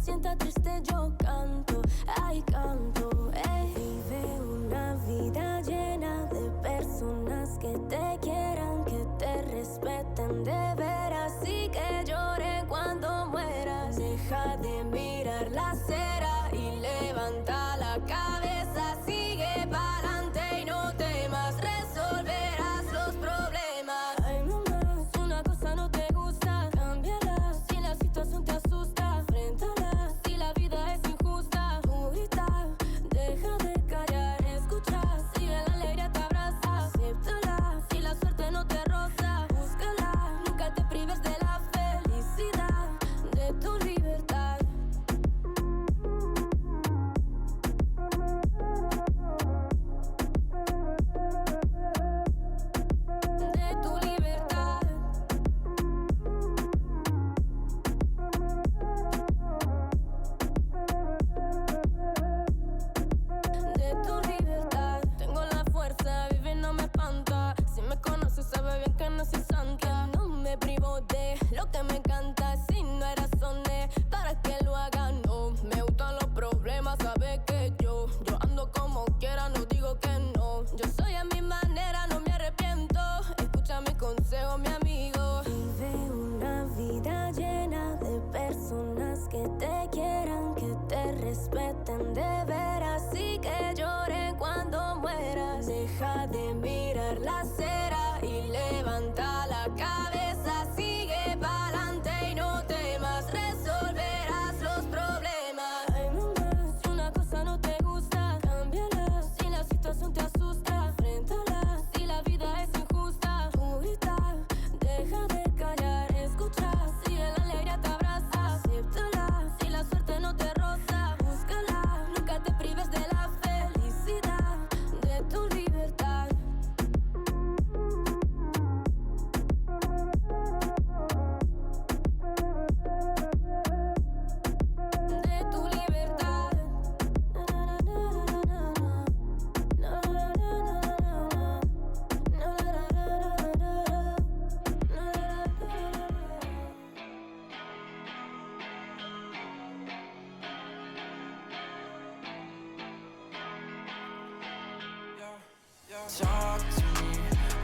sienta triste yo canto, ay canto, Vive una vida llena de personas que te quieran, que te respeten de veras y que lloren cuando mueras. Deja de mirar la acera y levanta la cabeza, sigue pa'lante y no temas, resolverás los problemas. Ay mamá, si una cosa no te gusta, cámbiala. Si la situación te asusta, enfréntala. Si la vida es injusta, tú grita, deja de callar, escucha. Si la alegría te abraza, acéptala. Si la suerte no te roza, búscala. Nunca te prives de la felicidad, de tu libertad. De tu libertad. De tu libertad. Tengo la fuerza, vivir no me espanta. Si me conoces sabe bien que no soy santa. No me privo de lo que me encanta. Si no hay razones para que lo haga, no me gustan los problemas, sabe que yo ando como quiera, no digo que no. Yo soy a mi manera, no me arrepiento. Escucha mi consejo, mi amigo. Vive una vida llena de personas que te quieran, que te respeten de veras y que lloren cuando mueras. Deja de mirar la acera y levanta la cabeza, sigue pa'lante y no temas, resolverás los problemas. Ay mamá, si una cosa no te gusta, cámbiala. Si la situación te asusta, enfréntala. Si la vida es injusta, tú grita, deja de callar, escucha. Si la alegría te abraza, acéptala. Si la suerte no te roza, búscala. Nunca te prives de la felicidad, de tu libertad. De tu libertad. Talk to me,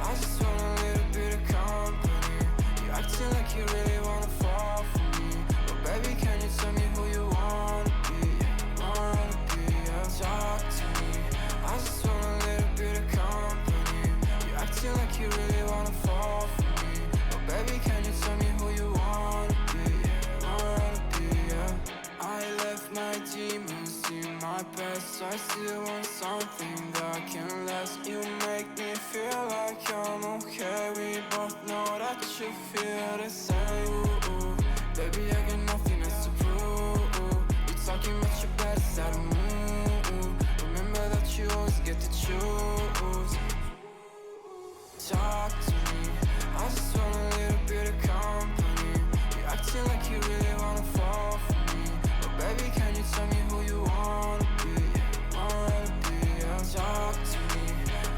I just want a little bit of company. You acting like you really wanna fall for me, but baby, can you tell me who you wanna be? Talk to me, I just want a little bit of company. You acting like you really wanna fall for me, but baby, can you tell me who you wanna be? I left my demons in my past. I still want something that can last. You make me feel like I'm okay. We both know that you feel the same. Ooh, baby, I got nothing else to prove. You talking about your bad side of me. Remember that you always get to choose. Talk to me, I just want a little bit of company. You acting like you really wanna fall for me, but baby, can you tell me who you wanna be? Talk to me,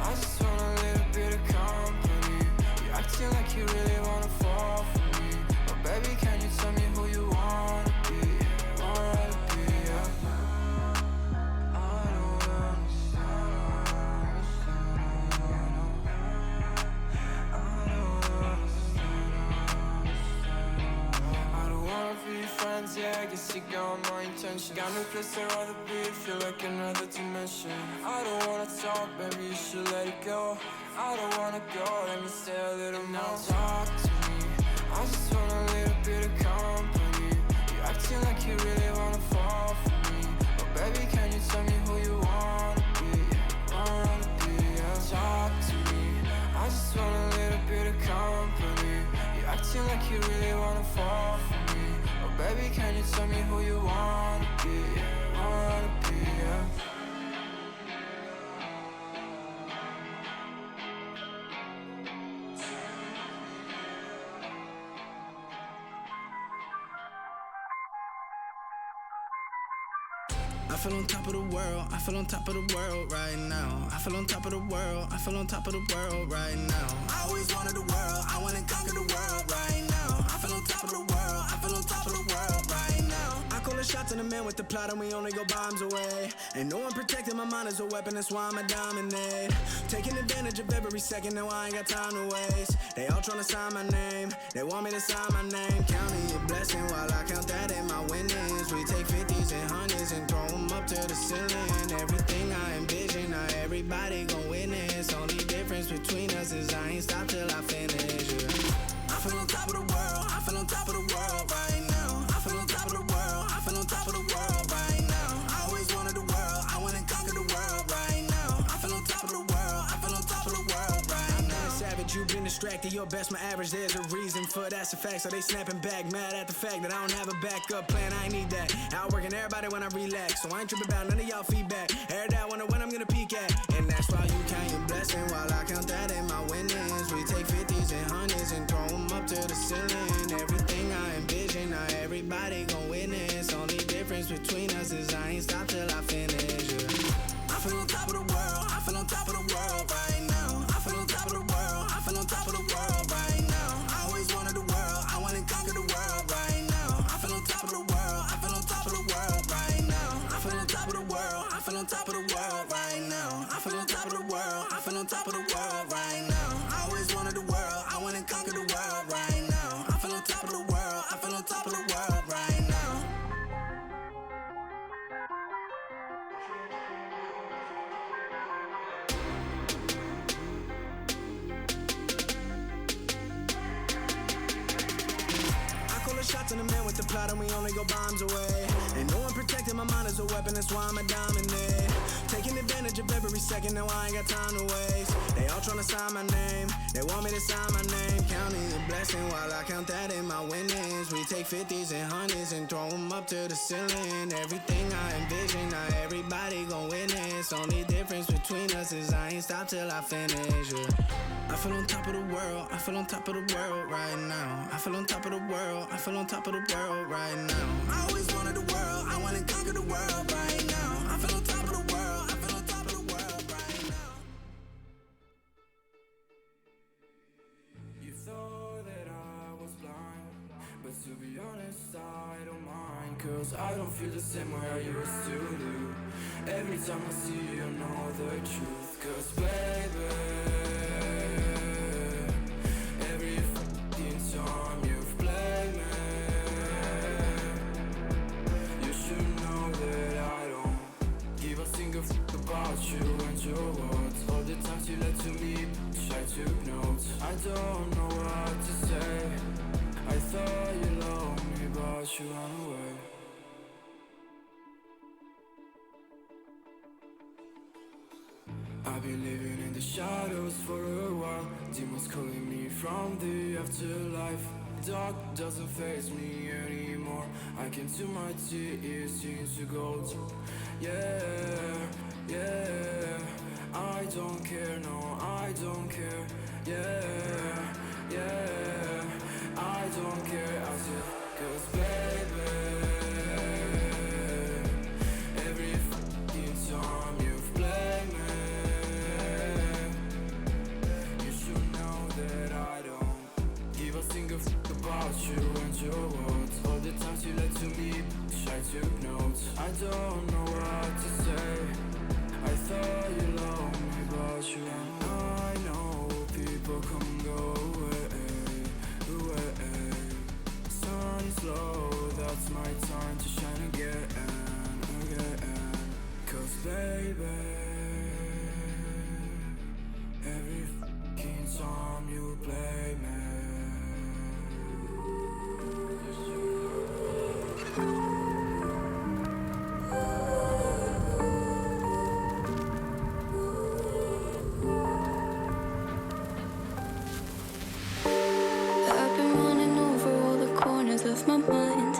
I just want a little bit of company. You acting like you really wanna fall for me, but baby, can you tell me who you wanna be? Yeah, I guess you got my intention. Got no place I'd rather be, feel like another dimension. I don't wanna talk, baby, you should let it go. I don't wanna go, let me stay a little more. Now talk to me, I just want a little bit of company. You acting like you really wanna fall for me, but baby, can you tell me who you wanna be? Talk to me, I just want a little bit of company. You acting like you really wanna fall for me, but baby, can you tell me who you wanna be? I feel on top of the world, I feel on top of the world right now. I feel on top of the world, I feel on top of the world right now. I always wanted the world, I wanna conquer the world right now. I feel on top of the world, I feel on top of the world right now. I call it shots in the man with the plot and we only go bombs away. Ain't no one protecting my mind as a weapon, that's why I'ma dominate. Taking advantage of every second, now I ain't got time to waste. They all tryna sign my name, they want me to sign my name. Counting your blessing while I count that in my winnings. We take 50s and 100s and throw them up to the ceiling. Everything I envision, now everybody gon' witness. Only difference between us is I ain't stop till I finish, yeah. I feel on top of the world, I feel on top of the world right now. I feel on top of the world, I feel on top of the world right now. I always wanted the world, I wanna conquer the world right now. I feel on top of the world, I feel on top of the world right now. Savage, you've been distracted, your best my average, there's a reason for that's a fact. So they snapping back, mad at the fact that I don't have a backup plan, I ain't need that. Outworking everybody when I relax, so I ain't tripping about none of y'all feedback. Heard that, wonder when I'm gonna peak at. And that's why you count your blessing while I count that in my winnings. We take 50s and 100s and throw them up to the ceiling. Everything I envision, now everybody gon' witness. Only difference between us is I ain't stop till I finish, yeah. I feel on top of the world, I feel on top of the world right now. I feel on top of the world, I feel on top of the world right now. I always wanted the world, I wanna conquer the world right now. I feel on top of the world, I feel on top of the world right now. I feel on top of the world, I feel on top of the world right now. I feel on top of the world, I feel on top of the world right now. I always wanted the world, I wanna conquer the world right now. I feel on top of the world, I feel on top of the world right now. Shots in the man with the plot and we only go bombs away. Ain't no one protecting my mind as a weapon, that's why I'ma dominate. Taking advantage of every second, now I ain't got time to waste. They all tryna sign my name, they want me to sign my name. Counting your blessing while I count that in my winnings. We take 50s and 100s and throw them up to the ceiling. Everything I envision, now everybody gon' witness. Only difference between us is I ain't stop till I finish, yeah. I feel on top of the world, I feel on top of the world right now. I feel on top of the world, I feel on top of the world right now. I always wanted the world, I wanna conquer the world right now. I feel on top of the world, I feel on top of the world right now. You thought that I was blind, but to be honest I don't mind. Cause I don't feel the same way I used to do. Every time I see you, I know the truth. Cause baby, every fucking time you've played me, you should know that I don't give a single fuck about you and your words. All the times you lied to me, I took notes. I don't know what to say. I thought you loved me, but you ran away. I've been living in the shadows for a while. Demons calling me from the afterlife. Dark doesn't faze me anymore. I can to my tears into gold. Yeah, yeah. I don't care, no, I don't care. Yeah, yeah. I don't care, I said, cause baby, every fucking time you've played me, single fuck about you and your words. All the times you lied to me, I took notes. I don't know what to say. I thought you loved me, but you don't. I know people come and go away, away. Sun is low, that's my time to shine again, again. Cause baby, every fucking time you play me, I've been running over all the corners of my mind.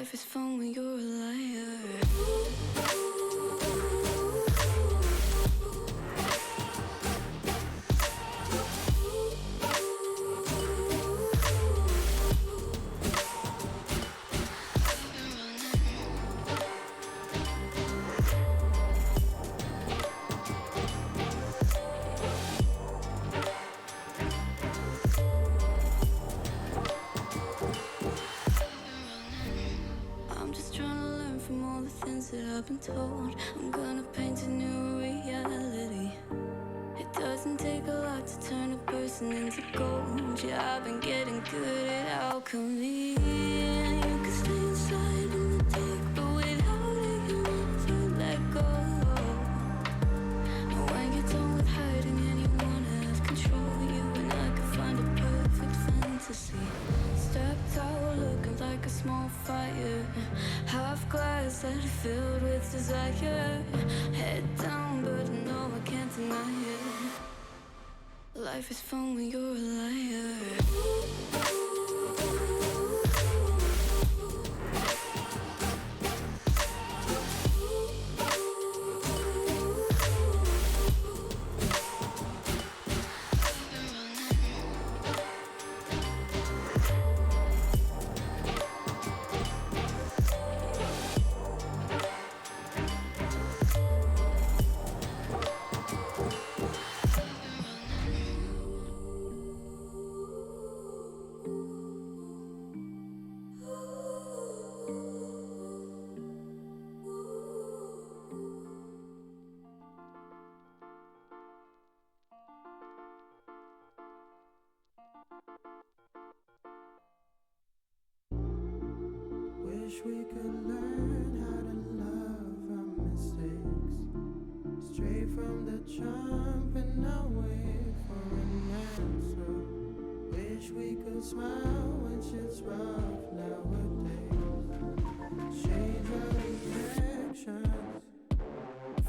Life is fun when you're a liar. That I've been told I'm gonna paint a new reality. It doesn't take a lot to turn a person into gold. Yeah, I've been getting good at alchemy. You can stay inside in the dark, but without it you never let go. And when you're done with hiding and you wanna have control, you and I can find a perfect fantasy. Stepped out looking like a small fire, half glass that is filled with desire. Head down, but no, I can't deny it. Life is fun when you're a liar. Wish we could learn how to love our mistakes, straight from the jump and not wait for an answer. Wish we could smile when shit's rough nowadays, change our reactions.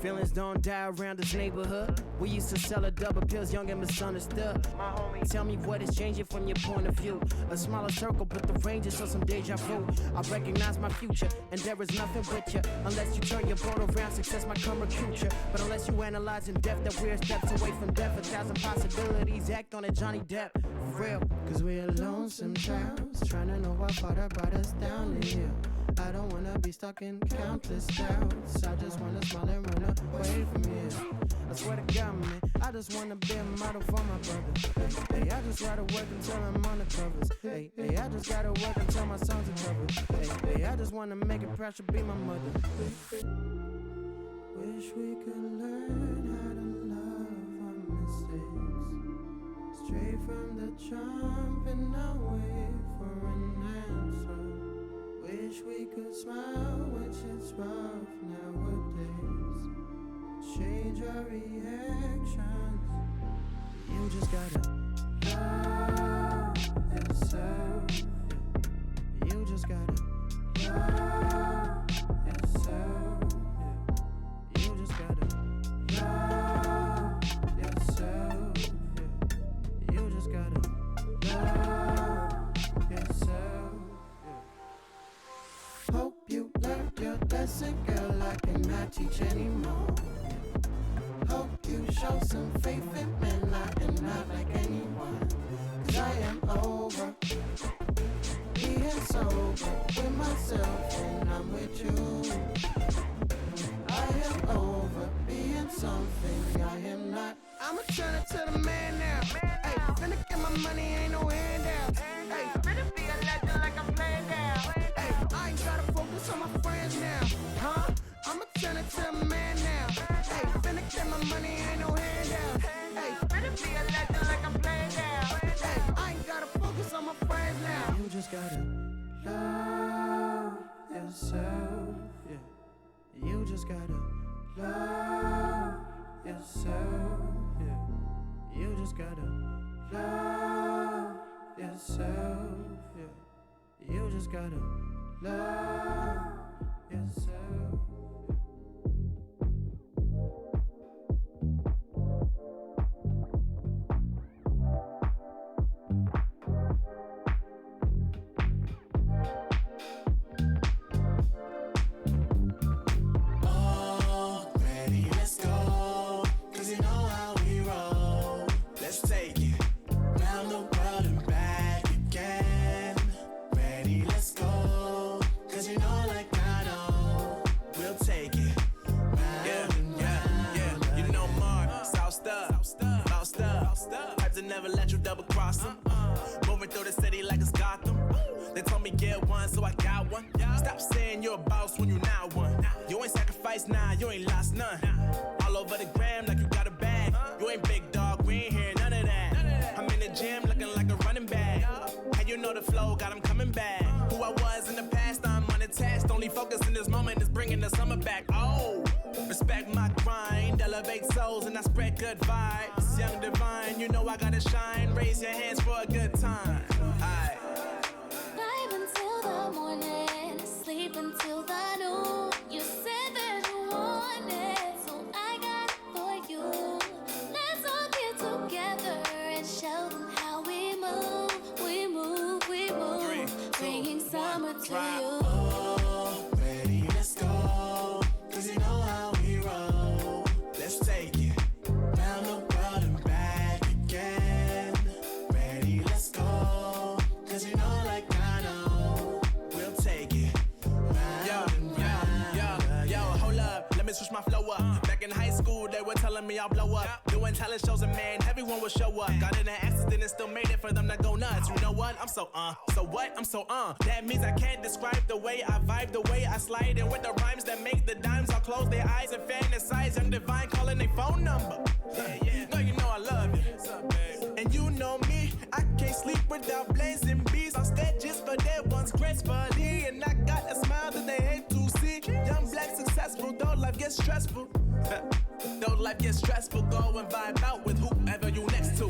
Feelings don't die around this neighborhood. We used to sell a double pills, young and misunderstood. My homie, tell me what is changing from your point of view. A smaller circle, but the range is still some deja vu. I recognize my future, and there is nothing with you. Unless you turn your boat around, success might come recruit you. But unless you analyze in depth that we're steps away from death, 1,000 possibilities, act on it, Johnny Depp. For real. Cause we're lonesome childs, trying to know what father brought us down to here. I don't wanna be stuck in countless doubts. I just wanna smile and run away from here. I swear to God, man, I just wanna be a model for my brother. Hey, I just gotta work until I'm on the covers. Hey, I just gotta work until my songs are covered. Hey, I just wanna make it proud to be my mother. Wish we could learn how to love our mistakes, straight from the jump and not wait for an answer. Wish we could smile when shit's rough nowadays, change our reactions. You just gotta love yourself. You just gotta love yourself. You just gotta love yourself. You just gotta love yourself. Hope you learned your lesson, girl. I cannot teach anymore. Hope you show some faith in men. I am not like anyone. Cause I am over being sober with myself and I'm with you. I am over being something I am not. I'ma turn it to the man now. Hey, finna get my money, ain't no handouts. Hey, finna be a legend like I'm playing down. Hey, I ain't gotta focus on my friends now. Huh? I'ma turn it to the man now. Hey, finna get my money, ain't no handouts. Hey, finna be a legend like I'm playing down. Hey, I ain't gotta focus on my friends now. You just gotta love yourself. Yeah. You just gotta love yourself. Yeah. You just gotta love yourself. Yeah. You just gotta love yourself. Moving through the city like it's Gotham. They told me get one, so I got one. Stop saying you're a boss when you not one. You ain't sacrificed, nah, you ain't lost none. All over the gram like you got a bag. You ain't big dog, we ain't hear none of that. I'm in the gym looking like a running back. And you know the flow, got 'em coming back. Who I was in the past, I'm unattached. Only focus in this moment is bringing the summer back. Oh, respect my grind, elevate souls and I spread good vibes. Young divine, you know I gotta shine. Raise your hands for a good time. Aight. Vibe until the morning, sleep until the noon. You said that you want it, so I got it for you. Let's all get together and show them how we move. We move, we move. 3, 2, Bringing 1, summer to drop. you. Oh, ready, let's go. 'Cause you know how we roll. Let's take it round the world and back again. Ready, let's go. 'Cause you know like I know. We'll take it round and round. Yo, hold up, let me switch my flow up. Back in high school, they were telling me I'll blow up. Doing talent shows and man, everyone will show up. Got in an accident and still made it for them to go nuts. You know what? I'm so So what? I'm so That means I can't describe the way I vibe, the way I slide. And with the rhymes that make the dimes, I'll close their eyes and fantasize. Young divine calling their phone number. Girl, you know I love you. And you know me, I can't sleep without blazing beats. On stages for their ones gracefully. And I got a smile that they hate to see. Young black successful, though life gets stressful. Though life gets stressful, go and vibe out with whoever you next to.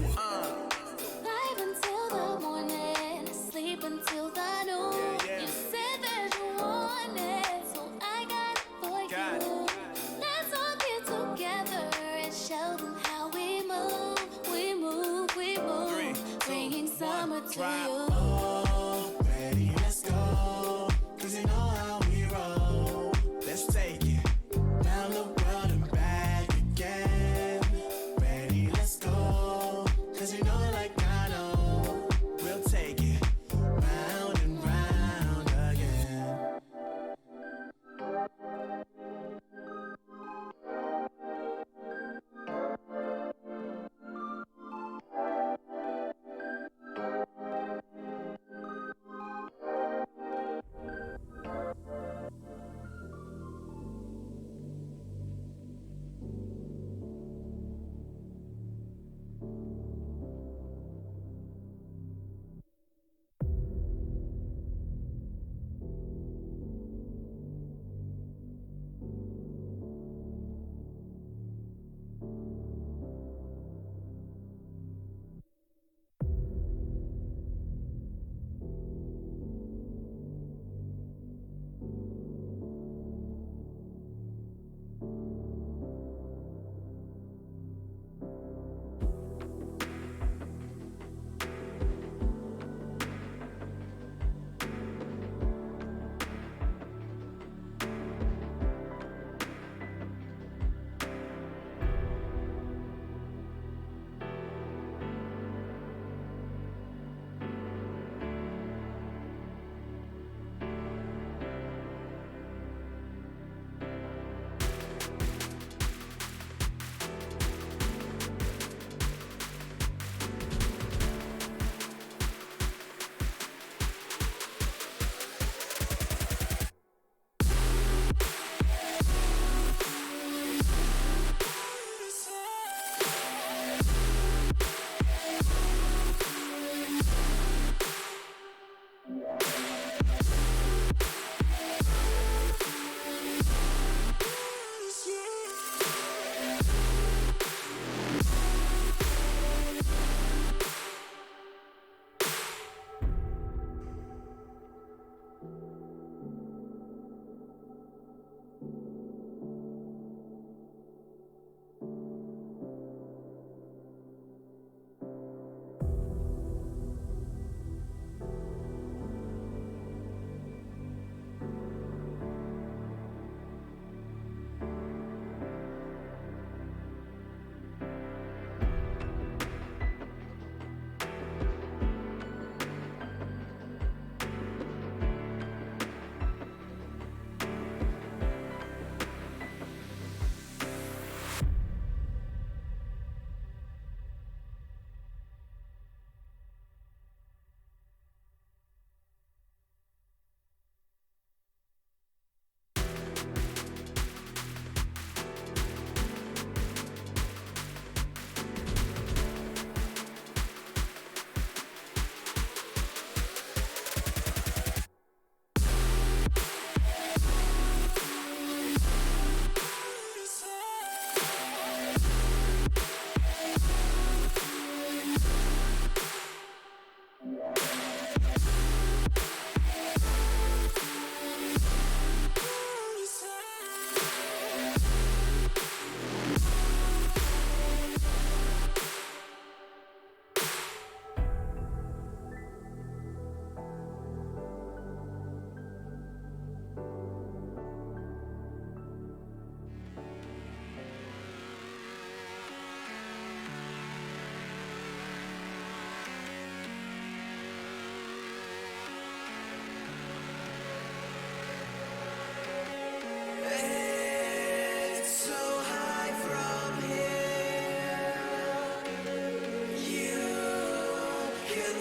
Vibe until the morning, sleep until the noon. Yeah. You said that you want it, so I got it for Got you. it. Let's all get together and show them how we move. We move, we move. 3, 2, Bringing 1, summer to drop. you. Oh, ready, let's go. 'Cause you know how we roll. Let's take it round the world and back again. Ready, let's go. 'Cause you know like I know. We'll take it round and round again.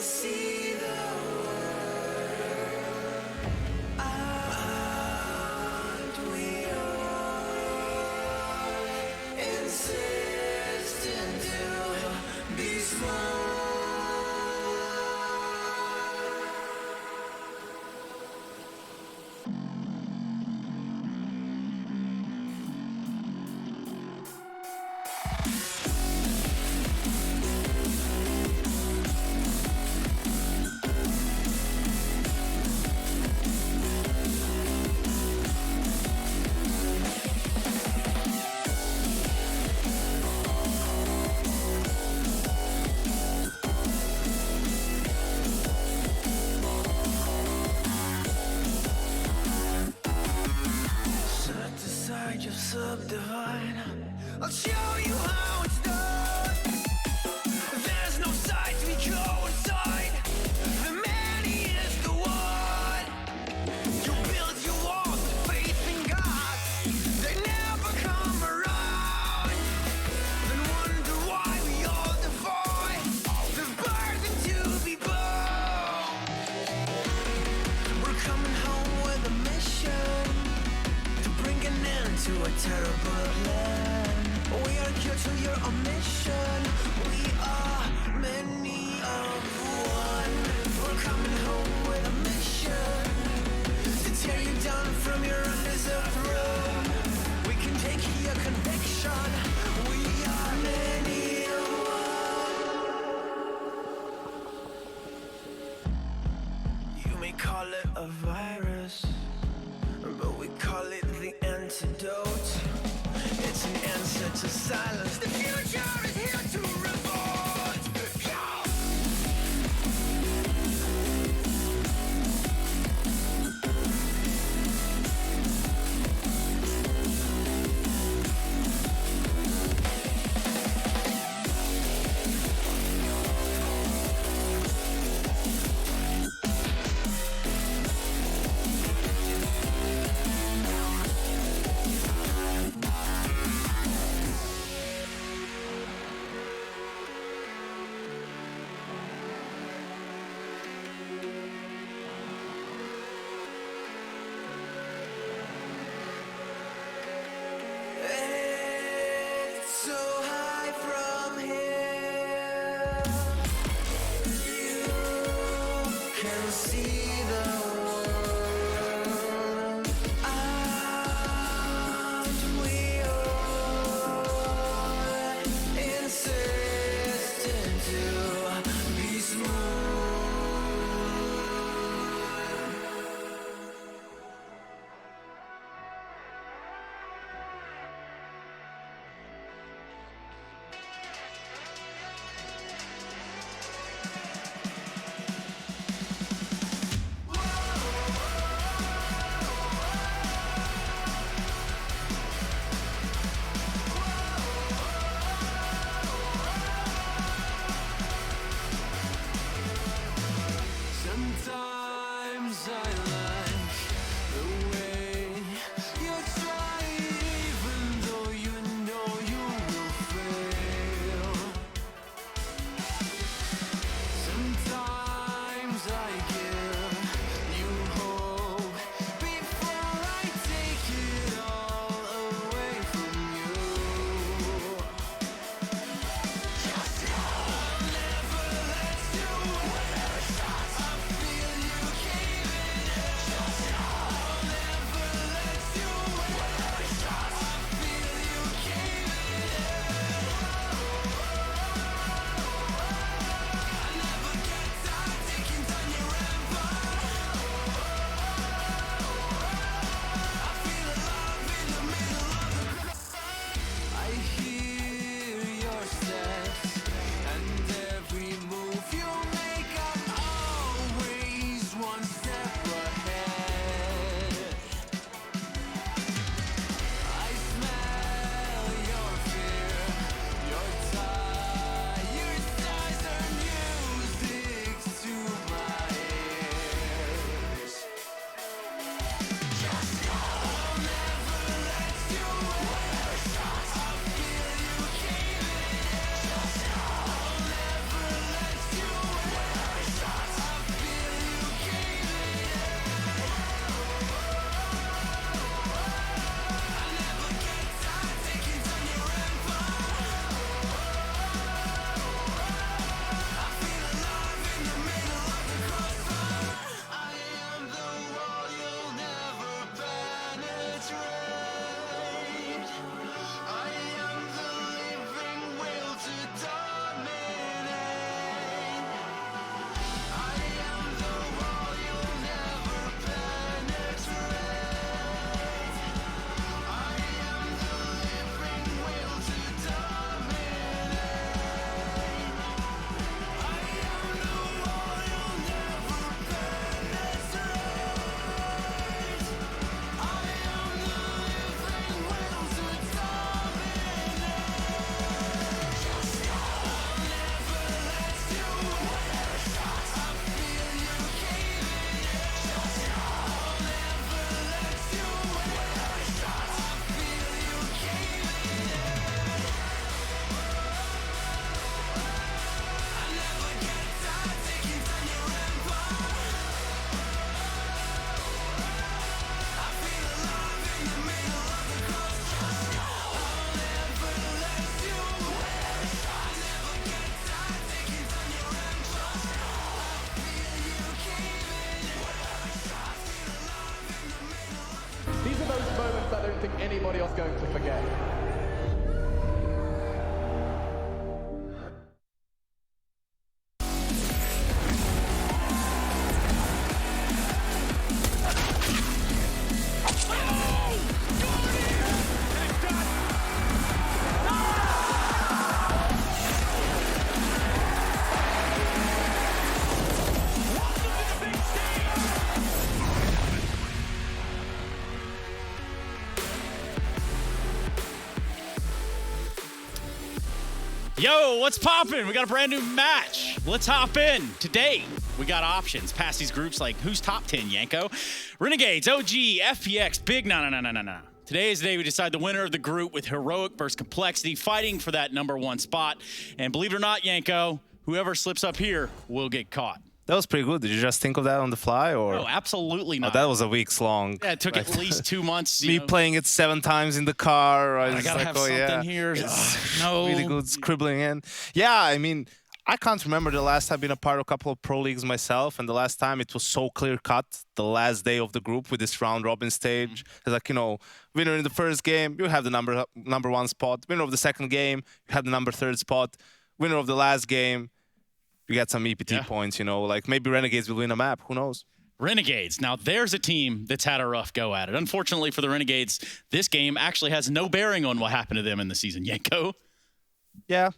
see the world. Aren't we all insistent to be small? Subdivide. I'll show you how it's done. There's no sight, we go inside. The man, he is the one. You build your walls with faith in God. They never come around. Then wonder why we all defy the burden to be born. We're coming home with a mission to bring an end to a terrible land. We are here to your mission. We are many of one. We're coming home with a mission to tear you down from your undeserved throne. We can take your conviction. We are many of one. You may call it a virus, but we call it the antidote. It's an answer to silence. The future is here to revolt. These are those moments I don't think anybody else is going to forget. Yo, what's poppin'? We got a brand new match. Let's hop in. Today, we got options past these groups like who's top 10, Yanko? Renegades, OG, FPX, big no. Today is the day we decide the winner of the group with Heroic versus Complexity fighting for that #1 spot. And believe it or not, Yanko, whoever slips up here will get caught. That was pretty good. Did you just think of that on the fly, or? No, absolutely not. Oh, that was a weeks long. Yeah, it took at least 2 months. Me playing it 7 times in the car. I gotta have something here. No. Really good scribbling in. Yeah, I mean, I can't remember the last time I've been a part of a couple of pro leagues myself, and the last time it was so clear cut. The last day of the group with this round robin stage, it's like, you know, winner in the first game, you have the number 1 spot. Winner of the second game, you have the number 3 spot. Winner of the last game, you get some EPT points, you know, like maybe Renegades will win a map. Who knows? Renegades. Now, there's a team that's had a rough go at it. Unfortunately for the Renegades, this game actually has no bearing on what happened to them in the season. Yanko? Yeah,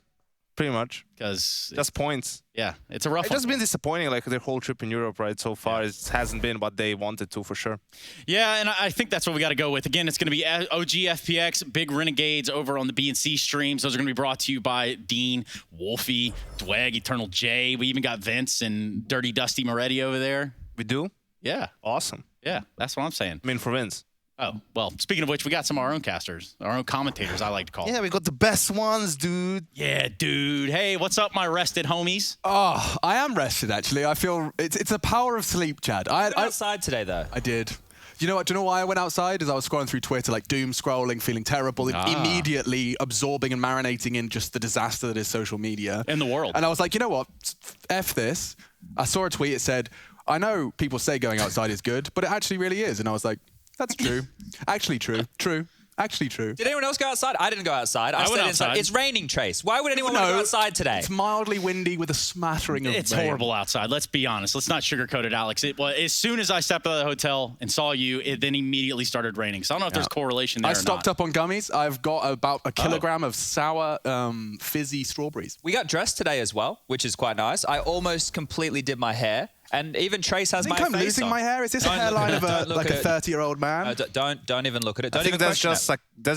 pretty much. Because just points. Yeah, it's a rough one. It's just been disappointing, like their whole trip in Europe, right? So far, it hasn't been what they wanted to, for sure. Yeah, and I think that's what we got to go with. Again, it's going to be OG FPX, Big Renegades over on the B&C streams. Those are going to be brought to you by Dean, Wolfie, Dweg, Eternal J. We even got Vince and Dirty Dusty Moretti over there. We do? Yeah. Awesome. Yeah, that's what I'm saying. I mean, for Vince. Oh, well, speaking of which, we got some of our own casters, our own commentators, I like to call. Yeah, we got the best ones, dude. Yeah, dude. Hey, what's up, my rested homies? Oh, I am rested, actually. I feel it's a power of sleep, Chad. I went outside today, though. I did. You know what? Do you know why I went outside? Is I was scrolling through Twitter, like doom scrolling, feeling terrible, immediately absorbing and marinating in just the disaster that is social media. In the world. And I was like, you know what? F this. I saw a tweet. It said, I know people say going outside is good, but it actually really is. And I was like, that's true. Actually true. True. Actually true. Did anyone else go outside? I didn't go outside. I went stayed outside. inside. It's raining, Trace. Why would anyone want to go outside today? It's mildly windy with a smattering of rain. It's horrible outside. Let's be honest. Let's not sugarcoat it, Alex. As soon as I stepped out of the hotel and saw you, it then immediately started raining. So I don't know if there's correlation there I stocked up on gummies. I've got about a kilogram of sour, fizzy strawberries. We got dressed today as well, which is quite nice. I almost completely did my hair. And even Trace has my face I think I'm losing my hair. Is this a hairline of a 30-year-old man? Don't even look at it. I think that's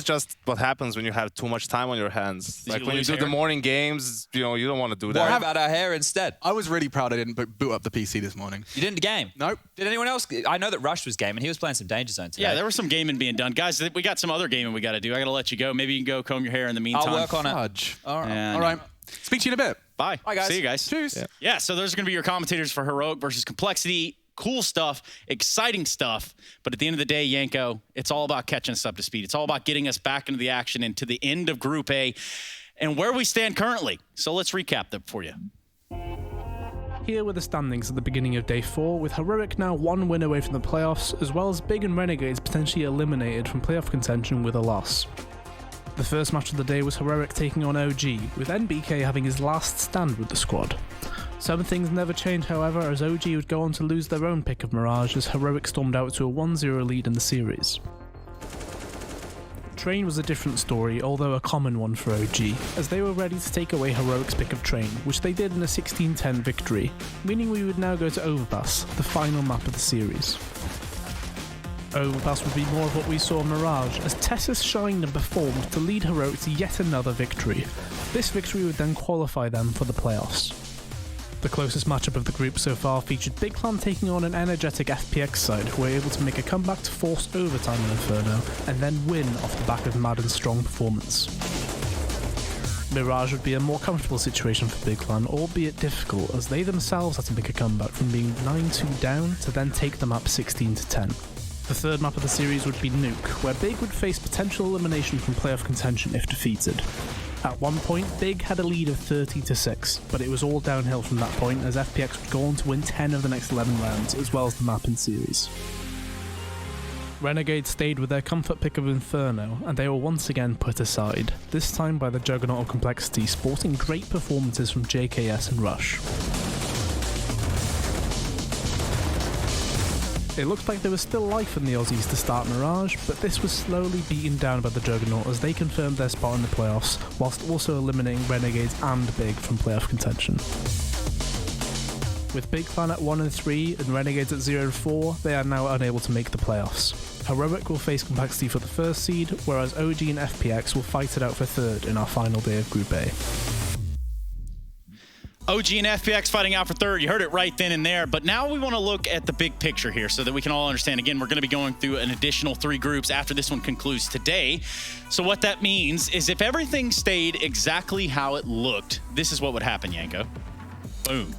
just what happens when you have too much time on your hands. Like when you do the morning games, you know, you don't want to do that. Worry about our hair instead. I was really proud I didn't boot up the PC this morning. You didn't game? Nope. Did anyone else? I know that Rush was gaming. He was playing some Danger Zone today. Yeah, there was some gaming being done. Guys, we got some other gaming we got to do. I got to let you go. Maybe you can go comb your hair in the meantime. I'll work on it. All right. All right. Speak to you in a bit. Bye. Bye, guys. See you guys. Cheers. Yeah, so those are going to be your commentators for Heroic versus Complexity. Cool stuff, exciting stuff. But at the end of the day, Yanko, it's all about catching us up to speed. It's all about getting us back into the action and to the end of Group A and where we stand currently. So let's recap that for you. Here were the standings at the beginning of Day 4, with Heroic now 1 win away from the playoffs, as well as Big and Renegades potentially eliminated from playoff contention with a loss. The first match of the day was Heroic taking on OG, with NBK having his last stand with the squad. Some things never change, however, as OG would go on to lose their own pick of Mirage as Heroic stormed out to a 1-0 lead in the series. Train was a different story, although a common one for OG, as they were ready to take away Heroic's pick of Train, which they did in a 16-10 victory, meaning we would now go to Overpass, the final map of the series. Overpass would be more of what we saw in Mirage, as Tessus shined and performed to lead Heroic to yet another victory. This victory would then qualify them for the playoffs. The closest matchup of the group so far featured Big Clan taking on an energetic FPX side who were able to make a comeback to force overtime in Inferno and then win off the back of Madden's strong performance. Mirage would be a more comfortable situation for Big Clan, albeit difficult, as they themselves had to make a comeback from being 9-2 down to then take them up 16-10. The third map of the series would be Nuke, where Big would face potential elimination from playoff contention if defeated. At one point, Big had a lead of 30-6, but it was all downhill from that point as FPX would go on to win 10 of the next 11 rounds, as well as the map in series. Renegade stayed with their comfort pick of Inferno, and they were once again put aside, this time by the Juggernaut of Complexity, sporting great performances from JKS and Rush. It looked like there was still life in the Aussies to start Mirage, but this was slowly beaten down by the Juggernaut as they confirmed their spot in the playoffs, whilst also eliminating Renegades and Big from playoff contention. With Big Fan at 1-3 and Renegades at 0-4, they are now unable to make the playoffs. Heroic will face Complexity for the first seed, whereas OG and FPX will fight it out for third in our final day of Group A. OG and FPX fighting out for third. You heard it right then and there. But now we want to look at the big picture here so that we can all understand. Again, we're going to be going through an additional 3 groups after this one concludes today. So what that means is if everything stayed exactly how it looked, this is what would happen, Yanko. Boom.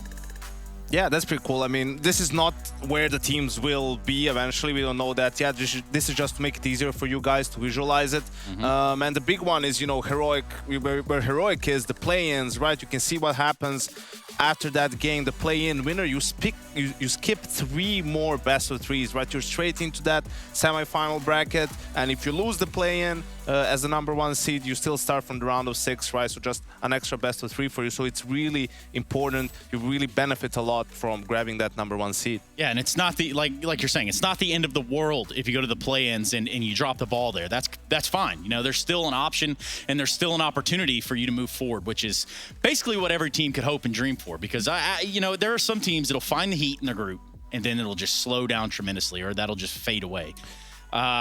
Yeah, that's pretty cool. I mean, this is not where the teams will be eventually. We don't know that yet. This is just to make it easier for you guys to visualize it. And the big one is, you know, Heroic, where Heroic is, the play-ins, right? You can see what happens after that game. The play-in winner, you skip 3 more best-of-3s, right? You're straight into that semi-final bracket. And if you lose the play-in as the #1 seed, you still start from the round of 6, right? So just an extra best-of-3 for you. So it's really important. You really benefit a lot from grabbing that #1 seed. Yeah, and it's not the like you're saying, it's not the end of the world if you go to the play-ins and you drop the ball there. That's fine. You know, there's still an option and there's still an opportunity for you to move forward, which is basically what every team could hope and dream for. Because you know, there are some teams that'll find the heat in their group and then it'll just slow down tremendously, or that'll just fade away.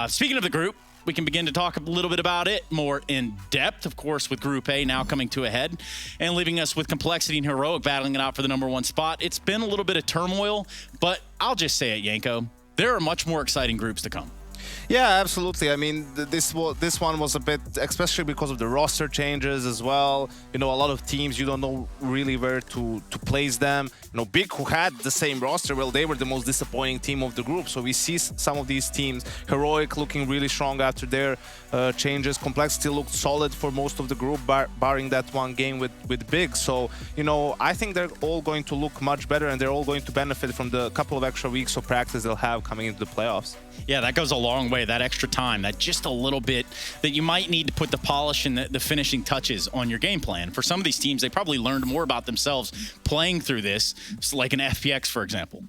Speaking of the group, we can begin to talk a little bit about it more in depth, of course, with Group A now coming to a head and leaving us with Complexity and Heroic battling it out for the #1 spot. It's been a little bit of turmoil, but I'll just say it, Yanko, there are much more exciting groups to come. Yeah, absolutely. I mean, this one was a bit, especially because of the roster changes as well. You know, a lot of teams, you don't know really where to place them. You know, Big, who had the same roster, well, they were the most disappointing team of the group. So we see some of these teams, Heroic looking really strong after their changes. Complexity looked solid for most of the group, barring that one game with Big. So, you know, I think they're all going to look much better and they're all going to benefit from the couple of extra weeks of practice they'll have coming into the playoffs. Yeah, that goes a long way, that extra time, that just a little bit that you might need to put the polish and the finishing touches on your game plan. For some of these teams, they probably learned more about themselves playing through this, like an FPX, for example.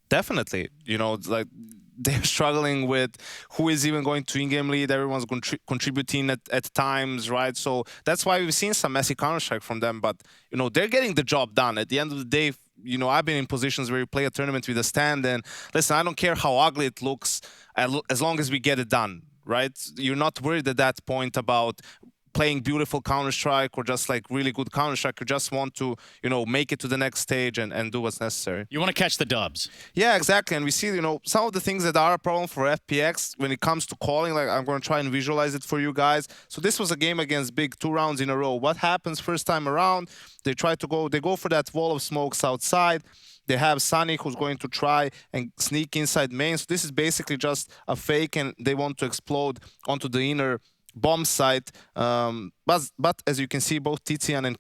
Definitely. You know, like they're struggling with who is even going to in-game lead. Everyone's contributing at times, right? So that's why we've seen some messy Counter-Strike from them. But, you know, they're getting the job done. At the end of the day, you know, I've been in positions where you play a tournament with a stand and listen, I don't care how ugly it looks as long as we get it done, right? You're not worried at that point about playing beautiful Counter-Strike or just like really good Counter-Strike. You just want to, you know, make it to the next stage and do what's necessary. You want to catch the dubs. Yeah, exactly. And we see, you know, some of the things that are a problem for FPX when it comes to calling, like I'm going to try and visualize it for you guys. So this was a game against Big 2 rounds in a row. What happens first time around? They go for that wall of smokes outside. They have Sunny who's going to try and sneak inside main. So this is basically just a fake and they want to explode onto the inner bomb site. But as you can see, both Tizian and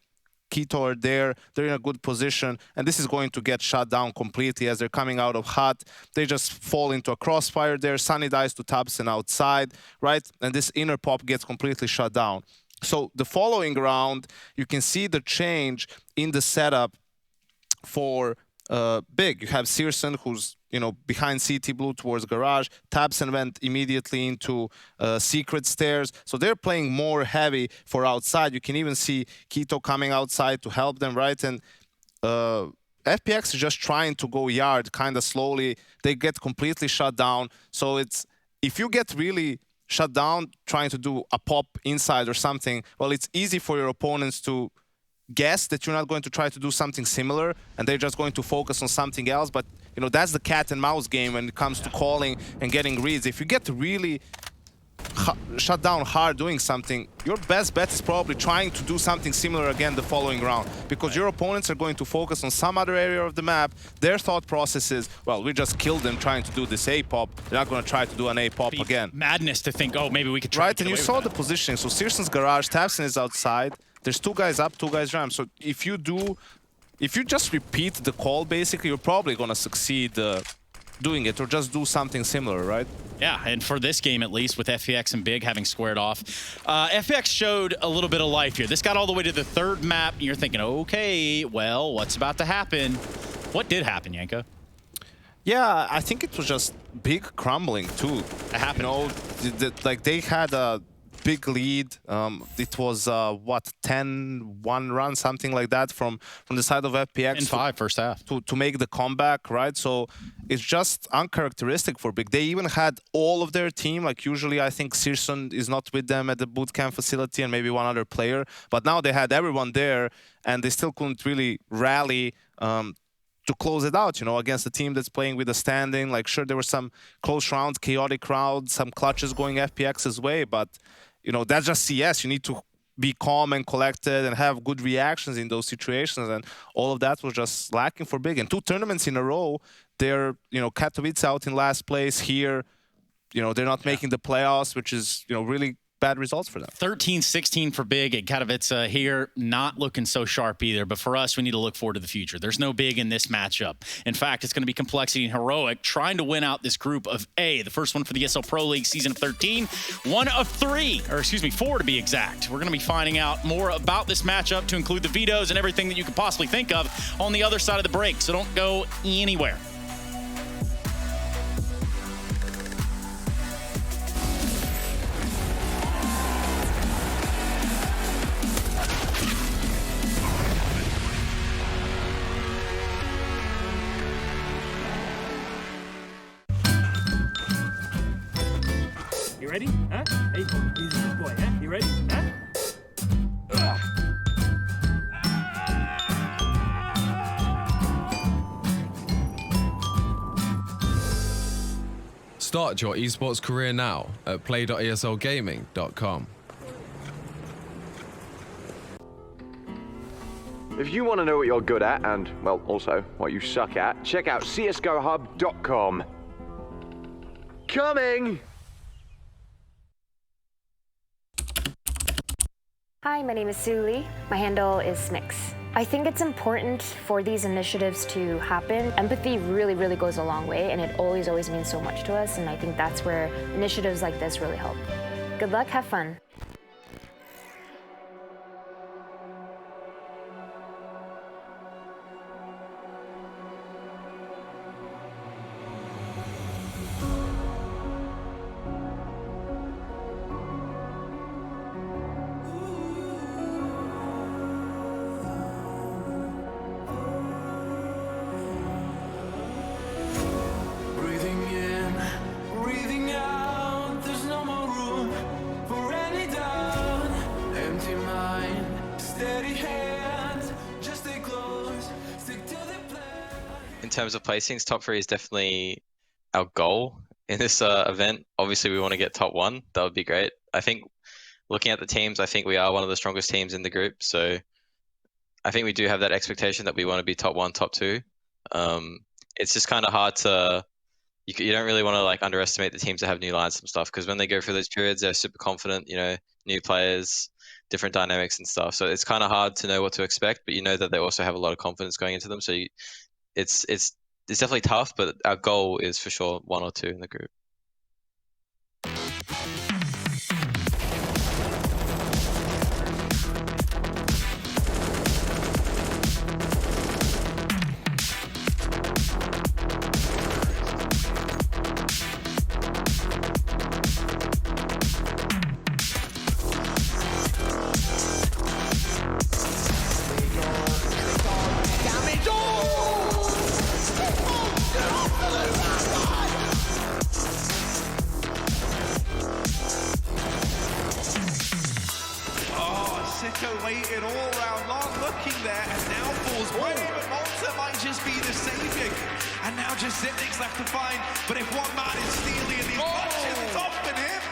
Keto are there. They're in a good position. And this is going to get shut down completely as they're coming out of hut. They just fall into a crossfire there. Sunny dies to Tabson outside, right? And this inner pop gets completely shut down. So the following round, you can see the change in the setup for Big. You have Searson, who's, you know, behind CT Blue towards Garage. Tabson went immediately into Secret Stairs. So they're playing more heavy for outside. You can even see Keto coming outside to help them, right? And FPX is just trying to go yard kind of slowly. They get completely shut down. So it's, if you get really shut down trying to do a pop inside or something, well, it's easy for your opponents to guess that you're not going to try to do something similar and they're just going to focus on something else. But, you know, that's the cat and mouse game when it comes to calling and getting reads. If you get really shut down hard doing something, your best bet is probably trying to do something similar again the following round, because your opponents are going to focus on some other area of the map. Their thought process is, well, we just killed them trying to do this A-pop. They're not going to try to do an A-pop again. Madness to think, oh, maybe we could try. Right, and you saw the positioning. So Searson's Garage, Tabson is outside. there's 2 guys up, 2 guys ramp. So if you just repeat the call, basically, you're probably gonna succeed doing it, or just do something similar, right? Yeah, and for this game at least, with FPX and Big having squared off, FPX showed a little bit of life here. This got all the way to the 3rd map, and you're thinking, okay, well, what's about to happen? What did happen, Yanko? Yeah, I think it was just Big crumbling too. It happened. You know, like they had a big lead. It was what, 10-1 run, something like that from the side of FPX. In 5 first half. To make the comeback, right? So it's just uncharacteristic for Big. They even had all of their team. Like usually, I think Searson is not with them at the bootcamp facility and maybe one other player. But now they had everyone there, and they still couldn't really rally to close it out, you know, against a team that's playing with a standing. Like, sure, there were some close rounds, chaotic rounds, some clutches going FPX's way, but, you know, that's just CS. You need to be calm and collected and have good reactions in those situations, and all of that was just lacking for Big. And 2 tournaments in a row, they're, you know, Katowice out in last place here. You know, they're not making the playoffs, which is, you know, really bad results for them. 13-16 for Big at Katowice here. Not looking so sharp either, but for us, we need to look forward to the future. There's no Big in this matchup. In fact, it's going to be Complexity and Heroic trying to win out this group of A, the first one for the ESL Pro League season of 13. 1 of 3, or excuse me, 4 to be exact. We're going to be finding out more about this matchup, to include the vetoes and everything that you could possibly think of, on the other side of the break, so don't go anywhere. You ready? Huh? Hey, he's a good boy, huh? You ready? Huh? Start your esports career now at play.eslgaming.com. If you want to know what you're good at and, well, also what you suck at, check out csgohub.com. Coming! Hi, my name is Sue Lee. My handle is Smix. I think it's important for these initiatives to happen. Empathy really, really goes a long way, and it always means so much to us, and I think that's where initiatives like this really help. Good luck, have fun. In terms of placings, top 3 is definitely our goal in this event. Obviously, we want to get top 1. That would be great. I think looking at the teams, I think we are one of the strongest teams in the group. So I think we do have that expectation that we want to be top 1, top 2. It's just kind of hard to, you don't really want to like underestimate the teams that have new lines and stuff, because when they go through those periods, they're super confident, you know, new players, different dynamics and stuff. So it's kind of hard to know what to expect, but you know that they also have a lot of confidence going into them. So it's definitely tough, but our goal is for sure 1 or 2 in the group. Waited all round long, looking there, and now falls way, but Malta might just be the saving. And now just Zipnik's left to find, but if one man is stealing and he's punching top in him.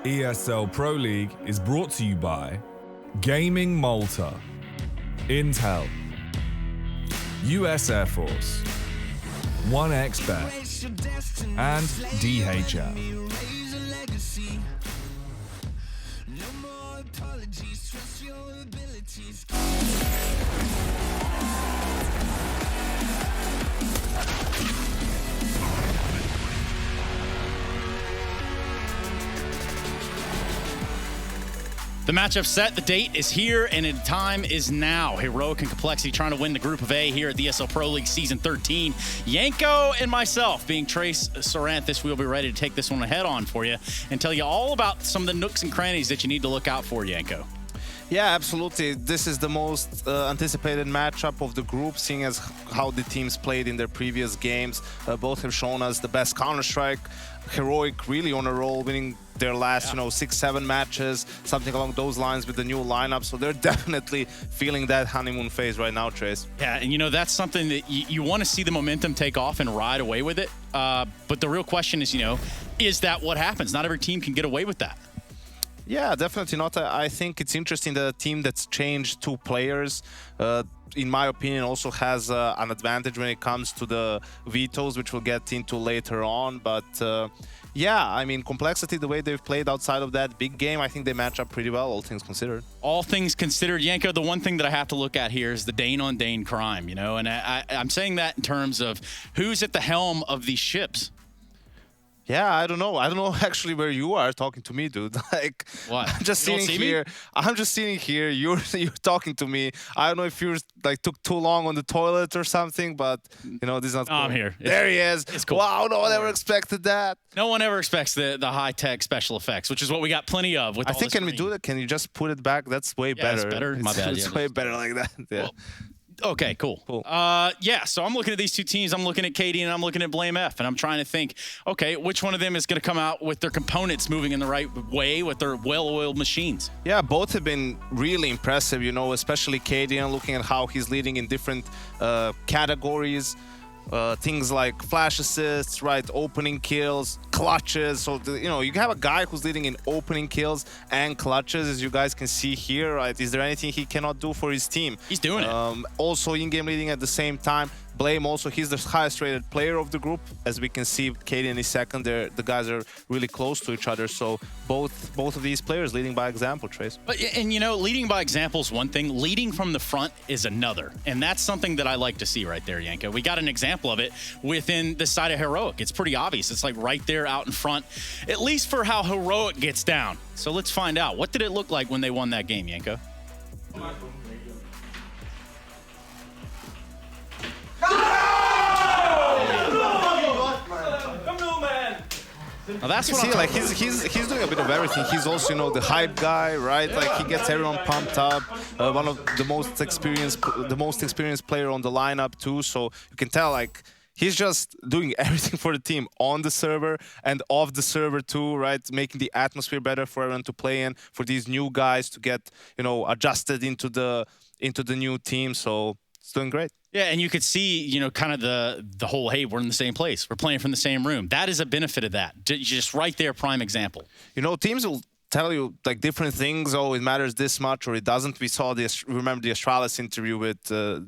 ESL Pro League is brought to you by Gaming Malta, Intel, US Air Force, 1xBet, and DHL. The matchup set, the date is here, and the time is now. Heroic and Complexity trying to win the Group of A here at the ESL Pro League Season 13. Yanko and myself, being Trace Saranthus, we'll be ready to take this one head on for you and tell you all about some of the nooks and crannies that you need to look out for, Yanko. Yeah, absolutely. This is the most anticipated matchup of the group, seeing as how the teams played in their previous games. Both have shown us the best Counter-Strike. Heroic really on a roll, winning their last, 6-7 matches, something along those lines with the new lineup. So they're definitely feeling that honeymoon phase right now, Trace. Yeah, and that's something that you want to see the momentum take off and ride away with it. But the real question is, is that what happens? Not every team can get away with that. Yeah, definitely not. I think it's interesting that a team that's changed 2 players, in my opinion, also has an advantage when it comes to the vetoes, which we'll get into later on. But yeah, I mean, Complexity, the way they've played outside of that big game, I think they match up pretty well, all things considered. All things considered, Yanko, the one thing that I have to look at here is the Dane-on-Dane crime, and I'm saying that in terms of who's at the helm of these ships. Yeah, I don't know actually where you are talking to me, dude. Like, what? I'm just sitting here. I'm just sitting here. You're talking to me. I don't know if you took too long on the toilet or something, but this is not cool. I'm here. There he is. It's cool. Wow, no one ever expected that. No one ever expects the high-tech special effects, which is what we got plenty of. With I think can we do that? Can you just put it back? That's way better. It's better. My bad. It's way better like that. Yeah. Well, okay, cool. Yeah, so I'm looking at these 2 teams. I'm looking at KD and I'm looking at Blame F, and I'm trying to think, okay, which one of them is going to come out with their components moving in the right way with their well-oiled machines? Yeah, both have been really impressive, especially KD, and looking at how he's leading in different categories. Things like flash assists, right, opening kills, clutches. So, you have a guy who's leading in opening kills and clutches, as you guys can see here, right? Is there anything he cannot do for his team? He's doing it. Also, in-game leading at the same time. Blame also, he's the highest rated player of the group. As we can see, Kaden is second. The guys are really close to each other. So both of these players leading by example, Trace. And leading by example is one thing. Leading from the front is another. And that's something that I like to see right there, Yanko. We got an example of it within the side of Heroic. It's pretty obvious. It's like right there out in front, at least for how Heroic gets down. So let's find out. What did it look like when they won that game, Yanko? Now that's what like he's doing a bit of everything. He's also the hype guy, right? Like he gets everyone pumped up. One of the most experienced player on the lineup too. So you can tell like he's just doing everything for the team on the server and off the server too, right? Making the atmosphere better for everyone to play in, for these new guys to get adjusted into the new team. So it's doing great. Yeah, and you could see, kind of the whole, hey, we're in the same place. We're playing from the same room. That is a benefit of that. Just right there, prime example. Teams will tell you like different things. Oh, it matters this much or it doesn't. We saw remember the Astralis interview with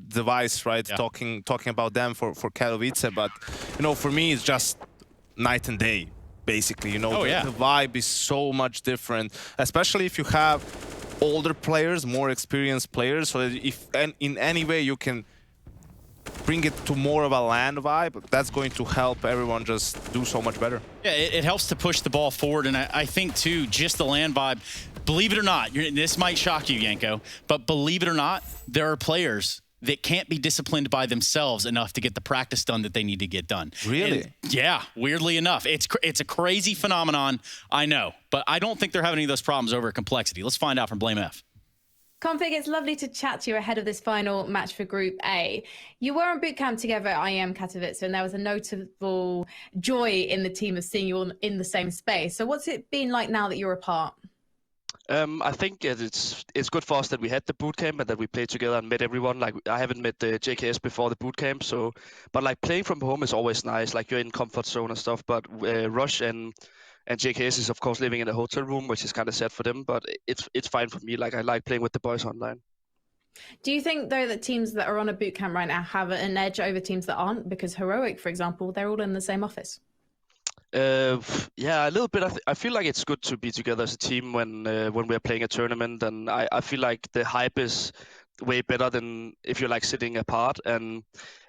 Device, right? Yeah. Talking about them for Katowice. But, for me, it's just night and day, basically. The vibe is so much different, especially if you have older players, more experienced players. So if in any way you can bring it to more of a LAN vibe, that's going to help everyone just do so much better. Yeah, it helps to push the ball forward, and I think, too, just the LAN vibe, believe it or not, this might shock you, Yanko, but believe it or not, there are players that can't be disciplined by themselves enough to get the practice done that they need to get done. Really? And yeah, weirdly enough. It's a crazy phenomenon, I know, but I don't think they're having any of those problems over at Complexity. Let's find out from Blame F. Config, it's lovely to chat to you ahead of this final match for Group A. You were on bootcamp together at IEM Katowice, and there was a notable joy in the team of seeing you all in the same space. So what's it been like now that you're apart? I think it's good for us that we had the bootcamp and that we played together and met everyone. Like I haven't met the JKS before the bootcamp, but like playing from home is always nice. Like you're in comfort zone and stuff. But Rush and And JKS is of course living in a hotel room, which is kind of sad for them, but it's fine for me. Like I like playing with the boys online. Do you think though that teams that are on a boot camp right now have an edge over teams that aren't? Because Heroic, for example, they're all in the same office. Yeah, a little bit. I feel like it's good to be together as a team when we're playing a tournament, and I feel like the hype is way better than if you're like sitting apart. And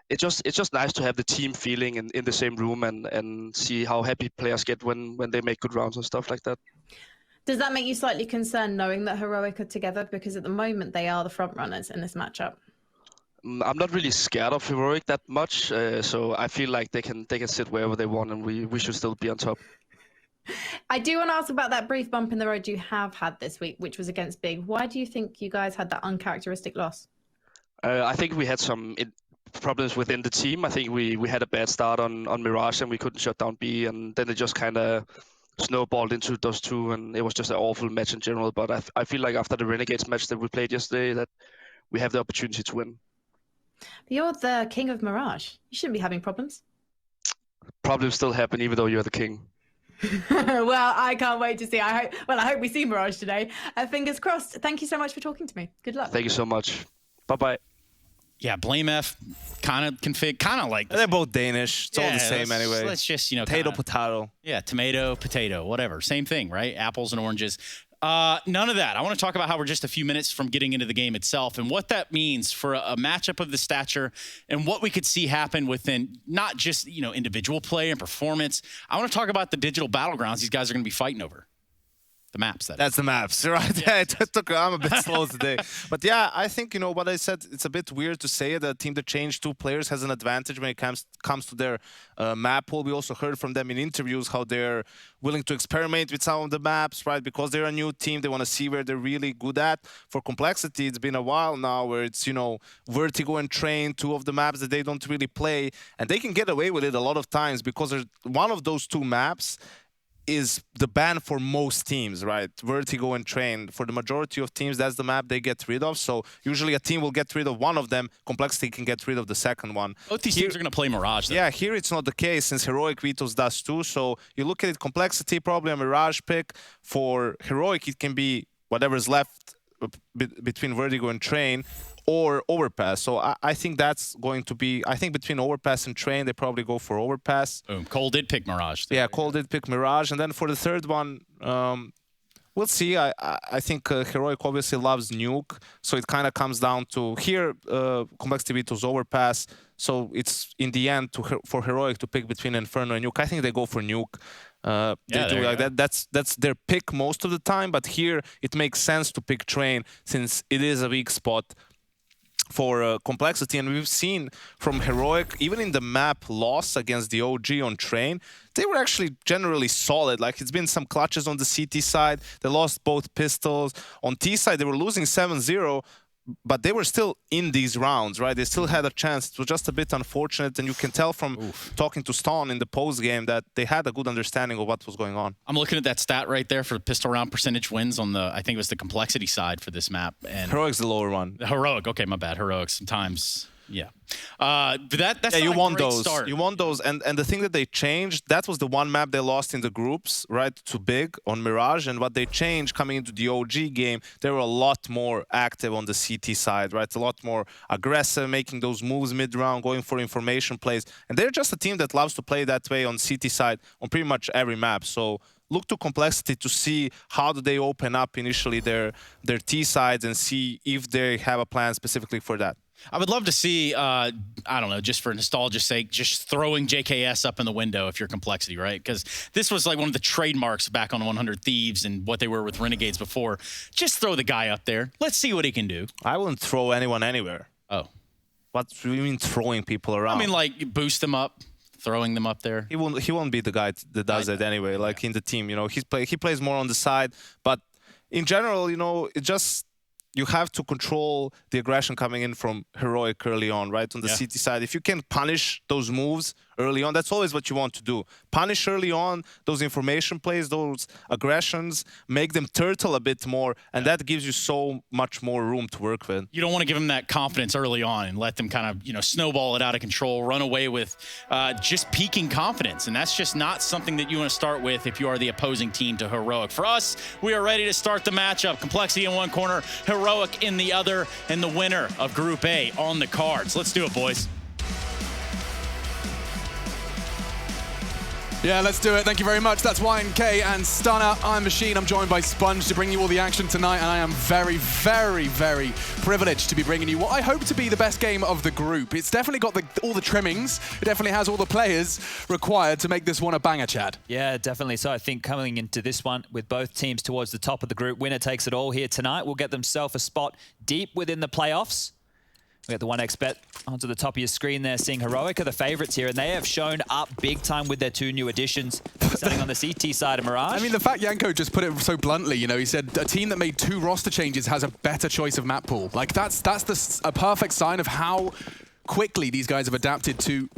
it's just nice to have the team feeling in the same room and see how happy players get when they make good rounds and stuff like that. Does that make you slightly concerned knowing that Heroic are together? Because at the moment they are the front runners in this matchup. I'm not really scared of Heroic that much, so I feel like they can sit wherever they want, and we should still be on top. I do want to ask about that brief bump in the road you have had this week, which was against Big. Why do you think you guys had that uncharacteristic loss? I think we had some problems within the team. I think we had a bad start on Mirage, and we couldn't shut down B, and then it just kind of snowballed into those two, and it was just an awful match in general. But I feel like after the Renegades match that we played yesterday, that we have the opportunity to win. You're the king of Mirage. You shouldn't be having problems. Problems still happen even though you're the king. Well, I can't wait to see. I hope we see Mirage today. Fingers crossed. Thank you so much for talking to me. Good luck. Thank you so much. Bye-bye. Yeah, Blame F, kind of config, kind of like. They're both Danish. It's all the same anyway. Let's just, Potato, potato. Yeah, tomato, potato, whatever. Same thing, right? Apples and oranges. None of that. I want to talk about how we're just a few minutes from getting into the game itself and what that means for a matchup of the stature and what we could see happen within not just, individual play and performance. I want to talk about the digital battlegrounds these guys are going to be fighting over. The maps. That's the maps, right? Yeah, I'm a bit slow today. But yeah, I think, what I said, it's a bit weird to say that a team that changed 2 players has an advantage when it comes to their map pool. We also heard from them in interviews how they're willing to experiment with some of the maps, right? Because they're a new team, they want to see where they're really good at. For Complexity, it's been a while now where it's, Vertigo and Train, 2 of the maps that they don't really play. And they can get away with it a lot of times because one of those 2 maps is the ban for most teams, right? Vertigo and Train. For the majority of teams, that's the map they get rid of. So usually a team will get rid of one of them. Complexity can get rid of the second one. Both these teams are going to play Mirage, though. Yeah, here it's not the case since Heroic Vitos does too. So you look at it, Complexity, probably a Mirage pick. For Heroic, it can be whatever's left between Vertigo and Train or Overpass. So I think that's going to be, I think between Overpass and Train, they probably go for Overpass. Boom. Cole did pick Mirage. Yeah, Cole did pick Mirage. And then for the third one, we'll see. I think Heroic obviously loves Nuke. So it kind of comes down to here, Complexity Vito's Overpass. So it's in the end for Heroic to pick between Inferno and Nuke. I think they go for Nuke. They do like that. That's their pick most of the time. But here it makes sense to pick Train since it is a weak spot for Complexity. And we've seen from Heroic, even in the map loss against the OG on Train, they were actually generally solid. Like, it's been some clutches on the CT side. They lost both pistols. On T side, they were losing 7-0, but they were still in these rounds, right? They still had a chance. It was just a bit unfortunate, and you can tell from talking to Stone in the post game that they had a good understanding of what was going on. I'm looking at that stat right there for the pistol round percentage wins on the, I think it was the Complexity side for this map. And Heroic's the lower one. Heroic, okay, my bad. Heroic sometimes. Yeah, but that's you not want a great those. start. You want those, and the thing that they changed, that was the one map they lost in the groups, right, to Big on Mirage, and what they changed coming into the OG game, they were a lot more active on the CT side, right, a lot more aggressive, making those moves mid-round, going for information plays, and they're just a team that loves to play that way on CT side on pretty much every map. So look to Complexity to see how do they open up initially their T sides and see if they have a plan specifically for that. I would love to see, I don't know, just for nostalgia's sake, just throwing JKS up in the window if you're Complexity, right? Because this was like one of the trademarks back on 100 Thieves and what they were with Renegades before. Just throw the guy up there. Let's see what he can do. I wouldn't throw anyone anywhere. Oh. What do you mean throwing people around? I mean, like, boost them up, throwing them up there. He won't be the guy that does it anyway, like in the team. He plays more on the side. But in general, it just... You have to control the aggression coming in from Heroic early on, right? On the CT side. If you can punish those moves early on. That's always what you want to do. Punish early on those information plays, those aggressions, make them turtle a bit more, and that gives you so much more room to work with. You don't want to give them that confidence early on and let them kind of, you know, snowball it out of control, run away with just peaking confidence. And that's just not something that you want to start with if you are the opposing team to Heroic. For us, we are ready to start the matchup. Complexity in one corner, Heroic in the other, and the winner of Group A on the cards. Let's do it, boys. Yeah, let's do it. Thank you very much. That's YNK and Stunner. I'm Machine. I'm joined by Sponge to bring you all the action tonight, and I am very, very, very privileged to be bringing you what I hope to be the best game of the group. It's definitely got all the trimmings. It definitely has all the players required to make this one a banger, Chad. Yeah, definitely. So I think coming into this one with both teams towards the top of the group, winner takes it all here tonight. Will get themselves a spot deep within the playoffs. We got the 1xBet onto the top of your screen there, seeing Heroic are the favorites here, and they have shown up big time with their 2 new additions, starting on the CT side of Mirage. I mean, the fact Yanko just put it so bluntly, you know, he said a team that made 2 roster changes has a better choice of map pool. Like, that's a perfect sign of how quickly these guys have adapted to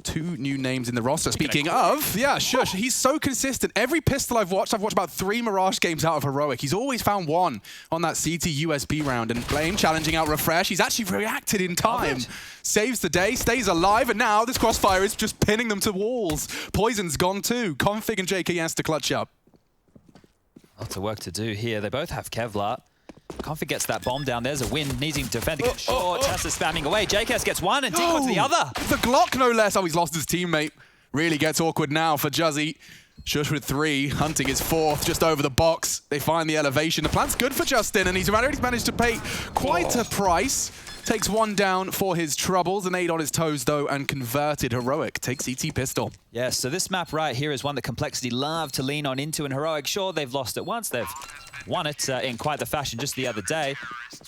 2 new names in the roster. Speaking of, yeah, shush, he's so consistent. Every pistol I've watched about 3 Mirage games out of Heroic. He's always found one on that CT USB round. And Blame challenging out Refresh. He's actually reacted in time. Saves the day, stays alive, and now this crossfire is just pinning them to walls. Poison's gone too. Config and JKS to clutch up. Lots of work to do here. They both have Kevlar. Config gets that bomb down. There's a win. Needs him to defend to get short. Tessa spamming away. JKS gets one and Deco to the other. The Glock, no less. Oh, he's lost his teammate. Really gets awkward now for Juzzy. Shush with 3. Hunting his 4th just over the box. They find the elevation. The plan's good for Justin, and he's already managed to pay quite a price. Takes 1 down for his troubles. An 8 on his toes, though, and converted. Heroic takes CT pistol. Yeah, so this map right here is one that Complexity love to lean on into, and Heroic, sure, they've lost it once. They've won it in quite the fashion just the other day.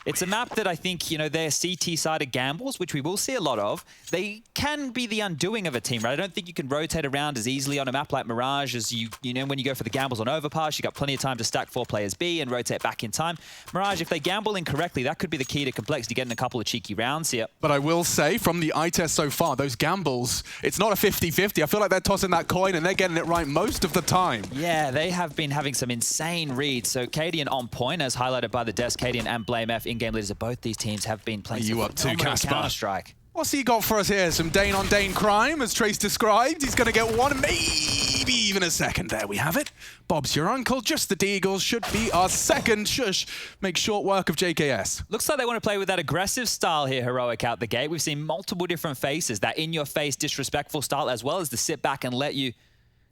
It's a map that I think, you know, their CT-sided gambles, which we will see a lot of, they can be the undoing of a team, right? I don't think you can rotate around as easily on a map like Mirage as you know, when you go for the gambles on Overpass, you got plenty of time to stack 4 players B and rotate back in time. Mirage, if they gamble incorrectly, that could be the key to Complexity getting a couple of cheeky rounds here. But I will say, from the eye test so far, those gambles, it's not a 50-50. I feel like they're tossing that coin and they're getting it right most of the time. Yeah, they have been having some insane reads. So Cadian on point, as highlighted by the desk. Cadian and Blame F, in-game leaders of both these teams, have been playing some Counter-Strike. What's he got for us here? Some Dane-on-Dane crime, as Trace described. He's going to get 1, maybe even a second. There we have it. Bob's your uncle. Just the Deagles should be our second. Shush. Make short work of JKS. Looks like they want to play with that aggressive style here, Heroic, out the gate. We've seen multiple different faces, that in-your-face, disrespectful style, as well as the sit back and let you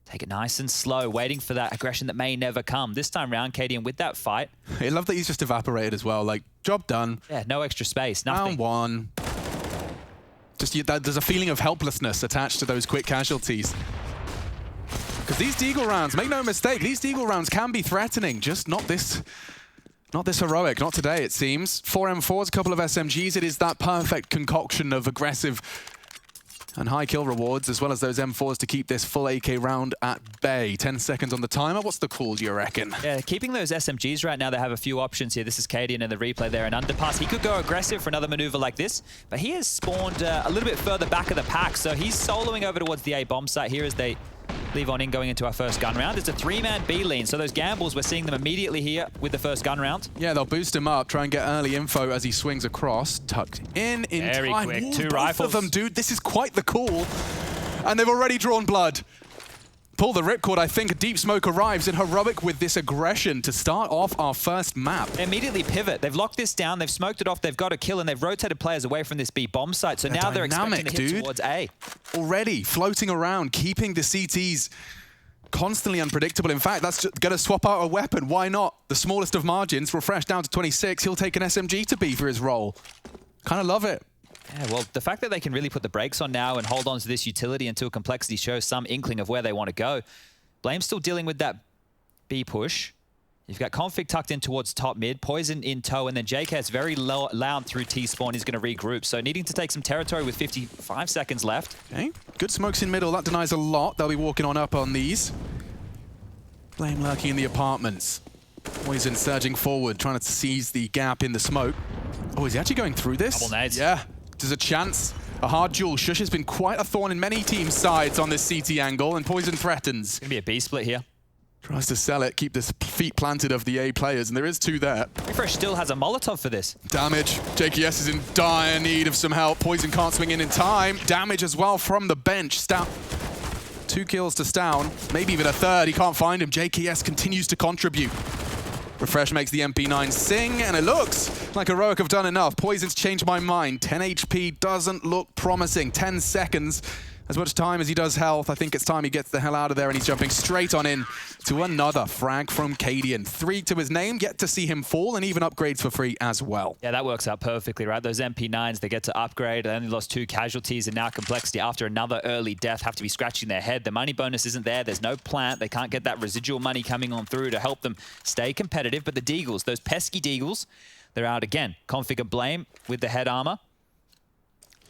take it nice and slow, waiting for that aggression that may never come. This time round, Cadian with that fight. I love that he's just evaporated as well. Like, job done. Yeah, no extra space, nothing. Round 1. Just there's a feeling of helplessness attached to those quick casualties. Because these Deagle rounds, make no mistake, these Deagle rounds can be threatening. Just not this Heroic, not today, it seems. 4 M4s, a couple of SMGs. It is that perfect concoction of aggressive and high kill rewards, as well as those M4s to keep this full AK round at bay. 10 seconds on the timer. What's the call, do you reckon? Yeah, keeping those SMGs right now, they have a few options here. This is Cadian in the replay there, an underpass. He could go aggressive for another maneuver like this, but he has spawned a little bit further back of the pack, so he's soloing over towards the A bomb site here as they leave on in going into our first gun round. It's a 3-man B lean, so those gambles, we're seeing them immediately here with the first gun round. Yeah, they'll boost him up, try and get early info as he swings across. Tucked in Very time. quick, Ooh, 2 both rifles. of them, dude. This is quite the call. And they've already drawn blood. Pull the ripcord, I think. A deep smoke arrives in Heroic with this aggression to start off our first map. They immediately pivot. They've locked this down. They've smoked it off. They've got a kill, and they've rotated players away from this B bomb site. So now they're expecting to hit towards A. Already floating around, keeping the CTs constantly unpredictable. In fact, that's going to swap out a weapon. Why not? The smallest of margins, Refresh down to 26. He'll take an SMG to B for his role. Kind of love it. Yeah, well, the fact that they can really put the brakes on now and hold on to this utility until Complexity shows some inkling of where they want to go. Blame's still dealing with that B push. You've got Config tucked in towards top mid, Poison in tow, and then JK's very loud through T-spawn. He's going to regroup. So needing to take some territory with 55 seconds left. Okay, good smokes in middle. That denies a lot. They'll be walking on up on these. Blame lurking in the apartments. Poison surging forward, trying to seize the gap in the smoke. Oh, is he actually going through this? Double nades. Yeah, there's a chance A hard duel. Shush has been quite a thorn in many teams' sides on this CT angle, and Poison threatens. Gonna be a B split here. Tries to sell it, keep the feet planted of the A players, and there is 2 there. Refresh still has a Molotov for this. Damage. JKS is in dire need of some help. Poison can't swing in time. Damage as well from the bench. Stout. 2 kills to Stown, maybe even a third. He can't find him. JKS continues to contribute. Refresh makes the MP9 sing, and it looks like Heroic have done enough. Poison's changed my mind. 10 HP doesn't look promising. 10 seconds. As much time as he does health, I think it's time he gets the hell out of there, and he's jumping straight on in to another frag from Cadian. 3 to his name, get to see him fall, and even upgrades for free as well. Yeah, that works out perfectly, right? Those MP9s, they get to upgrade. They only lost 2 casualties, and now Complexity, after another early death, have to be scratching their head. The money bonus isn't there. There's no plant. They can't get that residual money coming on through to help them stay competitive. But the Deagles, those pesky Deagles, they're out again. Configure Blame with the head armor.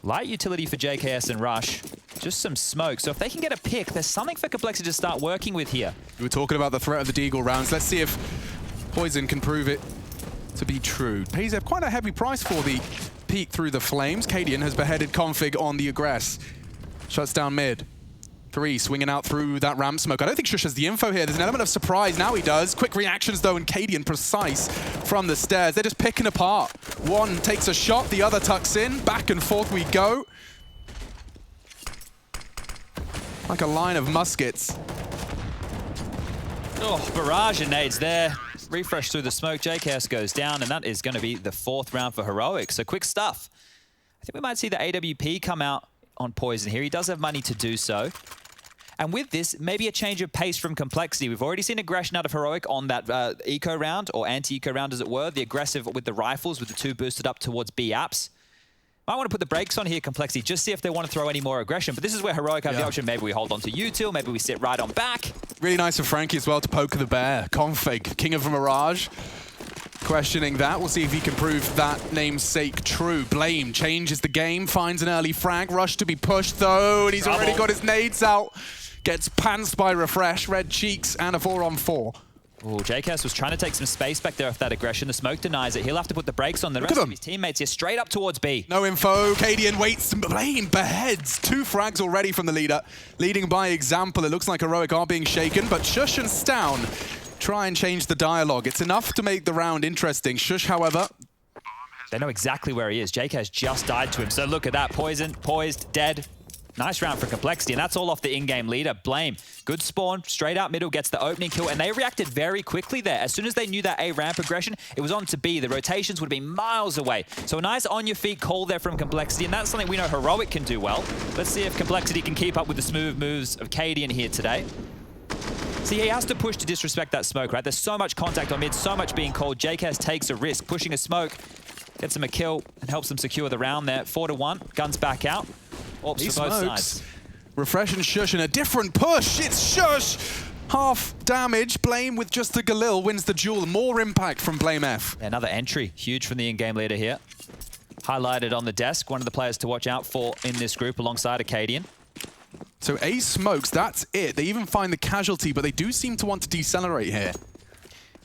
Light utility for JKS and Rush. Just some smoke. So if they can get a pick, there's something for Complexity to start working with here. We were talking about the threat of the Deagle rounds. Let's see if Poison can prove it to be true. Pays quite a heavy price for the peek through the flames. Cadian has beheaded Config on the aggress. Shuts down mid. 3 swinging out through that ramp smoke. I don't think Shush has the info here. There's an element of surprise. Now he does. Quick reactions, though, and Cadian precise from the stairs. They're just picking apart. One takes a shot, the other tucks in. Back and forth we go. Like a line of muskets. Oh, barrage of nades there. Refresh through the smoke. JKS goes down, and that is going to be the 4th round for Heroic. So quick stuff. I think we might see the AWP come out on Poison here. He does have money to do so. And with this, maybe a change of pace from Complexity. We've already seen aggression out of Heroic on that eco round, or anti-eco round as it were. The aggressive with the rifles, with the 2 boosted up towards B apps. Might want to put the brakes on here, Complexity, just see if they want to throw any more aggression. But this is where Heroic have the option. Maybe we hold on to util, maybe we sit right on back. Really nice of Frankie as well to poke the bear. Config, King of Mirage. Questioning that. We'll see if he can prove that namesake true. Blame changes the game, finds an early frag. Rush to be pushed, though, and he's already got his nades out. Gets pantsed by Refresh, red cheeks, and a 4-on-4. Oh, JKS was trying to take some space back there with that aggression. The smoke denies it. He'll have to put the brakes on. The rest of his teammates here straight up towards B. No info. Cadian waits. Blame beheads. 2 frags already from the leader. Leading by example. It looks like Heroic are being shaken, but Shush and Stown try and change the dialogue. It's enough to make the round interesting. Shush, however... They know exactly where he is. JKS just died to him. So look at that. Poison, poised, dead. Nice round for Complexity, and that's all off the in-game leader. Blame. Good spawn, straight out middle, gets the opening kill, and they reacted very quickly there. As soon as they knew that A ramp aggression, it was on to B. The rotations would have been miles away. So a nice on-your-feet call there from Complexity, and that's something we know Heroic can do well. Let's see if Complexity can keep up with the smooth moves of Cadian here today. See, he has to push to disrespect that smoke, right? There's so much contact on mid, so much being called. JKS takes a risk, pushing a smoke, gets him a kill, and helps them secure the round there. 4-1, guns back out. Ops for both sides. Refresh and Shush in a different push. It's Shush. Half damage. Blame with just the Galil wins the duel. More impact from Blame F. Yeah, another entry. Huge from the in-game leader here. Highlighted on the desk. One of the players to watch out for in this group alongside Acadian. So A smokes. That's it. They even find the casualty, but they do seem to want to decelerate here.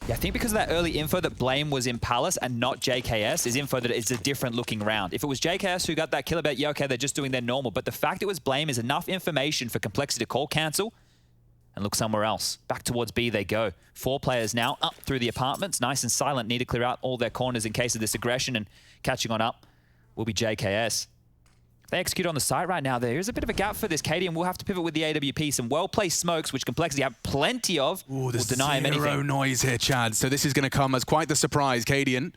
Yeah, I think because of that early info that Blame was in Palace and not JKS is info that it's a different looking round. If it was JKS who got that kill about, yeah, okay, they're just doing their normal. But the fact it was Blame is enough information for Complexity to call cancel and look somewhere else. Back towards B they go. 4 players now up through the apartments. Nice and silent. Need to clear out all their corners in case of this aggression, and catching on up will be JKS. They execute on the site right now. There is a bit of a gap for this. Cadian will have to pivot with the AWP. Some well-placed smokes, which Complexity have plenty of. Ooh, there's will deny him anything. Zero noise here, Chad. So this is going to come as quite the surprise. Cadian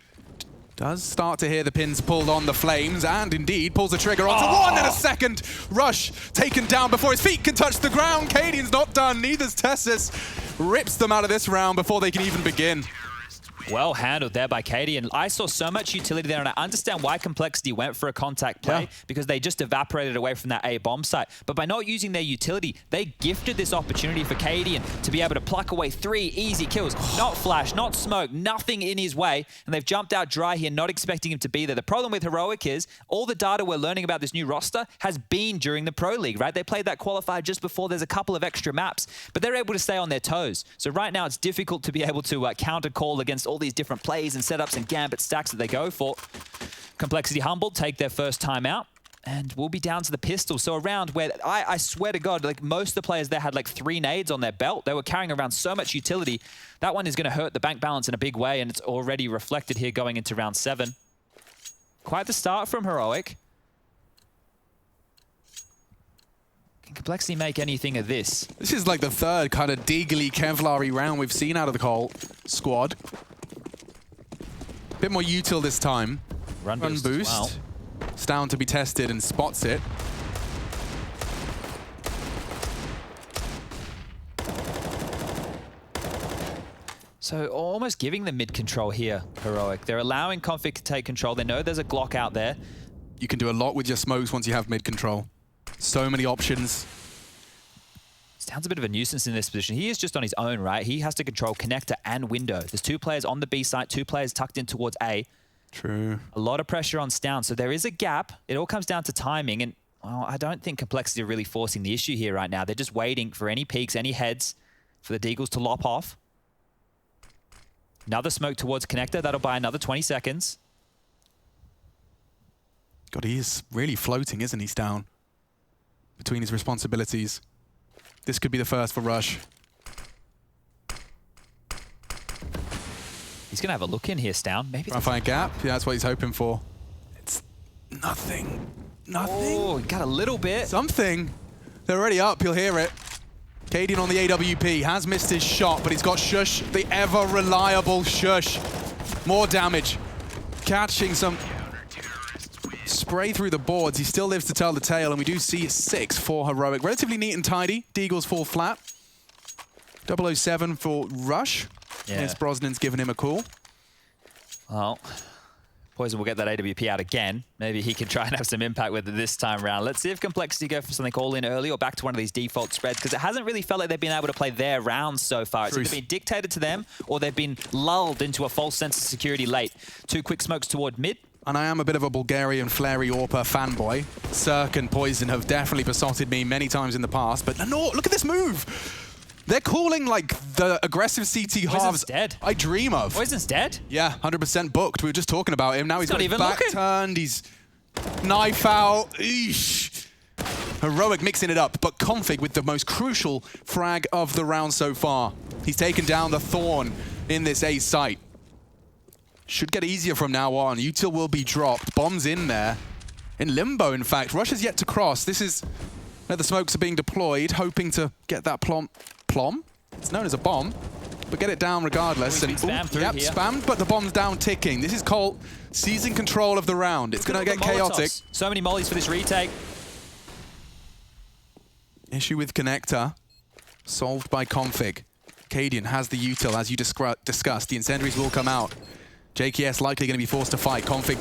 does start to hear the pins pulled on the flames, and indeed pulls the trigger onto one and a second. Rush taken down before his feet can touch the ground. Cadian's not done. Neither's Tessus. Rips them out of this round before they can even begin. Well handled there by Cadian. I saw so much utility there, and I understand why Complexity went for a contact play, because they just evaporated away from that A bomb site. But by not using their utility, they gifted this opportunity for Cadian to be able to pluck away 3 easy kills. Not flash, not smoke, nothing in his way, and they've jumped out dry here, not expecting him to be there. The problem with Heroic is all the data we're learning about this new roster has been during the Pro League, right? They played that qualifier just before. There's a couple of extra maps, but they're able to stay on their toes. So right now it's difficult to be able to counter call against all these different plays and setups and gambit stacks that they go for. Complexity humbled, take their first time out. And we'll be down to the pistol. So a round where I swear to God, like most of the players there had like 3 nades on their belt. They were carrying around so much utility. That one is going to hurt the bank balance in a big way, and it's already reflected here going into round 7. Quite the start from Heroic. Can Complexity make anything of this? This is like the 3rd kind of deagly Kevlar-y round we've seen out of the whole squad. Bit more util this time. Run boost. Well. It's down to be tested and spots it. So almost giving them mid control here, Heroic. They're allowing Config to take control. They know there's a Glock out there. You can do a lot with your smokes once you have mid control. So many options. Stan's a bit of a nuisance in this position. He is just on his own, right? He has to control connector and window. There's 2 players on the B site, 2 players tucked in towards A. True. A lot of pressure on Stan, so there is a gap. It all comes down to timing, and well, I don't think Complexity are really forcing the issue here right now. They're just waiting for any peaks, any heads for the Deagles to lop off. Another smoke towards connector. That'll buy another 20 seconds. God, he is really floating, isn't he, Stan? Between his responsibilities. This could be the first for Rush. He's going to have a look in here, Stan. Maybe try and find a gap. Yeah, that's what he's hoping for. It's nothing. Nothing. Oh, got a little bit. Something. They're already up. You'll hear it. Cadian on the AWP has missed his shot, but he's got Shush, the ever-reliable Shush. More damage. Catching some spray through the boards. He still lives to tell the tale, and we do see 6 for Heroic. Relatively neat and tidy. Deagles fall flat. 007 for Rush. Yeah. Yes, Brosnan's given him a call. Well, Poison will get that AWP out again. Maybe he can try and have some impact with it this time around. Let's see if Complexity go for something all in early or back to one of these default spreads, because it hasn't really felt like they've been able to play their rounds so far. It's either been dictated to them or they've been lulled into a false sense of security late. 2 quick smokes toward mid. And I am a bit of a Bulgarian Flary Orpa fanboy. Cirque and Poison have definitely besotted me many times in the past, but no, look at this move! They're calling like the aggressive CT halves dead. I dream of. Poison's dead? Yeah, 100% booked. We were just talking about him. Now he's got his back looking. turned. He's knife out. Eesh. Heroic mixing it up, but Config with the most crucial frag of the round so far. He's taken down the Thorn in this A site. Should get easier from now on. Util will be dropped. Bombs in there. In limbo, in fact. Rush is yet to cross. This is where the smokes are being deployed, hoping to get that plom? It's known as a bomb, but get it down regardless. And spammed, but the bomb's down ticking. This is Colt seizing control of the round. It's going to get chaotic. So many mollies for this retake. Issue with connector. Solved by Config. Cadian has the util, as you discussed. The incendiaries will come out. JKS likely going to be forced to fight. Config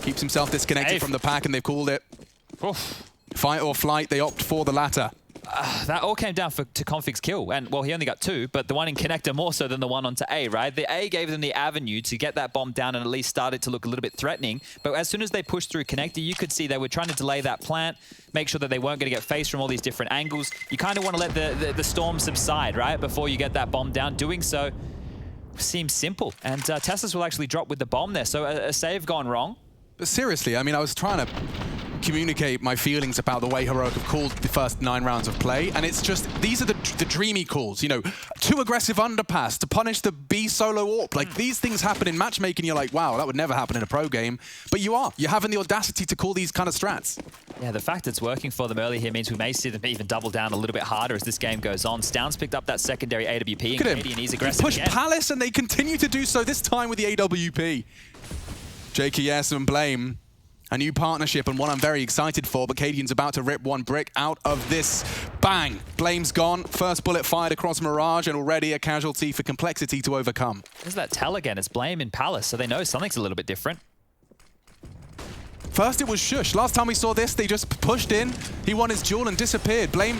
keeps himself disconnected from the pack, and they've called it. Fight or flight, they opt for the latter. That all came down to Config's kill, and well, he only got 2, but the one in connector more so than the one onto A, right? The A gave them the avenue to get that bomb down and at least started to look a little bit threatening, but as soon as they pushed through connector, you could see they were trying to delay that plant, make sure that they weren't going to get faced from all these different angles. You kind of want to let the storm subside, right, before you get that bomb down. Doing so seems simple, and Teslas will actually drop with the bomb there, so a save gone wrong. But seriously, I mean, I was trying to communicate my feelings about the way Heroic have called the first 9 rounds of play, and it's just, these are the dreamy calls, you know, too aggressive underpass to punish the B solo AWP. Like, these things happen in matchmaking, you're like, wow, that would never happen in a pro game, but you're having the audacity to call these kind of strats. Yeah, the fact it's working for them early here means we may see them even double down a little bit harder as this game goes on. Stoun's picked up that secondary AWP, and Cadian is aggressive Push Palace, and they continue to do so, this time with the AWP. JKS and Blame. A new partnership, and one I'm very excited for, but Cadian's about to rip one brick out of this. Bang! Blame's gone. First bullet fired across Mirage, and already a casualty for Complexity to overcome. There's that tell again. It's Blame in Palace, so they know something's a little bit different. First it was Shush. Last time we saw this, they just pushed in. He won his duel and disappeared. Blame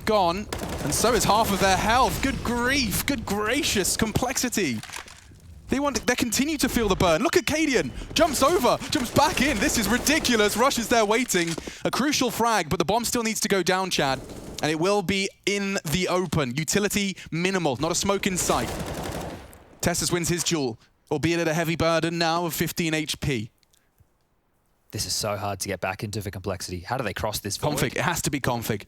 gone, and so is half of their health. Good grief, good gracious, Complexity. They continue to feel the burn. Look at Cadian. Jumps over, jumps back in. This is ridiculous. Rush is there waiting. A crucial frag, but the bomb still needs to go down, Chad. And it will be in the open. Utility minimal, not a smoke in sight. Tessus wins his duel, albeit at a heavy burden now of 15 HP. This is so hard to get back into for Complexity. How do they cross this forward? Config, it has to be Config.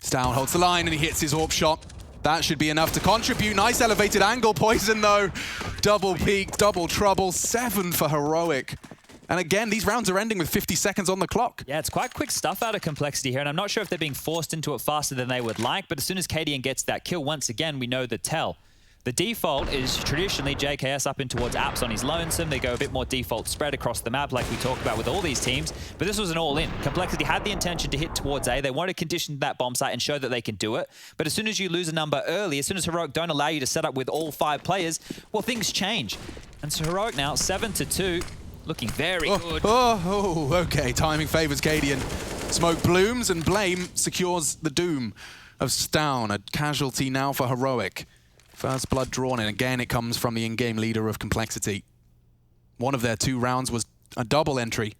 Stown holds the line and he hits his AWP shot. That should be enough to contribute. Nice elevated angle. Poison though. Double peak, double trouble. 7 for Heroic. And again, these rounds are ending with 50 seconds on the clock. Yeah, it's quite quick stuff out of Complexity here, and I'm not sure if they're being forced into it faster than they would like, but as soon as KDN gets that kill, once again, we know the tell. The default is traditionally JKS up in towards Apps on his lonesome. They go a bit more default spread across the map like we talk about with all these teams, but this was an all-in. Complexity had the intention to hit towards A. They want to condition that bomb site and show that they can do it, but as soon as you lose a number early, as soon as Heroic don't allow you to set up with all 5 players, well, things change. And so Heroic now 7-2, looking very good. Okay, timing favors Cadian. Smoke blooms and Blame secures the doom of Stown, a casualty now for Heroic. First blood drawn in. Again, it comes from the in-game leader of Complexity. One of their 2 rounds was a double entry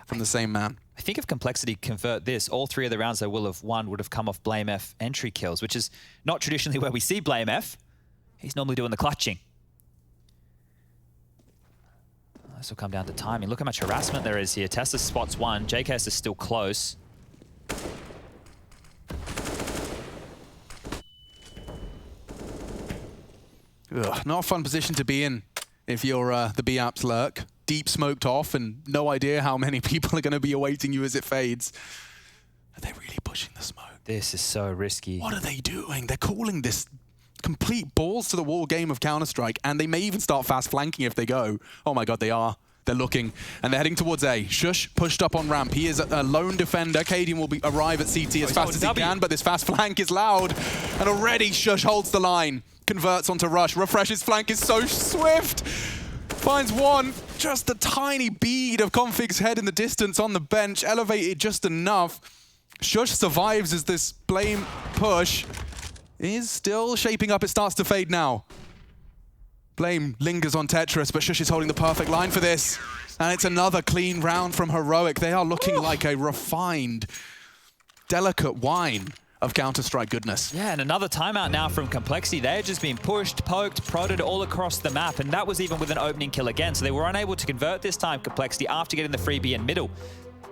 from the same man. I think if Complexity convert this, all 3 of the rounds they will have won would have come off Blame F entry kills, which is not traditionally where we see Blame F. He's normally doing the clutching. This will come down to timing. Look how much harassment there is here. Tessa spots 1. JKS is still close. Ugh, not a fun position to be in if you're the B-Apps lurk. Deep smoked off and no idea how many people are going to be awaiting you as it fades. Are they really pushing the smoke? This is so risky. What are they doing? They're calling this complete balls to the wall game of Counter-Strike, and they may even start fast flanking if they go. Oh my god, they are. They're looking, and they're heading towards A. Shush pushed up on ramp. He is a lone defender. Cadian will arrive at CT as fast as he can, but this fast flank is loud. And already Shush holds the line. Converts onto Rush. Refresh's flank is so swift. Finds 1. Just a tiny bead of Config's head in the distance on the bench. Elevated just enough. Shush survives as this Blame push is still shaping up. It starts to fade now. Blame lingers on Tetris, but Shush is holding the perfect line for this. And it's another clean round from Heroic. They are looking like a refined, delicate wine of Counter-Strike goodness. Yeah, and another timeout now from Complexity. They're just being pushed, poked, prodded all across the map, and that was even with an opening kill again. So they were unable to convert this time, Complexity, after getting the freebie in middle.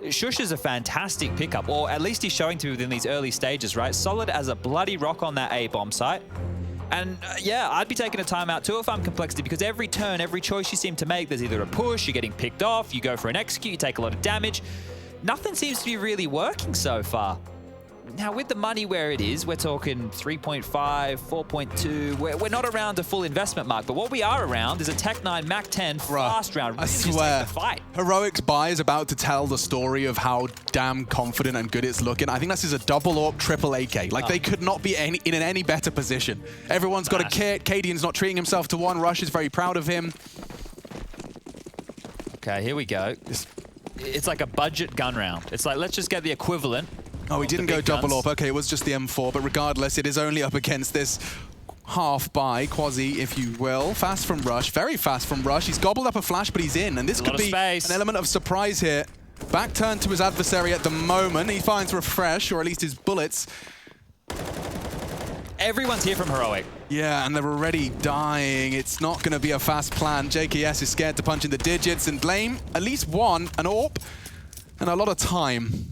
Shush is a fantastic pickup, or at least he's showing to me within these early stages, right? Solid as a bloody rock on that A bomb site. And yeah, I'd be taking a timeout too if I'm Complexity, because every turn, every choice you seem to make, there's either a push, you're getting picked off, you go for an execute, you take a lot of damage. Nothing seems to be really working so far. Now, with the money where it is, we're talking 3.5, 4.2. We're not around a full investment mark, but what we are around is a Tech-9 Mac-10 fast round. Really, I swear, Heroic's buy is about to tell the story of how damn confident and good it's looking. I think this is a double AWP, triple AK. Like, they could not be in any better position. Everyone's got a kit. Cadian's not treating himself to 1. Rush is very proud of him. Okay, here we go. It's like a budget gun round. It's like, let's just get the equivalent. Oh, he didn't go double AWP. Okay, it was just the M4, but regardless, it is only up against this half buy, Quasi, if you will. Fast from Rush, very fast from Rush. He's gobbled up a flash, but he's in, and this could be an element of surprise here. Back turn to his adversary at the moment. He finds Refresh, or at least his bullets. Everyone's here from Heroic. Yeah, and they're already dying. It's not going to be a fast plan. JKS is scared to punch in the digits, and Blame, at least 1, an AWP, and a lot of time.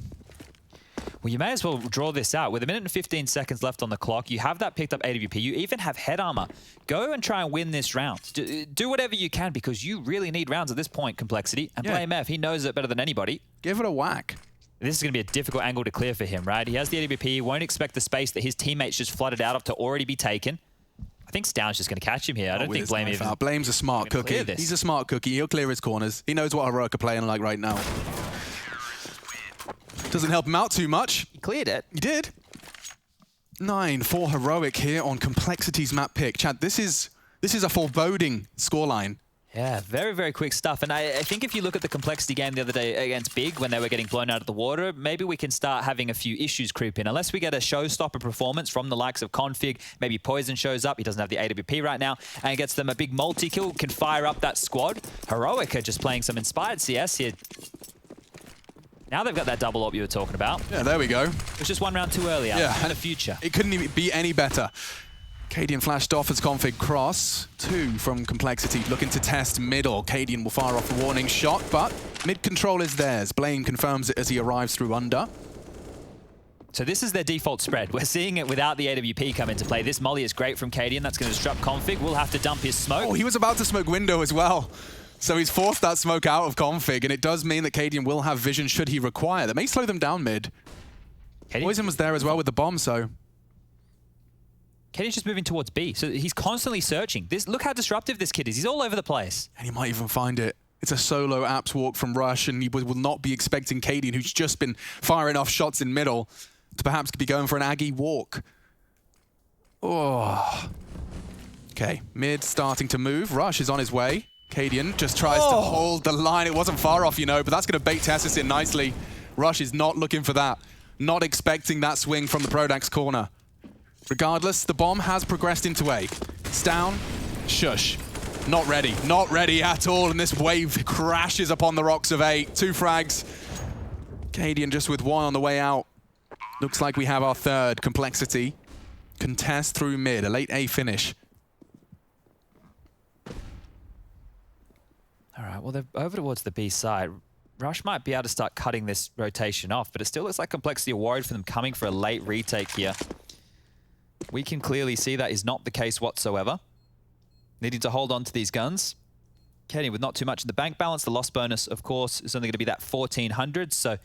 Well, you may as well draw this out. With 1 minute and 15 seconds left on the clock, you have that picked up AWP. You even have head armor. Go and try and win this round. Do whatever you can, because you really need rounds at this point, Complexity. And Blame F, he knows it better than anybody. Give it a whack. This is going to be a difficult angle to clear for him, right? He has the AWP. He won't expect the space that his teammates just flooded out of to already be taken. I think Stown's just going to catch him here. I don't think Blame even... Blame's a smart cookie. He's a smart cookie. He'll clear his corners. He knows what Heroic are playing like right now. Doesn't help him out too much. He cleared it. He did. 9 for Heroic here on Complexity's map pick. Chad, this is a foreboding scoreline. Yeah, very, very quick stuff. And I think if you look at the Complexity game the other day against Big, when they were getting blown out of the water, maybe we can start having a few issues creep in. Unless we get a showstopper performance from the likes of Config, maybe Poison shows up, he doesn't have the AWP right now, and gets them a big multi-kill, can fire up that squad. Heroic are just playing some inspired CS here. Now they've got that double AWP you were talking about. Yeah, there we go. It was just 1 round too early out in the future. It couldn't even be any better. Cadian flashed off as config cross. 2 from Complexity, looking to test middle. Cadian will fire off a warning shot, but mid control is theirs. Blame confirms it as he arrives through under. So this is their default spread. We're seeing it without the AWP come into play. This molly is great from Cadian. That's going to disrupt config. We'll have to dump his smoke. Oh, he was about to smoke window as well. So he's forced that smoke out of config, and it does mean that Cadian will have vision should he require. That may slow them down mid. Poison was there as well with the bomb, so... Cadian's just moving towards B, so he's constantly searching. Look how disruptive this kid is. He's all over the place. And he might even find it. It's a solo apps walk from Rush, and he will not be expecting Cadian, who's just been firing off shots in middle, to perhaps be going for an Aggie walk. Oh. Okay, mid starting to move. Rush is on his way. Cadian just tries to hold the line. It wasn't far off, you know, but that's going to bait Tessus in nicely. Rush is not looking for that. Not expecting that swing from the Prodax corner. Regardless, the bomb has progressed into A. It's down. Shush. Not ready. Not ready at all, and this wave crashes upon the rocks of A. 2 frags. Cadian just with 1 on the way out. Looks like we have our third. Complexity. Contest through mid. A late A finish. All right, well, they're over towards the B side. Rush might be able to start cutting this rotation off, but it still looks like Complexity are worried for them coming for a late retake here. We can clearly see that is not the case whatsoever. Needing to hold on to these guns. Cadian with not too much in the bank balance. The loss bonus, of course, is only going to be that 1,400, so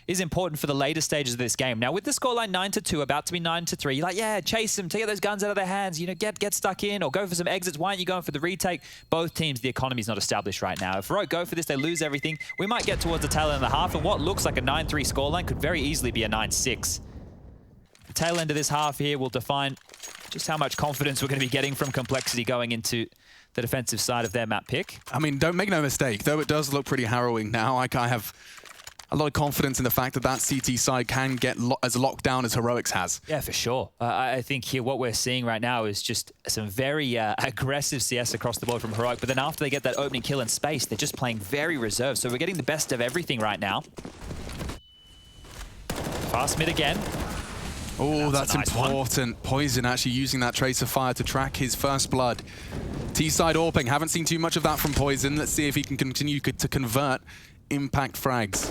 is important for the later stages of this game. Now, with the scoreline 9-2, about to be 9-3, you're like, yeah, chase them, take those guns out of their hands, you know, get stuck in or go for some exits. Why aren't you going for the retake? Both teams, the economy's not established right now. If Heroic go for this, they lose everything. We might get towards the tail end of the half, and what looks like a 9-3 scoreline could very easily be a 9-6. The tail end of this half here will define just how much confidence we're going to be getting from Complexity going into the defensive side of their map pick. I mean, don't make no mistake, though it does look pretty harrowing now. I have a lot of confidence in the fact that that CT side can get as locked down as Heroics has. Yeah, for sure. I think here what we're seeing right now is just some very aggressive CS across the board from Heroic, but then after they get that opening kill in space, they're just playing very reserved. So we're getting the best of everything right now. Fast mid again. Oh, that's nice important. One. Poison actually using that tracer fire to track his first blood. T-side AWPing. Haven't seen too much of that from Poison. Let's see if he can continue to convert impact frags.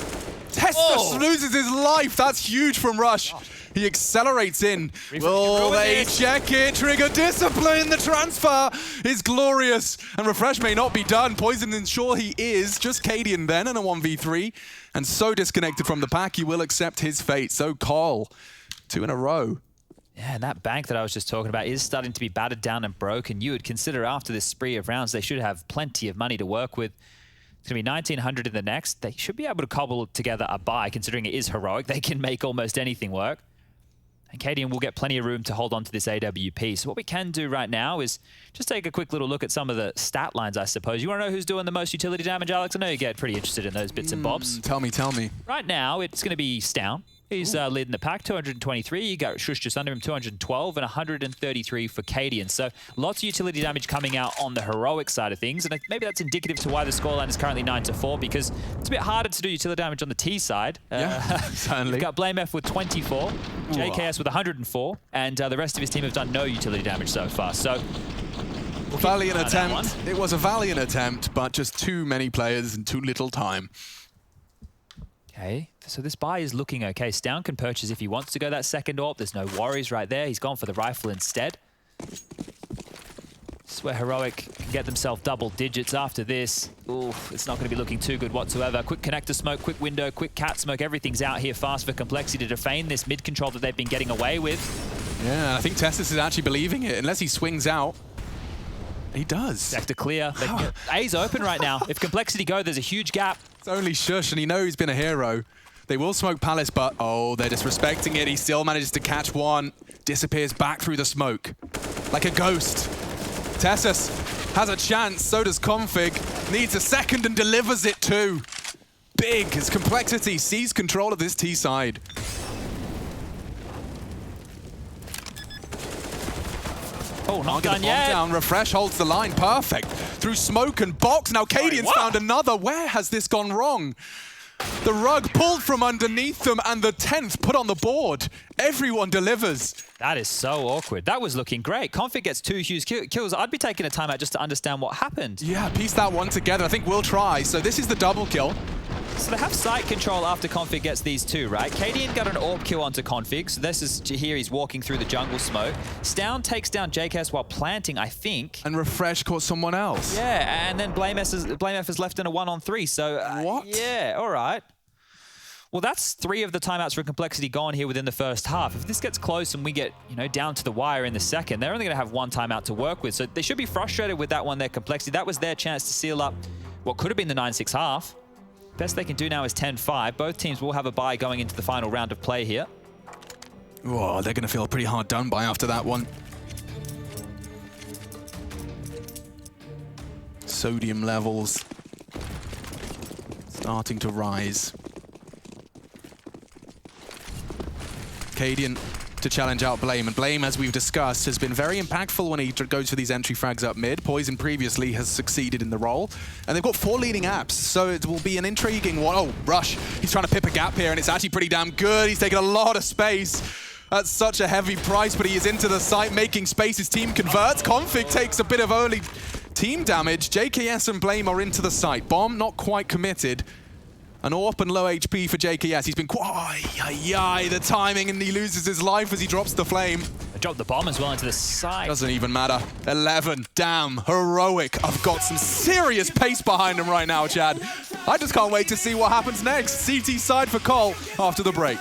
Tessus loses his life. That's huge from Rush. He accelerates in. Will they check it? Trigger discipline. The transfer is glorious. And Refresh may not be done. Poison ensure he is. Just Cadian then in a 1v3. And so disconnected from the pack, he will accept his fate. So Cole, 2 in a row. Yeah, and that bank that I was just talking about is starting to be battered down and broken. You would consider after this spree of rounds, they should have plenty of money to work with. It's going to be 1,900 in the next. They should be able to cobble together a buy, considering it is Heroic. They can make almost anything work. And Cadian will get plenty of room to hold on to this AWP. So what we can do right now is just take a quick little look at some of the stat lines, I suppose. You want to know who's doing the most utility damage, Alex? I know you get pretty interested in those bits and bobs. Tell me. Right now, it's going to be Stown. He's leading the pack, 223. You got Shush just under him, 212, and 133 for Cadian. So lots of utility damage coming out on the Heroic side of things, and maybe that's indicative to why the scoreline is currently 9-4, because it's a bit harder to do utility damage on the T side. Yeah, certainly. You've got Blame F with 24, JKS with 104, and the rest of his team have done no utility damage so far. So valiant attempt. It was a valiant attempt, but just too many players and too little time. Okay, so this buy is looking okay. Stown can purchase if he wants to go that second AWP. There's no worries right there. He's gone for the rifle instead. This is where Heroic can get themselves double digits after this. Ooh, it's not going to be looking too good whatsoever. Quick connector smoke, quick window, quick cat smoke. Everything's out here fast for Complexity to defend this mid control that they've been getting away with. Yeah, I think Tessus is actually believing it. Unless he swings out, he does. Sector clear. A's open right now. If Complexity go, there's a huge gap. It's only Shush, and he knows he's been a hero. They will smoke Palace, but they're disrespecting it. He still manages to catch one. Disappears back through the smoke. Like a ghost. Tessus has a chance, so does Config. Needs a second and delivers it too. Big as Complexity sees control of this T side. Oh, not done yet. Down. Refresh holds the line. Perfect. Through smoke and box. Now Cadian's found another. Where has this gone wrong? The rug pulled from underneath them and the 10th put on the board. Everyone delivers. That is so awkward. That was looking great. Config gets 2 huge kills. I'd be taking a timeout just to understand what happened. Yeah, piece that one together. I think we'll try. So this is the double kill. So they have site control after Config gets these 2, right? Cadian got an AWP kill onto Config. So this is here, he's walking through the jungle smoke. Stown takes down JKS while planting, I think. And Refresh caught someone else. Yeah, and then Blame F is left in a 1-on-3. So what? Yeah, all right. Well, that's 3 of the timeouts for Complexity gone here within the first half. If this gets close and we get, down to the wire in the second, they're only going to have 1 timeout to work with. So they should be frustrated with that one, their Complexity. That was their chance to seal up what could have been the 9-6 half. Best they can do now is 10-5. Both teams will have a bye going into the final round of play here. Oh, they're going to feel pretty hard done by after that one. Sodium levels starting to rise. Cadian to challenge out Blame, and Blame, as we've discussed, has been very impactful when he goes for these entry frags up mid. Poison previously has succeeded in the role, and they've got 4 leading apps, so it will be an intriguing one. Oh, Rush, he's trying to pip a gap here, and it's actually pretty damn good. He's taking a lot of space. That's such a heavy price, but he is into the site, making space. His team converts. Config takes a bit of early team damage. JKS and Blame are into the site. Bomb not quite committed. An AWP and low HP for JKS. He's been the timing, and he loses his life as he drops the flame. They dropped the bomb as well into the side. Doesn't even matter. 11, damn, heroic. I've got some serious pace behind him right now, Chad. I just can't wait to see what happens next. CT side for Cole after the break.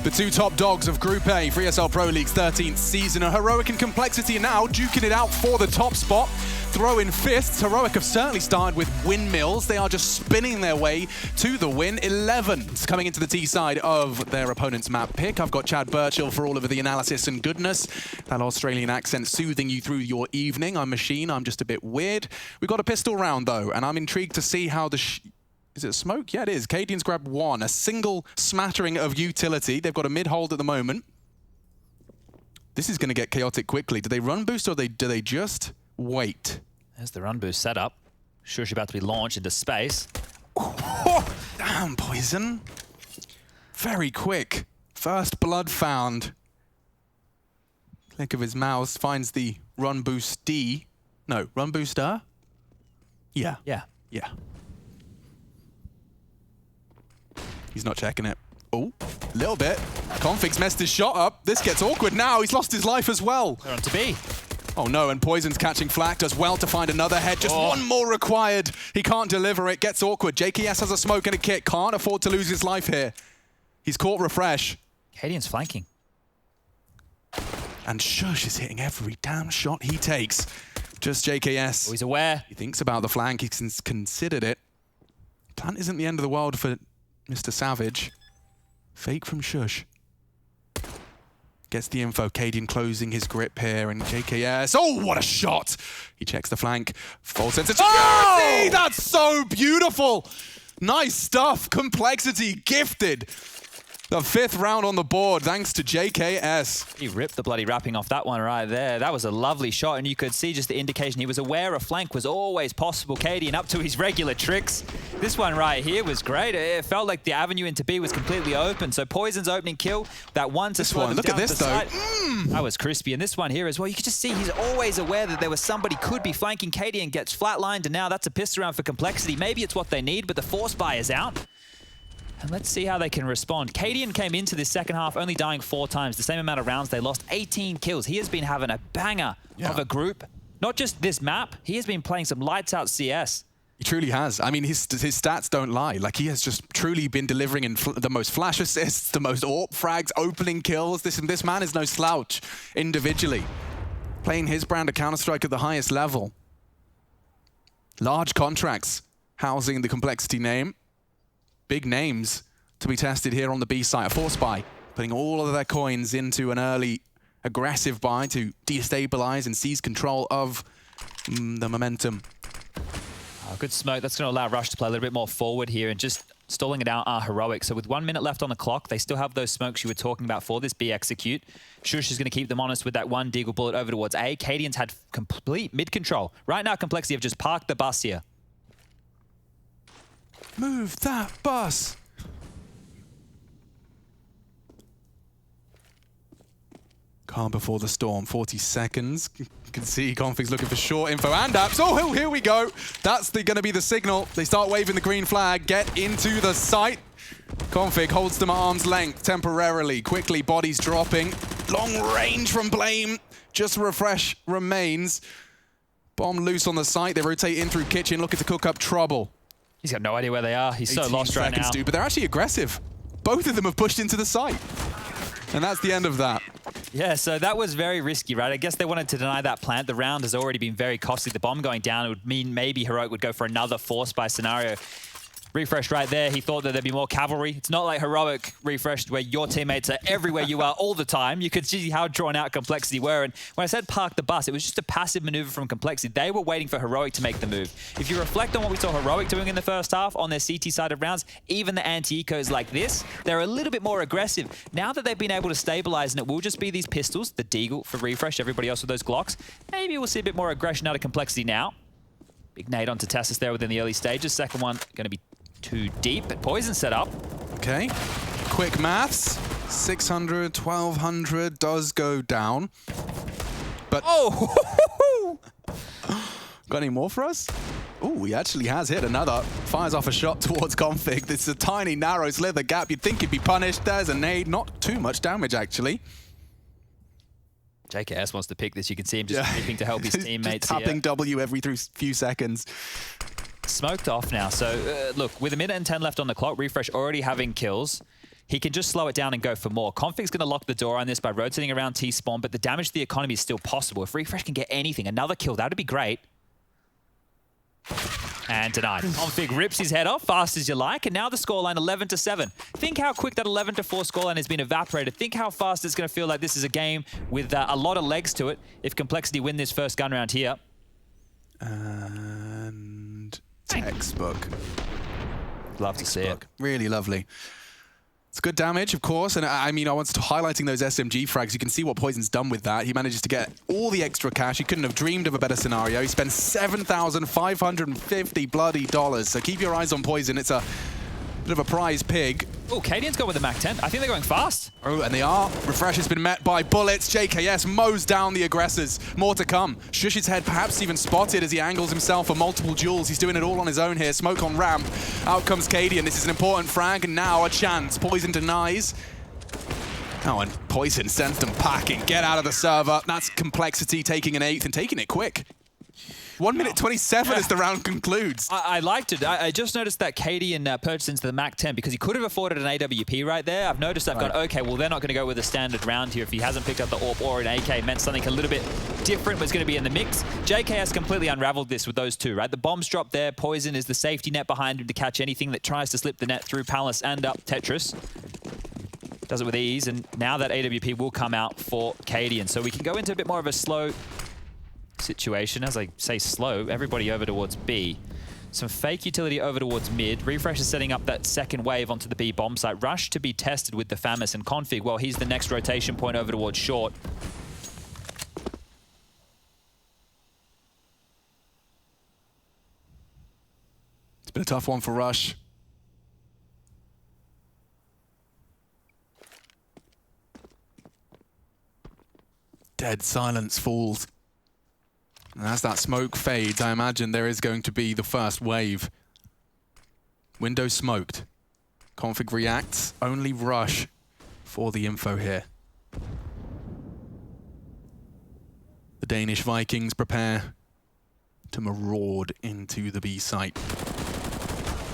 The two top dogs of Group A for ESL Pro League's 13th season are Heroic and Complexity now duking it out for the top spot. Throw in fifth. Heroic have certainly started with windmills. They are just spinning their way to the win. 11's coming into the T side of their opponent's map pick. I've got Chad Birchill for all of the analysis and goodness. That Australian accent soothing you through your evening. I'm Machine. I'm just a bit weird. We've got a pistol round though, and I'm intrigued to see how the... Is it smoke? Yeah, it is. Cadian's grabbed one. A single smattering of utility. They've got a mid-hold at the moment. This is going to get chaotic quickly. Do they run boost or do they just wait? There's the run boost setup. Shush about to be launched into space. Oh, damn, Poison. Very quick. First blood found. Click of his mouse finds the run boost D. No, run booster? Yeah. Yeah. Yeah. He's not checking it. Oh, a little bit. Config's messed his shot up. This gets awkward now. He's lost his life as well. They're on to B. Oh no, and Poison's catching flak. Does well to find another head. Just one more required. He can't deliver it. Gets awkward. JKS has a smoke and a kit. Can't afford to lose his life here. He's caught Refresh. Cadian's flanking. And Shush is hitting every damn shot he takes. Just JKS. Oh, he's aware. He thinks about the flank. He's considered it. Plant isn't the end of the world for Mr. Savage. Fake from Shush. Gets the info. Cadian closing his grip here, and JKS. Oh, what a shot! He checks the flank. Full sense of security! Oh! That's so beautiful! Nice stuff. Complexity gifted. The 5th round on the board, thanks to JKS. He ripped the bloody wrapping off that one right there. That was a lovely shot, and you could see just the indication he was aware a flank was always possible. Cadian up to his regular tricks. This one right here was great. It felt like the avenue into B was completely open. So Poison's opening kill, that one to slow them look down at this to the though. side. That was crispy, and this one here as well. You could just see he's always aware that there was somebody could be flanking. Cadian gets flatlined, and now that's a pistol round for Complexity. Maybe it's what they need, but the force buy is out. And let's see how they can respond. Cadian came into this second half only dying 4 times. The same amount of rounds. They lost 18 kills. He has been having a banger of a group. Not just this map. He has been playing some lights out CS. He truly has. I mean, his stats don't lie. Like, he has just truly been delivering in the most flash assists, the most AWP frags, opening kills. This man is no slouch individually. Playing his brand of Counter-Strike at the highest level. Large contracts housing the Complexity name. Big names to be tested here on the B side. A force buy, putting all of their coins into an early aggressive buy to destabilize and seize control of the momentum. Oh, good smoke. That's going to allow Rush to play a little bit more forward here, and just stalling it out are Heroic. So with 1 minute left on the clock, they still have those smokes you were talking about for this B execute. Shush is going to keep them honest with that one deagle bullet over towards A. Cadian's had complete mid-control. Right now, Complexity have just parked the bus here. Move that bus. Calm before the storm, 40 seconds. You can see Config's looking for short info and apps. Oh, here we go. That's going to be the signal. They start waving the green flag, get into the site. Config holds them at arm's length temporarily. Quickly, bodies dropping. Long range from Blame. Just Refresh remains. Bomb loose on the site. They rotate in through kitchen, looking to cook up trouble. He's got no idea where they are. He's so lost right now. But they're actually aggressive. Both of them have pushed into the site. And that's the end of that. Yeah, so that was very risky, right? I guess they wanted to deny that plant. The round has already been very costly. The bomb going down, it would mean maybe Heroic would go for another force buy scenario. Refresh right there. He thought that there'd be more cavalry. It's not like Heroic Refreshed where your teammates are everywhere you are all the time. You could see how drawn out Complexity were. And when I said park the bus, it was just a passive maneuver from Complexity. They were waiting for Heroic to make the move. If you reflect on what we saw Heroic doing in the first half on their CT side of rounds, even the anti-ecos like this, they're a little bit more aggressive. Now that they've been able to stabilize and it will just be these pistols, the Deagle for Refresh, everybody else with those Glocks, maybe we'll see a bit more aggression out of Complexity now. Big nade onto Tessus there within the early stages. Second one going to be too deep, but Poison set up. Okay, quick maths. 600, 1200 does go down. But oh, got any more for us? Oh, he actually has hit another. Fires off a shot towards Config. This is a tiny, narrow slither gap. You'd think he'd be punished. There's a nade. Not too much damage, actually. JKS wants to pick this. You can see him just leaping to help his teammates just tapping W every few seconds. Smoked off now. So, look, with 1 minute and 10 left on the clock, Refresh already having kills. he can just slow it down and go for more. Config's going to lock the door on this by rotating around T-spawn, but the damage to the economy is still possible. If Refresh can get anything, another kill, that would be great. And denied. Config rips his head off, fast as you like, and now the scoreline 11-7. Think how quick that 11-4 scoreline has been evaporated. Think how fast it's going to feel like this is a game with a lot of legs to it if Complexity win this first gun round here. And textbook. Love to see it. Really lovely. It's good damage, of course, and I mean, I was highlighting those SMG frags. You can see what Poison's done with that. He manages to get all the extra cash. He couldn't have dreamed of a better scenario. He spent $7,550 bloody dollars. So keep your eyes on Poison. It's a bit of a prize pig. Oh, Cadian's got with the Mac 10. I think they're going fast. Oh, and they are. Refresh has been met by bullets. JKS mows down the aggressors. More to come. Shush's head perhaps even spotted as he angles himself for multiple duels. He's doing it all on his own here. Smoke on ramp. Out comes Cadian. This is an important frag, and now a chance. Poison denies. Oh, and Poison sends them packing. Get out of the server. That's Complexity taking an 8th and taking it quick. 1 minute 27 as the round concludes. I liked it. I just noticed that Cadian purchased into the Mac 10 because he could have afforded an AWP right there. I've noticed I've gone, okay, well, they're not going to go with a standard round here if he hasn't picked up the AWP or an AK. It meant something a little bit different was going to be in the mix. JK has completely unraveled this with those two, right? The bombs drop there. Poison is the safety net behind him to catch anything that tries to slip the net through Palace and up Tetris. Does it with ease, and now that AWP will come out for Cadian. So we can go into a bit more of a slow situation. As I say slow, everybody over towards B. Some fake utility over towards mid. Refresh is setting up that second wave onto the B bomb site. Rush to be tested with the Famis and Config. Well, he's the next rotation point over towards short. It's been a tough one for Rush. Dead silence falls. And as that smoke fades, I imagine there is going to be the first wave. Window smoked. Config reacts. Only Rush for the info here. The Danish Vikings prepare to maraud into the B site.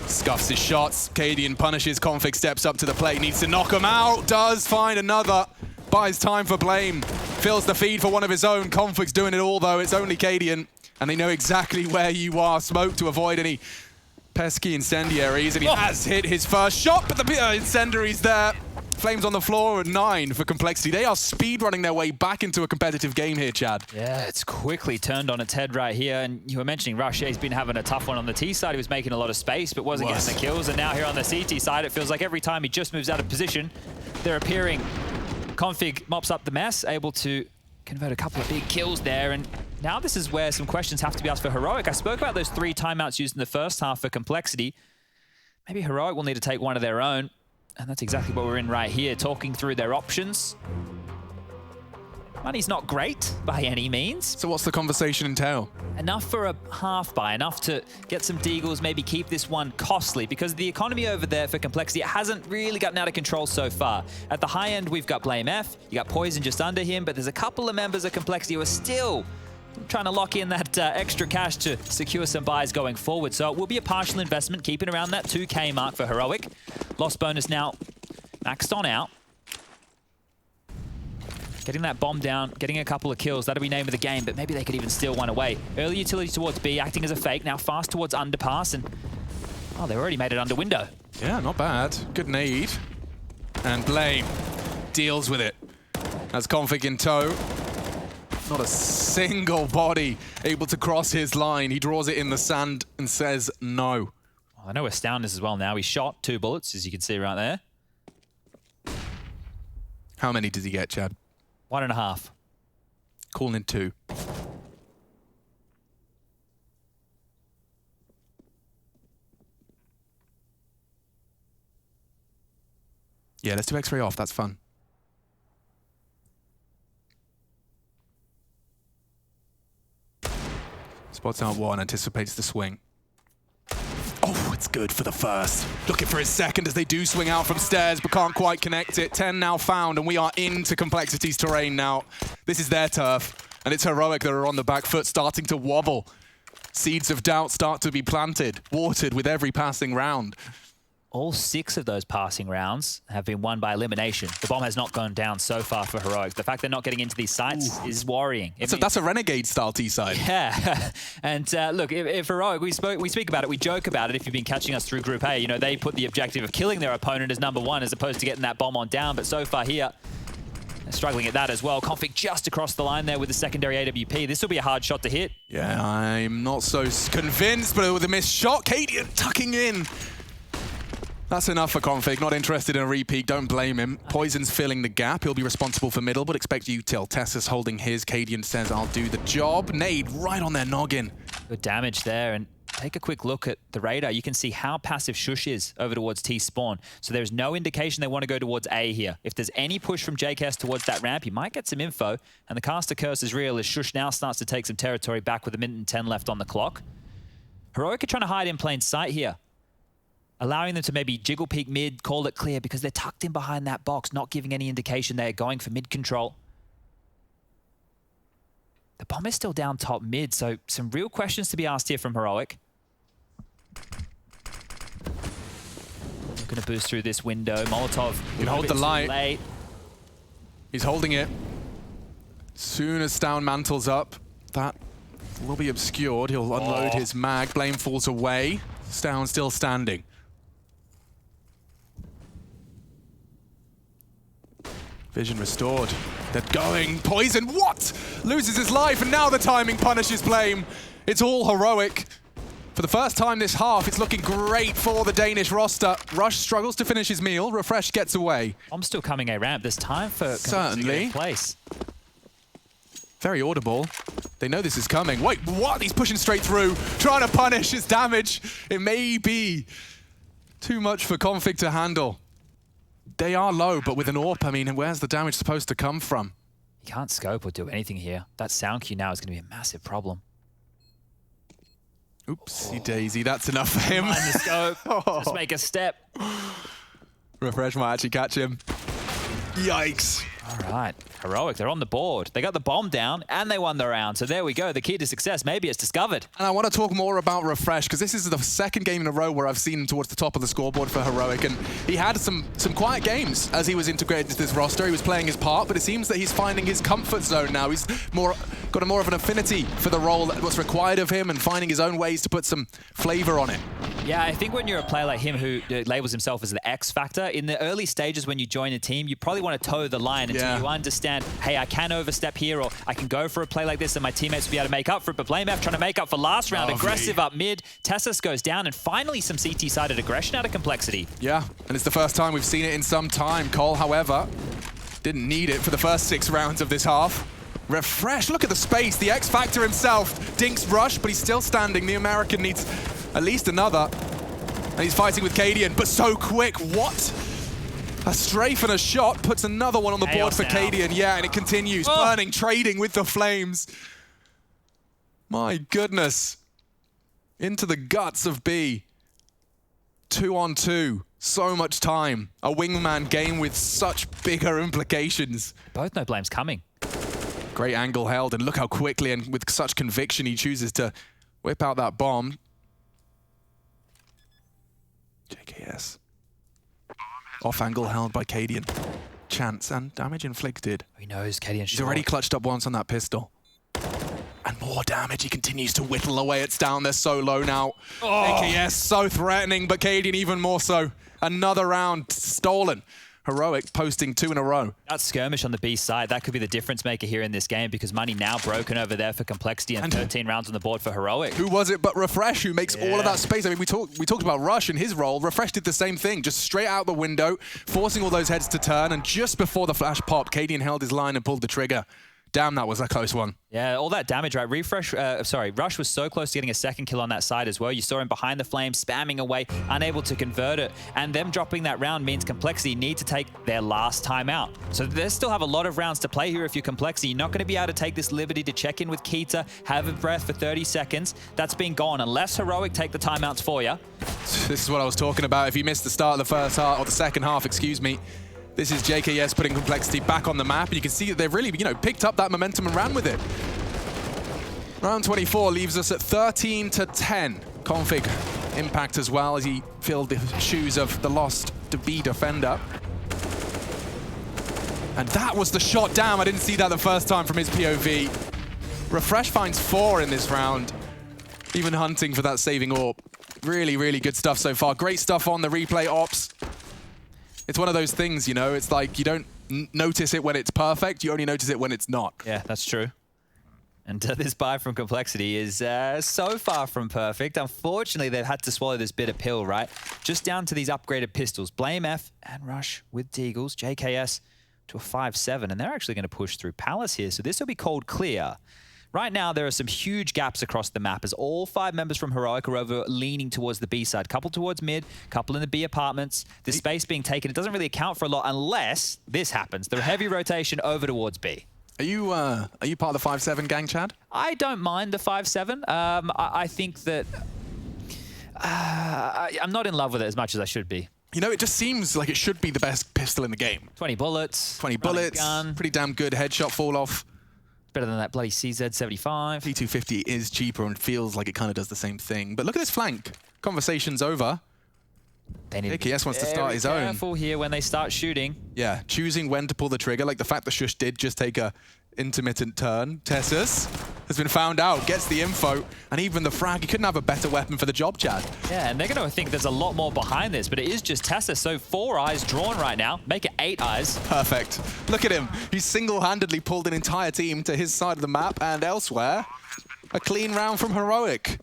Scuffs his shots. Cadian punishes. Config steps up to the plate. Needs to knock him out. Does find another. Buys time for Blame. Fills the feed for one of his own. Config's doing it all, though. It's only Cadian. And they know exactly where you are. Smoke to avoid any pesky incendiaries. And he has hit his first shot, but the incendiary's there. Flames on the floor at 9 for Complexity. They are speedrunning their way back into a competitive game here, Chad. Yeah, it's quickly turned on its head right here. And you were mentioning Rush. He's been having a tough one on the T side. He was making a lot of space, but wasn't getting the kills. And now here on the CT side, it feels like every time he just moves out of position, they're appearing. Config mops up the mess, able to convert a couple of big kills there. And now this is where some questions have to be asked for Heroic. I spoke about those 3 timeouts used in the first half for Complexity. Maybe Heroic will need to take one of their own. And that's exactly what we're in right here, talking through their options. Money's not great by any means. So what's the conversation entail? Enough for a half buy, enough to get some deagles, maybe keep this one costly, because the economy over there for Complexity hasn't really gotten out of control so far. At the high end, we've got Blame F, you got Poison just under him, but there's a couple of members of Complexity who are still trying to lock in that extra cash to secure some buys going forward. So it will be a partial investment, keeping around that 2K mark for Heroic. Lost bonus now maxed on out. Getting that bomb down, getting a couple of kills, that'll be name of the game, but maybe they could even steal one away. Early utility towards B, acting as a fake, now fast towards underpass, and oh, they already made it under window. Yeah, not bad. Good nade. And Blame deals with it. That's Config in tow. Not a single body able to cross his line. He draws it in the sand and says no. Well, I know we're Stoundness as well now. He shot 2 bullets, as you can see right there. How many does he get, Chad? 1.5. Calling in 2. Yeah, let's do X-ray off. That's fun. Spots out 1, anticipates the swing. Oh, it's good for the first. Looking for his second as they do swing out from stairs, but can't quite connect it. 10 now found, and we are into Complexity's terrain now. This is their turf, and it's Heroic that are on the back foot, starting to wobble. Seeds of doubt start to be planted, watered with every passing round. all 6 of those passing rounds have been won by elimination. The bomb has not gone down so far for Heroic. The fact they're not getting into these sites is worrying. That's a Renegade-style T-side. Yeah. And look, if Heroic, we speak about it, we joke about it if you've been catching us through Group A. You know, they put the objective of killing their opponent as #1 as opposed to getting that bomb on down. But so far here, they're struggling at that as well. Config just across the line there with the secondary AWP. This will be a hard shot to hit. Yeah, I'm not so convinced, but with a missed shot, Cadian tucking in. That's enough for Config. Not interested in a repeat. Don't blame him. Poison's filling the gap. He'll be responsible for middle, but expect util. Tessa's holding his. Cadian says, I'll do the job. Nade right on their noggin. Good damage there. And take a quick look at the radar. You can see how passive Shush is over towards T-spawn. So there's no indication they want to go towards A here. If there's any push from JKS towards that ramp, you might get some info. And the caster curse is real as Shush now starts to take some territory back with 1:10 left on the clock. Heroic are trying to hide in plain sight here, allowing them to maybe jiggle peek mid, call it clear because they're tucked in behind that box, not giving any indication they're going for mid control. The bomb is still down top mid, so some real questions to be asked here from Heroic. Looking to boost through this window. Molotov can hold the light. Late. He's holding it. Soon as Stown mantles up, that will be obscured. He'll unload his mag. Blame falls away. Stown still standing. Vision restored. They're going. Poison, what? Loses his life, and now the timing punishes Blame. It's all Heroic. For the first time this half, it's looking great for the Danish roster. Rush struggles to finish his meal. Refresh gets away. I'm still coming A ramp. There's time for certainly place. Very audible. They know this is coming. Wait, what? He's pushing straight through, trying to punish his damage. It may be too much for Config to handle. They are low, but with an AWP, I mean, where's the damage supposed to come from? He can't scope or do anything here. That sound cue now is going to be a massive problem. Oopsie daisy, that's enough for him. Behind the scope, just make a step. Refresh might actually catch him. Yikes. All right, Heroic, they're on the board. They got the bomb down and they won the round. So there we go, the key to success, maybe it's discovered. And I want to talk more about Refresh because this is the second game in a row where I've seen him towards the top of the scoreboard for Heroic, and he had some quiet games as he was integrated into this roster. He was playing his part, but it seems that he's finding his comfort zone now. He's got more of an affinity for the role that was required of him and finding his own ways to put some flavor on it. Yeah, I think when you're a player like him who labels himself as the X factor, in the early stages when you join a team, you probably want to toe the line until you understand, hey, I can overstep here, or I can go for a play like this and my teammates will be able to make up for it. But Blame F trying to make up for last round. Aggressive up mid. Tessus goes down, and finally some CT-sided aggression out of Complexity. Yeah, and it's the first time we've seen it in some time. Cole, however, didn't need it for the first 6 rounds of this half. Refresh, look at the space. The X Factor himself. Dinks rush, but he's still standing. The American needs at least another. And he's fighting with Cadian, but so quick. What? A strafe and a shot puts another one on the board for Cadian. Yeah, and it continues. Burning, trading with the flames. My goodness. Into the guts of B. 2-on-2. So much time. A wingman game with such bigger implications. Both no blames coming. Great angle held, and look how quickly and with such conviction he chooses to whip out that bomb. JKS. Off angle held by Cadian. Chance and damage inflicted. He knows Cadian. He's already clutched up once on that pistol. And more damage. He continues to whittle away at Stown. They're so low now. JKS so threatening, but Cadian even more so. Another round stolen. Heroic posting 2 in a row. That skirmish on the B side, that could be the difference maker here in this game, because money now broken over there for Complexity and 13 rounds on the board for Heroic. Who was it but Refresh who makes all of that space? I mean, we talked about Rush and his role. Refresh did the same thing, just straight out the window, forcing all those heads to turn, and just before the flash popped, Cadian held his line and pulled the trigger. Damn, that was a close one. Yeah, all that damage, right? Rush was so close to getting a second kill on that side as well. You saw him behind the flames, spamming away, unable to convert it. And them dropping that round means Complexity need to take their last time out. So they still have a lot of rounds to play here if you're Complexity. You're not going to be able to take this liberty to check in with Keita, have a breath for 30 seconds. That's been gone unless Heroic take the timeouts for you. This is what I was talking about. If you missed the start of the first half, or the second half, excuse me, this is JKS putting Complexity back on the map, and you can see that they've really, picked up that momentum and ran with it. Round 24 leaves us at 13-10. Config impact as well as he filled the shoes of the lost B defender. And that was the shot. Damn, I didn't see that the first time from his POV. Refresh finds 4 in this round, even hunting for that saving orb. Really, really good stuff so far. Great stuff on the replay ops. It's one of those things, you know, it's like you don't notice it when it's perfect, you only notice it when it's not. Yeah, that's true. And this buy from Complexity is so far from perfect. Unfortunately, they've had to swallow this bitter pill, right? Just down to these upgraded pistols. Blame F and Rush with Deagles. JKS to a 5-7, and they're actually going to push through Palace here, so this will be called clear. Right now, there are some huge gaps across the map as all 5 members from Heroic are over leaning towards the B side. Couple towards mid, couple in the B apartments. The space being taken, it doesn't really account for a lot unless this happens. The heavy rotation over towards B. Are you part of the 5-7 gang, Chad? I don't mind the 5-7. I think that I'm not in love with it as much as I should be. You know, it just seems like it should be the best pistol in the game. 20 bullets. 20 bullets. Gun. Pretty damn good headshot fall off. Better than that bloody CZ75. P250 is cheaper and feels like it kind of does the same thing. But look at this flank. Conversation's over. They need KS wants to start his own. Careful here when they start shooting. Yeah, choosing when to pull the trigger, like the fact that Shush did just take a intermittent turn. Tessus has been found out, gets the info, and even the frag, he couldn't have a better weapon for the job, Chad. Yeah, and they're going to think there's a lot more behind this, but it is just Tessus, so 4 eyes drawn right now. Make it 8 eyes. Perfect. Look at him. He's single-handedly pulled an entire team to his side of the map, and elsewhere, a clean round from Heroic.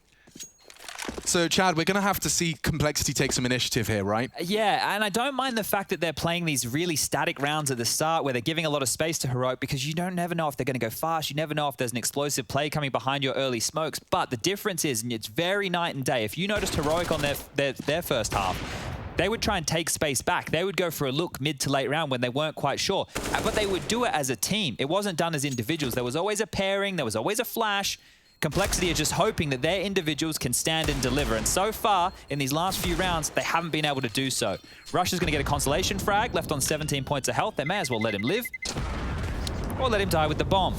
So, Chad, we're going to have to see Complexity take some initiative here, right? Yeah, and I don't mind the fact that they're playing these really static rounds at the start where they're giving a lot of space to Heroic because you never know if they're going to go fast. You never know if there's an explosive play coming behind your early smokes. But the difference is, and it's very night and day, if you noticed Heroic on their first half, they would try and take space back. They would go for a look mid to late round when they weren't quite sure. But they would do it as a team. It wasn't done as individuals. There was always a pairing. There was always a flash. Complexity are just hoping that their individuals can stand and deliver. And so far, in these last few rounds, they haven't been able to do so. Rush is going to get a consolation frag, left on 17 points of health. They may as well let him live, or let him die with the bomb.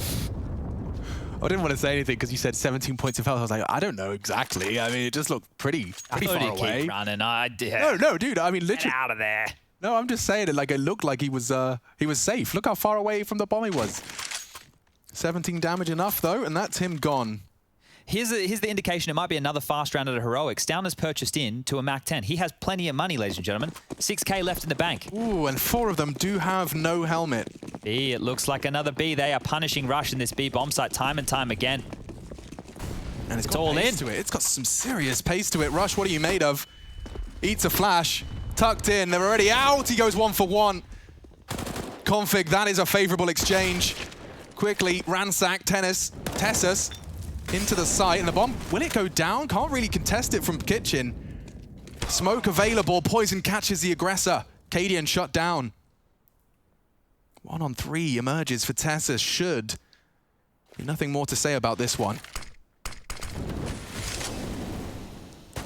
I didn't want to say anything because you said 17 points of health. I was like, I don't know exactly. I mean, it just looked pretty far away. Keep running. No, dude. I mean, literally. Get out of there. No, I'm just saying it like it looked like he was safe. Look how far away from the bomb he was. 17 damage enough, though, and that's him gone. Here's the indication. It might be another fast round at a Heroic. Down has purchased in to a Mac 10. He has plenty of money, ladies and gentlemen. 6K left in the bank. Ooh, and 4 of them do have no helmet. B, it looks like another B. They are punishing Rush in this B bomb site time and time again. And it's got all pace to it. It's got some serious pace to it. Rush, what are you made of? Eats a flash. Tucked in. They're already out. He goes 1 for 1. Config, that is a favorable exchange. Quickly ransack Tessus into the site, and the bomb, will it go down? Can't really contest it from kitchen. Smoke available, poison catches the aggressor. Cadian shut down. 1 on 3 emerges for Tessus. Should be nothing more to say about this one.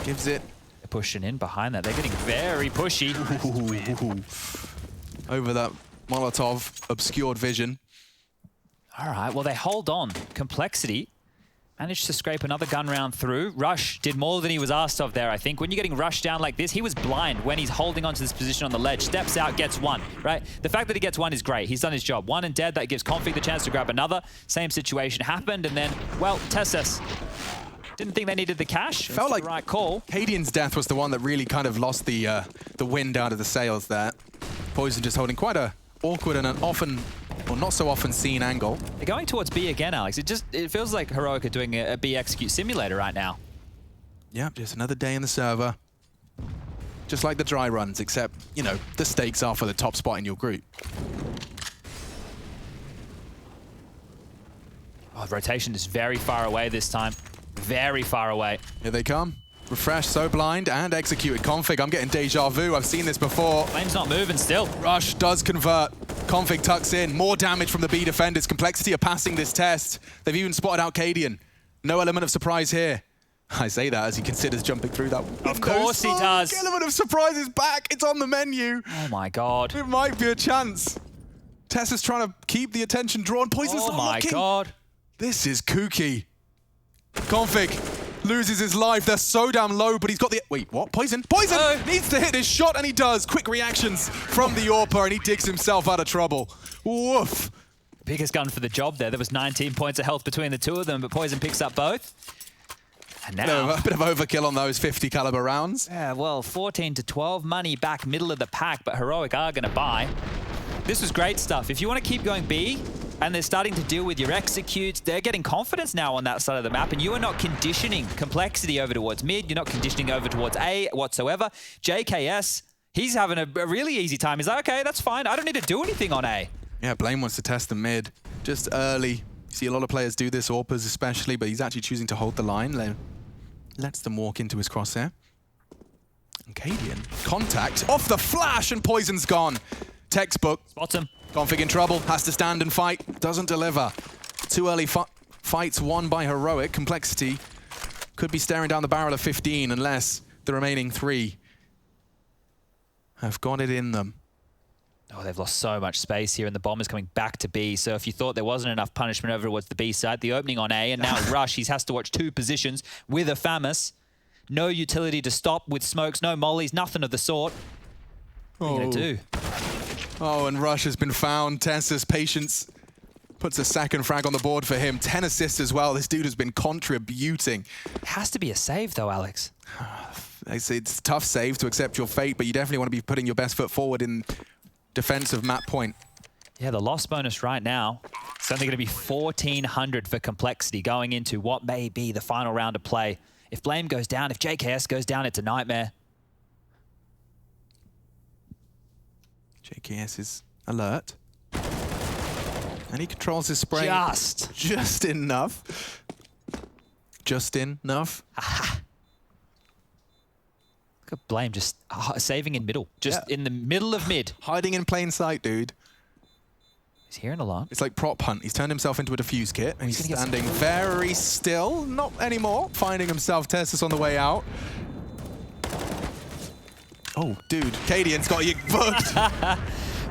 Gives it. They're pushing in behind that. They're getting very pushy. Over that Molotov obscured vision. All right, well, they hold on. Complexity managed to scrape another gun round through. Rush did more than he was asked of there, I think. When you're getting rushed down like this, he was blind when he's holding onto this position on the ledge. Steps out, gets 1, right? The fact that he gets 1 is great. He's done his job. 1 and dead, that gives Config the chance to grab another. Same situation happened, and then, well, Tessus didn't think they needed the cash. Felt like the right call. Cadian's death was the one that really kind of lost the wind out of the sails there. Poison just holding quite a awkward and an often, or not so often seen angle. They're going towards B again, Alex. It feels like Heroic are doing a B execute simulator right now. Yep, just another day in the server. Just like the dry runs, except, you know, the stakes are for the top spot in your group. Oh, rotation is very far away this time. Very far away. Here they come. Refresh, so blind, and executed. Config, I'm getting deja vu. I've seen this before. Flame's not moving still. Rush does convert. Config tucks in. More damage from the B defenders. Complexity are passing this test. They've even spotted out Cadian. No element of surprise here. I say that as he considers jumping through that window. Of course he does. The element of surprise is back. It's on the menu. Oh my god. It might be a chance. Tessa's trying to keep the attention drawn. Poison's not looking. Oh my god. This is kooky. Config loses his life. They're so damn low, but he's got the... Wait, what? Poison? Poison needs to hit his shot, and he does. Quick reactions from the AWPer, and he digs himself out of trouble. Woof. Biggest gun for the job there. There was 19 points of health between the two of them, but Poison picks up both. And now... A bit of overkill on those 50 caliber rounds. Yeah, well, 14 to 12. Money back middle of the pack, but Heroic are going to buy. This was great stuff. If you want to keep going B, and they're starting to deal with your executes, they're getting confidence now on that side of the map, and you are not conditioning complexity over towards mid. You're not conditioning over towards A whatsoever. JKS, he's having a really easy time. He's like, okay, that's fine. I don't need to do anything on A. Yeah, Blame wants to test the mid just early. You see a lot of players do this, AWPers especially, but he's actually choosing to hold the line. Lets them walk into his crosshair. And Cadian, contact, off the flash, and Poison's gone. Textbook. Spots him. Config in trouble, has to stand and fight, doesn't deliver. Too early fights won by Heroic. Complexity could be staring down the barrel of 15 unless the remaining 3 have got it in them. Oh, they've lost so much space here, and the bomb is coming back to B. So if you thought there wasn't enough punishment over towards the B side, the opening on A, and now Rush, he has to watch 2 positions with a FAMAS. No utility to stop with smokes, no mollies, nothing of the sort. What are you going to do? Oh, and Rush has been found. Tessa's patience puts a second frag on the board for him. 10 assists as well. This dude has been contributing. It has to be a save, though, Alex. It's a tough save to accept your fate, but you definitely want to be putting your best foot forward in defense of map point. Yeah, the loss bonus right now, it's only going to be 1,400 for Complexity going into what may be the final round of play. If Blame goes down, if JKS goes down, it's a nightmare. JKS is alert. And he controls his spray. Just enough. Just enough. Aha. Look at Blame just saving in middle. Just in the middle of mid. Hiding in plain sight, dude. He's hearing a lot. It's like prop hunt. He's turned himself into a diffuse kit, and he's standing very still. Not anymore. Finding himself Tessus on the way out. Oh, dude. Cadian's got you booked.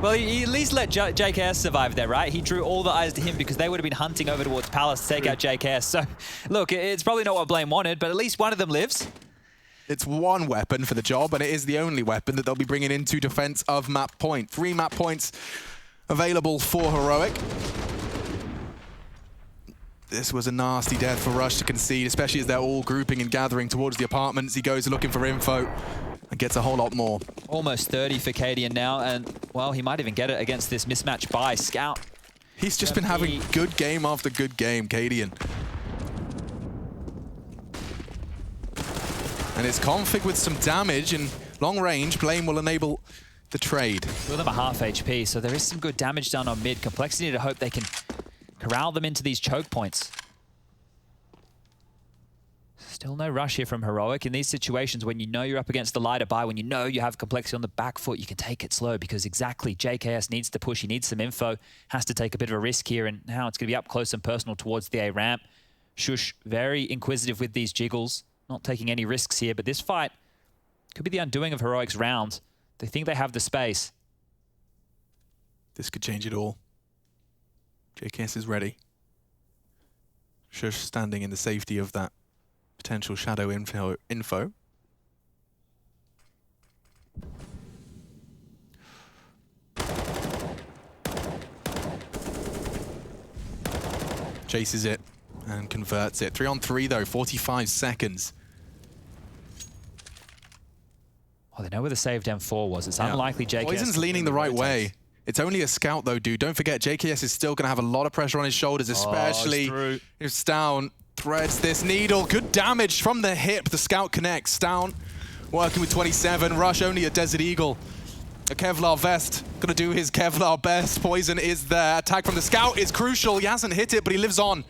Well, he at least let JKS survive there, right? He drew all the eyes to him because they would have been hunting over towards Palace to take out JKS. So, look, it's probably not what Blame wanted, but at least one of them lives. It's one weapon for the job, and it is the only weapon that they'll be bringing into defense of map point. 3 map points available for Heroic. This was a nasty death for Rush to concede, especially as they're all grouping and gathering towards the apartments. He goes looking for info and gets a whole lot more. Almost 30 for Cadian now, and, well, he might even get it against this mismatch by Scout. He's just been having good game after good game, Cadian. And it's config with some damage, and long range, Blame will enable the trade. Two of them are half HP, so there is some good damage done on mid. Complexity to hope they can corral them into these choke points. Still no rush here from Heroic. In these situations, when you know you're up against the lighter buy, when you know you have Complexity on the back foot, you can take it slow because exactly, JKS needs to push, he needs some info, has to take a bit of a risk here, and now it's going to be up close and personal towards the A ramp. Shush, very inquisitive with these jiggles. Not taking any risks here, but this fight could be the undoing of Heroic's round. They think they have the space. This could change it all. JKS is ready. Shush standing in the safety of that potential shadow info. Chases it and converts it. 3 on 3 though, 45 seconds. Oh, they know where the saved M4 was. It's unlikely JKS... Poison's leaning the right way. It's only a scout though, dude. Don't forget, JKS is still going to have a lot of pressure on his shoulders, especially if Stown threads this needle. Good damage from the hip. The scout connects. Stown working with 27. Rush only a Desert Eagle. A Kevlar vest. Going to do his Kevlar best. Poison is there. Attack from the scout is crucial. He hasn't hit it, but he lives on.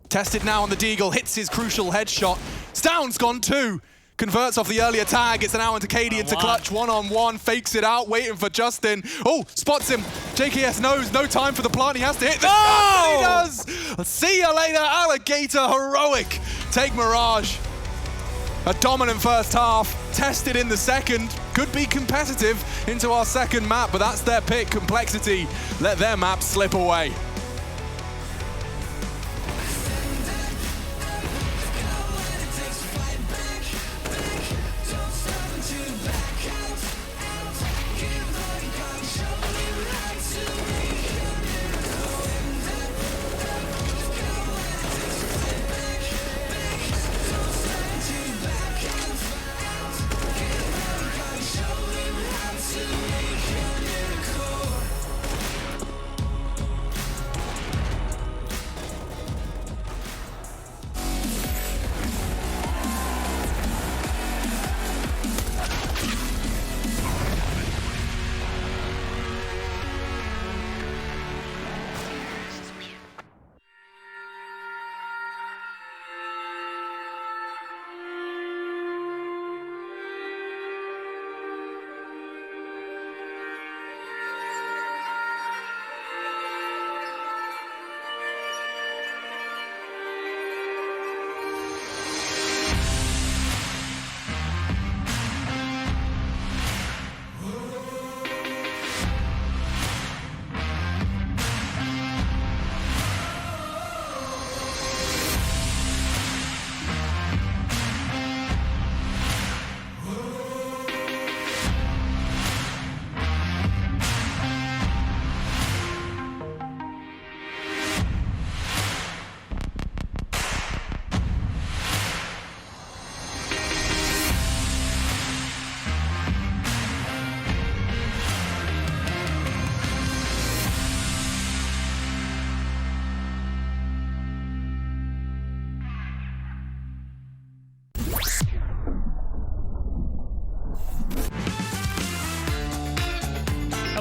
Tested now on the Deagle. Hits his crucial headshot. Stown's gone too. Converts off the earlier tag. It's now into Cadian to clutch. 1-on-1. Fakes it out. Waiting for Justin. Oh, spots him. JKS knows. No time for the plant. He has to hit the shot. He does. See you later, Alligator. Heroic. Take Mirage. A dominant first half. Tested in the second. Could be competitive into our second map, but that's their pick. Complexity. Let their map slip away.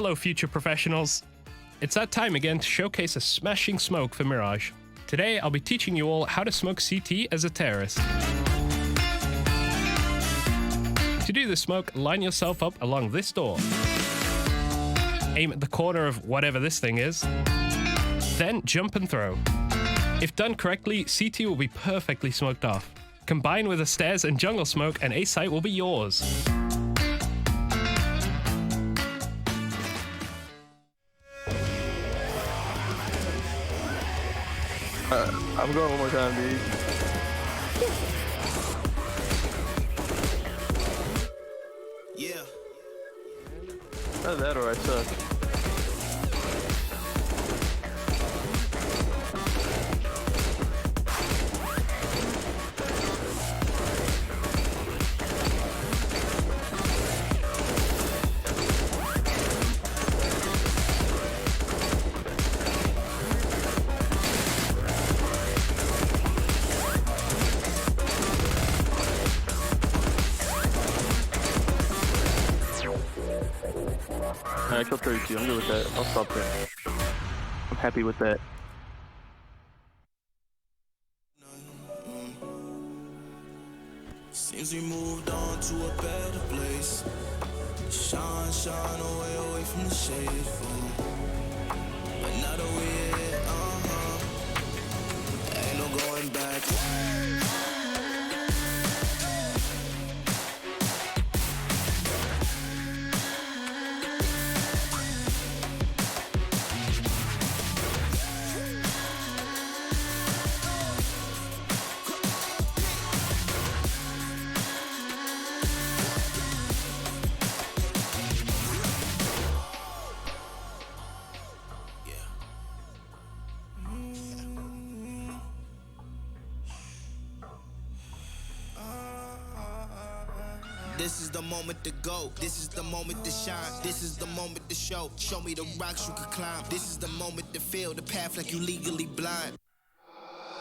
Hello, future professionals. It's that time again to showcase a smashing smoke for Mirage. Today, I'll be teaching you all how to smoke CT as a terrorist. To do the smoke, line yourself up along this door. Aim at the corner of whatever this thing is. Then jump and throw. If done correctly, CT will be perfectly smoked off. Combine with a stairs and jungle smoke and A site will be yours. I'm going one more time, dude. Yeah. Either that or I suck. I killed 32. I'm good with that. I'll stop there. I'm happy with that. Seems we moved on to a better place. Shine, shine away from the shade. But now that we're here, ain't no going back. This is the moment to go. This is the moment to shine. This is the moment to show. Show me the rocks you could climb. This is the moment to feel the path like you legally blind.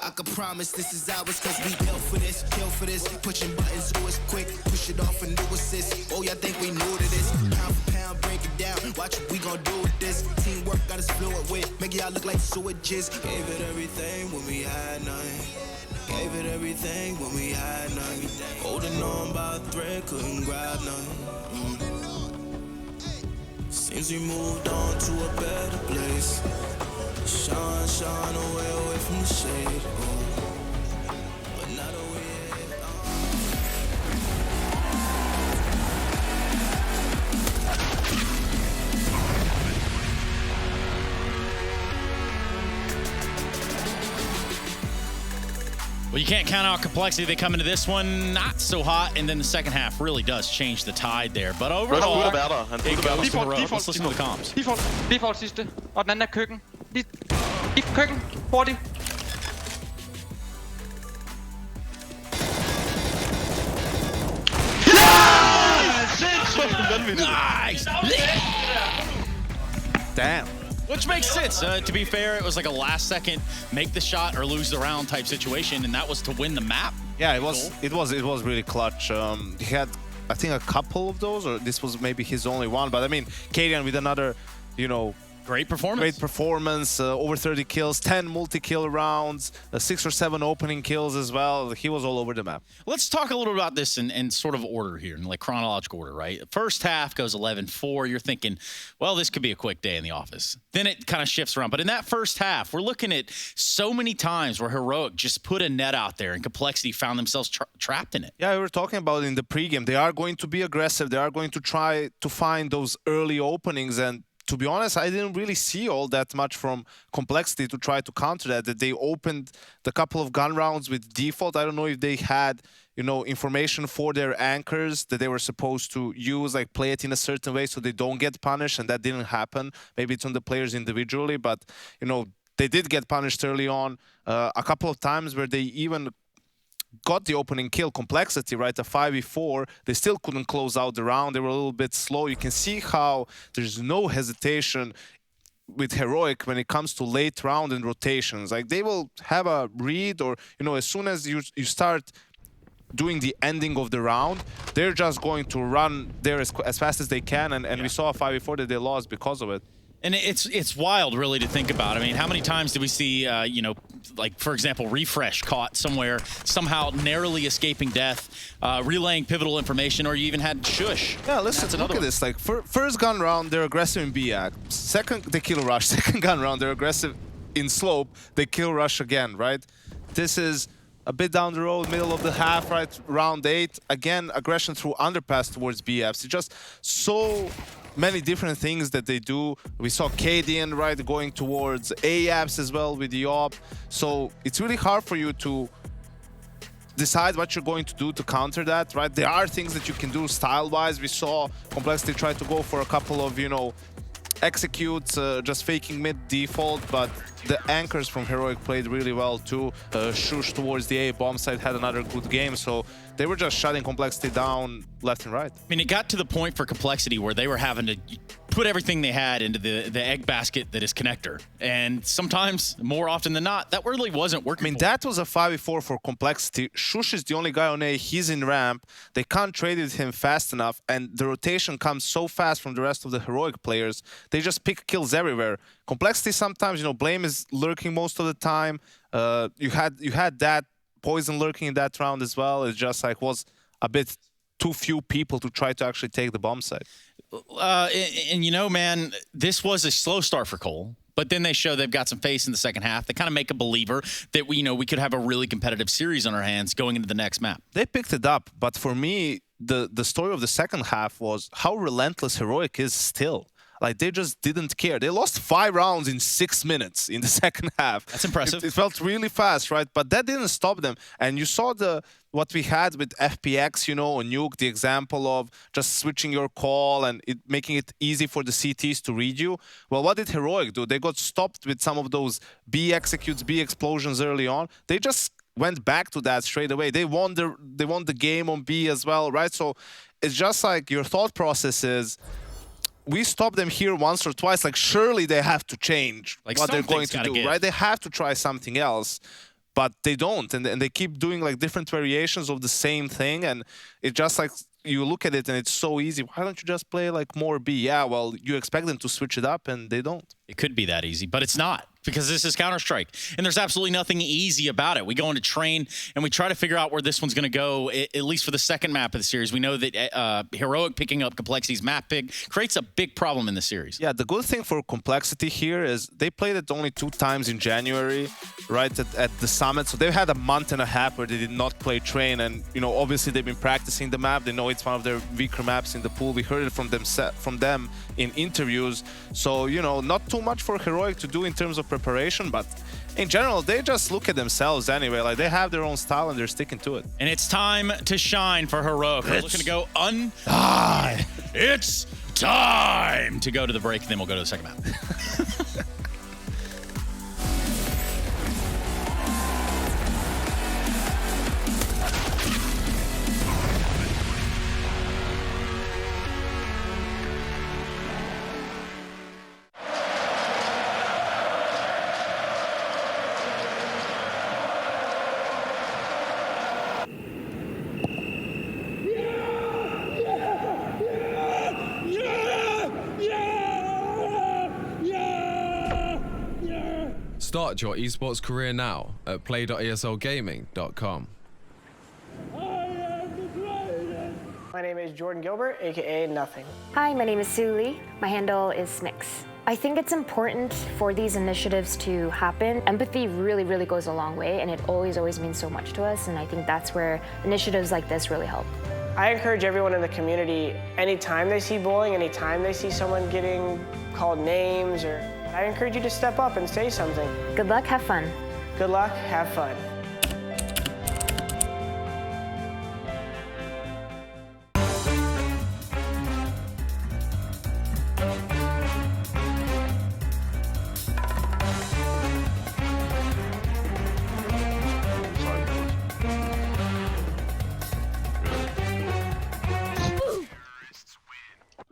I can promise this is ours cause we built for this, kill for this. Pushing buttons, do it quick, push it off and do assist. Oh, y'all think we new to this? Pound for pound, break it down. Watch what we gon' do with this. Teamwork got us fluent with. Make y'all look like switches. Gave it everything when we had nothing. Gave it everything when we had nothing. Holding on by a thread, couldn't grab nothing. Seems we moved on to a better place. Shine, shine away from the shade. But now that we're Well, you can't count out complexity. They come into this one not so hot, and then the second half really does change the tide there. But overall, it goes to Heroic. Let's listen to the comms. Default sidste, og den anden er køkken. Lige køkken, hurtigt. Nice! Damn. Which makes sense. To be fair, it was like a last second make the shot or lose the round type situation, and that was to win the map. Yeah, it was really clutch. He had, I think, a couple of those, or this was maybe his only one. But I mean, Kadian with another, great performance. Over 30 kills, 10 multi-kill rounds, 6 or 7 opening kills as well. He was all over the map. Let's talk a little about this in sort of order here, in like chronological order, right? First half goes 11-4. You're thinking, well, this could be a quick day in the office. Then it kind of shifts around. But in that first half, we're looking at so many times where Heroic just put a net out there and Complexity found themselves trapped in it. Yeah, we were talking about in the pregame. They are going to be aggressive. They are going to try to find those early openings, and to be honest, I didn't really see all that much from Complexity to try to counter that. That they opened the couple of gun rounds with default. I don't know if they had, information for their anchors that they were supposed to use, like play it in a certain way so they don't get punished, and that didn't happen. Maybe it's on the players individually, but, they did get punished early on a couple of times where they even got the opening kill. Complexity, right, a 5v4, they still couldn't close out the round. They were a little bit slow. You can see how there's no hesitation with Heroic when it comes to late round and rotations. Like, they will have a read, or as soon as you start doing the ending of the round. They're just going to run there as fast as they can, and we saw a 5v4 that they lost because of it. And it's wild, really, to think about. I mean, how many times did we see, you know, like, for example, Refresh caught somewhere, somehow narrowly escaping death, relaying pivotal information, or you even had Shush. Yeah, listen, look at this. Like, first gun round, they're aggressive in B-Act. Second, they kill Rush. Second gun round, they're aggressive in Slope. They kill Rush again, right? This is a bit down the road, middle of the half, right? Round 8. Again, aggression through underpass towards B-Apps. It's just so many different things that they do. We saw Cadian, right, going towards A-Apps as well with the op. So it's really hard for you to decide what you're going to do to counter that, right? There are things that you can do style-wise. We saw Complexity try to go for a couple of, you know, executes, just faking mid default, but the anchors from Heroic played really well too. Shush towards the A bomb side had another good game, so they were just shutting Complexity down left and right. I mean, it got to the point for Complexity where they were having to put everything they had into the egg basket that is Connector. And sometimes, more often than not, that really wasn't working. I mean, that was a 5v4 for Complexity. Shush is the only guy on A. He's in ramp. They can't trade with him fast enough, and the rotation comes so fast from the rest of the Heroic players. They just pick kills everywhere. Complexity sometimes, you know, Blame is lurking most of the time. You had that Poison lurking in that round as well. It just like was a bit too few people to try to actually take the bomb site. And you know, man, this was a slow start for Cole, but then they show they've got some face in the second half. They kind of make a believer that we could have a really competitive series on our hands going into the next map. They picked it up, but for me, the story of the second half was how relentless Heroic is still. Like, they just didn't care. They lost 5 rounds in 6 minutes in the second half. That's impressive. It felt really fast, right? But that didn't stop them. And you saw what we had with FPX, you know, on Nuke, the example of just switching your call and making it easy for the CTs to read you. Well, what did Heroic do? They got stopped with some of those B executes, B explosions early on. They just went back to that straight away. They won the game on B as well, right? So it's just like your thought process is, we stopped them here once or twice, like surely they have to change what they're going to do, right? They have to try something else, but they don't. And they keep doing like different variations of the same thing. And it just like, you look at it and it's so easy. Why don't you just play like more B? Yeah, well, you expect them to switch it up and they don't. It could be that easy, but it's not, because this is Counter-Strike, and there's absolutely nothing easy about it. We go into train, and we try to figure out where this one's going to go, at least for the second map of the series. We know that Heroic picking up Complexity's map pick creates a big problem in the series. Yeah, the good thing for Complexity here is they played it only 2 times in January, right, at the Summit. So they've had a month and a half where they did not play train, and, you know, obviously they've been practicing the map. They know it's one of their weaker maps in the pool. We heard it from them in interviews. So, you know, not too much for Heroic to do in terms of preparation, but in general, they just look at themselves anyway. Like, they have their own style and they're sticking to it. And it's time to shine for Heroic. We're looking to go It's time to go to the break, and then we'll go to the second map. Start your esports career now at play.eslgaming.com. My name is Jordan Gilbert, aka Nothing. Hi, my name is Sue Lee. My handle is Smix. I think it's important for these initiatives to happen. Empathy really, really goes a long way, and it always means so much to us, and I think that's where initiatives like this really help. I encourage everyone in the community, anytime they see bullying, anytime they see someone getting called names, I encourage you to step up and say something. Good luck, have fun. Good luck, have fun.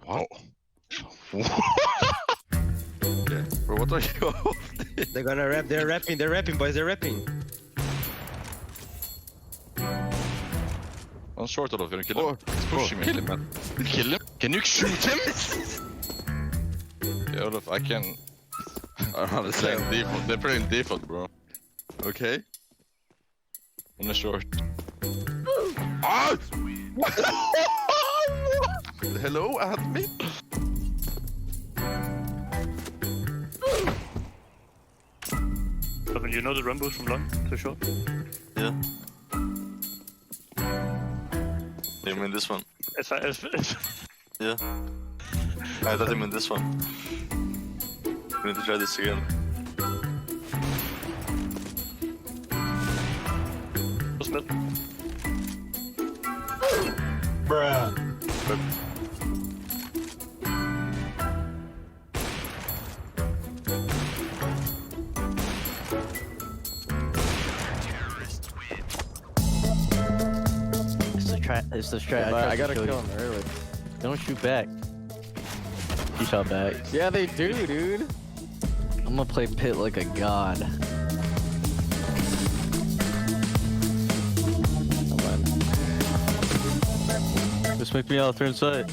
Wow. Bro, what are you? They're gonna rap. They're rapping, boys. They're rapping. on short, Olof. Can you kill him? He's pushing me. Kill him, man. Kill him? Can you shoot him? Yeah, Olof, I can... I'm playing default. They're playing default, bro. Okay. On the short. Ah! Hello, me. But you know the Rumbles from long to short? Yeah. You mean this one? Yeah. I thought you meant this one. We need to try this again. Bruh. It's the strat. I gotta kill him early. Don't shoot back. He shot back. Yeah, they do, dude. I'm gonna play pit like a god. Just make me out there inside.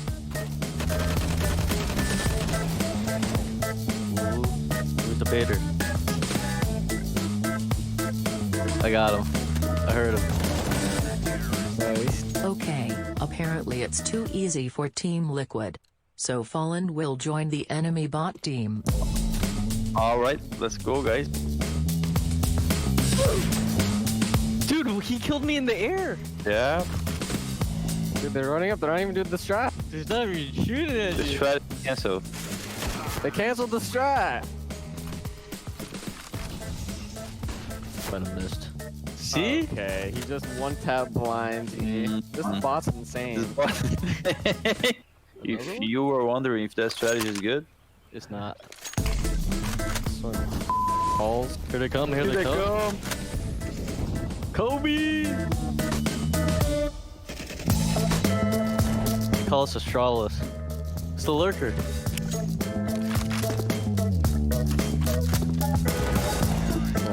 Ooh, where's the baiter? I got him. I heard him. Nice. Okay, apparently it's too easy for Team Liquid. So Fallen will join the enemy bot team. Alright, let's go, guys. Dude, he killed me in the air! Yeah. Dude, they're running up, they're not even doing the strat. They're not even shooting at you. The strat canceled. They canceled the strat! But I missed. See? Okay, he just one-tap blinds me. This bot's insane. If you were wondering if that strategy is good, it's not. Balls. Here they come, here they come. Kobe! They call us Astralis. It's the lurker.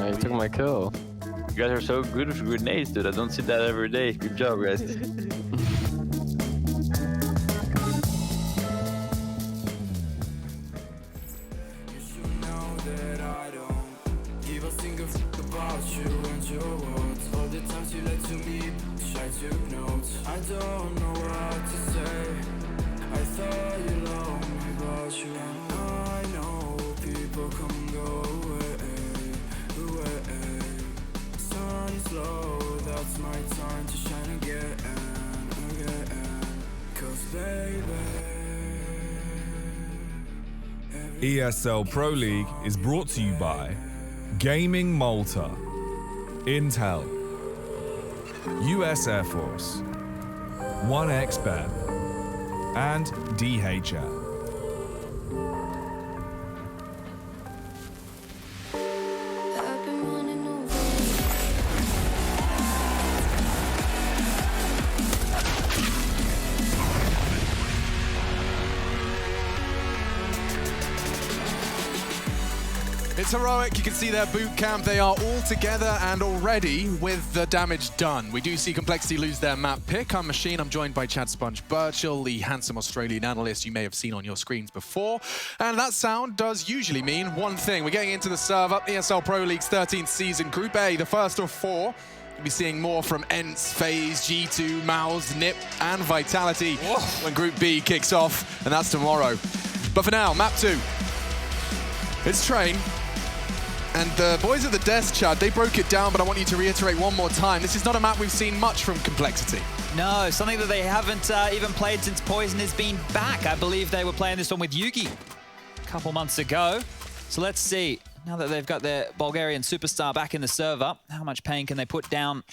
He took my kill. You guys are so good with grenades, dude. I don't see that every day. Good job, guys. I don't know what to say. I thought you loved me, but you I know people come and go away. Sun is low, that's my time to shine again. 'Cause baby, ESL Pro League is brought to you by Gaming Malta, Intel, US Air Force, 1xBet, and DHL. It's heroic. You can see their boot camp. They are all together and already with the damage done. We do see Complexity lose their map pick. I'm Machine. I'm joined by Chad Sponge Birchall, the handsome Australian analyst you may have seen on your screens before. And that sound does usually mean one thing. We're getting into the serve up. ESL Pro League's 13th season. Group A, the first of four. We'll be seeing more from ENCE, FaZe, G2, Mouse, Nip, and Vitality when Group B kicks off. And that's tomorrow. But for now, map 2. It's Train. And the boys at the desk, Chad, they broke it down, but I want you to reiterate one more time. This is not a map we've seen much from Complexity. No, something that they haven't even played since Poison has been back. I believe they were playing this one with Yugi a couple months ago. So let's see, now that they've got their Bulgarian superstar back in the server, how much pain can they put down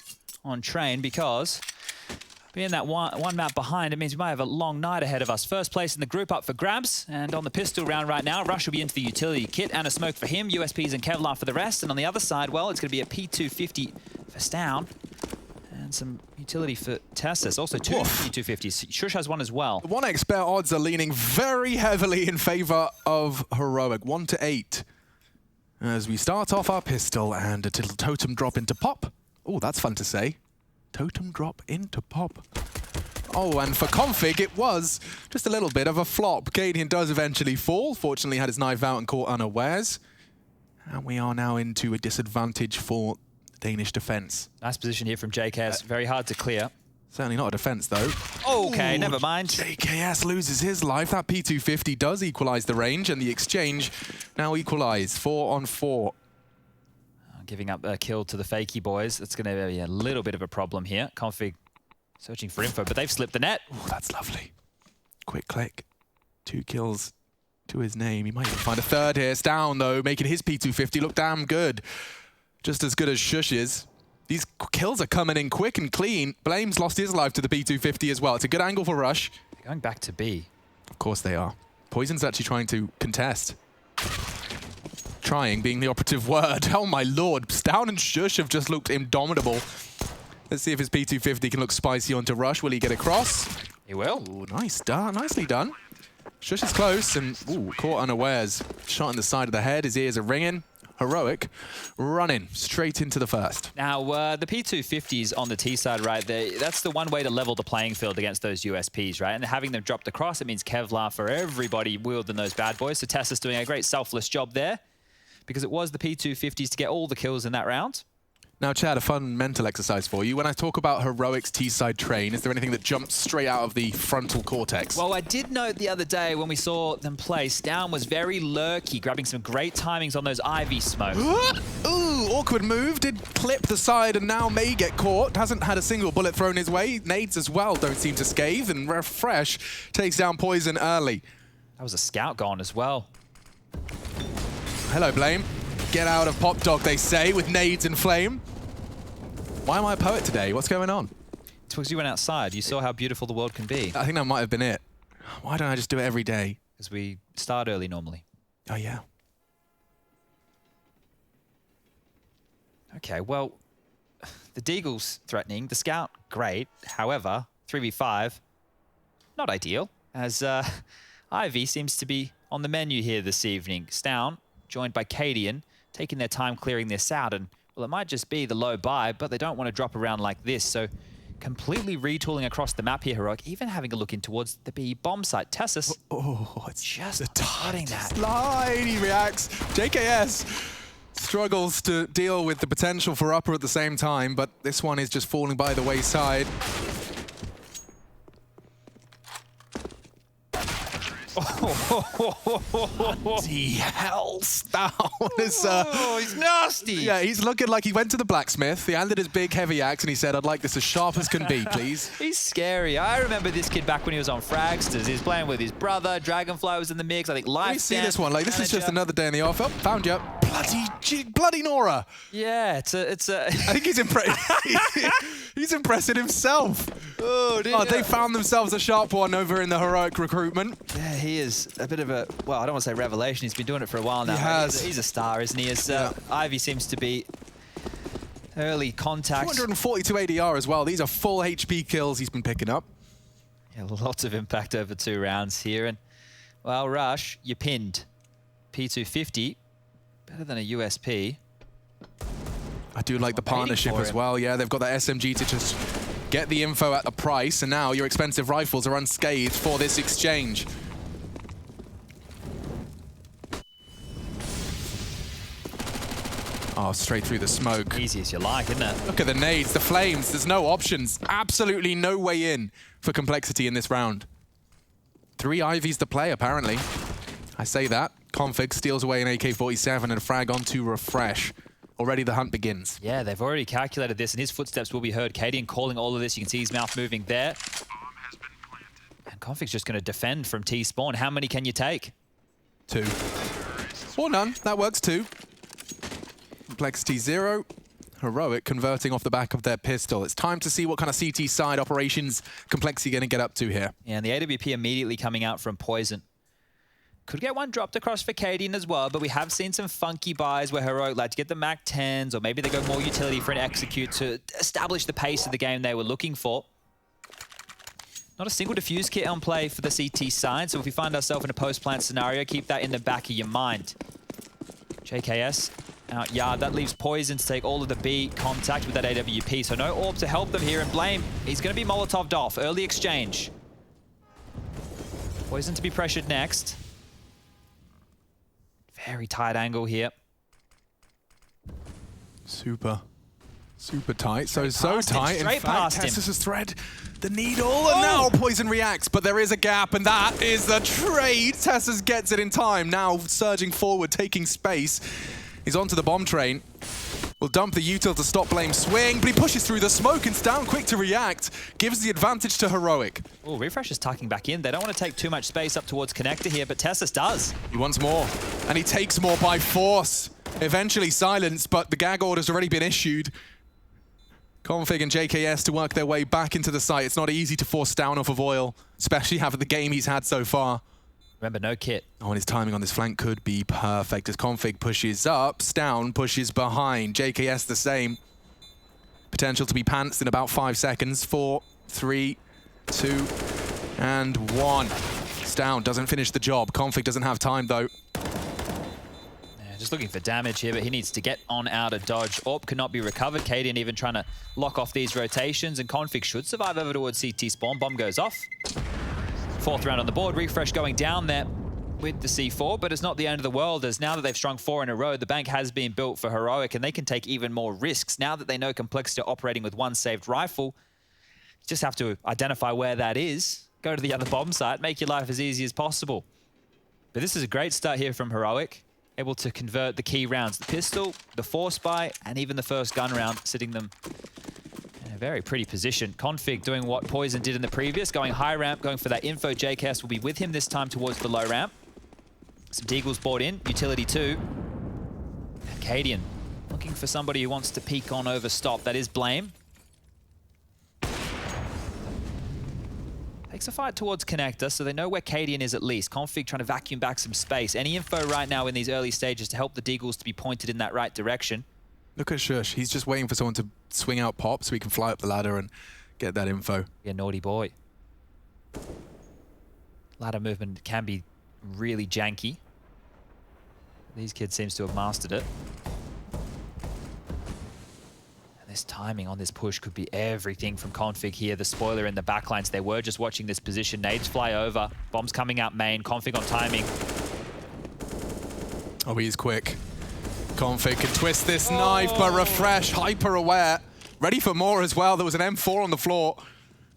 on Train? Because being that one map behind, it means we might have a long night ahead of us. First place in the group up for grabs, and on the pistol round right now, Rush will be into the utility kit and a smoke for him, USPs and Kevlar for the rest, and on the other side, well, it's going to be a P250 for Stown, and some utility for Tessus. Also two P250s. Shush has one as well. 1xBet odds are leaning very heavily in favor of Heroic, 1-8. As we start off our pistol and a little totem drop into pop. Oh, that's fun to say. Totem drop into pop. Oh, and for Config, it was just a little bit of a flop. Cadian does eventually fall. Fortunately, had his knife out and caught unawares. And we are now into a disadvantage for Danish defense. Nice position here from JKS. Very hard to clear. Certainly not a defense, though. Okay, never mind. JKS loses his life. That P250 does equalize the range, and the exchange now equalize 4 on 4. Giving up a kill to the Fakey boys. That's going to be a little bit of a problem here. Config searching for info, but they've slipped the net. Oh, that's lovely. Quick click. 2 kills to his name. He might even find a third here. It's down, though, making his P250 look damn good. Just as good as Shush's. These kills are coming in quick and clean. Blame's lost his life to the P250 as well. It's a good angle for Rush. They're going back to B. Of course they are. Poison's actually trying to contest. Trying being the operative word. Oh my lord. Stown and Shush have just looked indomitable. Let's see if his P250 can look spicy onto Rush. Will he get across? He will. Ooh, nice done. Nicely done. Shush is close and caught unawares. Shot in the side of the head. His ears are ringing. Heroic running straight into the first. Now, the P250s on the T side right there, that's the one way to level the playing field against those USPs, right? And having them dropped across, it means Kevlar for everybody wielding those bad boys. So Tessa's doing a great selfless job there because it was the P250s to get all the kills in that round. Now, Chad, a fun mental exercise for you. When I talk about Heroic's T-side train, is there anything that jumps straight out of the frontal cortex? Well, I did note the other day when we saw them play, Stown was very lurky, grabbing some great timings on those Ivy smokes. Ooh, awkward move. Did clip the side and now may get caught. Hasn't had a single bullet thrown his way. Nades as well don't seem to scathe. And Refresh takes down Poison early. That was a scout gone as well. Hello, Blame. Get out of Pop Dog, they say, with nades and flame. Why am I a poet today? What's going on? It's because you went outside. You saw how beautiful the world can be. I think that might have been it. Why don't I just do it every day? Because we start early normally. Oh, yeah. Okay, well, the Deagle's threatening. The Scout, great. However, 3v5, not ideal, as Ivy seems to be on the menu here this evening. Stown, joined by Cadian, taking their time clearing this out, and well, it might just be the low buy, but they don't want to drop around like this, so completely retooling across the map here, Heroic, even having a look in towards the B bomb site. Tessus, it's just cutting that. Slide, he reacts. JKS struggles to deal with the potential for upper at the same time, but this one is just falling by the wayside. Bloody hell, Stown is... oh, he's nasty! Yeah, he's looking like he went to the blacksmith, he handed his big heavy axe and he said, I'd like this as sharp as can be, please. He's scary. I remember this kid back when he was on Fragsters. He was playing with his brother, Dragonfly was in the mix, I think Life. You see this one, like this is just another day in the off. Oh, found you. Bloody Nora! Yeah, it's a... I think he's he's impressing himself. Oh, they found themselves a sharp one over in the Heroic recruitment. Yeah, he is a bit of a, well, I don't want to say revelation. He's been doing it for a while now. He has. He's a star, isn't he? As Ivy seems to be early contact. 242 ADR as well. These are full HP kills he's been picking up. Yeah, lots of impact over 2 rounds here. And, well, Rush, you pinned. P250, better than a USP. I do like the partnership as well. Yeah, they've got that SMG to just get the info at the price, and now your expensive rifles are unscathed for this exchange. Oh, straight through the smoke. Easy as you like, isn't it? Look at the nades, the flames. There's no options. Absolutely no way in for complexity in this round. 3 Ivies to play, apparently. I say that. Config steals away an AK-47 and a frag onto Refresh. Already the hunt begins. Yeah, they've already calculated this, and his footsteps will be heard. Cadian calling all of this. You can see his mouth moving there. And Config's just going to defend from T-spawn. How many can you take? 2. Or none. That works too. Complexity 0. Heroic converting off the back of their pistol. It's time to see what kind of CT side operations Complexity going to get up to here. Yeah, and the AWP immediately coming out from Poison. Could get one dropped across for Cadian as well, but we have seen some funky buys where Heroic like to get the Mac 10s, or maybe they go more utility for an execute to establish the pace of the game they were looking for. Not a single defuse kit on play for the CT side, so if we find ourselves in a post-plant scenario, keep that in the back of your mind. JKS out yard. That leaves Poison to take all of the B contact with that AWP. So no AWP to help them here. And Blame, he's going to be Molotov'd off. Early exchange. Poison to be pressured next. Very tight angle here. Super tight. So tight. In fact, Tessus has thread the needle, and now Poison reacts, but there is a gap, and that is the trade. Tessus gets it in time. Now surging forward, taking space. He's onto the bomb train. Will dump the util to stop Blame swing, but he pushes through the smoke and down quick to react. Gives the advantage to Heroic. Oh, Refresh is tucking back in. They don't want to take too much space up towards Connector here, but Tessus does. He wants more, and he takes more by force. Eventually silenced, but the gag order's already been issued. Config and JKS to work their way back into the site. It's not easy to force down off of Oil, especially having the game he's had so far. Remember, no kit. Oh, and his timing on this flank could be perfect as Config pushes up, Stown pushes behind. JKS the same. Potential to be pantsed in about 5 seconds. 4, 3, 2, and 1. Stown doesn't finish the job. Config doesn't have time, though. Just looking for damage here, but he needs to get on out of dodge. AWP cannot be recovered. Cadian even trying to lock off these rotations, and Config should survive over towards CT spawn. Bomb goes off. 4th round on the board. Refresh going down there with the C4, but it's not the end of the world, as now that they've strung 4 in a row, the bank has been built for Heroic, and they can take even more risks. Now that they know Complexity are operating with 1 saved rifle, you just have to identify where that is, go to the other bomb site, make your life as easy as possible. But this is a great start here from Heroic. Able to convert the key rounds. The pistol, the force buy, and even the first gun round, sitting them in a very pretty position. Config doing what Poison did in the previous, going high ramp, going for that info. JKS will be with him this time towards the low ramp. Some Deagles bought in, utility 2. And Cadian looking for somebody who wants to peek on over stop. That is Blame. Takes a fight towards Connector, so they know where Cadian is at least. Config trying to vacuum back some space. Any info right now in these early stages to help the Deagles to be pointed in that right direction. Look at Shush. He's just waiting for someone to swing out pop so he can fly up the ladder and get that info. Yeah, naughty boy. Ladder movement can be really janky. These kids seems to have mastered it. This timing on this push could be everything from Config here. The spoiler in the backlines, they were just watching this position. Nades fly over. Bombs coming out main. Config on timing. Oh, he's quick. Config can twist this knife, but Refresh, hyper aware. Ready for more as well. There was an M4 on the floor.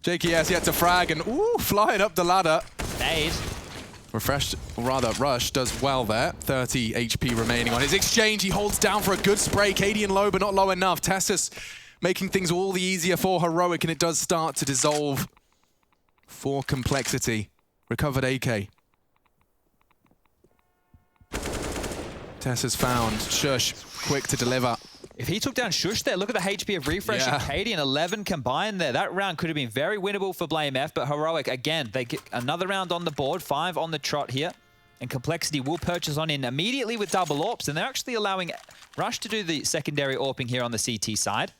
JKS yet to frag and flying up the ladder. Nade. Refresh, or rather Rush, does well there. 30 HP remaining on his exchange. He holds down for a good spray. Cadian low, but not low enough. Tessus making things all the easier for Heroic, and it does start to dissolve for Complexity. Recovered AK. Tessus found. Shush, quick to deliver. If he took down Shush there, look at the HP of Refresh and Cadian. 11 combined there. That round could have been very winnable for Blame F, but Heroic, again, they get another round on the board. 5 on the trot here. And Complexity will purchase on in immediately with double AWPs, and they're actually allowing Rush to do the secondary AWPing here on the CT side.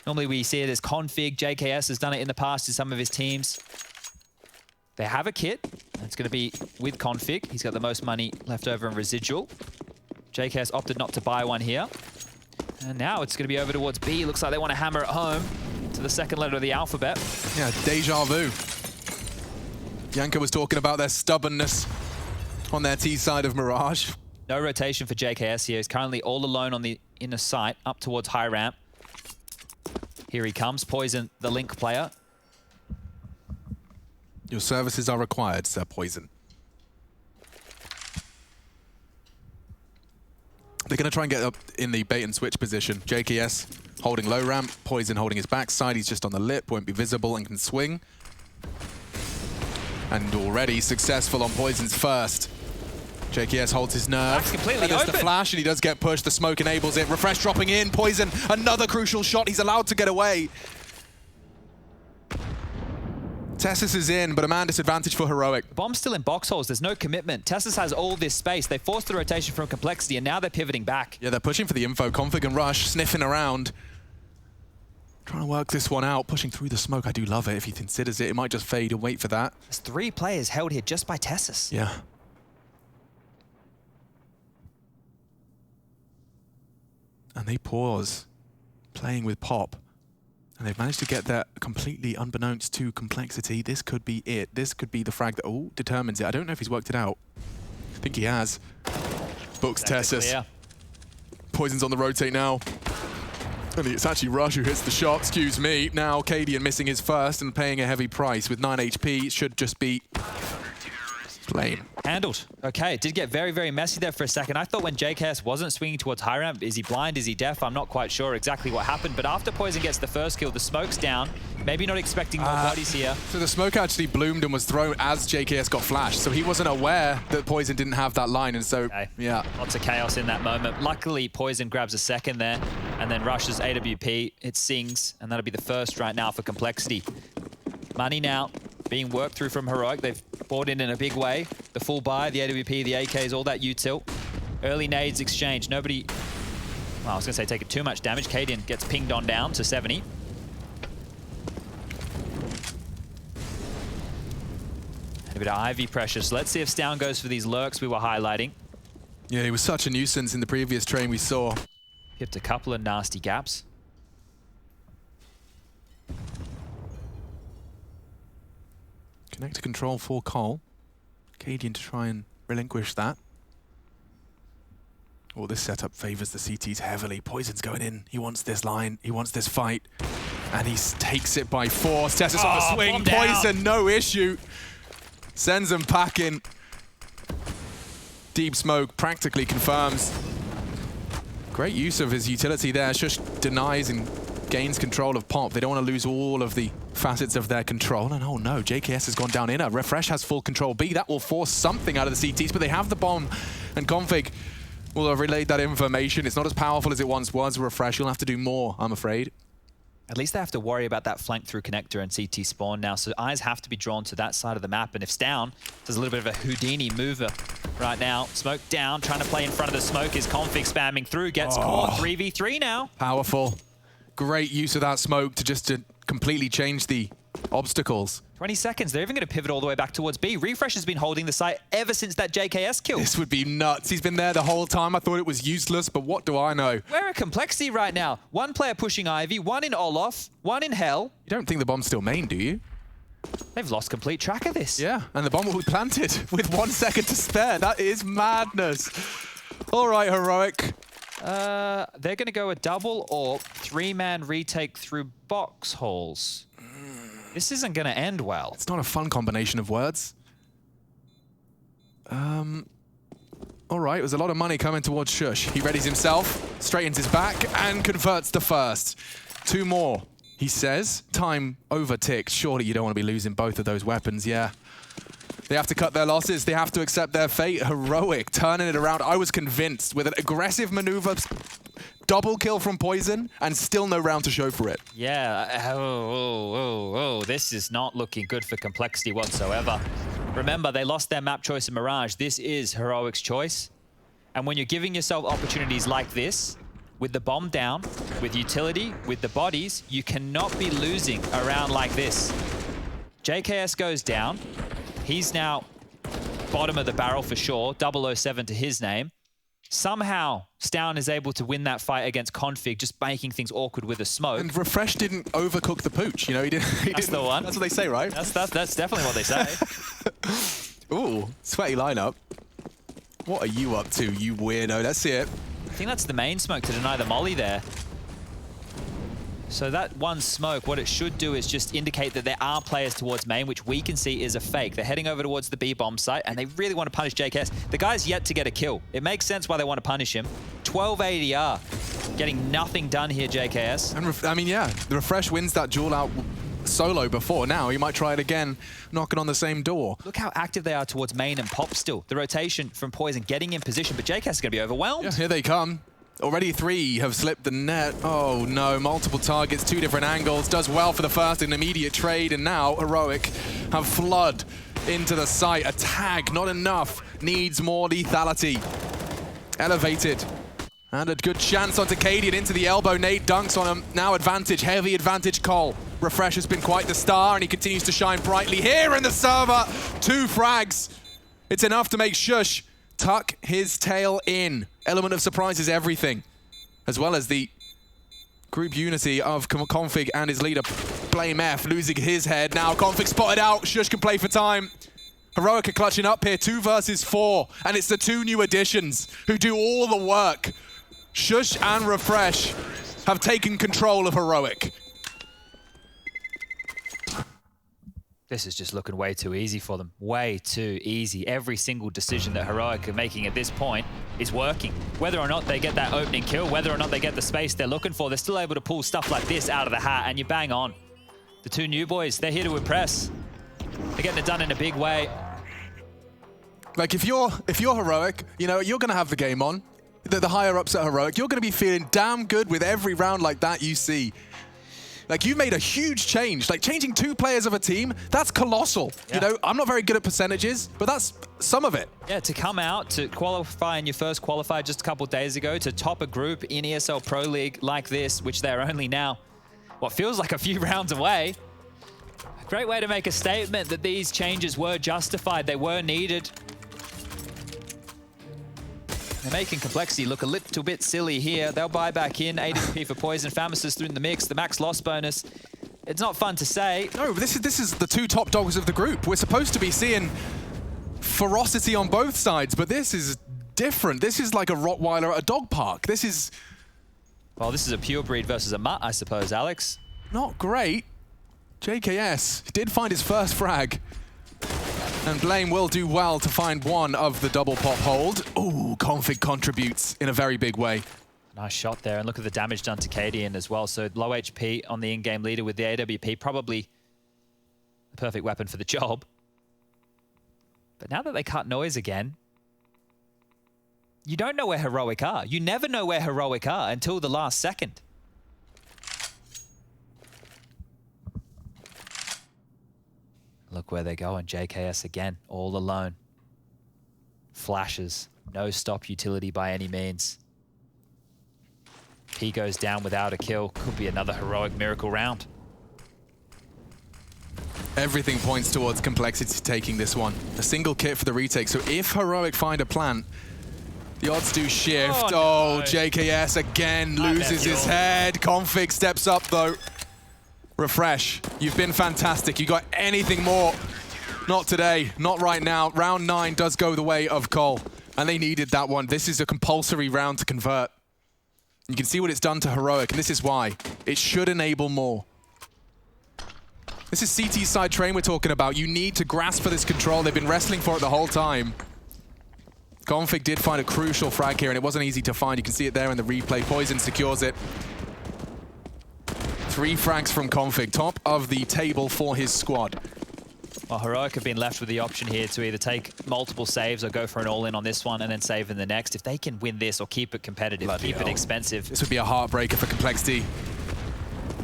Normally we see it as Config. JKS has done it in the past to some of his teams. They have a kit. It's going to be with Config. He's got the most money left over in residual. JKS opted not to buy one here. And now it's going to be over towards B. Looks like they want to hammer it home to the second letter of the alphabet. Yeah, deja vu. Yanko was talking about their stubbornness on their T side of Mirage. No rotation for JKS here. He's currently all alone on the inner site, up towards high ramp. Here he comes, Poison, the link player. Your services are required, Sir Poison. They're going to try and get up in the bait and switch position. JKS holding low ramp, Poison holding his backside. He's just on the lip, won't be visible and can swing. And already successful on Poison's first. JKS holds his nerve. That's completely There's open. the flash, and he does get pushed. The smoke enables it. Refresh dropping in. Poison, another crucial shot. He's allowed to get away. Tessus is in, but a man disadvantage for Heroic. Bomb's still in box holes. There's no commitment. Tessus has all this space. They forced the rotation from Complexity, and now they're pivoting back. Yeah, they're pushing for the info. Config and Rush sniffing around. Trying to work this one out, pushing through the smoke. I do love it. If he considers it, it might just fade and wait for that. There's 3 players held here just by Tessus. Yeah. And they pause, playing with Pop. And they've managed to get that completely unbeknownst to Complexity. This could be it. This could be the frag that determines it. I don't know if he's worked it out. I think he has. Books Tessus. Yeah. Poison's on the rotate now. And it's actually Rush who hits the shot, excuse me. Now Cadian missing his first and paying a heavy price. With 9 HP, it should just be plain. Handled. Okay, it did get very, very messy there for a second. I thought when JKS wasn't swinging towards high ramp, is he blind, is he deaf? I'm not quite sure exactly what happened, but after Poison gets the first kill, the smoke's down. Maybe not expecting more bodies here. So the smoke actually bloomed and was thrown as JKS got flashed, so he wasn't aware that Poison didn't have that line, and so, yeah. Lots of chaos in that moment. Luckily, Poison grabs a second there, and then rushes AWP. It sings, and that'll be the first right now for Complexity. Money now being worked through from Heroic. They've bought in a big way. The full buy, the AWP, the AKs, all that util. Early nades exchange. Nobody, well, I was going to say taking too much damage. Cadian gets pinged on down to 70. And a bit of Ivy pressure. So let's see if Stown goes for these lurks we were highlighting. Yeah, he was such a nuisance in the previous train we saw. Pipped a couple of nasty gaps. Connect to control for Cole. Cadian to try and relinquish that. Oh, this setup favors the CTs heavily. Poison's going in. He wants this line. He wants this fight. And he takes it by force. Tessus on the swing. Poison, no issue. Sends him packing. Deep smoke practically confirms. Great use of his utility there. Shush denies and gains control of Pop. They don't want to lose all of the facets of their control. And oh no, JKS has gone down inner. Refresh has full control B. That will force something out of the CTs, but they have the bomb. And Config will have relayed that information. It's not as powerful as it once was. Refresh, you'll have to do more, I'm afraid. At least they have to worry about that flank through connector and CT spawn now, so eyes have to be drawn to that side of the map. And if Stown does a little bit of a Houdini mover right now, smoke down, trying to play in front of the smoke, is Config spamming through, gets caught, 3v3 now. Powerful. Great use of that smoke to completely change the obstacles. 20 seconds, they're even going to pivot all the way back towards B. Refresh has been holding the site ever since that JKS kill. This would be nuts. He's been there the whole time. I thought it was useless, but what do I know? We're at Complexity right now. One player pushing Ivy, one in Olof, one in Hell. You don't think the bomb's still main, do you? They've lost complete track of this. Yeah, and the bomb will be planted with 1 second to spare. That is madness. All right, Heroic. They're going to go a double or 3-man retake through box halls. This isn't going to end well. It's not a fun combination of words. All right, it was a lot of money coming towards Shush. He readies himself, straightens his back, and converts the first. 2 more, he says. Time over-ticked. Surely you don't want to be losing both of those weapons, yeah. They have to cut their losses. They have to accept their fate. Heroic, turning it around. I was convinced with an aggressive maneuver, double kill from Poison, and still no round to show for it. Yeah, this is not looking good for Complexity whatsoever. Remember, they lost their map choice in Mirage. This is Heroic's choice. And when you're giving yourself opportunities like this, with the bomb down, with utility, with the bodies, you cannot be losing a round like this. JKS goes down. He's now bottom of the barrel for sure, 007 to his name. Somehow, Stown is able to win that fight against Config, just making things awkward with a smoke. And Refresh didn't overcook the pooch, you know, he didn't. That's the one. That's what they say, right? That's definitely what they say. Ooh, sweaty lineup. What are you up to, you weirdo? Let's see it. I think that's the main smoke to deny the molly there. So that one smoke, what it should do is just indicate that there are players towards main, which we can see is a fake. They're heading over towards the B-bomb site, and they really want to punish JKS. The guy's yet to get a kill. It makes sense why they want to punish him. 12 ADR. Getting nothing done here, JKS. And I mean, yeah, the Refresh wins that duel out solo before. Now he might try it again, knocking on the same door. Look how active they are towards main and Pop still. The rotation from Poison getting in position, but JKS is going to be overwhelmed. Yeah, here they come. Already 3 have slipped the net. Oh no, multiple targets, 2 different angles. Does well for the first, an immediate trade, and now Heroic have flood into the site. A tag, not enough. Needs more lethality. Elevated. And a good chance onto Cadian into the elbow. Nate dunks on him. Now advantage, heavy advantage Cole. Refresh has been quite the star, and he continues to shine brightly here in the server. 2 frags. It's enough to make Shush tuck his tail in. Element of surprise is everything. as well as the group unity of Config and his leader, Blame F, losing his head. Now Config spotted out. Shush can play for time. Heroic are clutching up here, 2 versus 4, and it's the 2 new additions who do all the work. Shush and Refresh have taken control of Heroic. This is just looking way too easy for them. Way too easy. Every single decision that Heroic are making at this point is working. Whether or not they get that opening kill, whether or not they get the space they're looking for, they're still able to pull stuff like this out of the hat, and you bang on. The 2 new boys, they're here to impress. They're getting it done in a big way. Like, if you're Heroic, you know, you're going to have the game on. The higher ups at Heroic, you're going to be feeling damn good with every round like that you see. Like, you made a huge change. Like, changing 2 players of a team, that's colossal. Yeah. You know, I'm not very good at percentages, but that's some of it. Yeah, to come out, to qualify in your first qualifier just a couple of days ago, to top a group in ESL Pro League like this, which they're only now, what feels like a few rounds away. A great way to make a statement that these changes were justified, they were needed. They're making Complexity look a little bit silly here. They'll buy back in. 80p for Poison. Famus is through in the mix. The max loss bonus. It's not fun to say. No, but this is the 2 top dogs of the group. We're supposed to be seeing ferocity on both sides, but this is different. This is like a Rottweiler at a dog park. This is... Well, this is a pure breed versus a mutt, I suppose, Alex. Not great. JKS did find his first frag. And Blame will do well to find one of the double pop hold. Ooh, Config contributes in a very big way. Nice shot there, and look at the damage done to Cadian as well. So low HP on the in-game leader with the AWP, probably the perfect weapon for the job. But now that they cut noise again, you don't know where Heroic are. You never know where Heroic are until the last second. Look where they go, and JKS again, all alone. Flashes, no stop utility by any means. He goes down without a kill. Could be another Heroic miracle round. Everything points towards Complexity taking this one. A single kit for the retake, so if Heroic find a plant, the odds do shift. Oh, no. JKS again loses his head. Config steps up though. Refresh, you've been fantastic. You got anything more? Not today, not right now. Round 9 does go the way of Cole, and they needed that one. This is a compulsory round to convert. You can see what it's done to Heroic, and this is why. It should enable more. This is CT's side train we're talking about. You need to grasp for this control. They've been wrestling for it the whole time. Config did find a crucial frag here, and it wasn't easy to find. You can see it there in the replay. Poison secures it. 3 frags from Config, top of the table for his squad. Well, Heroic have been left with the option here to either take multiple saves or go for an all-in on this one and then save in the next. If they can win this or keep it competitive, keep it expensive. This would be a heartbreaker for Complexity.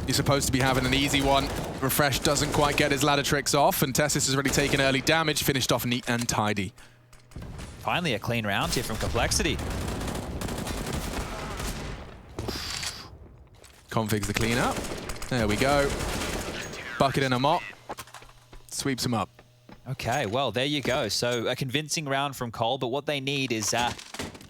You're supposed to be having an easy one. Refresh doesn't quite get his ladder tricks off, and Tessis has already taken early damage, finished off neat and tidy. Finally a clean round here from Complexity. Config's the cleanup. There we go. Bucket and a mop. Sweeps him up. Okay, well, there you go. So a convincing round from Cole, but what they need is,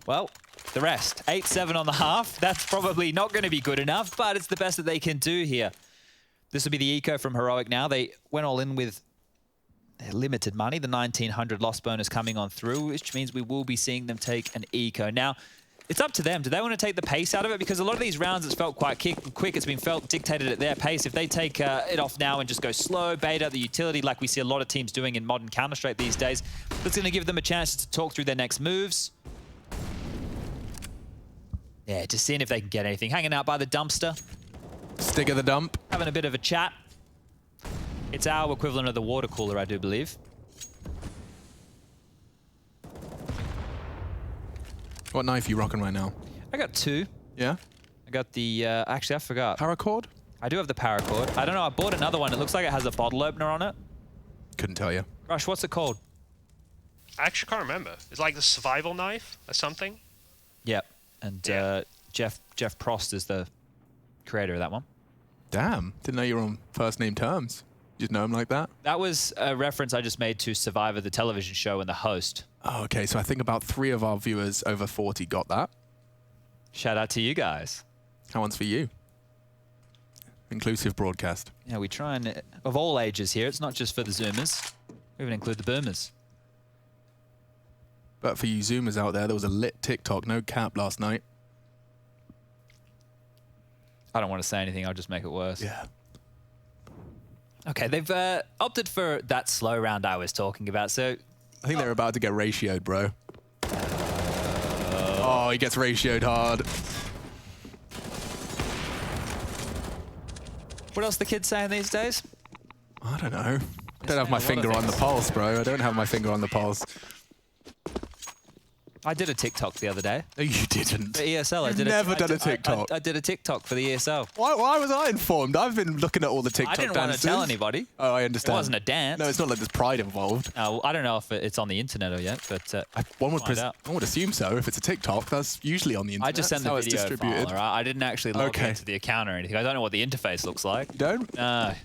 well, the rest. 8-7 on the half. That's probably not going to be good enough, but it's the best that they can do here. This will be the eco from Heroic now. They went all in with limited money, the 1900 loss bonus coming on through, which means we will be seeing them take an eco. Now, it's up to them. Do they want to take the pace out of it? Because a lot of these rounds, it's felt quite quick. It's been felt dictated at their pace. If they take it off now and just go slow, bait out the utility like we see a lot of teams doing in modern Counter-Strike these days, that's going to give them a chance to talk through their next moves. Yeah, just seeing if they can get anything. Hanging out by the dumpster. Stick of the dump. Having a bit of a chat. It's our equivalent of the water cooler, I do believe. What knife are you rocking right now? I got 2. Yeah? I got the, actually I forgot. Paracord? I do have the paracord. I don't know, I bought another one. It looks like it has a bottle opener on it. Couldn't tell you. Rush, what's it called? I actually can't remember. It's like the survival knife or something? Yep. And Jeff Prost is the creator of that one. Damn. Didn't know you were on first name terms. You just know him like that? That was a reference I just made to Survivor, the television show, and the host. Oh, okay, so I think about 3 of our viewers over 40 got that. Shout out to you guys. That one's for you. Inclusive broadcast. Yeah, we try and, of all ages here, it's not just for the Zoomers. We even include the Boomers. But for you Zoomers out there was a lit TikTok, no cap, last night. I don't want to say anything, I'll just make it worse. Yeah. Okay, they've opted for that slow round I was talking about, so... I think they're about to get ratioed, bro. Oh, he gets ratioed hard. What else the kids saying these days? I don't know. I don't have my finger on the pulse, bro. I don't have my finger on the pulse. I did a TikTok the other day. No, you didn't. For ESL, You've never done a TikTok. I did a TikTok for the ESL. Why was I informed? I've been looking at all the TikTok dances. I didn't want to tell anybody. Oh, I understand. It wasn't a dance. No, it's not like there's pride involved. I don't know if it's on the internet or yet, but one would assume so. If it's a TikTok, that's usually on the internet. I just sent the That's how video it's distributed. file, right? I didn't actually log into the account or anything. I don't know what the interface looks like. You don't?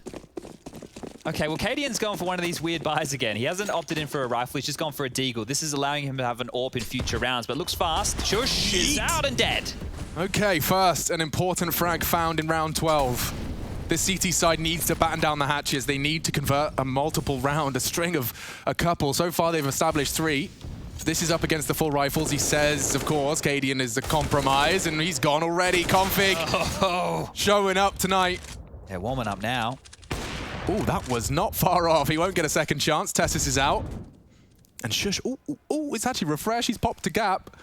Okay, well, Cadian's going for one of these weird buys again. He hasn't opted in for a rifle. He's just gone for a deagle. This is allowing him to have an AWP in future rounds, but looks fast. Shush is out and dead. Okay, first, an important frag found in round 12. This CT side needs to batten down the hatches. They need to convert a multiple round, a string of a couple. So far, they've established 3. This is up against the full rifles. He says, of course, Cadian is a compromise, and he's gone already. Config showing up tonight. They're warming up now. Oh, that was not far off. He won't get a second chance. Tessus is out. And Shush, it's actually Refresh. He's popped a gap.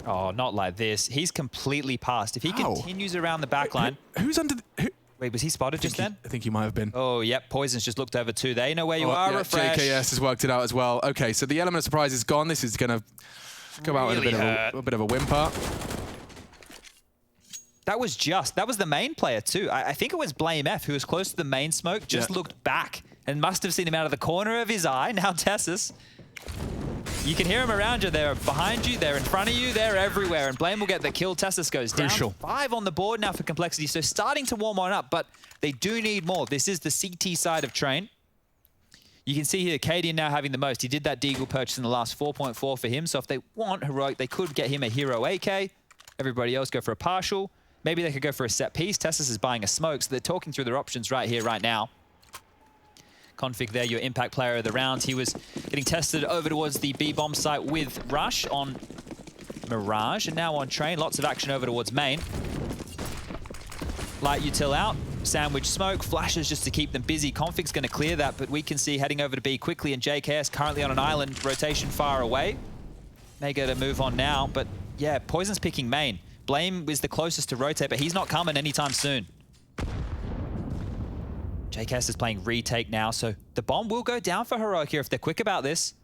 Oh, not like this. He's completely passed. If he continues around the back line... Who's under the... Wait, was he spotted just then? I think he might have been. Oh, yep. Poison's just looked over too. They know where you are, yeah, Refresh. JKS has worked it out as well. Okay, so the element of surprise is gone. This is going to go out with a bit of a whimper. That was the main player too. I think it was Blame F who was close to the main smoke, just looked back and must have seen him out of the corner of his eye. Now Tessus. You can hear him around you. They're behind you, they're in front of you, they're everywhere. And Blame will get the kill. Tessus goes down. Crucial. 5 on the board now for Complexity. So starting to warm on up, but they do need more. This is the CT side of Train. You can see here, Cadian now having the most. He did that Deagle purchase in the last 4.4 for him. So if they want Heroic, they could get him a Hero AK. Everybody else go for a partial. Maybe they could go for a set piece. Tessus is buying a smoke, so they're talking through their options right here, right now. Config there, your impact player of the round. He was getting tested over towards the B-bomb site with Rush on Mirage, and now on Train. Lots of action over towards main. Light util out, sandwich smoke, flashes just to keep them busy. Config's going to clear that, but we can see heading over to B quickly, and JKS currently on an island, rotation far away. May get a move on now, but yeah, Poison's picking main. Blame is the closest to rotate, but he's not coming anytime soon. JKS is playing retake now, so the bomb will go down for Heroic here if they're quick about this.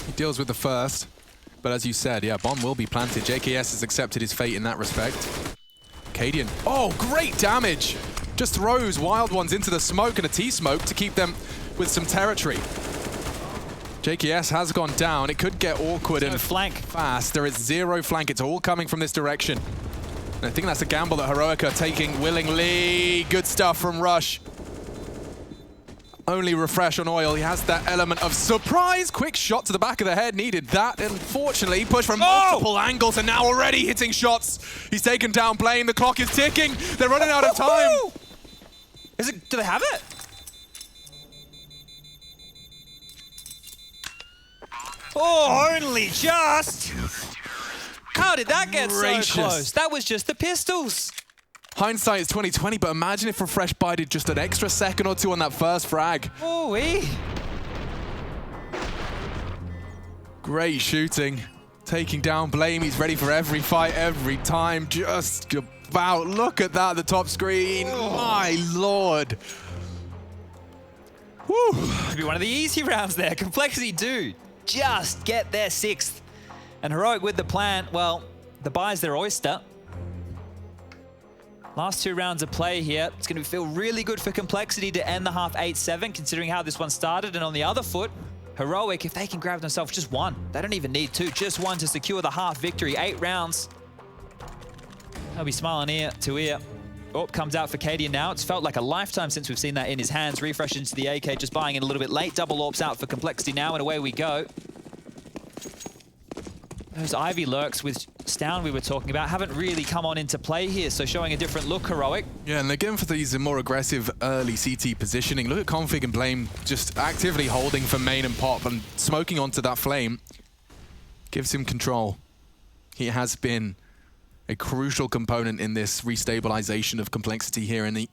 He deals with the first, but as you said, yeah, bomb will be planted. JKS has accepted his fate in that respect. Cadian, oh, great damage! Just throws wild ones into the smoke and a T-smoke to keep them with some territory. JKS has gone down. It could get awkward and flank fast. There is 0 flank. It's all coming from this direction. And I think that's a gamble that Heroic are taking willingly. Good stuff from Rush. Only Refresh on oil. He has that element of surprise. Quick shot to the back of the head. Needed that. Unfortunately, pushed from multiple angles and now already hitting shots. He's taken down Blame. The clock is ticking. They're running out of time. Do they have it? Oh, only just! How did that get so close? That was just the pistols. Hindsight is 2020, but imagine if Refresh bided just an extra second or 2 on that first frag. Ooh-wee. Great shooting. Taking down Blame. He's ready for every fight, every time. Just about. Look at that, the top screen. My lord. Woo. Could be one of the easy rounds there. Complexity do just get their 6th. And Heroic with the plant, well, the buy's their oyster. Last 2 rounds of play here. It's going to feel really good for Complexity to end the half 8-7, considering how this one started. And on the other foot, Heroic, if they can grab themselves just 1. They don't even need 2, just 1 to secure the half victory. 8 rounds. They'll be smiling ear to ear. Oh, comes out for Cadian now. It's felt like a lifetime since we've seen that in his hands. Refresh into the AK, just buying in a little bit late. Double AWPs out for Complexity now, and away we go. Those Ivy lurks with Stown we were talking about haven't really come on into play here, so showing a different look, Heroic. Yeah, and they're going for these more aggressive early CT positioning. Look at Config and Blame just actively holding for main and pop and smoking onto that flame. Gives him control. He has been a crucial component in this restabilization of Complexity here in the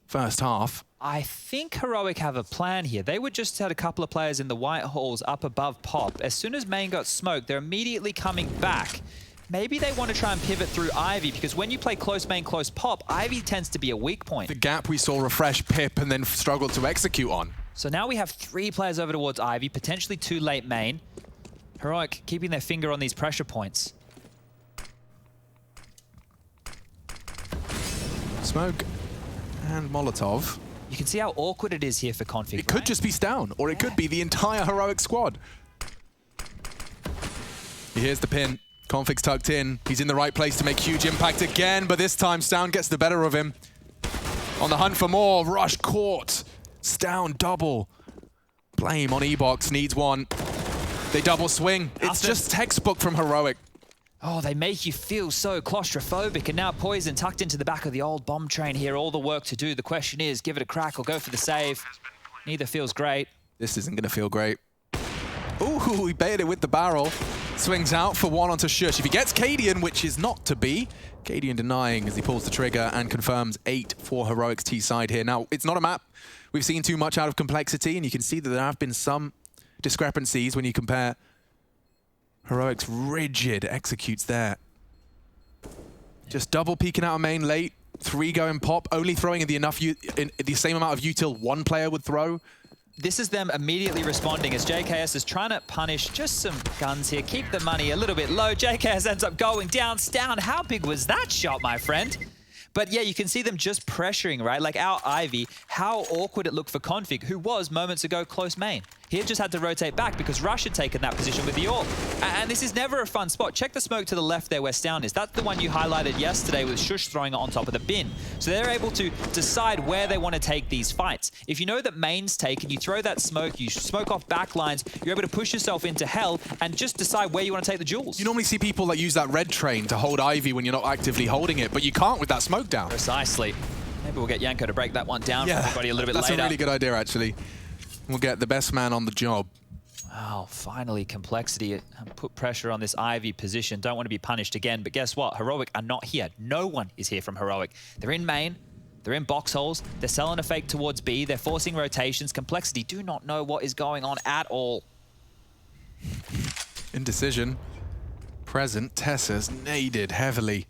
first half. I think Heroic have a plan here. They were just had a couple of players in the white halls up above Pop. As soon as main got smoked, they're immediately coming back. Maybe they want to try and pivot through Ivy, because when you play close main, close Pop, Ivy tends to be a weak point. The gap we saw Refresh pip and then struggle to execute on. So now we have 3 players over towards Ivy, potentially 2 late main. Heroic keeping their finger on these pressure points. Smoke and Molotov. You can see how awkward it is here for Config. It could just be Stown, or it could be the entire Heroic squad. Here's the pin. Config's tucked in. He's in the right place to make huge impact again, but this time Stown gets the better of him. On the hunt for more. Rush caught. Stown double. Blame on E-Box. Needs one. They double swing. It's just textbook from Heroic. Oh, they make you feel so claustrophobic, and now Poison tucked into the back of the old bomb train here. All the work to do. The question is, give it a crack or go for the save. Neither feels great. This isn't going to feel great. Ooh, he baited it with the barrel. Swings out for one onto Shush. If he gets Cadian, which is not to be, Cadian denying as he pulls the trigger and confirms 8 for Heroic's T side here. Now, it's not a map we've seen too much out of Complexity, and you can see that there have been some discrepancies when you compare Heroic's rigid executes there. Just double peeking out of main late, 3 going Pop, only throwing in the same amount of util 1 player would throw. This is them immediately responding as JKS is trying to punish just some guns here, keep the money a little bit low. JKS ends up going down. Stown, how big was that shot, my friend? But yeah, you can see them just pressuring, right? Like our Ivy, how awkward it looked for Config, who was moments ago close main. He had just had to rotate back because Rush had taken that position with the AWP. And this is never a fun spot. Check the smoke to the left there where Stown is. That's the one you highlighted yesterday with Shush throwing it on top of the bin. So they're able to decide where they want to take these fights. If you know that main's taken, you throw that smoke, you smoke off backlines, you're able to push yourself into hell and just decide where you want to take the jewels. You normally see people that use that red train to hold Ivy when you're not actively holding it, but you can't with that smoke down. Precisely. Maybe we'll get Yanko to break that one down for everybody a little bit later. That's a really good idea, actually. We'll get the best man on the job. Oh, finally, Complexity put pressure on this Ivy position. Don't want to be punished again, but guess what? Heroic are not here. No one is here from Heroic. They're in main. They're in box holes. They're selling a fake towards B. They're forcing rotations. Complexity do not know what is going on at all. Indecision. Present. Tessa's naded heavily.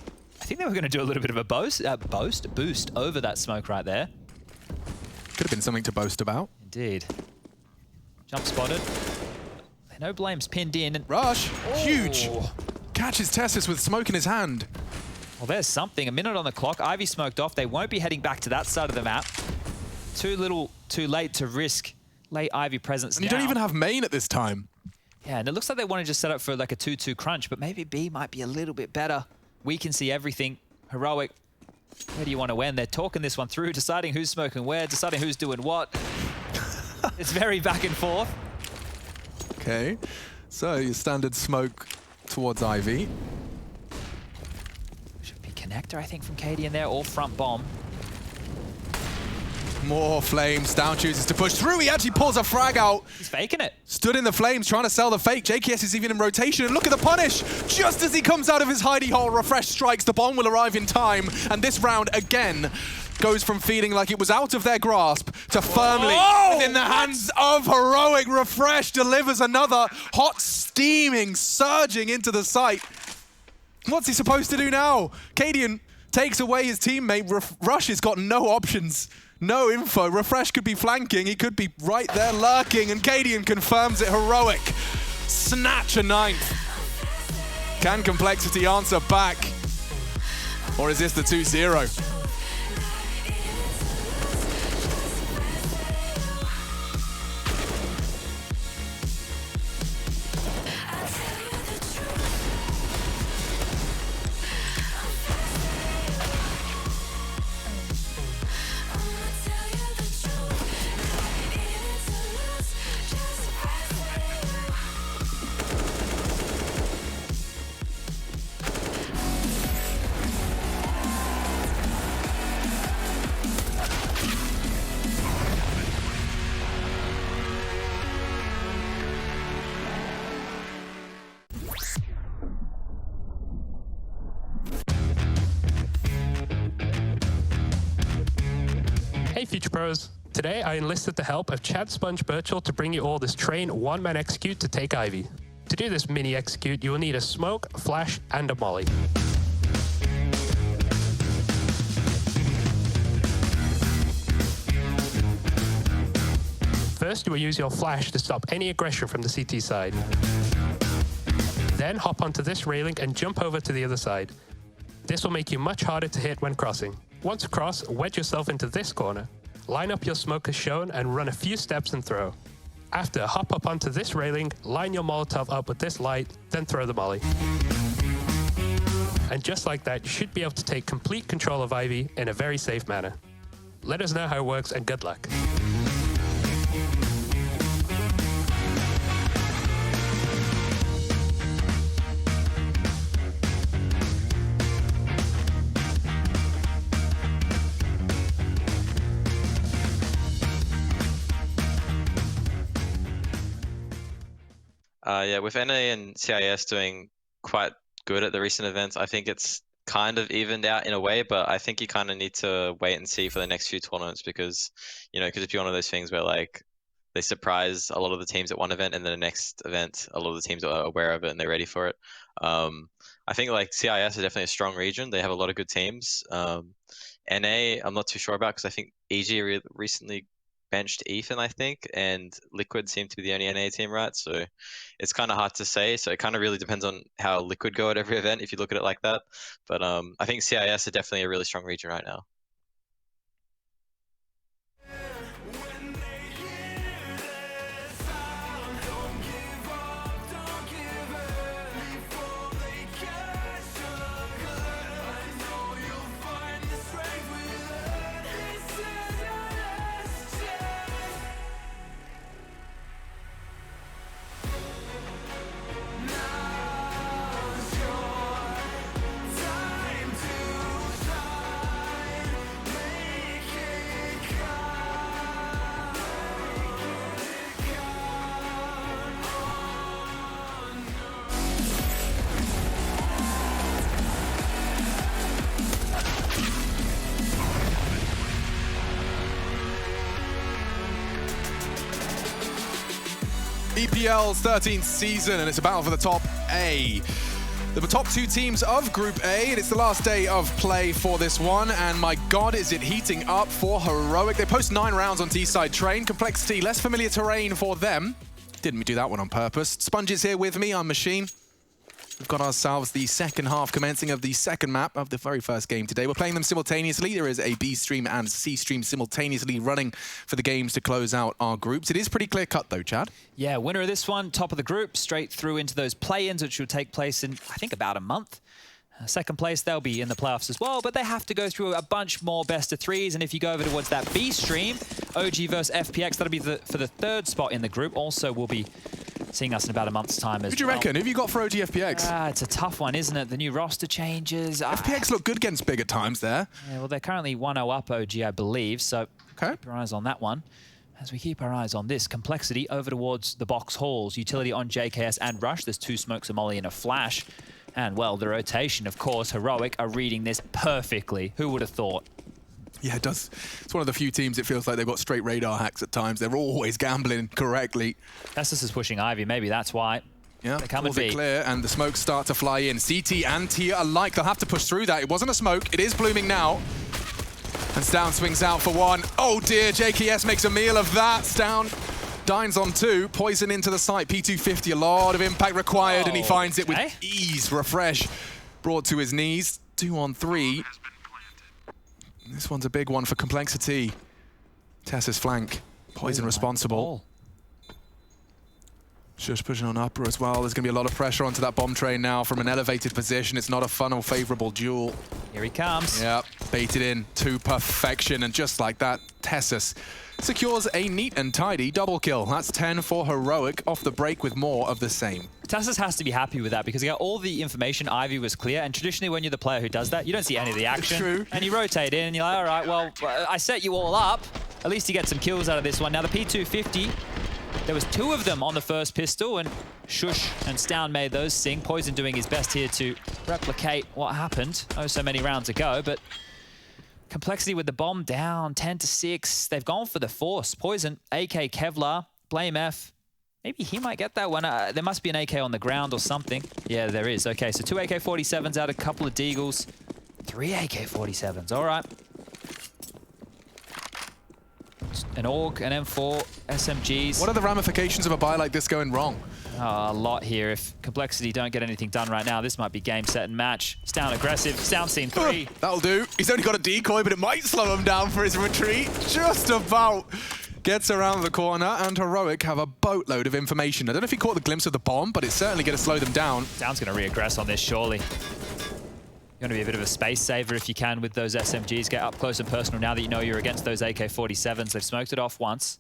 I think they were going to do a little bit of a boost over that smoke right there. Could have been something to boast about. Indeed. Jump spotted. No Blame's pinned in. Rush, huge. Catches Tessus with smoke in his hand. Well, there's something. A minute on the clock. Ivy smoked off. They won't be heading back to that side of the map. Too little, too late to risk late Ivy presence And you don't even have main at this time. Yeah, and it looks like they want to just set up for like a 2-2 crunch, but maybe B might be a little bit better. We can see everything. Heroic, where do you want to win? They're talking this one through, deciding who's smoking where, deciding who's doing what. It's very back and forth. Okay, so your standard smoke towards Ivy. Should be connector, I think, from Katie in there, or front bomb. More flames. Down chooses to push through. He actually pulls a frag out. He's faking it. Stood in the flames trying to sell the fake. JKS is even in rotation. And look at the punish. Just as he comes out of his hidey hole, Refresh strikes. The bomb will arrive in time. And this round, again, goes from feeling like it was out of their grasp to firmly within the hands of Heroic. Refresh delivers another hot, steaming, surging into the site. What's he supposed to do now? Cadian takes away his teammate. Rush has got no options. No info. Refresh could be flanking. He could be right there lurking. And Cadian confirms it. Heroic. Snatch a 9th. Can Complexity answer back? Or is this the 2-0? Hey Future Pros, today I enlisted the help of Chad Sponge Birchall to bring you all this train one-man execute to take Ivy. To do this mini execute, you will need a smoke, flash, and a molly. First, you will use your flash to stop any aggression from the CT side. Then hop onto this railing and jump over to the other side. This will make you much harder to hit when crossing. Once across, wedge yourself into this corner. Line up your smoke as shown and run a few steps and throw. After, hop up onto this railing, line your Molotov up with this light, then throw the molly. And just like that, you should be able to take complete control of Ivy in a very safe manner. Let us know how it works and good luck. Yeah, with NA and CIS doing quite good at the recent events, I think it's kind of evened out in a way, but I think you kind of need to wait and see for the next few tournaments because, because if you're one of those things where like they surprise a lot of the teams at one event and then the next event, a lot of the teams are aware of it and they're ready for it. I think like CIS is definitely a strong region. They have a lot of good teams. NA, I'm not too sure about because I think EG recently benched Ethan, I think, and Liquid seem to be the only NA team, right? So it's kind of hard to say. So it kind of really depends on how Liquid go at every event if you look at it like that. But I think CIS is definitely a really strong region right now. EPL's 13th season, and it's a battle for the top A. The top two teams of Group A, and it's the last day of play for this one, and my god, is it heating up for Heroic. They post 9 rounds on T-side train. Complexity, less familiar terrain for them. Didn't do that one on purpose. Sponge is here with me, I'm Machine. We've got ourselves the second half commencing of the second map of the very first game today. We're playing them simultaneously. There is a B stream and C stream simultaneously running for the games to close out our groups. It is pretty clear cut though, Chad. Yeah, winner of this one, top of the group, straight through into those play-ins, which will take place in, I think, about a month. Second place, they'll be in the playoffs as well, but they have to go through a bunch more best of threes. And if you go over towards that B stream, OG versus FPX, that'll be for the third spot in the group. Also, we'll be seeing us in about a month's time as well. Who do you reckon? Who have you got for OG FPX? It's a tough one, isn't it? The new roster changes. FPX look good against bigger times there. Yeah, well, they're currently 1-0 up OG, I believe, so keep your eyes on that one. As we keep our eyes on this, Complexity over towards the box halls. Utility on JKS and Rush. There's 2 smokes, a molly, and a flash. And, well, the rotation, of course, Heroic are reading this perfectly. Who would have thought? Yeah, it does. It's one of the few teams it feels like they've got straight radar hacks at times. They're always gambling correctly. Estus is pushing Ivy. Maybe that's why. Yeah, they come and it clear, and the smokes start to fly in. CT and Tia alike, they'll have to push through that. It wasn't a smoke. It is blooming now. And Stown swings out for 1. Oh, dear. JKS makes a meal of that. Stown dines on 2. Poison into the site. P250, a lot of impact required, and he finds it with ease. Refresh brought to his knees. 2 on 3. This one's a big one for Complexity. Tessa's flank. Poison responsible. Shush pushing on upper as well. There's going to be a lot of pressure onto that bomb train now from an elevated position. It's not a fun or favorable duel. Here he comes. Yep, baited in to perfection. And just like that, Tessus secures a neat and tidy double kill. That's 10 for Heroic off the break with more of the same. Tessus has to be happy with that because he got all the information. Ivy was clear, and traditionally when you're the player who does that, you don't see any of the action. True. And you rotate in and you're like, all right, well, I set you all up. At least you get some kills out of this one. Now the P250, there was 2 of them on the first pistol, and Shush and Stown made those sing. Poison doing his best here to replicate what happened so many rounds ago, but Complexity with the bomb down 10-6. They've gone for the force. Poison, AK, Kevlar, Blame F. Maybe he might get that one. There must be an AK on the ground or something. Yeah, there is. Okay, so 2 AK-47s out, a couple of Deagles. 3 AK-47s, all right. An AUG, an M4, SMGs. What are the ramifications of a buy like this going wrong? Oh, a lot here. If Complexity don't get anything done right now, this might be game, set, and match. It's down aggressive. It's down scene 3. That'll do. He's only got a decoy, but it might slow him down for his retreat. Just about. Gets around the corner, and Heroic have a boatload of information. I don't know if he caught the glimpse of the bomb, but it's certainly going to slow them down. Down's going to re-aggress on this, surely. You're going to be a bit of a space saver if you can with those SMGs. Get up close and personal now that you know you're against those AK-47s. They've smoked it off once.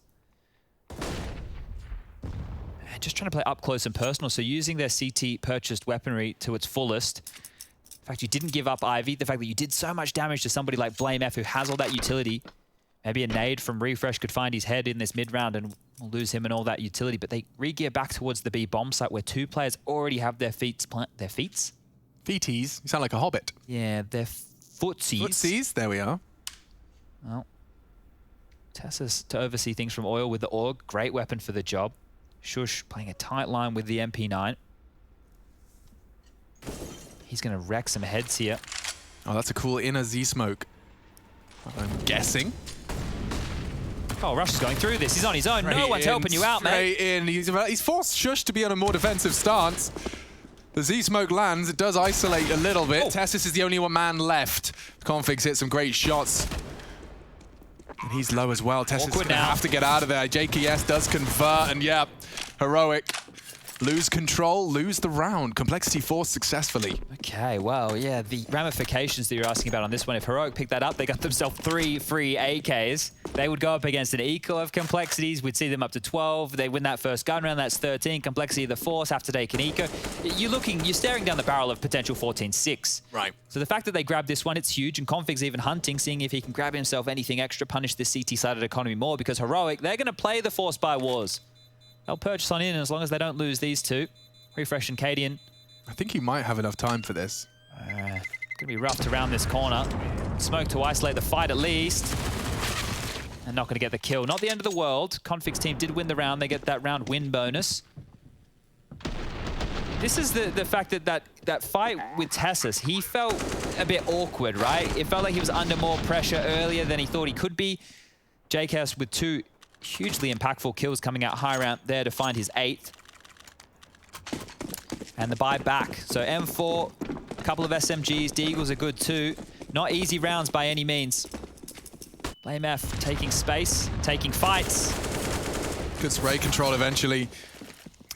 And just trying to play up close and personal, so using their CT purchased weaponry to its fullest. The fact you didn't give up Ivy, the fact that you did so much damage to somebody like Blame F who has all that utility. Maybe a nade from Refresh could find his head in this mid-round and we'll lose him and all that utility. But they re-gear back towards the B bomb site where 2 players already have their feet. Their feet? Feeties? You sound like a hobbit. Yeah, their footsies. Footsies, there we are. Well, Tessus to oversee things from Oil with the AUG. Great weapon for the job. Shush playing a tight line with the MP9. He's going to wreck some heads here. Oh, that's a cool inner Z-smoke. I'm guessing. Oh, Rush is going through this. He's on his own. No one's helping you out, mate. He's forced Shush to be on a more defensive stance. The Z-smoke lands. It does isolate a little bit. Tessus is the only one man left. Configs hit some great shots. And he's low as well. Tessus is going to have to get out of there. JKS does convert, and yeah, Heroic lose control, lose the round. Complexity forced successfully. Okay, well, yeah, the ramifications that you're asking about on this one, if Heroic picked that up, they got themselves 3 free AKs. They would go up against an eco of Complexities. We'd see them up to 12. They win that first gun round, that's 13. Complexity, the force, have to take an eco. You're staring down the barrel of potential 14-6. Right. So the fact that they grabbed this one, it's huge, and Config's even hunting, seeing if he can grab himself anything extra, punish this CT-sided economy more, because Heroic, they're going to play the force by wars. They'll purchase on in as long as they don't lose these 2. Refresh and Cadian. I think he might have enough time for this. Going to be roughed around this corner. Smoke to isolate the fight at least. And not going to get the kill. Not the end of the world. Config's team did win the round. They get that round win bonus. This is the fact that fight with Tessus, he felt a bit awkward, right? It felt like he was under more pressure earlier than he thought he could be. JKS with 2 hugely impactful kills coming out high round there to find his 8th. And the buy back. So M4, a couple of SMGs, Deagles are good too. Not easy rounds by any means. Blame F taking space, taking fights. Good spray control eventually.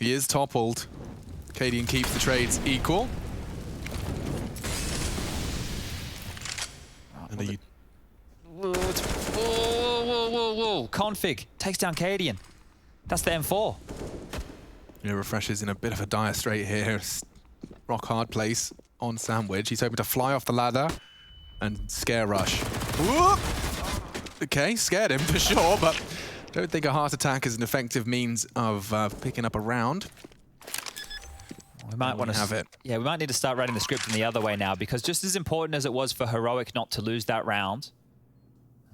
He is toppled. Cadian keeps the trades equal. And Whoa. Config takes down Cadian. That's the M4. Yeah, Refresh is in a bit of a dire strait here. Rock hard place on Sandwich. He's hoping to fly off the ladder and scare Rush. Whoop! Okay, scared him for sure, but don't think a heart attack is an effective means of picking up a round. We might want to have it. Yeah, we might need to start writing the script in the other way now, because just as important as it was for Heroic not to lose that round,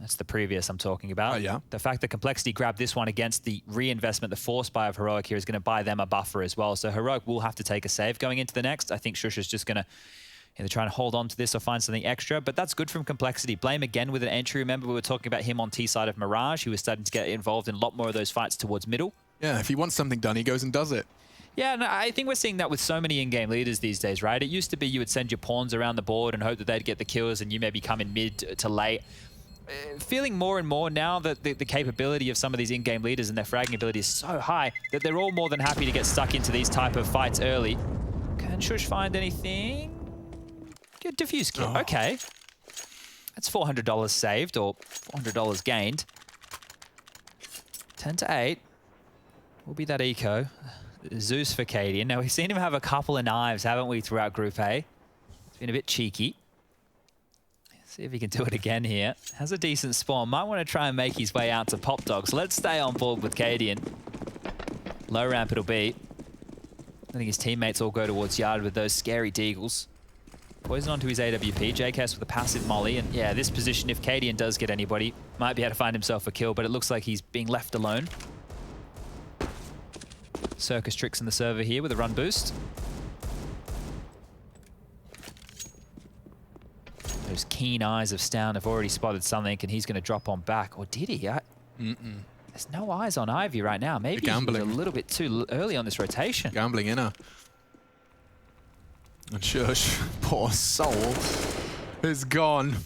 that's the previous I'm talking about. Oh, yeah. The fact that Complexity grabbed this one against the reinvestment, the force buy of Heroic here is going to buy them a buffer as well. So Heroic will have to take a save going into the next. I think Shush is just going to either try and hold on to this or find something extra, but that's good from Complexity. Blame again with an entry. Remember, we were talking about him on T side of Mirage. He was starting to get involved in a lot more of those fights towards middle. Yeah, if he wants something done, he goes and does it. Yeah, no, I think we're seeing that with so many in-game leaders these days, right? It used to be you would send your pawns around the board and hope that they'd get the kills and you maybe come in mid to late. Feeling more and more now that the capability of some of these in-game leaders and their fragging ability is so high that they're all more than happy to get stuck into these type of fights early. Can Shush find anything? Good diffuse kill. Oh. Okay. That's $400 saved or $400 gained. 10-8. Will be that eco. Zeus for Cadian. Now, we've seen him have a couple of knives, haven't we, throughout Group A? It's been a bit cheeky. See if he can do it again here. Has a decent spawn. Might want to try and make his way out to Pop Dog. So let's stay on board with Cadian. Low ramp it'll be. I think his teammates all go towards Yard with those scary Deagles. Poison onto his AWP. JKS with a passive molly. And yeah, this position, if Cadian does get anybody, might be able to find himself a kill, but it looks like he's being left alone. Circus tricks in the server here with a run boost. Those keen eyes of Stown have already spotted something, and he's going to drop on back. Or did he? There's no eyes on Ivy right now. Maybe he was a little bit too early on this rotation. Gambling inner. And Shush, poor soul, is gone.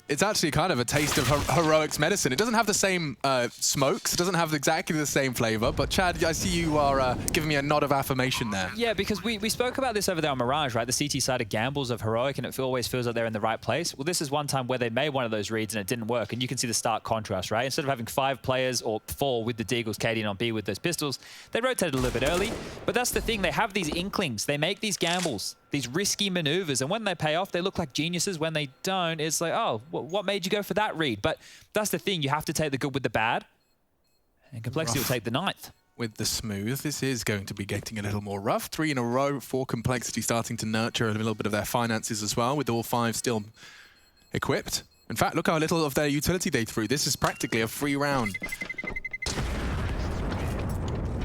It's actually kind of a taste of Heroic's medicine. It doesn't have the same smokes. It doesn't have exactly the same flavor. But Chad, I see you are giving me a nod of affirmation there. Yeah, because we spoke about this over there on Mirage, right? The CT side of gambles of Heroic, and it always feels like they're in the right place. Well, this is one time where they made one of those reads and it didn't work. And you can see the stark contrast, right? Instead of having 5 players or 4 with the Deagles, Cadian on B with those pistols, they rotated a little bit early. But that's the thing. They have these inklings. They make these gambles, these risky maneuvers. And when they pay off, they look like geniuses. When they don't, it's like, oh, what made you go for that read? But that's the thing. You have to take the good with the bad. And Complexity will take the 9th. With the smooth, this is going to be getting a little more rough. 3 in a row for Complexity, starting to nurture a little bit of their finances as well, with all 5 still equipped. In fact, look how little of their utility they threw. This is practically a free round.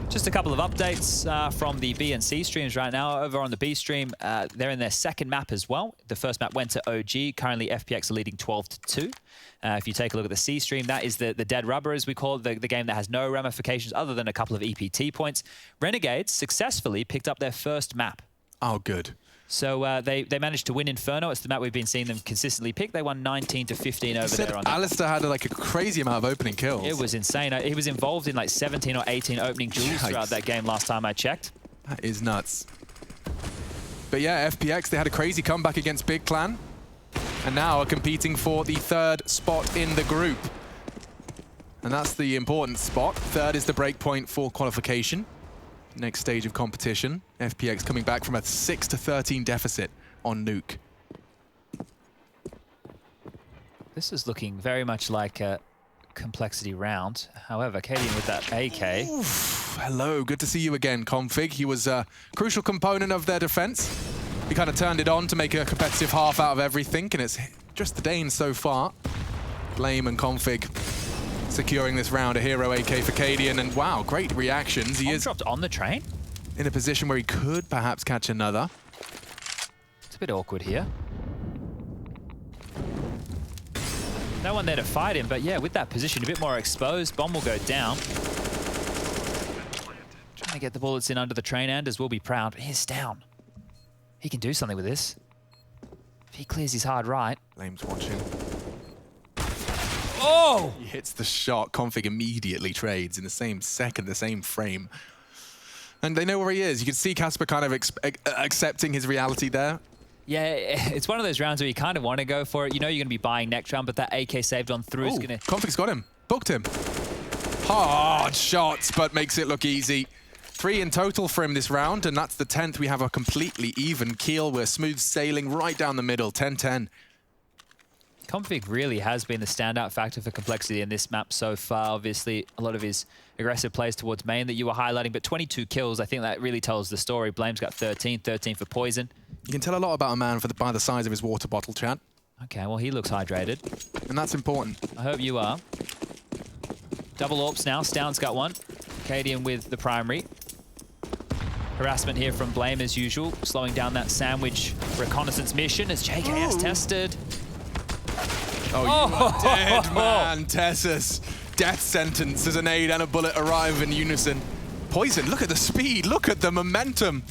Just a couple of updates from the B and C streams right now. Over on the B stream, they're in their second map as well. The first map went to OG. Currently, FPX are leading 12-2. If you take a look at the C stream, that is the dead rubber, as we call it, the game that has no ramifications other than a couple of EPT points. Renegades successfully picked up their first map. Oh, good. So they managed to win Inferno. It's the map we've been seeing them consistently pick. They won 19-15 over there. Alistair had like a crazy amount of opening kills. It was insane. He was involved in like 17 or 18 opening duels throughout that game last time I checked. That is nuts. But yeah, FPX, they had a crazy comeback against Big Clan. And now are competing for the 3rd spot in the group. And that's the important spot. 3rd is the breakpoint for qualification. Next stage of competition. FPX coming back from a 6-13 deficit on Nuke. This is looking very much like a Complexity round. However, Cadian with that AK. Oof, hello, good to see you again, Config. He was a crucial component of their defense. He kind of turned it on to make a competitive half out of everything, and it's just the Danes so far. Blame and Config securing this round. A hero AK for Cadian, and wow, great reactions. He is dropped on the train in a position where he could perhaps catch another. It's a bit awkward here. No one there to fight him, but yeah, with that position a bit more exposed, bomb will go down. Trying to get the bullets in under the train, Anders will be proud, but he's down. He can do something with this. If he clears his hard right. Blame's watching. Oh! He hits the shot. Config immediately trades in the same second, the same frame. And they know where he is. You can see Casper kind of accepting his reality there. Yeah, it's one of those rounds where you kind of want to go for it. You know you're going to be buying next round, but that AK saved on through is going to... Config's got him. Booked him. Hard shots, but makes it look easy. 3 in total for him this round, and that's the 10th. We have a completely even keel. We're smooth sailing right down the middle, 10-10. Config really has been the standout factor for Complexity in this map so far. Obviously, a lot of his aggressive plays towards main that you were highlighting, but 22 kills, I think that really tells the story. Blame's got 13 for Poison. You can tell a lot about a man by the size of his water bottle, Chad. Okay, well, he looks hydrated. And that's important. I hope you are. Double AWPs now. Stown's got one. Cadian with the primary. Harassment here from Blame as usual, slowing down that sandwich reconnaissance mission as JKS tested. Oh, you are dead, man, Tessus. Death sentence as a nade and a bullet arrive in unison. Poison, look at the speed, look at the momentum.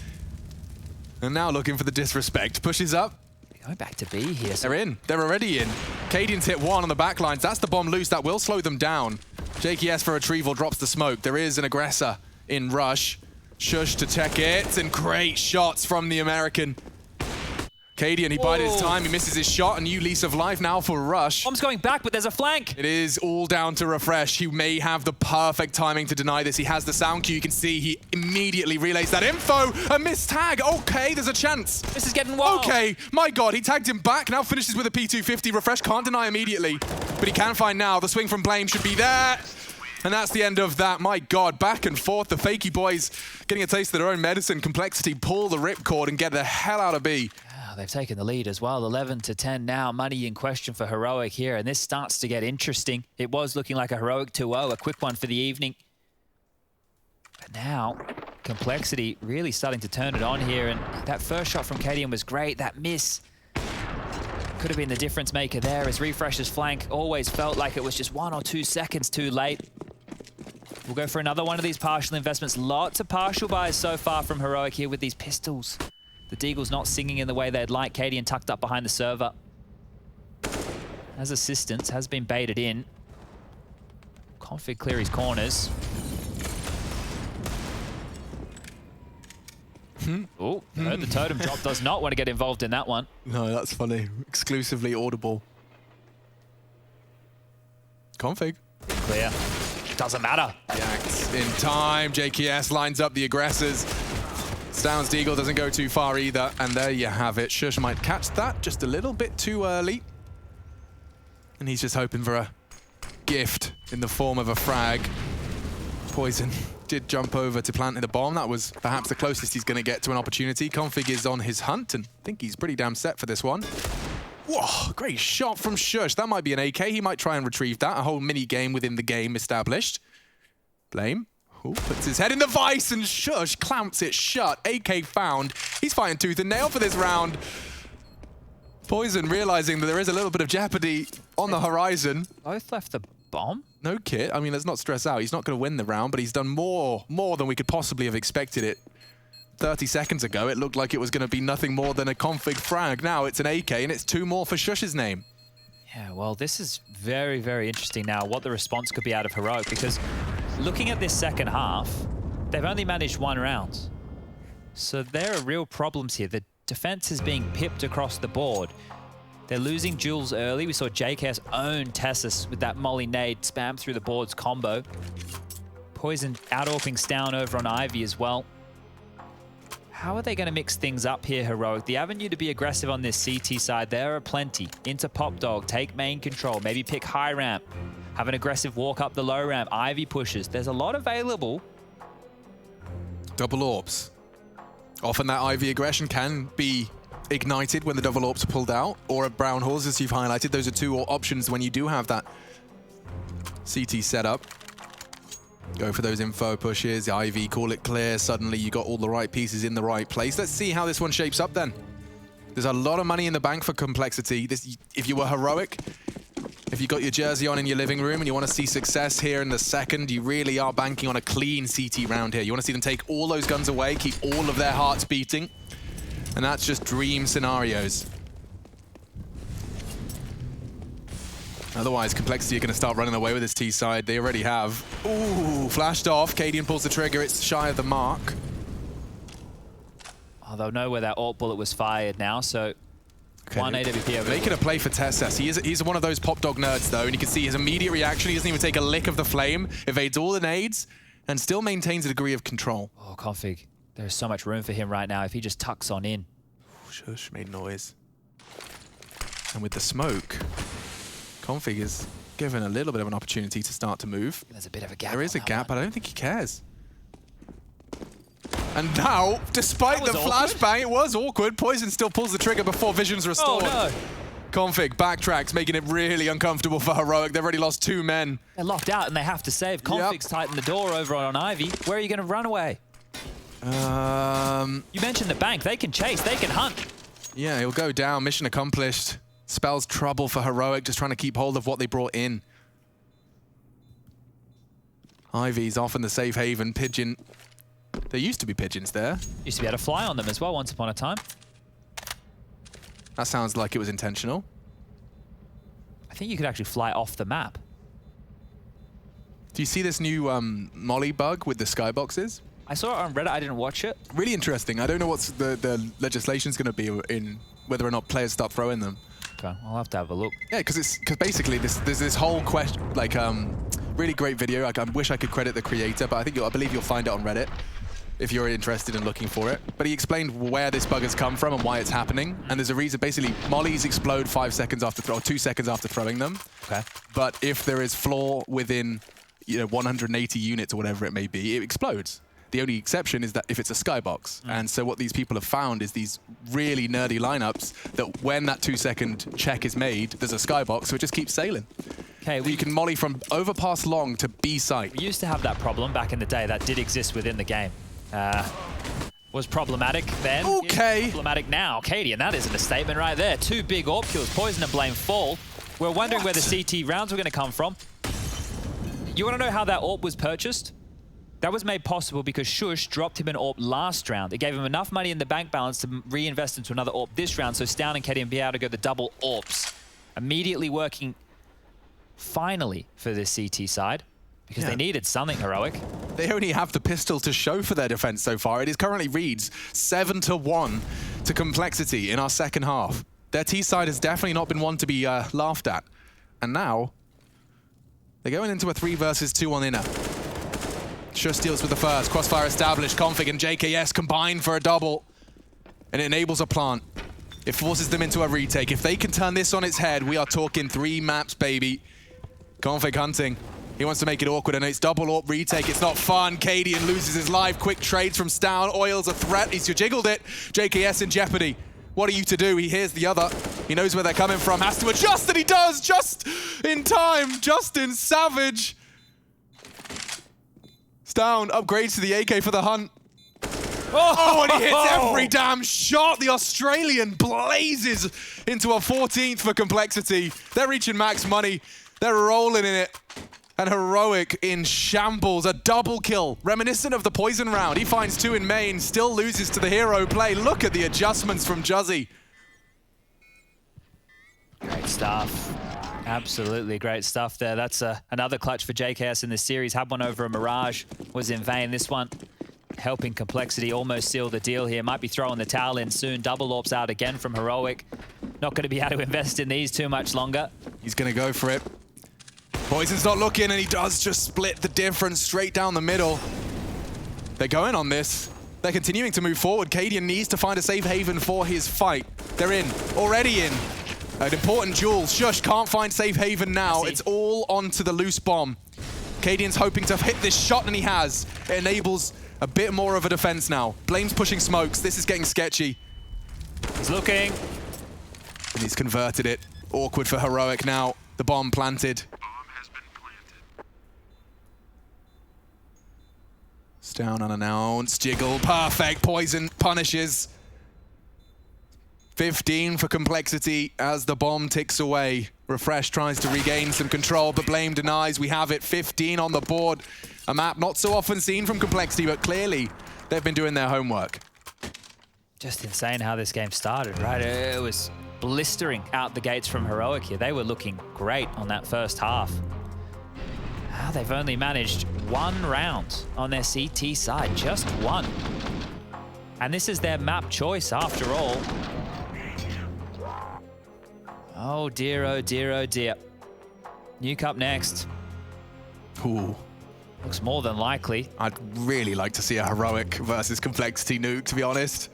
And now looking for the disrespect. Pushes up. Going back to B here. They're in. They're already in. Cadian's hit 1 on the back lines. That's the bomb loose. That will slow them down. JKS for retrieval drops the smoke. There is an aggressor in rush. Shush to check it. And great shots from the American. Cadian, he bided his time. He misses his shot. A new lease of life now for Rush. Bomb's going back, but there's a flank. It is all down to Refresh. He may have the perfect timing to deny this. He has the sound cue. You can see he immediately relays that info. A missed tag. Okay, there's a chance. This is getting wild. Okay, my God, he tagged him back. Now finishes with a P250. Refresh can't deny immediately, but he can find now. The swing from Blame should be there. And that's the end of that. My God, back and forth. The Fakey boys getting a taste of their own medicine. Complexity pull the ripcord and get the hell out of B. they've taken the lead as well. 11-10 now. Money in question for Heroic here, and this starts to get interesting. It was looking like a Heroic 2-0, a quick one for the evening. But now, Complexity really starting to turn it on here, and that first shot from Cadian was great. That miss could have been the difference maker there, as Refresh's flank always felt like it was just 1 or 2 seconds too late. We'll go for another one of these partial investments. Lots of partial buys so far from Heroic here with these pistols. The Deagle's not singing in the way they'd like. Cadian tucked up behind the server. Has assistance, has been baited in. Config clear his corners. Oh, heard the totem drop. Does not want to get involved in that one. No, that's funny. Exclusively audible. Config. Clear. Doesn't matter. Yaks in time. JKS lines up the aggressors. Sounds Deagle doesn't go too far either. And there you have it. Shush might catch that just a little bit too early. And he's just hoping for a gift in the form of a frag. Poison did jump over to planting the bomb. That was perhaps the closest he's going to get to an opportunity. Config is on his hunt, and I think he's pretty damn set for this one. Whoa, great shot from Shush. That might be an AK. He might try and retrieve that. A whole mini game within the game established. Blame. Ooh, puts his head in the vice, and Shush clamps it shut. AK found. He's fighting tooth and nail for this round. Poison realizing that there is a little bit of jeopardy on the horizon. Both left the bomb? No kit. I mean, let's not stress out. He's not going to win the round, but he's done more than we could possibly have expected it. 30 seconds ago, it looked like it was going to be nothing more than a config frag. Now it's an AK, and it's 2 more for Shush's name. Yeah, well, this is very, very interesting now, what the response could be out of Heroic, because looking at this second half, they've only managed 1 round. So there are real problems here. The defense is being pipped across the board. They're losing duels early. We saw JKS own Tessus with that molly nade spam through the boards combo. Poison out-orping Stown over on Ivy as well. How are they going to mix things up here, Heroic? The avenue to be aggressive on this CT side, there are plenty. Into Pop Dog, take main control, maybe pick high ramp, have an aggressive walk up the low ramp, Ivy pushes. There's a lot available. Double AWPs. Often that Ivy aggression can be ignited when the double AWPs are pulled out, or a Brown Horse, as you've highlighted. Those are 2 options when you do have that CT setup. Go for those info pushes, Ivy, call it clear. Suddenly you got all the right pieces in the right place. Let's see how this one shapes up then. There's a lot of money in the bank for Complexity. If you were Heroic, if you got your jersey on in your living room and you want to see success here in the second, you really are banking on a clean CT round here. You want to see them take all those guns away, keep all of their hearts beating. And that's just dream scenarios. Otherwise, Complexity are going to start running away with this T side. They already have. Ooh, flashed off. Cadian pulls the trigger. It's shy of the mark. Oh, they'll know where that AWP bullet was fired now, so okay. 1 AWP over. Making a play for Tessus. He's one of those Pop Dog nerds, though, and you can see his immediate reaction. He doesn't even take a lick of the flame, evades all the nades, and still maintains a degree of control. Oh, Config. There's so much room for him right now if he just tucks on in. Shush made noise. And with the smoke, Config is given a little bit of an opportunity to start to move. There's a bit of a gap. There is a gap, but I don't think he cares. And now, despite the flashbang, it was awkward. Poison still pulls the trigger before vision's restored. Oh, no. Config backtracks, making it really uncomfortable for Heroic. They've already lost 2 men. They're locked out and they have to save. Config's tightened the door over on Ivy. Where are you going to run away? You mentioned the bank. They can chase. They can hunt. Yeah, he'll go down. Mission accomplished. Spells trouble for Heroic, just trying to keep hold of what they brought in. Ivy's off in the safe haven. Pigeon. There used to be pigeons there. Used to be able to fly on them as well once upon a time. That sounds like it was intentional. I think you could actually fly off the map. Do you see this new Molly bug with the skyboxes? I saw it on Reddit. I didn't watch it. Really interesting. I don't know what the legislation's going to be in whether or not players start throwing them. Okay, I'll have to have a look. Yeah, because basically there's this whole question, like really great video. I wish I could credit the creator, but I believe you'll find it on Reddit if you're interested in looking for it. But he explained where this bug has come from and why it's happening. And there's a reason. Basically, mollies explode 5 seconds after throw, or 2 seconds after throwing them. Okay. But if there is floor within 180 units or whatever it may be, it explodes. The only exception is that if it's a skybox. And so what these people have found is these really nerdy lineups that when that 2-second check is made, there's a skybox, so it just keeps sailing. Okay, you can molly from overpass long to B site. We used to have that problem back in the day. That did exist within the game. Was problematic then. Okay. Problematic now. Katie, and that isn't a statement right there. 2 big AWP kills. Poison and Blame fall. We're wondering where the CT rounds were going to come from. You want to know how that AWP was purchased? That was made possible because Shush dropped him an AWP last round. It gave him enough money in the bank balance to reinvest into another AWP this round, so Stown and Katie be able to go the double AWPs. Immediately working, finally, for this CT side. Because they needed something heroic. They only have the pistol to show for their defense so far. It is currently reads 7-1 to Complexity in our second half. Their T side has definitely not been one to be laughed at. And now, they're going into a 3 versus 2 on inner. Shush steals with the first. Crossfire established. Config and JKS combine for a double. And it enables a plant. It forces them into a retake. If they can turn this on its head, we are talking 3 maps, baby. Config hunting. He wants to make it awkward, and it's double AWP retake. It's not fun. Cadian loses his life. Quick trades from Stown. Oil's a threat. He's jiggled it. JKS in jeopardy. What are you to do? He hears the other. He knows where they're coming from. Has to adjust, and he does just in time. Justin Savage. Stown upgrades to the AK for the hunt. Oh, and he hits every damn shot. The Australian blazes into a 14th for Complexity. They're reaching max money. They're rolling in it. And Heroic in shambles, a double kill, reminiscent of the Poison round. He finds 2 in main, still loses to the hero play. Look at the adjustments from Juzzy. Great stuff. Absolutely great stuff there. That's another clutch for JKS in this series. Had one over a Mirage, was in vain. This one helping Complexity almost seal the deal here. Might be throwing the towel in soon. Double AWPs out again from Heroic. Not going to be able to invest in these too much longer. He's going to go for it. Poison's not looking, and he does just split the difference straight down the middle. They're going on this. They're continuing to move forward. Cadian needs to find a safe haven for his fight. They're in, already in. An important duel. Shush can't find safe haven now. It's all onto the loose bomb. Cadian's hoping to hit this shot, and he has. It enables a bit more of a defense now. Blame's pushing smokes. This is getting sketchy. He's looking. And he's converted it. Awkward for Heroic now. The bomb planted. Stown unannounced. Jiggle. Perfect. Poison punishes. 15 for Complexity as the bomb ticks away. Refresh tries to regain some control, but Blame denies. We have it. 15 on the board. A map not so often seen from Complexity, but clearly they've been doing their homework. Just insane how this game started, right? It was blistering out the gates from Heroic here. They were looking great on that first half. Now they've only managed 1 round on their CT side, just 1. And this is their map choice after all. Oh dear, oh dear, oh dear. Nuke up next. Ooh. Looks more than likely. I'd really like to see a Heroic versus Complexity nuke, to be honest.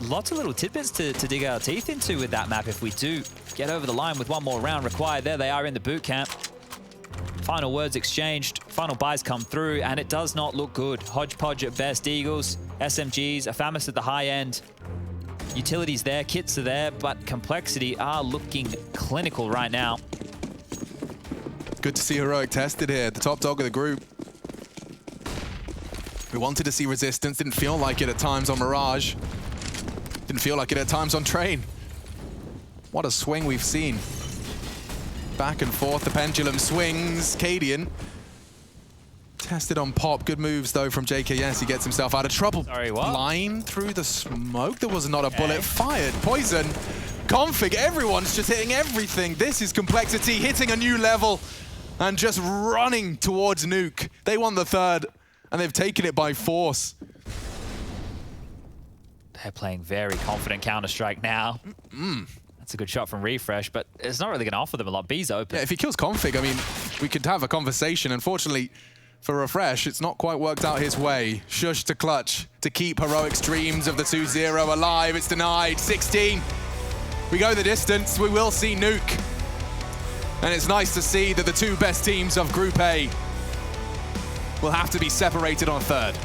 Lots of little tidbits to dig our teeth into with that map if we do get over the line with 1 more round required. There they are in the boot camp. Final words exchanged, final buys come through, and it does not look good. Hodgepodge at best, Eagles, SMGs, a Famis at the high end. Utilities there, kits are there, but Complexity are looking clinical right now. Good to see Heroic tested here, the top dog of the group. We wanted to see resistance, didn't feel like it at times on Mirage. Didn't feel like it at times on Train. What a swing we've seen. Back and forth, the pendulum swings. Cadian tested on Pop. Good moves, though, from JKS. He gets himself out of trouble. Sorry, what? Line through the smoke. There was not a bullet fired. Poison, Config, everyone's just hitting everything. This is Complexity hitting a new level and just running towards Nuke. They won the 3rd, and they've taken it by force. They're playing very confident Counter-Strike now. That's a good shot from Refresh, but it's not really going to offer them a lot. B's open. Yeah, if he kills Config, I mean, we could have a conversation. Unfortunately, for Refresh, it's not quite worked out his way. Shush to clutch to keep Heroic's dreams of the 2-0 alive. It's denied. 16. We go the distance. We will see Nuke. And it's nice to see that the 2 best teams of Group A will have to be separated on 3rd.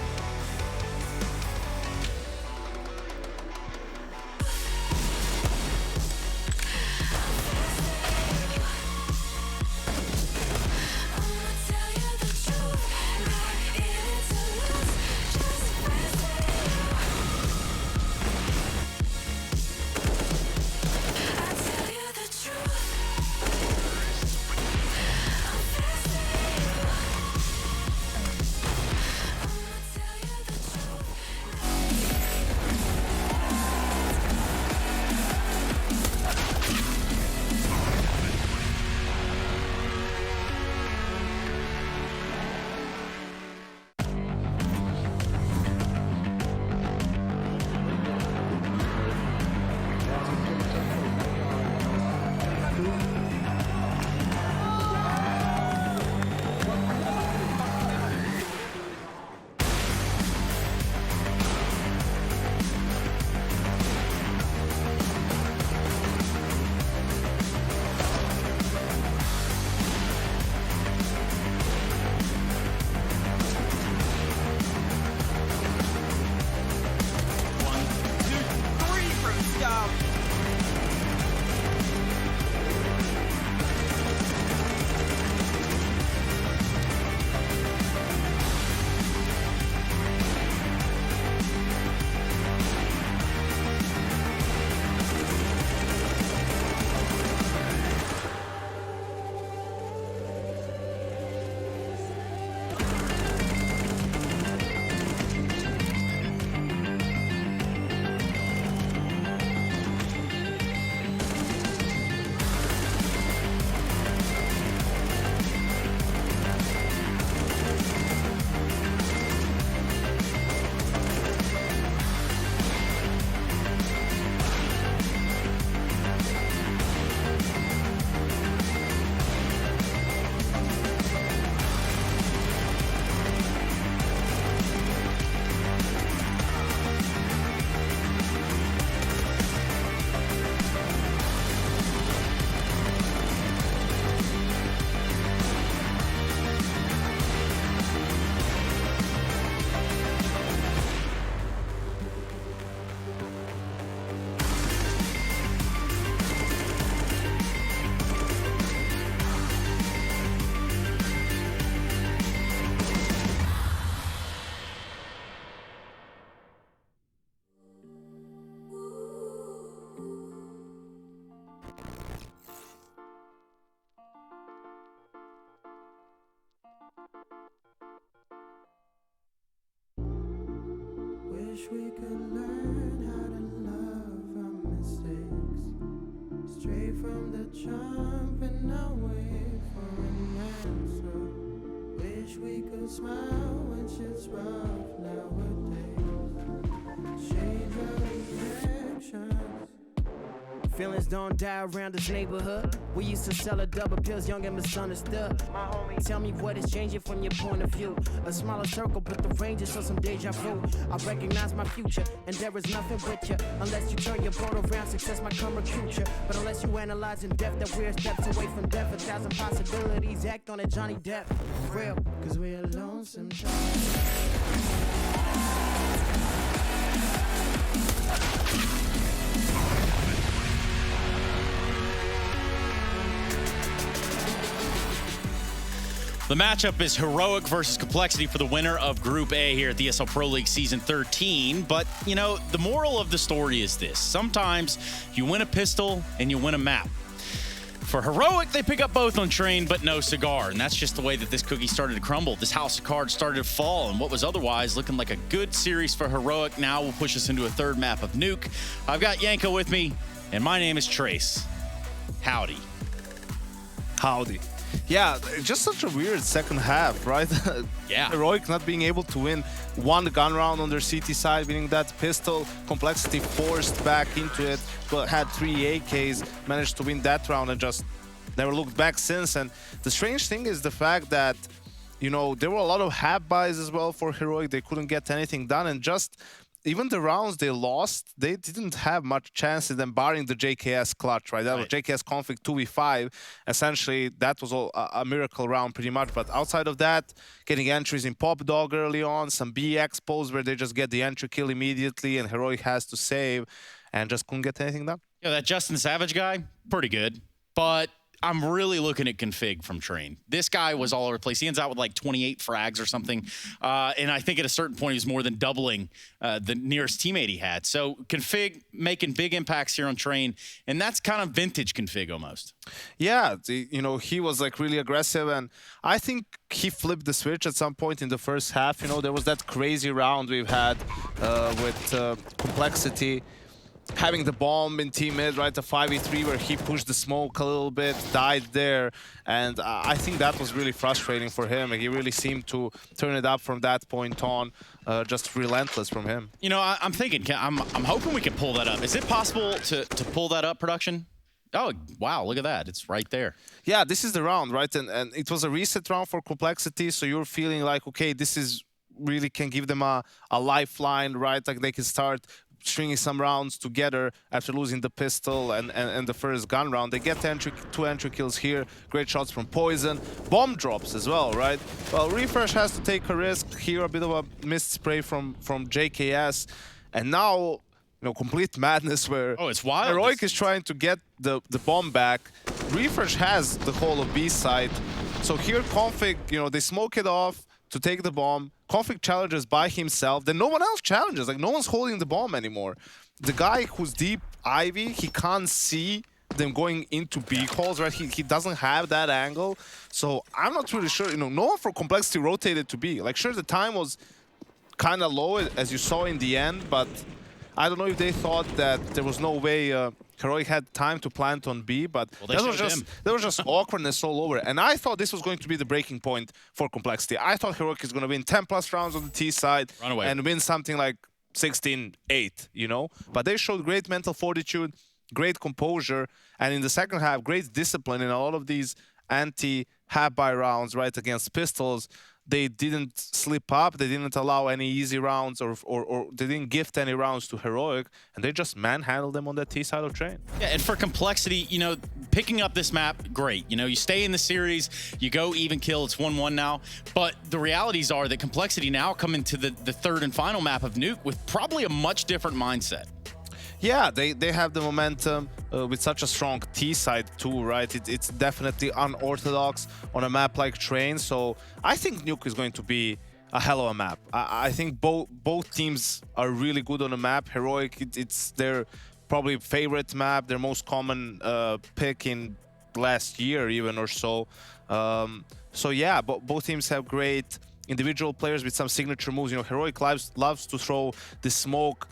Wish we could learn how to love our mistakes. Straight from the jump and not wait for an answer. Wish we could smile when shit's rough nowadays. Change our reactions. Feelings don't die around this neighborhood. We used to sell a double pills, young and misunderstood. My homie, tell me what is changing from your point of view. A smaller circle, but the range is so some deja vu. I recognize my future, and there is nothing with you. Unless you turn your boat around, success might come recruit you. But unless you analyze in depth that we're steps away from death, 1,000 possibilities, act on it, Johnny Depp. Real, cause we're alone sometimes. The matchup is Heroic versus Complexity for the winner of Group A here at the ESL Pro League Season 13. But, you know, the moral of the story is this. Sometimes you win a pistol and you win a map. For Heroic, they pick up both on Train, but no Cigar. And that's just the way that this cookie started to crumble. This house of cards started to fall, and what was otherwise looking like a good series for Heroic now will push us into a third map of Nuke. I've got Yanko with me, and my name is Trace. Howdy. Howdy. Yeah, just such a weird second half, right? Yeah. Heroic not being able to win one gun round on their CT side, winning that pistol. Complexity forced back into it, but had 3 AKs, managed to win that round and just never looked back since. And the strange thing is the fact that, you know, there were a lot of half buys as well for Heroic. They couldn't get anything done, and just even the rounds they lost, they didn't have much chance in them, barring the JKS clutch, right? That was JKS conflict 2v5. Essentially, that was all a miracle round pretty much. But outside of that, getting entries in Pop Dog early on, some B expos where they just get the entry kill immediately and Heroic has to save and just couldn't get anything done. Yeah, that Justin Savage guy, pretty good. But I'm really looking at Config from Train. This guy was all over the place. He ends out with like 28 frags or something. And I think at a certain point, he was more than doubling the nearest teammate he had. So Config making big impacts here on Train. And that's kind of vintage Config almost. Yeah, you know, he was like really aggressive. And I think he flipped the switch at some point in the first half. You know, there was that crazy round we've had with Complexity. Having the bomb in team mid, right, the 5v3 where he pushed the smoke a little bit, died there, and I think that was really frustrating for him. He really seemed to turn it up from that point on, just relentless from him. You know, I'm thinking, I'm hoping we can pull that up. Is it possible to pull that up, production? Oh, wow, look at that. It's right there. Yeah, this is the round, right, and it was a reset round for Complexity, so you're feeling like, okay, this is really can give them a lifeline, right, like they can start stringing some rounds together after losing the pistol and the first gun round. They get 2 entry kills here. Great shots from Poison. Bomb drops as well, right? Well, Refresh has to take a risk here. A bit of a missed spray from JKS. And now, you know, complete madness where it's wild. Heroic is trying to get the bomb back. Refresh has the whole of B side. So here Config, you know, they smoke it off to take the bomb. Config challenges by himself, then no one else challenges. Like, no one's holding the bomb anymore. The guy who's deep Ivy, he can't see them going into B calls, right? He doesn't have that angle. So I'm not really sure, you know, no one for Complexity rotated to B. Like, sure, the time was kind of low, as you saw in the end, but I don't know if they thought that there was no way Heroic had time to plant on B, but there was just awkwardness all over. And I thought this was going to be the breaking point for Complexity. I thought Heroic is going to win 10+ rounds on the T side and win something like 16-8, you know? But they showed great mental fortitude, great composure, and in the second half, great discipline in a lot of these anti-half-buy rounds, right, against pistols. They didn't slip up, they didn't allow any easy rounds or they didn't gift any rounds to Heroic, and they just manhandled them on that T side of Train. Yeah, and for Complexity, you know, picking up this map, great. You know, you stay in the series, you go even kill, it's 1-1 now. But the realities are that Complexity now come into the third and final map of Nuke with probably a much different mindset. Yeah, they have the momentum with such a strong T side too, right? It's definitely unorthodox on a map like Train. So I think Nuke is going to be a hell of a map. I think both teams are really good on the map. Heroic, it's their probably favorite map, their most common pick in last year even or so. So yeah, both teams have great individual players with some signature moves. You know, Heroic loves to throw the smoke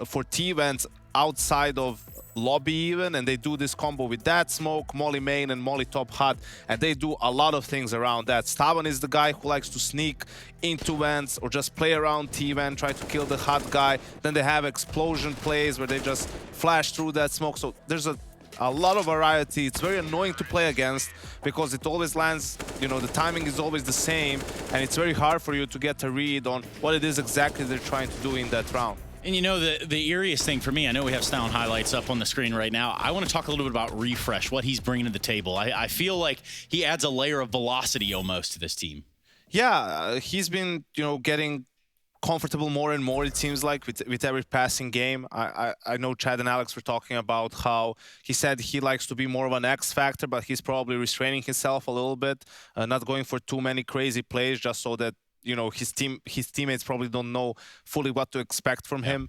for T-Vents outside of lobby even, and they do this combo with that smoke, molly main and molly top hut, and they do a lot of things around that. Stavan is the guy who likes to sneak into vents or just play around T-Vent, try to kill the hut guy. Then they have explosion plays where they just flash through that smoke. So there's a lot of variety. It's very annoying to play against because it always lands, you know, the timing is always the same, and it's very hard for you to get a read on what it is exactly they're trying to do in that round. And you know, the eeriest thing for me, I know we have Stown highlights up on the screen right now. I want to talk a little bit about Refresh, what he's bringing to the table. I feel like he adds a layer of velocity almost to this team. Yeah, he's been, you know, getting comfortable more and more, it seems like, with every passing game. I know Chad and Alex were talking about how he said he likes to be more of an X factor, but he's probably restraining himself a little bit, not going for too many crazy plays, just so that, you know, his teammates probably don't know fully what to expect from him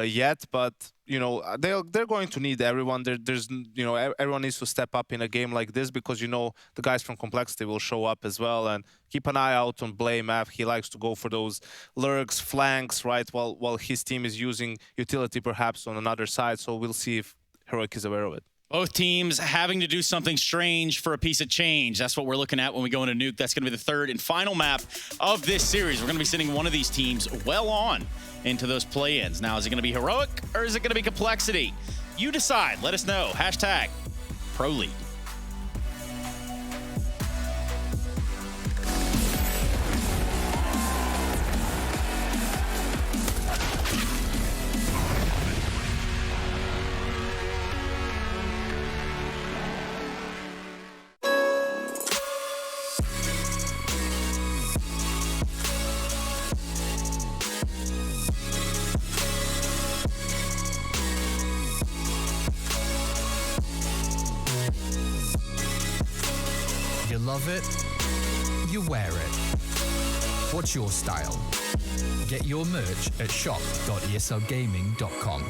yet. But, you know, they're going to need everyone. There's, you know, everyone needs to step up in a game like this, because, you know, the guys from Complexity will show up as well. And keep an eye out on Blame F. He likes to go for those lurks, flanks, right, while his team is using utility perhaps on another side. So we'll see if Heroic is aware of it. Both teams having to do something strange for a piece of change. That's what we're looking at when we go into Nuke. That's going to be the third and final map of this series. We're going to be sending one of these teams well on into those play-ins. Now, is it going to be Heroic or is it going to be Complexity? You decide. Let us know. Hashtag Pro League. You love it, you wear it. What's your style? Get your merch at shop.eslgaming.com.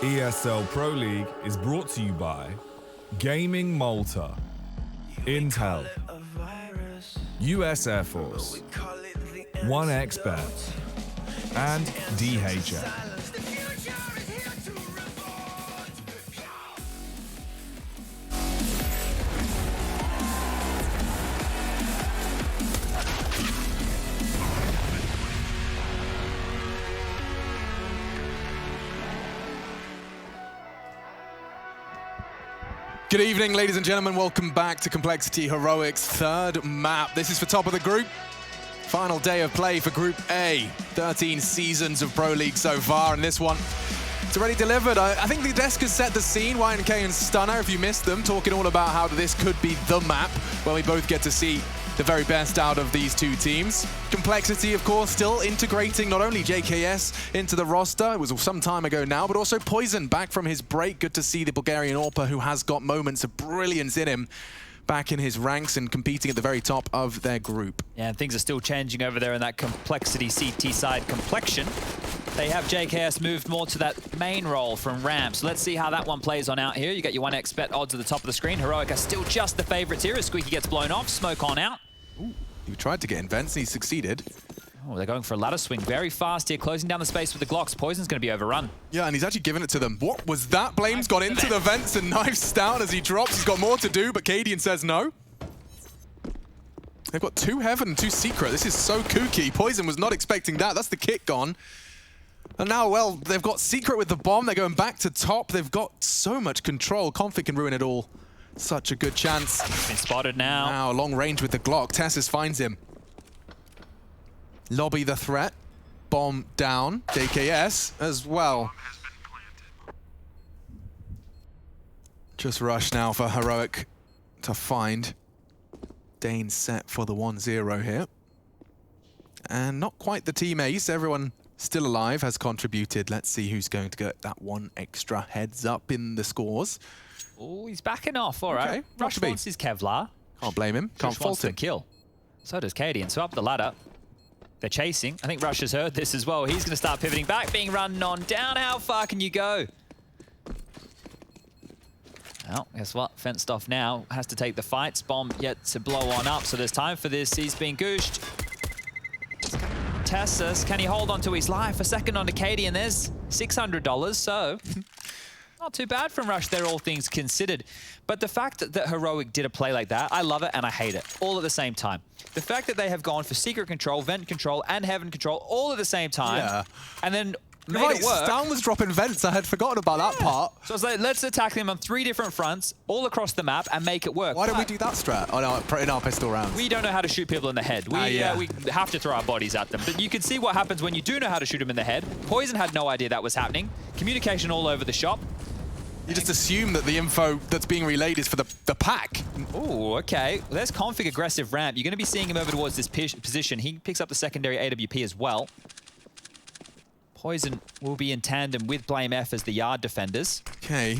ESL Pro League is brought to you by Gaming Malta, Intel, US Air Force, 1xBet, and DHL. Good evening, ladies and gentlemen. Welcome back to Complexity Heroics' third map. This is for top of the group. Final day of play for Group A. 13 seasons of Pro League so far, and this one, it's already delivered. I think the desk has set the scene. YNK and Stunner, if you missed them, talking all about how this could be the map where we both get to see the very best out of these two teams. Complexity, of course, still integrating not only JKS into the roster, it was some time ago now, but also Poison back from his break. Good to see the Bulgarian AWPer, who has got moments of brilliance in him, back in his ranks and competing at the very top of their group. Yeah, and things are still changing over there in that Complexity CT side complexion. They have JKS moved more to that main role from Ram. So let's see how that one plays on out here. You got your 1xBet odds at the top of the screen. Heroic are still just the favorites here as Squeaky gets blown off. Smoke on out. Ooh, he tried to get in vents and he succeeded. Oh, they're going for a ladder swing very fast here, closing down the space with the Glocks. Poison's going to be overrun. Yeah, and he's actually giving it to them. What was that? Blame's got into the vents and knifes down as he drops. He's got more to do, but Cadian says no. They've got 2 Heaven and 2 Secret. This is so kooky. Poison was not expecting that. That's the kit gone. And now, well, they've got Secret with the bomb. They're going back to top. They've got so much control. Config can ruin it all. Such a good chance. He's been spotted now. Now, long range with the Glock. Tessus finds him. Lobby the threat. Bomb down. JKS as well. Just rush now for Heroic to find. Dane set for the 1-0 here. And not quite the team ace. Everyone still alive has contributed. Let's see who's going to get that one extra heads up in the scores. Oh, he's backing off. All right. Okay. Rush wants his Kevlar. Can't blame him. Can't fault him. Kill. So does Cadian. So up the ladder. They're chasing. I think Rush has heard this as well. He's going to start pivoting back, being run on down. How far can you go? Well, guess what? Fenced off now. Has to take the fights. Bomb yet to blow on up. So there's time for this. He's being gooshed. Tessus, can he hold on to his life? A second on to Katie, and there's $600. So not too bad from Rush there, all things considered. But the fact that Heroic did a play like that, I love it and I hate it, all at the same time. The fact that they have gone for Secret Control, Vent Control, and Heaven Control all at the same time, and then made it work. Stan was dropping vents. I had forgotten about that part. So it's like, let's attack them on 3 different fronts, all across the map, and make it work. Why don't we do that strat? Oh no, in our pistol rounds. We don't know how to shoot people in the head. We have to throw our bodies at them. But you can see what happens when you do know how to shoot them in the head. Poison had no idea that was happening. Communication all over the shop. You just assume that the info that's being relayed is for the pack. Oh, okay. Well, there's Config aggressive ramp. You're going to be seeing him over towards this position. He picks up the secondary AWP as well. Poison will be in tandem with Blame F as the yard defenders. Okay.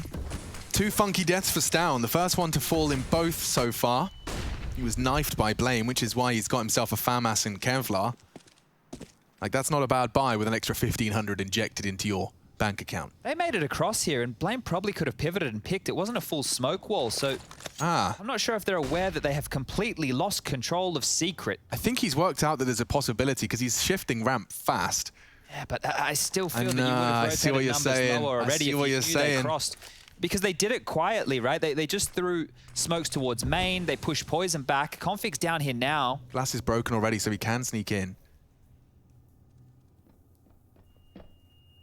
2 funky deaths for Stown. The first one to fall in both so far. He was knifed by Blame, which is why he's got himself a FAMAS and Kevlar. Like, that's not a bad buy with an extra 1,500 injected into your bank account. They made it across here, and Blame probably could have pivoted and picked. It wasn't a full smoke wall, so I'm not sure if they're aware that they have completely lost control of Secret. I think he's worked out that there's a possibility because he's shifting ramp fast. Yeah, but I still feel that you would have rotated numbers lower already if you knew they crossed. Because they did it quietly, right? They just threw smokes towards main. They pushed Poison back. Config's down here now. Glass is broken already, so he can sneak in.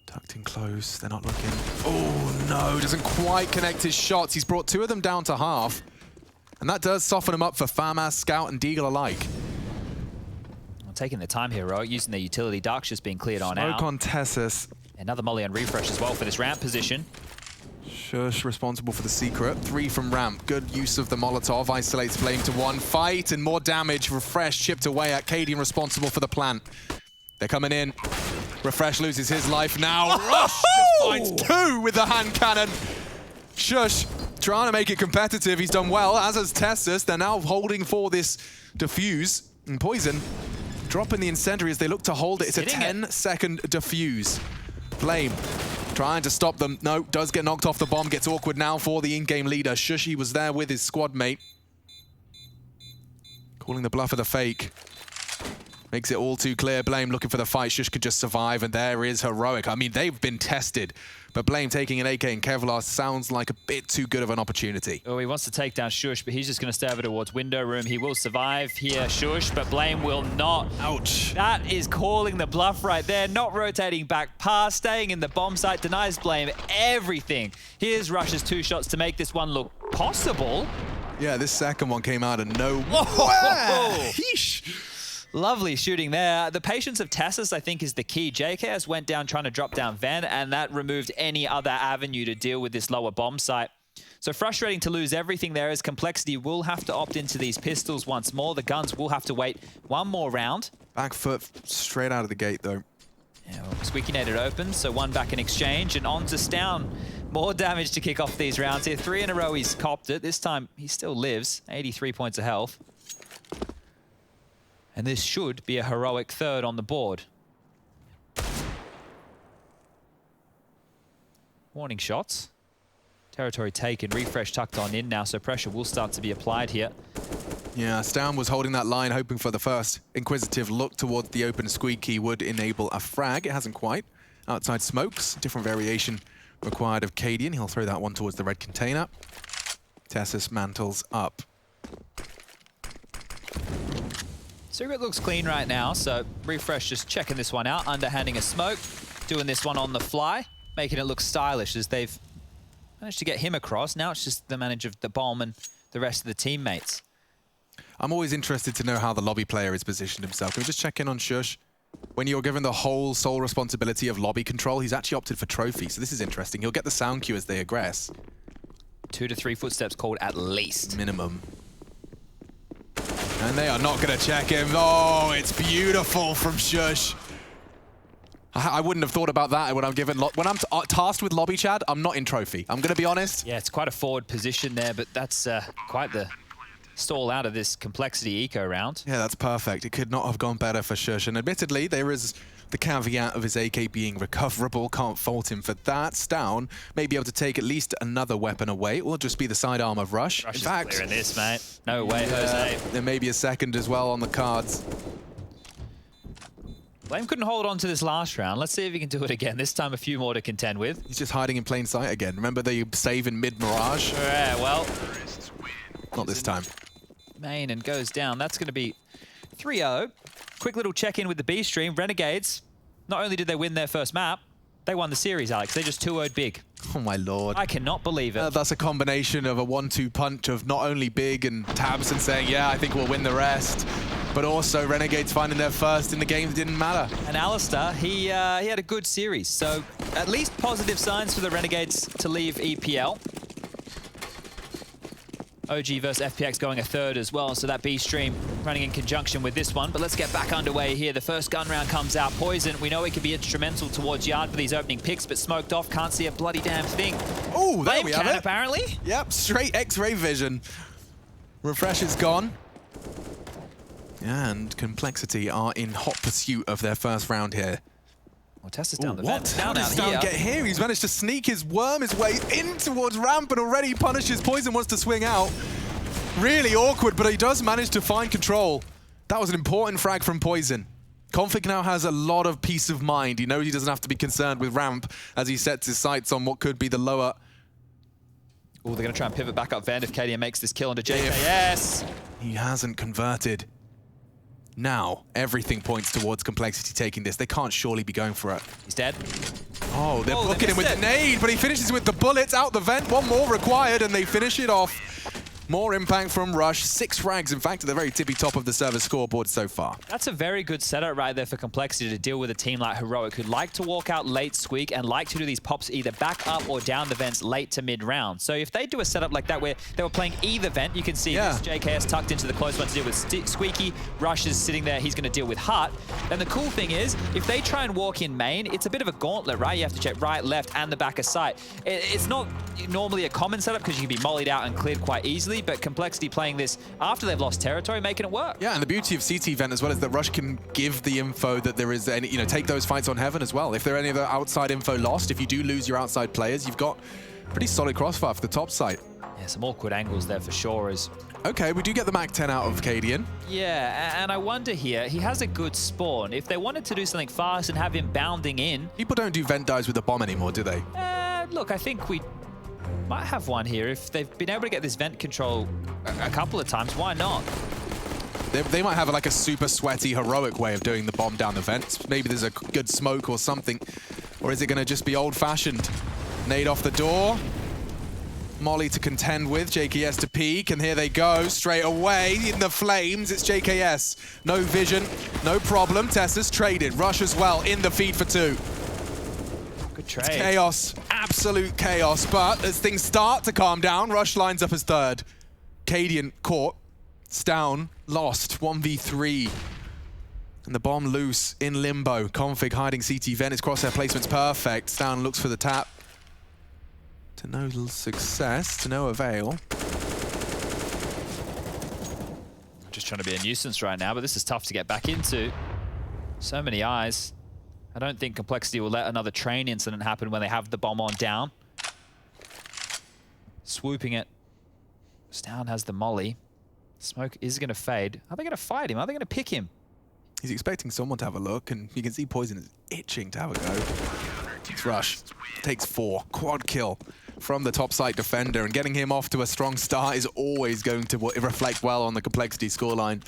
Tucked in close. They're not looking. Oh, no. Doesn't quite connect his shots. He's brought 2 of them down to half. And that does soften him up for FAMAS, Scout, and Deagle alike. Taking the time here, right? Using the utility. Dark's just being cleared on out. Smoke on Tessus. Another molly on refresh as well for this ramp position. Shush responsible for the Secret. 3 from ramp. Good use of the Molotov. Isolates Flame to 1. Fight and more damage. Refresh chipped away at Cadian, responsible for the plant. They're coming in. Refresh loses his life now. Rush just finds 2 with the hand cannon. Shush trying to make it competitive. He's done well, as has Tessus. They're now holding for this defuse. And Poison dropping the incendiary as they look to hold it. It's a 10-second defuse. Flame Trying to stop them. No, does get knocked off the bomb. Gets awkward now for the in-game leader. Shushi was there with his squad mate. Calling the bluff of the fake. Makes it all too clear. Blame looking for the fight. Shush could just survive, and there is Heroic. I mean, they've been tested, but Blame taking an AK in Kevlar sounds like a bit too good of an opportunity. Oh, he wants to take down Shush, but he's just going to stay over towards window room. He will survive here, Shush, but Blame will not. Ouch. That is calling the bluff right there. Not rotating back past, staying in the bomb site, denies Blame everything. Here's Rush's 2 shots to make this one look possible. Yeah, this second one came out of nowhere. Yeesh. Lovely shooting there. The patience of Tassus, I think, is the key. JKS went down trying to drop down Van, and that removed any other avenue to deal with this lower bomb site. So frustrating to lose everything there, as Complexity will have to opt into these pistols once more. The guns will have to wait one more round. Back foot straight out of the gate, though. Yeah, well, Squeaky nated open, so 1 back in exchange, and on to Stown. More damage to kick off these rounds here. 3 in a row he's copped it. This time he still lives. 83 points of health. And this should be a heroic 3rd on the board. Warning shots. Territory taken, refresh tucked on in now, so pressure will start to be applied here. Yeah, Stown was holding that line, hoping for the first inquisitive look towards the open Squeaky would enable a frag. It hasn't quite. Outside smokes, different variation required of Cadian. He'll throw that one towards the red container. Tessus mantles up. Cigarette looks clean right now, so Refresh just checking this one out, underhanding a smoke, doing this one on the fly, making it look stylish as they've managed to get him across. Now it's just the manager of the bomb and the rest of the teammates. I'm always interested to know how the lobby player has positioned himself. Can we just check in on Shush? When you're given the whole sole responsibility of lobby control, he's actually opted for trophy, so this is interesting. He'll get the sound cue as they aggress. 2 to 3 footsteps called at least. Minimum. And they are not going to check him. Oh, it's beautiful from Shush. I wouldn't have thought about that when I'm given... When I'm tasked with lobby chat, I'm not in trophy. I'm going to be honest. Yeah, it's quite a forward position there, but that's quite the stall out of this Complexity eco round. Yeah, that's perfect. It could not have gone better for Shush. And admittedly, there is the caveat of his AK being recoverable. Can't fault him for that. Stown may be able to take at least another weapon away, or just be the sidearm of Rush. Rush in is fact, clearing this, mate. No way, Jose. There may be a second as well on the cards. Blame couldn't hold on to this last round. Let's see if he can do it again. This time a few more to contend with. He's just hiding in plain sight again. Remember the save in mid-Mirage? Yeah, well. Not this time. Main and goes down. That's going to be 3-0. Quick little check-in with the B stream. Renegades, not only did they win their first map, they won the series, Alex. They just 2-0'd big. Oh, my lord. I cannot believe it. That's a combination of a 1-2 punch of not only Big and Tabson saying, yeah, I think we'll win the rest, but also Renegades finding their first in the game that didn't matter. And Alistair, he had a good series. So at least positive signs for the Renegades to leave EPL. OG versus FPX going a 3rd as well, so that B stream running in conjunction with this one. But let's get back underway here. The first gun round comes out. Poison, we know he could be instrumental towards Yard for these opening picks, but smoked off, can't see a bloody damn thing. Oh, there we have it. Apparently. Yep, straight X-ray vision. Refresh is gone. And Complexity are in hot pursuit of their first round here. Well, Testa's down the vent. How does Stown get here? He's managed to worm his way in towards ramp and already punishes. Poison wants to swing out. Really awkward, but he does manage to find control. That was an important frag from Poison. Config now has a lot of peace of mind. He knows he doesn't have to be concerned with ramp as he sets his sights on what could be the lower. Oh, they're going to try and pivot back up Van if KDM makes this kill onto JKS. He hasn't converted. Now, everything points towards Complexity taking this. They can't surely be going for it. He's dead. Oh, they're booking him with the nade, but he finishes with the bullets out the vent. One more required, and they finish it off. More impact from Rush. 6 frags, in fact, at the very tippy top of the server scoreboard so far. That's a very good setup right there for Complexity to deal with a team like Heroic, who like to walk out late Squeak and like to do these pops either back up or down the vents late to mid-round. So if they do a setup like that where they were playing either vent, you can see this JKS tucked into the close one to deal with Squeaky. Rush is sitting there, he's going to deal with Hut. And the cool thing is, if they try and walk in main, it's a bit of a gauntlet, right? You have to check right, left, and the back of sight. It's not normally a common setup because you can be mollied out and cleared quite easily. easily, but Complexity playing this after they've lost territory, making it work. Yeah, and the beauty of CT event as well is that Rush can give the info that there is any, take those fights on Heaven as well. If there are any other outside info lost, if you do lose your outside players, you've got pretty solid crossfire for the top site. Yeah, some awkward angles there for sure. Okay, we do get the Mac 10 out of Cadian. Yeah, and I wonder here, he has a good spawn. If they wanted to do something fast and have him bounding in... People don't do vent dives with the bomb anymore, do they? Look, I think we might have one here. If they've been able to get this vent control a couple of times, why not? They might have like a super sweaty, heroic way of doing the bomb down the vents. Maybe there's a good smoke or something. Or is it going to just be old-fashioned? Nade off the door. Molly to contend with, JKS to peek, and here they go, straight away in the flames. It's JKS. No vision, no problem. Tessa's traded. Rush as well, in the feed for 2. Good trade. It's chaos, absolute chaos, but as things start to calm down, Rush lines up as 3rd. Cadian caught, Stown lost, 1v3. And the bomb loose in limbo. Config hiding CT Vent, his crosshair placement's perfect. Stown looks for the tap. To no success, to no avail. Just trying to be a nuisance right now, but this is tough to get back into. So many eyes. I don't think Complexity will let another train incident happen when they have the bomb on down. Swooping it. Stown has the molly. Smoke is going to fade. Are they going to fight him? Are they going to pick him? He's expecting someone to have a look, and you can see Poison is itching to have a go. It's Rush. Takes 4. Quad kill from the top side defender, and getting him off to a strong start is always going to reflect well on the Complexity scoreline.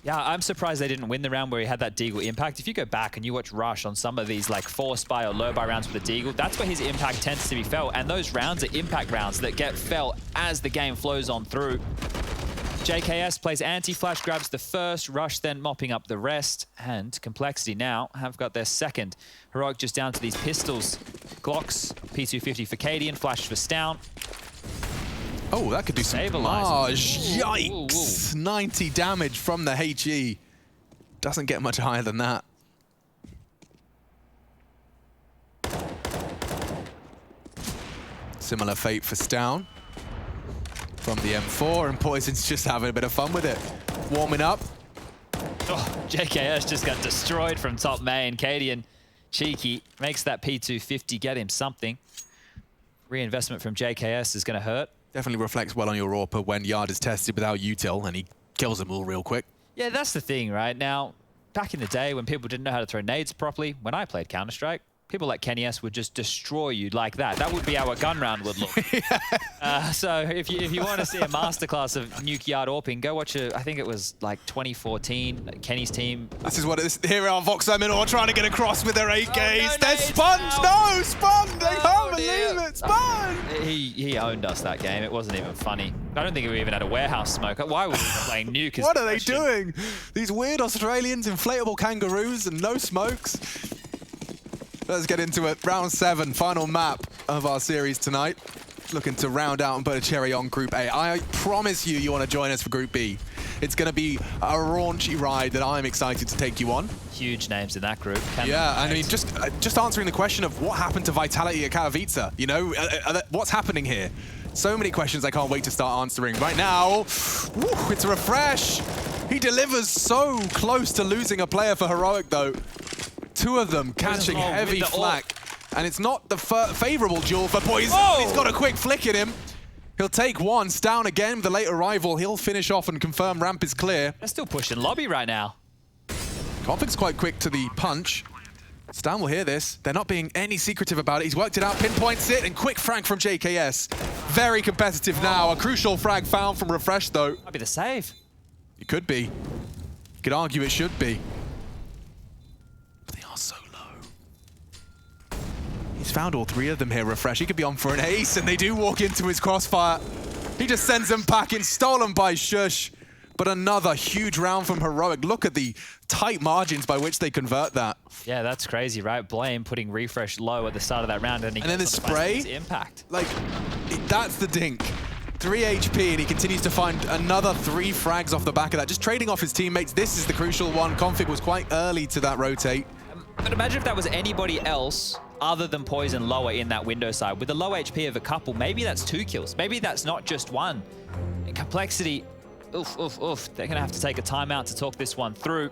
Yeah, I'm surprised they didn't win the round where he had that Deagle impact. If you go back and you watch Rush on some of these like 4-spy or low-buy rounds with the Deagle, that's where his impact tends to be felt. And those rounds are impact rounds that get felt as the game flows on through. JKS plays anti-flash, grabs the first, Rush then mopping up the rest, and Complexity now have got their 2nd. Heroic just down to these pistols. Glocks, P250 for Cadian, flash for Stown. Oh, that could do some damage. Yikes! Ooh. 90 damage from the HE. Doesn't get much higher than that. Similar fate for Stown. From the M4, and Poison's just having a bit of fun with it. Warming up. Oh, JKS just got destroyed from top main. Cadian, cheeky, makes that P250 get him something. Reinvestment from JKS is going to hurt. Definitely reflects well on your AWPer when Yard is tested without util, and he kills them all real quick. Yeah, that's the thing, right? Now, back in the day when people didn't know how to throw nades properly, when I played Counter-Strike, people like Kenny S would just destroy you like that. That would be how a gun round would look. So if you want to see a masterclass of nuke yard AWPing, go watch I think it was like 2014, Kenny's team. This is what it is. Here are Vox and Minor trying to get across with their 8Ks. They're sponged! No, sponged! They can't believe it! Sponged! He owned us that game. It wasn't even funny. I don't think we even had a warehouse smoke. Why were we playing nuke? What are they doing? These weird Australians, inflatable kangaroos, and no smokes. Let's get into it. Round 7, final map of our series tonight. Looking to round out and put a cherry on Group A. I promise you want to join us for Group B. It's going to be a raunchy ride that I'm excited to take you on. Huge names in that group. Yeah, I mean, just answering the question of what happened to Vitality at Katowice. You know, what's happening here? So many questions I can't wait to start answering. Right now, woo, it's a refresh. He delivers so close to losing a player for Heroic, though. 2 of them catching heavy flak. And it's not the favorable duel for Poison. He's got a quick flick at him. He'll take 1. Down again with the late arrival. He'll finish off and confirm ramp is clear. They're still pushing lobby right now. Conflict's quite quick to the punch. Stan will hear this. They're not being any secretive about it. He's worked it out, pinpoints it, and quick frag from JKS. Very competitive now. A crucial frag found from Refresh, though. Might be the save. It could be. You could argue it should be. But they are so low. He's found all 3 of them here, Refresh. He could be on for an ace, and they do walk into his crossfire. He just sends them packing, stolen by Shush. But another huge round from Heroic. Look at the tight margins by which they convert that. Yeah, that's crazy, right? Blame putting Refresh low at the start of that round. And then the spray? Impact. Like, that's the dink. 3 HP, and he continues to find another 3 frags off the back of that. Just trading off his teammates. This is the crucial one. Config was quite early to that rotate. But imagine if that was anybody else other than Poison lower in that window side. With the low HP of a couple, maybe that's 2 kills. Maybe that's not just 1. And Complexity, oof, oof, oof. They're going to have to take a timeout to talk this one through.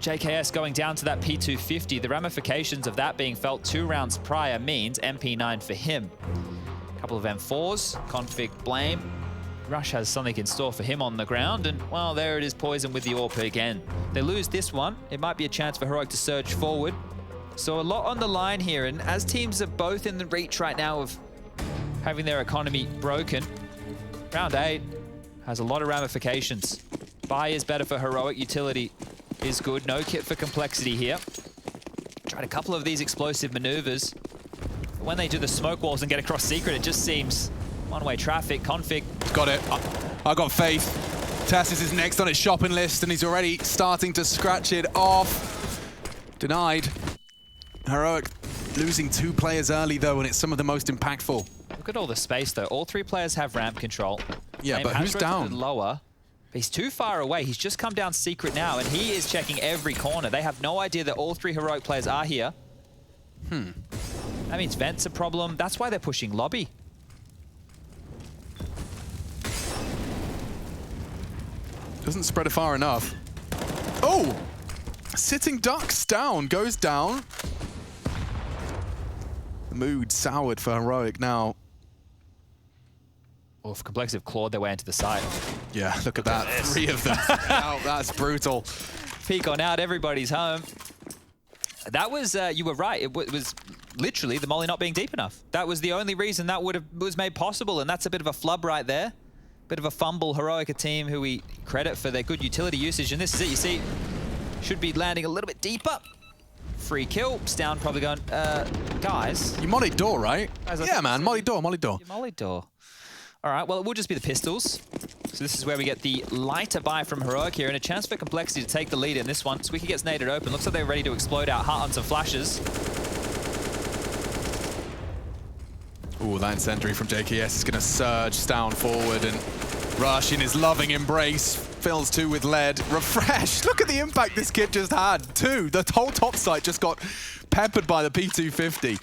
JKS going down to that P250. The ramifications of that being felt 2 rounds prior means MP9 for him. A couple of M4s, config blame. Rush has something in store for him on the ground, and well, there it is, Poison with the AWP again. They lose this one, it might be a chance for Heroic to surge forward. So a lot on the line here, and as teams are both in the reach right now of having their economy broken, round 8 has a lot of ramifications. Buy is better for Heroic, utility is good. No kit for Complexity here. Tried a couple of these explosive maneuvers. But when they do the smoke walls and get across secret, it just seems one-way traffic. Config. Got it. I got faith. Tassis is next on his shopping list, and he's already starting to scratch it off. Denied. Heroic losing 2 players early, though, and it's some of the most impactful. Look at all the space, though. All 3 players have ramp control. Yeah, but who's down? Lower. He's too far away. He's just come down secret now, and he is checking every corner. They have no idea that all 3 Heroic players are here. That means Vent's a problem. That's why they're pushing lobby. Doesn't spread it far enough. Oh! Sitting Ducks down, goes down. The mood soured for Heroic now. Well, if Complexity have clawed their way into the side. Yeah, look at that. 3 of them out. That's brutal. Peek on out, everybody's home. That was, you were right. It was literally the molly not being deep enough. That was the only reason that was made possible, and that's a bit of a flub right there. Bit of a fumble. Heroic, a team who we credit for their good utility usage, and this is it. You see, should be landing a little bit deeper. Free kill. Stown probably going, guys. You mollied door, right? Yeah, man. Molly door, molly door. Molly door. All right, well, it will just be the pistols. So this is where we get the lighter buy from Heroic here, and a chance for Complexity to take the lead in this one. Squeaky gets naded open. Looks like they're ready to explode out hot on some flashes. Ooh, that incendiary from JKS is going to surge down forward, and Rush in his loving embrace fills 2 with lead. Refresh! Look at the impact this kid just had. 2. The whole top site just got peppered by the P250.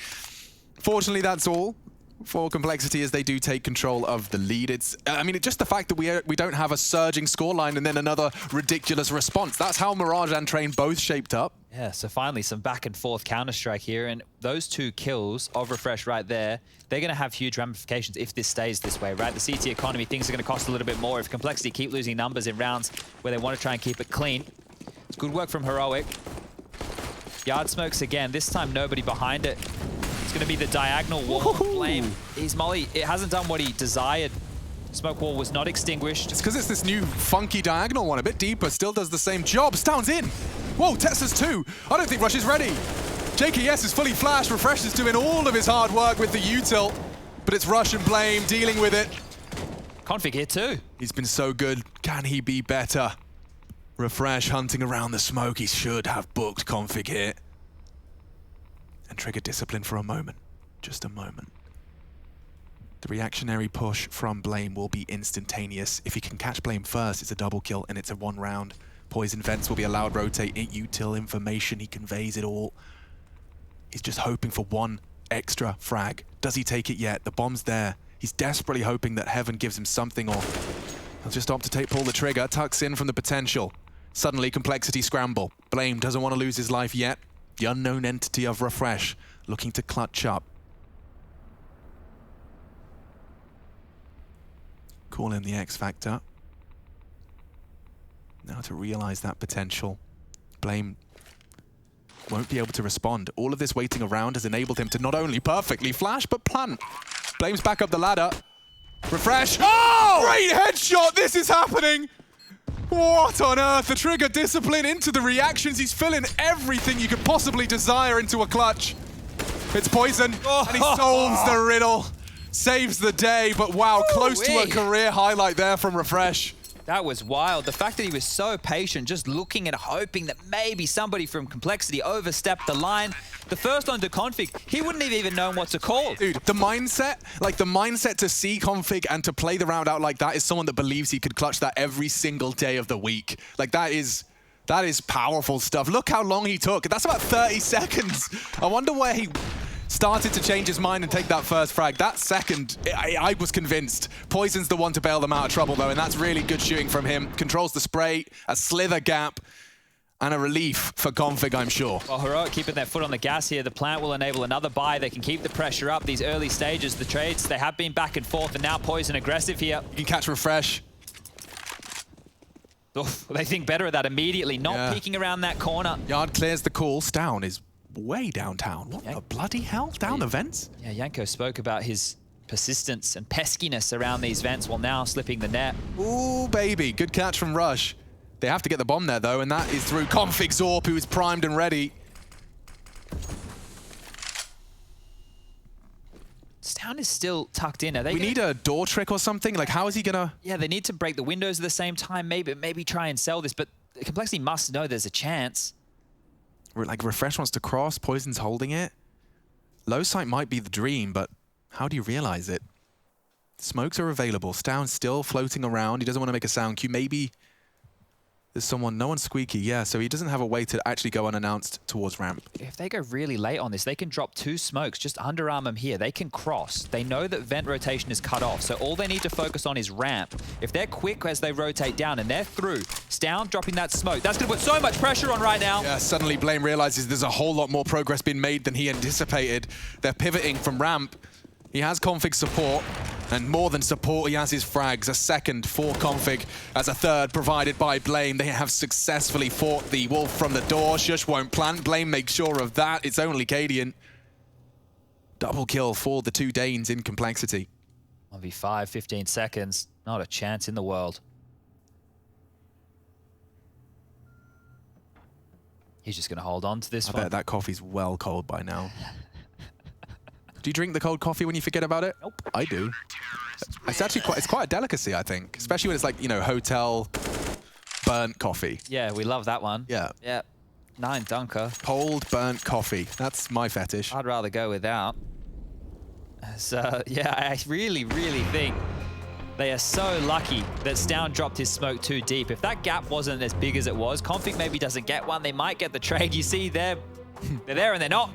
Fortunately, that's all for Complexity as they do take control of the lead. It's, I mean, just the fact that we don't have a surging scoreline and then another ridiculous response. That's how Mirage and Train both shaped up. Yeah, so finally some back and forth Counter-Strike here, and those 2 kills of Refresh right there, they're going to have huge ramifications if this stays this way, right? The CT economy, things are going to cost a little bit more if Complexity keep losing numbers in rounds where they want to try and keep it clean. It's good work from Heroic. Yard smokes again, this time nobody behind it. It's going to be the diagonal wall. Blame. He's molly. It hasn't done what he desired. Smoke wall was not extinguished. It's because it's this new funky diagonal one, a bit deeper, still does the same job. Stown's in. Whoa, Tessa's 2. I don't think Rush is ready. JKS is fully flashed. Refresh is doing all of his hard work with the util, but it's Rush and Blame dealing with it. Config here too. He's been so good. Can he be better? Refresh hunting around the smoke. He should have booked Config here. And trigger discipline for a moment. Just a moment. The reactionary push from Blame will be instantaneous. If he can catch Blame first, it's a double kill and it's a 1 round. Poison Vents will be allowed rotate util information. He conveys it all. He's just hoping for 1 extra frag. Does he take it yet? The bomb's there. He's desperately hoping that Heaven gives him something, or he'll just opt to pull the trigger, tucks in from the potential. Suddenly, Complexity scramble. Blame doesn't want to lose his life yet. The unknown entity of Refresh looking to clutch up. Call in the X Factor. Now to realize that potential. Blame won't be able to respond. All of this waiting around has enabled him to not only perfectly flash, but plant. Blame's back up the ladder. Refresh. Oh! Great headshot! This is happening! What on earth? The trigger discipline into the reactions. He's filling everything you could possibly desire into a clutch. It's Poison, and he solves the riddle. Saves the day, but wow, close to a career highlight there from Refresh. That was wild. The fact that he was so patient, just looking and hoping that maybe somebody from Complexity overstepped the line. The first one to Config, he wouldn't have even known what to call. Dude, the mindset to see Config and to play the round out like that is someone that believes he could clutch that every single day of the week. Like, that is That is powerful stuff. Look how long he took. That's about 30 seconds. I wonder where he started to change his mind and take that first frag. That second, I was convinced. Poison's the one to bail them out of trouble, though, and that's really good shooting from him. Controls the spray, a slither gap, and a relief for Config, I'm sure. Well, Heroic keeping their foot on the gas here. The plant will enable another buy. They can keep the pressure up. These early stages, the trades, they have been back and forth, and now Poison aggressive here. You can catch Refresh. Oof, they think better of that immediately, not peeking around that corner. Yard clears the call. Stown is way downtown. What the bloody hell? Down the vents? Yeah, Yanko spoke about his persistence and peskiness around these vents while now slipping the net. Ooh, baby. Good catch from Rush. They have to get the bomb there, though, and that is through Config Zorp, who is primed and ready. Stown is still tucked in. We need a door trick or something. Like, how is he gonna? Yeah, they need to break the windows at the same time. Maybe try and sell this, but Complexity must know there's a chance. Like, Refresh wants to cross. Poison's holding it. Low sight might be the dream, but how do you realize it? Smokes are available. Stown's still floating around. He doesn't want to make a sound cue. Maybe there's someone. No one's squeaky. Yeah, so he doesn't have a way to actually go unannounced towards ramp. If they go really late on this, they can drop 2 smokes, just underarm them here. They can cross. They know that vent rotation is cut off, so all they need to focus on is ramp. If they're quick as they rotate down and they're through, Stown dropping that smoke, that's going to put so much pressure on right now. Yeah, suddenly Blame realizes there's a whole lot more progress being made than he anticipated. They're pivoting from ramp. He has Config support, and more than support, he has his frags. A second for Config, as a third provided by Blame. They have successfully fought the wolf from the door. Shush won't plant. Blame makes sure of that. It's only Cadian. Double kill for the 2 Danes in Complexity. 1v5, 15 seconds. Not a chance in the world. He's just going to hold on to this one. I bet that coffee's well cold by now. Do you drink the cold coffee when you forget about it? Nope. I do. It's actually quite a delicacy, I think. Especially when it's like, you know, hotel burnt coffee. Yeah, we love that one. Yeah. Yeah. 9 dunker. Cold burnt coffee. That's my fetish. I'd rather go without. So, yeah, I really, really think they are so lucky that Stown dropped his smoke too deep. If that gap wasn't as big as it was, Config maybe doesn't get one. They might get the trade. You see, they're there and they're not.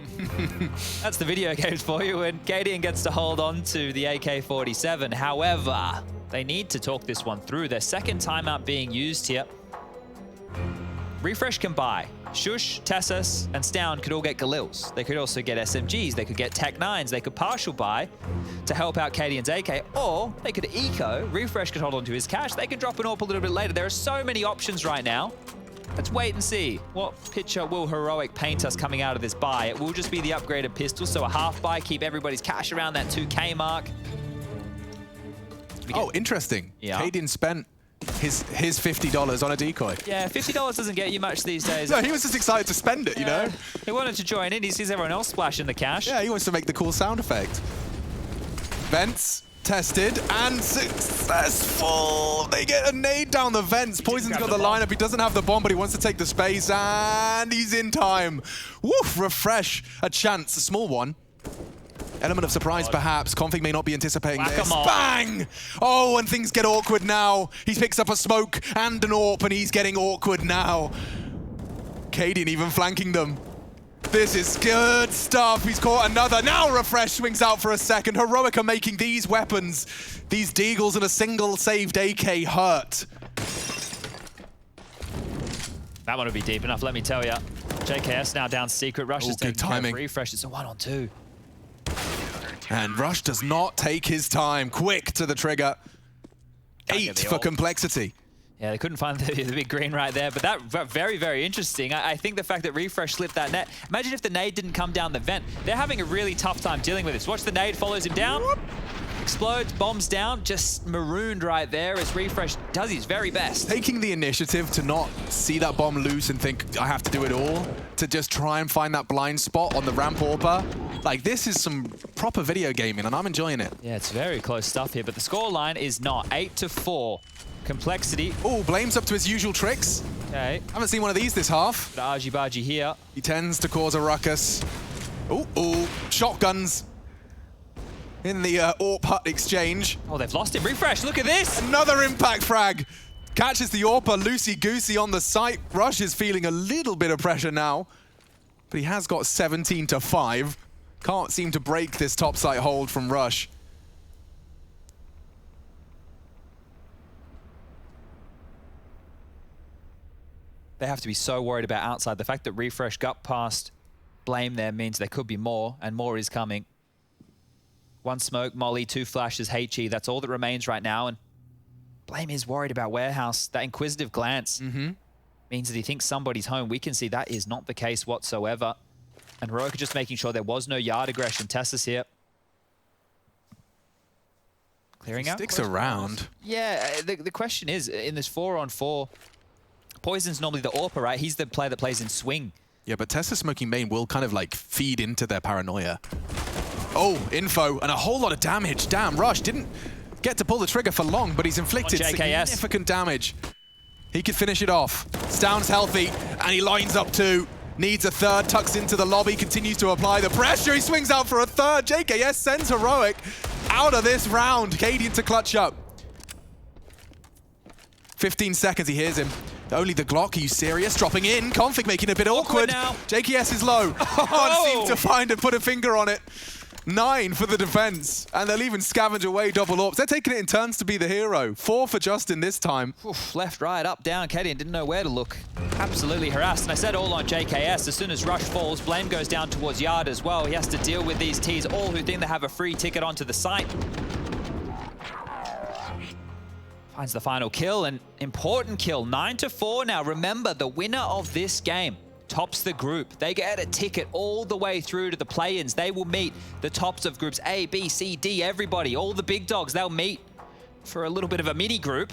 That's the video games for you, and Cadian gets to hold on to the AK-47. However, they need to talk this one through. Their second timeout being used here. Refresh can buy. Shush, Tessus, and Stown could all get Galils. They could also get SMGs. They could get Tech 9s. They could partial buy to help out Cadian's AK, or they could eco. Refresh could hold on to his cash. They can drop an AWP a little bit later. There are so many options right now. Let's wait and see what picture will Heroic paint us coming out of this buy. It will just be the upgraded pistol, so a half buy, keep everybody's cash around that 2K mark. Oh, interesting. Yeah. Cadian spent his $50 on a decoy. Yeah, $50 doesn't get you much these days. No, he was just excited to spend it, you know? He wanted to join in. He sees everyone else splashing the cash. Yeah, he wants to make the cool sound effect. Vents. Tested and successful. They get a nade down the vents. Poison's got the lineup. He doesn't have the bomb, but he wants to take the space, and he's in time. Woof, Refresh. A chance, a small one. Element of surprise, perhaps. Config may not be anticipating this. Bang! Oh, and things get awkward now. He picks up a smoke and an AWP, and he's getting awkward now. Cadian even flanking them. This is good stuff. He's caught another. Now Refresh swings out for a second. Heroic are making these weapons, these Deagles and a single saved AK hurt. That one would be deep enough, let me tell you. JKS now down secret. Rush is taking care of Refresh. It's a 1-on-2. And Rush does not take his time. Quick to the trigger. 8 for Complexity. Yeah, they couldn't find the big green right there, but that very, very interesting. I think the fact that Refresh slipped that net. Imagine if the nade didn't come down the vent. They're having a really tough time dealing with this. Watch the nade, follows him down, explodes, bombs down, just marooned right there as Refresh does his very best. Taking the initiative to not see that bomb loose and think, I have to do it all, to just try and find that blind spot on the ramp AWPer. Like, this is some proper video gaming, and I'm enjoying it. Yeah, it's very close stuff here, but the scoreline is not. 8-4. Complexity. Oh, Blame's up to his usual tricks. Okay. Haven't seen one of these this half. The Argy-Bargy here. He tends to cause a ruckus. Ooh, shotguns in the AWP hut exchange. Oh, they've lost him. Refresh, look at this. Another impact frag. Catches the AWPer, loosey-goosey on the site. Rush is feeling a little bit of pressure now, but he has got 17 to 5. Can't seem to break this top site hold from Rush. They have to be so worried about outside. The fact that Refresh got past Blame there means there could be more, and more is coming. One smoke, Molly, 2 flashes, HE. That's all that remains right now, and Blame is worried about Warehouse. That inquisitive glance means that he thinks somebody's home. We can see that is not the case whatsoever. And Heroic just making sure there was no yard aggression. Tessus here. Clearing out. Sticks around. Yeah, the question is, in this 4-on-4, Poison's normally the AWPer, right? He's the player that plays in swing. Yeah, but Tessus smoking main will kind of like feed into their paranoia. Oh, info and a whole lot of damage. Damn, Rush didn't get to pull the trigger for long, but he's inflicted significant damage. He could finish it off. Stown's healthy, and he lines up 2. Needs a third, tucks into the lobby, continues to apply the pressure. He swings out for a third. JKS sends Heroic out of this round. Cadian to clutch up. 15 seconds, he hears him. Only the Glock, are you serious? Dropping in, Config making it a bit awkward. JKS is low. Can't seem to find and put a finger on it. 9 for the defense, and they'll even scavenge away double AWPs. They're taking it in turns to be the hero. 4 for Justin this time. Oof, left, right, up, down. Cadian didn't know where to look. Absolutely harassed, and I said all on JKS. As soon as Rush falls, Blame goes down towards Yard as well. He has to deal with these Ts, all who think they have a free ticket onto the site. Finds the final kill, an important kill. 9 to 4 now. Remember, the winner of this game tops the group. They get a ticket all the way through to the play-ins. They will meet the tops of groups A, B, C, D, everybody, all the big dogs. They'll meet for a little bit of a mini group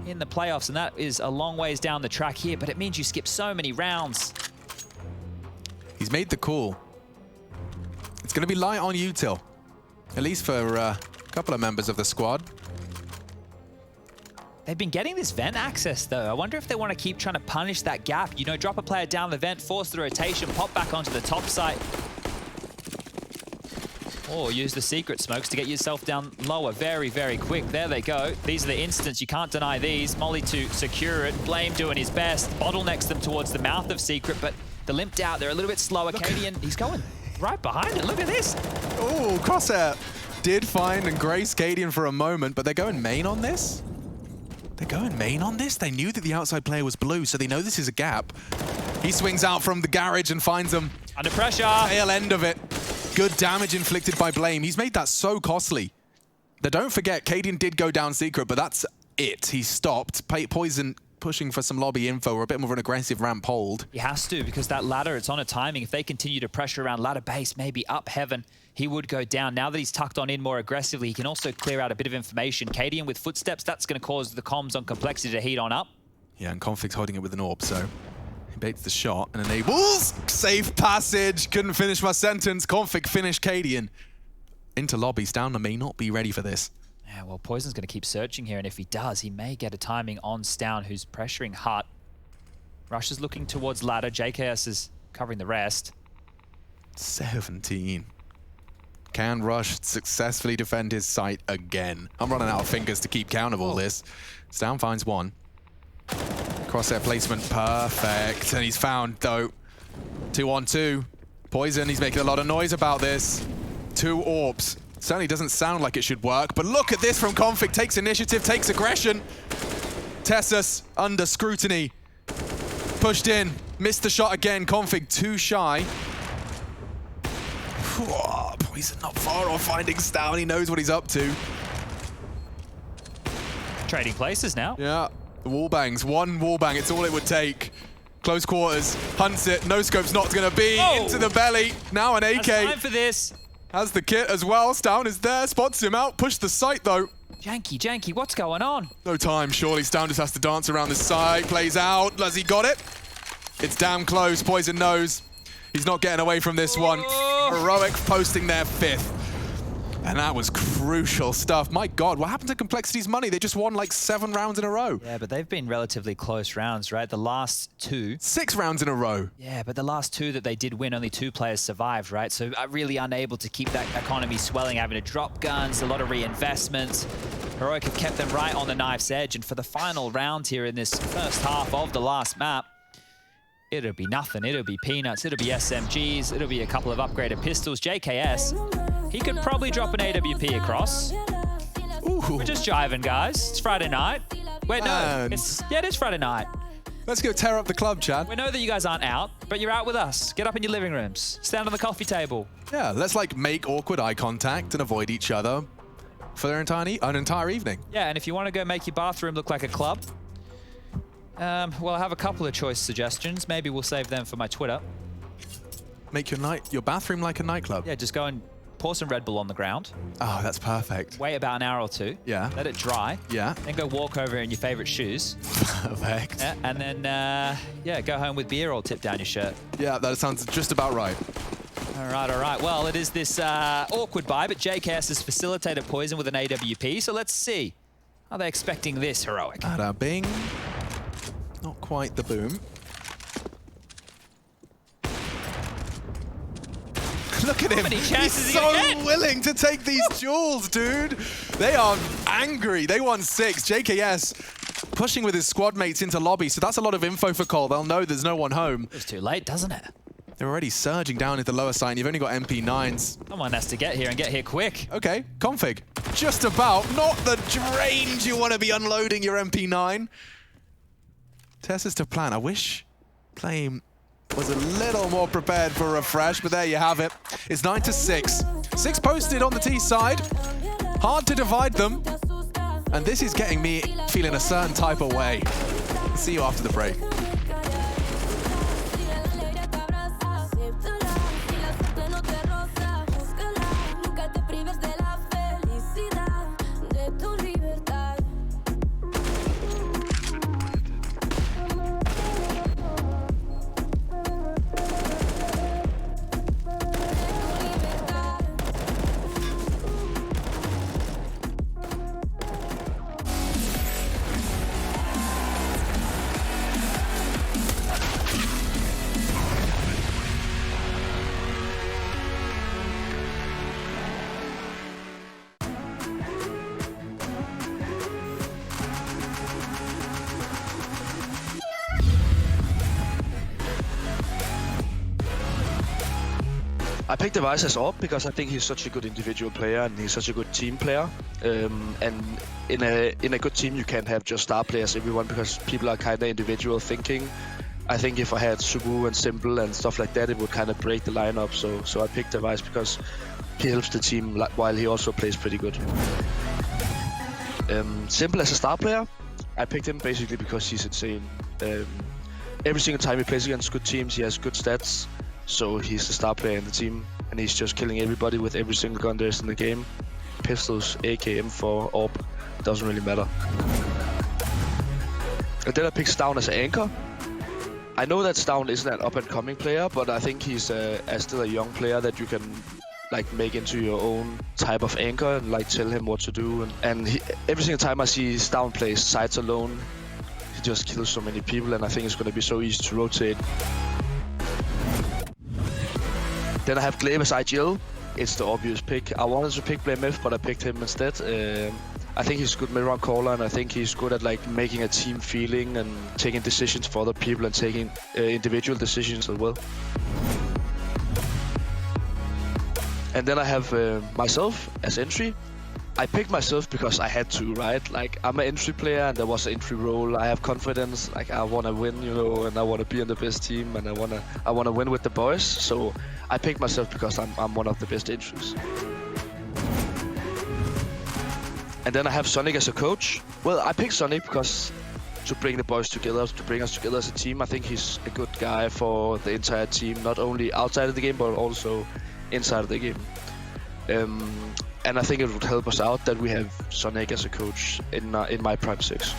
in the playoffs, and that is a long ways down the track here, but it means you skip so many rounds. He's made the call. It's going to be light on util, at least for a couple of members of the squad. They've been getting this vent access, though. I wonder if they want to keep trying to punish that gap. You know, drop a player down the vent, force the rotation, pop back onto the top site. Or use the secret smokes to get yourself down lower very, very quick. There they go. These are the instants. You can't deny these. Molly to secure it. Blame doing his best. Bottlenecks them towards the mouth of secret, but the limped out. They're a little bit slower. Cadian, he's going right behind it. Look at this. Oh, Crosshair did find and grace Cadian for a moment, but they're going main on this? They're going main on this? They knew that the outside player was blue, so they know this is a gap. He swings out from the garage and finds them. Under pressure. Tail end of it. Good damage inflicted by Blame. He's made that so costly. Now, don't forget, Cadian did go down secret, but that's it. He stopped. Poison pushing for some lobby info or a bit more of an aggressive ramp hold. He has to, because that ladder, it's on a timing. If they continue to pressure around ladder base, maybe up heaven, he would go down. Now that he's tucked on in more aggressively, he can also clear out a bit of information. Cadian with footsteps, that's going to cause the comms on Complexity to heat on up. Yeah, and Config's holding it with an AWP, so he baits the shot and enables safe passage. Couldn't finish my sentence. Config finished Cadian. Into lobby. Stown may not be ready for this. Yeah, well, Poison's going to keep searching here, and if he does, he may get a timing on Stown, who's pressuring Hut. Rush is looking towards ladder. JKS is covering the rest. 17. Can Rush successfully defend his site again? I'm running out of fingers to keep count of all this. Stown finds one. Crosshair placement, perfect. And he's found, though. 2-on-2. Poison, he's making a lot of noise about this. 2 AWPs. Certainly doesn't sound like it should work, but look at this from Config. Takes initiative, takes aggression. Tessus under scrutiny. Pushed in, missed the shot again. Config too shy. Whoa, Poison not far off finding Stown. He knows what he's up to. Trading places now. Yeah, wall bangs. One wall bang, it's all it would take. Close quarters, hunts it. No scope's not gonna be. Into the belly. Now an AK. That's time for this. Has the kit as well. Stown is there, spots him out, pushed the site though. Janky, what's going on? No time, surely. Stown just has to dance around the site. Plays out. Has he got it? It's damn close. Poison knows. He's not getting away from this one. Heroic posting their 5th. And that was crucial stuff. My God, what happened to Complexity's money? They just won like 7 rounds in a row. Yeah, but they've been relatively close rounds, right? The last 2. 6 rounds in a row. Yeah, but the last 2 that they did win, only 2 players survived, right? So really unable to keep that economy swelling, having to drop guns, a lot of reinvestments. Heroic have kept them right on the knife's edge, and for the final round here in this first half of the last map, it'll be nothing. It'll be peanuts. It'll be SMGs. It'll be a couple of upgraded pistols. JKS, he could probably drop an AWP across. Ooh. We're just jiving, guys. It's Friday night. Wait, no. It is Friday night. Let's go tear up the club, Chad. We know that you guys aren't out, but you're out with us. Get up in your living rooms. Stand on the coffee table. Yeah, let's like make awkward eye contact and avoid each other for an entire evening. Yeah, and if you want to go make your bathroom look like a club, well, I have a couple of choice suggestions. Maybe we'll save them for my Twitter. Make your bathroom like a nightclub. Yeah, just go and pour some Red Bull on the ground. Oh, that's perfect. Wait about an hour or two. Yeah. Let it dry. Yeah. Then go walk over in your favorite shoes. Perfect. Yeah, and then, yeah, go home with beer all tipped down your shirt. Yeah, that sounds just about right. All right. Well, it is this awkward buy, but JKS has facilitated poison with an AWP, so let's see. Are they expecting this, Heroic? Bada bing. Not quite the boom. Look at him. He's so willing to take these duels, dude. They are angry. They won 6. JKS pushing with his squad mates into lobby, so that's a lot of info for Cole. They'll know there's no one home. It's too late, doesn't it? They're already surging down into the lower side. You've only got MP9s. Someone has to get here and get here quick. Okay, config. Just about. Not the range you want to be unloading your MP9. Tessa's to plan. I wish Flame was a little more prepared for a refresh, but there you have it. It's 9-6. 6 posted on the T side. Hard to divide them. And this is getting me feeling a certain type of way. See you after the break. I picked Device as AWP because I think he's such a good individual player and he's such a good team player. And in a good team, you can't have just star players, everyone, because people are kind of individual thinking. I think if I had Subu and Simple and stuff like that, it would kind of break the lineup. So I picked Device because he helps the team while he also plays pretty good. Simple as a star player, I picked him basically because he's insane. Every single time he plays against good teams, he has good stats. So he's the star player in the team, and he's just killing everybody with every single gun there is in the game. Pistols, AK, M4, AWP, doesn't really matter. And then I picked Stavn as an anchor. I know that Stavn isn't an up-and-coming player, but I think he's still a young player that you can like make into your own type of anchor and like tell him what to do. And every single time I see Stavn play sides alone, he just kills so many people, and I think it's going to be so easy to rotate. Then I have Glaive as IGL. It's the obvious pick. I wanted to pick BlameF, but I picked him instead. I think he's a good mid-round caller, and I think he's good at like making a team feeling and taking decisions for other people and taking individual decisions as well. And then I have myself as entry. I picked myself because I had to, right? Like, I'm an entry player and there was an entry role. I have confidence, like I want to win, you know, and I want to be on the best team and I want to win with the boys. So I picked myself because I'm one of the best entries. And then I have Sonic as a coach. Well, I picked Sonic because to bring the boys together, to bring us together as a team. I think he's a good guy for the entire team, not only outside of the game, but also inside of the game. And I think it would help us out that we have Sonic as a coach in my Prime 6.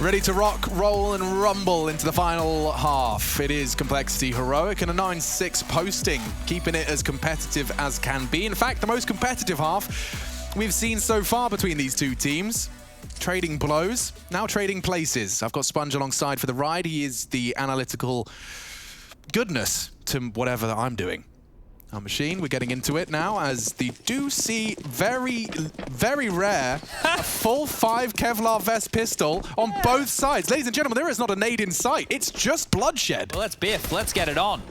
Ready to rock, roll, and rumble into the final half. It is Complexity Heroic and a 9-6 posting, keeping it as competitive as can be. In fact, the most competitive half we've seen so far between these two teams. Trading blows, now trading places. I've got Sponge alongside for the ride. He is the analytical goodness to whatever that I'm doing. Our machine, we're getting into it now as the do see very, very rare a full 5 Kevlar vest pistol on both sides. Ladies and gentlemen, there is not a nade in sight. It's just bloodshed. Well, let's biff. Let's get it on.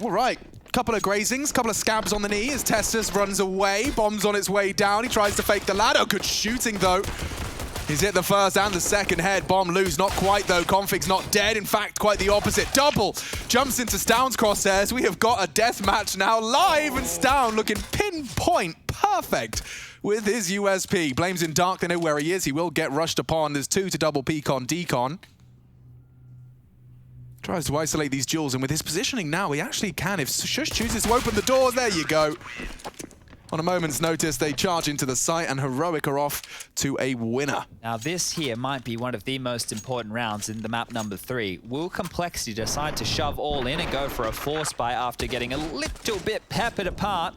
All right. Couple of grazings, couple of scabs on the knee as Tessus runs away. Bomb's on its way down. He tries to fake the ladder. Good shooting, though. He's hit the first and the second head. Bomb loose, not quite though. Config's not dead. In fact, quite the opposite. Double jumps into Stown's crosshairs. We have got a death match now live, and Stown looking pinpoint perfect with his USP. Blames in dark, they know where he is. He will get rushed upon. There's 2 to double peek on Decon. Tries to isolate these duels, and with his positioning now, he actually can. If Shush chooses to open the doors, there you go. On a moment's notice, they charge into the site, and Heroic are off to a winner. Now, this here might be one of the most important rounds in the map number 3. Will Complexity decide to shove all in and go for a force buy after getting a little bit peppered apart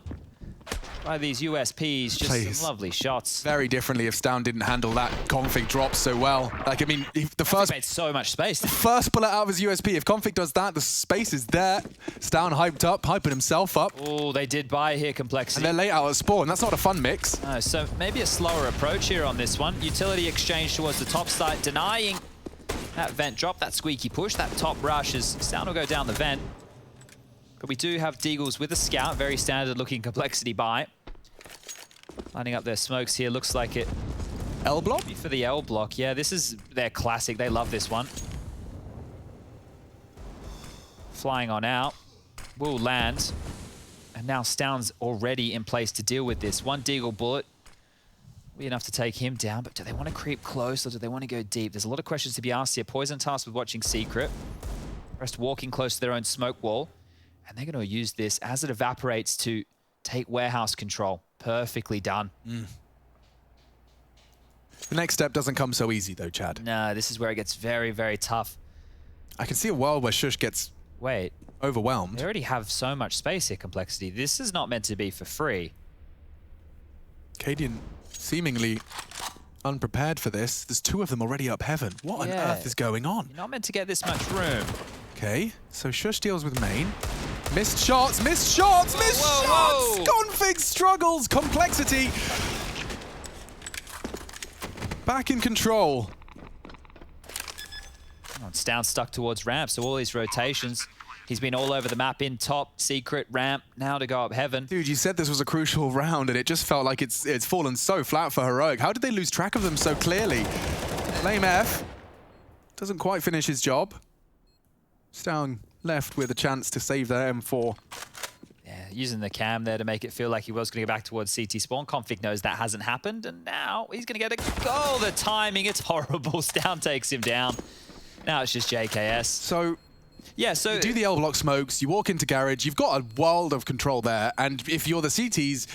by these USPs? Just some lovely shots. Very differently if Stown didn't handle that config drop so well. Like, I mean, if the first... made so much space. The first bullet out of his USP. If config does that, the space is there. Stown hyped up, hyping himself up. Oh, they did buy here, Complexity. And they're late out at spawn. That's not a fun mix. No, so maybe a slower approach here on this one. Utility exchange towards the top site, denying that vent drop, that squeaky push, that top rush as Stown will go down the vent. But we do have Deagles with a scout, very standard looking Complexity buy. Lining up their smokes here, looks like it. L block? For the L block, yeah, this is their classic, they love this one. Flying on out, will land. And now Stown's already in place to deal with this. One Deagle bullet, will be enough to take him down, but do they want to creep close or do they want to go deep? There's a lot of questions to be asked here. Poison tasked with watching Secret. Rest walking close to their own smoke wall. And they're going to use this as it evaporates to take warehouse control. Perfectly done. The next step doesn't come so easy though, Chad. No, this is where it gets very, very tough. I can see a world where Shush gets overwhelmed. They already have so much space here, Complexity. This is not meant to be for free. Cadian seemingly unprepared for this. There's 2 of them already up heaven. What on earth is going on? You're not meant to get this much room. Okay, so Shush deals with main. Missed shots, missed shots, missed shots! Config struggles, Complexity back in control. Stown stuck towards ramp, so all these rotations. He's been all over the map in top, secret, ramp, now to go up heaven. Dude, you said this was a crucial round, and it just felt like it's fallen so flat for Heroic. How did they lose track of them so clearly? Lame F doesn't quite finish his job. Stown left with a chance to save their M4. Yeah, using the cam there to make it feel like he was going to go back towards CT spawn. Config knows that hasn't happened, and now he's going to get a goal. The timing, it's horrible. Stown takes him down. Now it's just JKS. So, yeah, so you do the L block smokes, you walk into garage, you've got a world of control there, and if you're the CTs,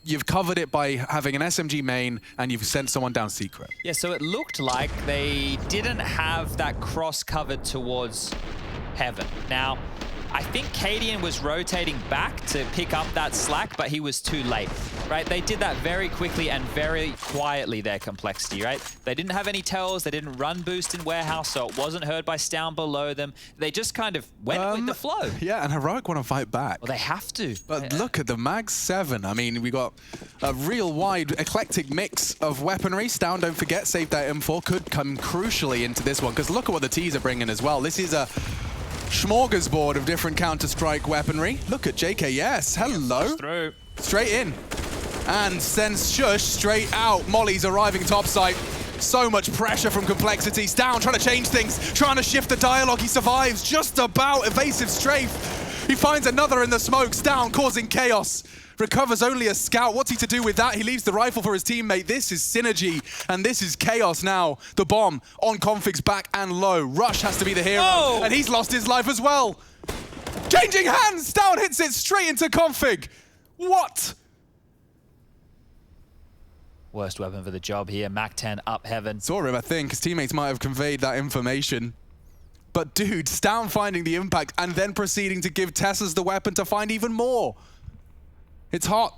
you've covered it by having an SMG main, and you've sent someone down secret. Yeah, so it looked like they didn't have that cross covered towards heaven. Now, I think Cadian was rotating back to pick up that slack, but he was too late, right? They did that very quickly and very quietly, their Complexity, right? They didn't have any tells, they didn't run boost in warehouse, so it wasn't heard by Stown below them. They just kind of went with the flow. Yeah, and Heroic want to fight back. Well, they have to. But look at the Mag 7. I mean, we got a real wide, eclectic mix of weaponry. Stown, don't forget, save that M4, could come crucially into this one, because look at what the T's are bringing as well. This is a smorgasbord of different Counter-Strike weaponry. Look at JKS. Hello. Through. Straight in. And sends Shush straight out. Molly's arriving topside. So much pressure from Complexity. Stown trying to change things, trying to shift the dialogue. He survives just about. Evasive strafe. He finds another in the smoke. Stown causing chaos. Recovers only a scout. What's he to do with that? He leaves the rifle for his teammate. This is synergy, and this is chaos now. The bomb on Config's back and low. Rush has to be the hero, and he's lost his life as well. Changing hands! Stown hits it straight into Config. What? Worst weapon for the job here. Mac-10 up heaven. Saw him, I think. His teammates might have conveyed that information. But dude, Stown finding the impact and then proceeding to give Tessas the weapon to find even more. It's hot.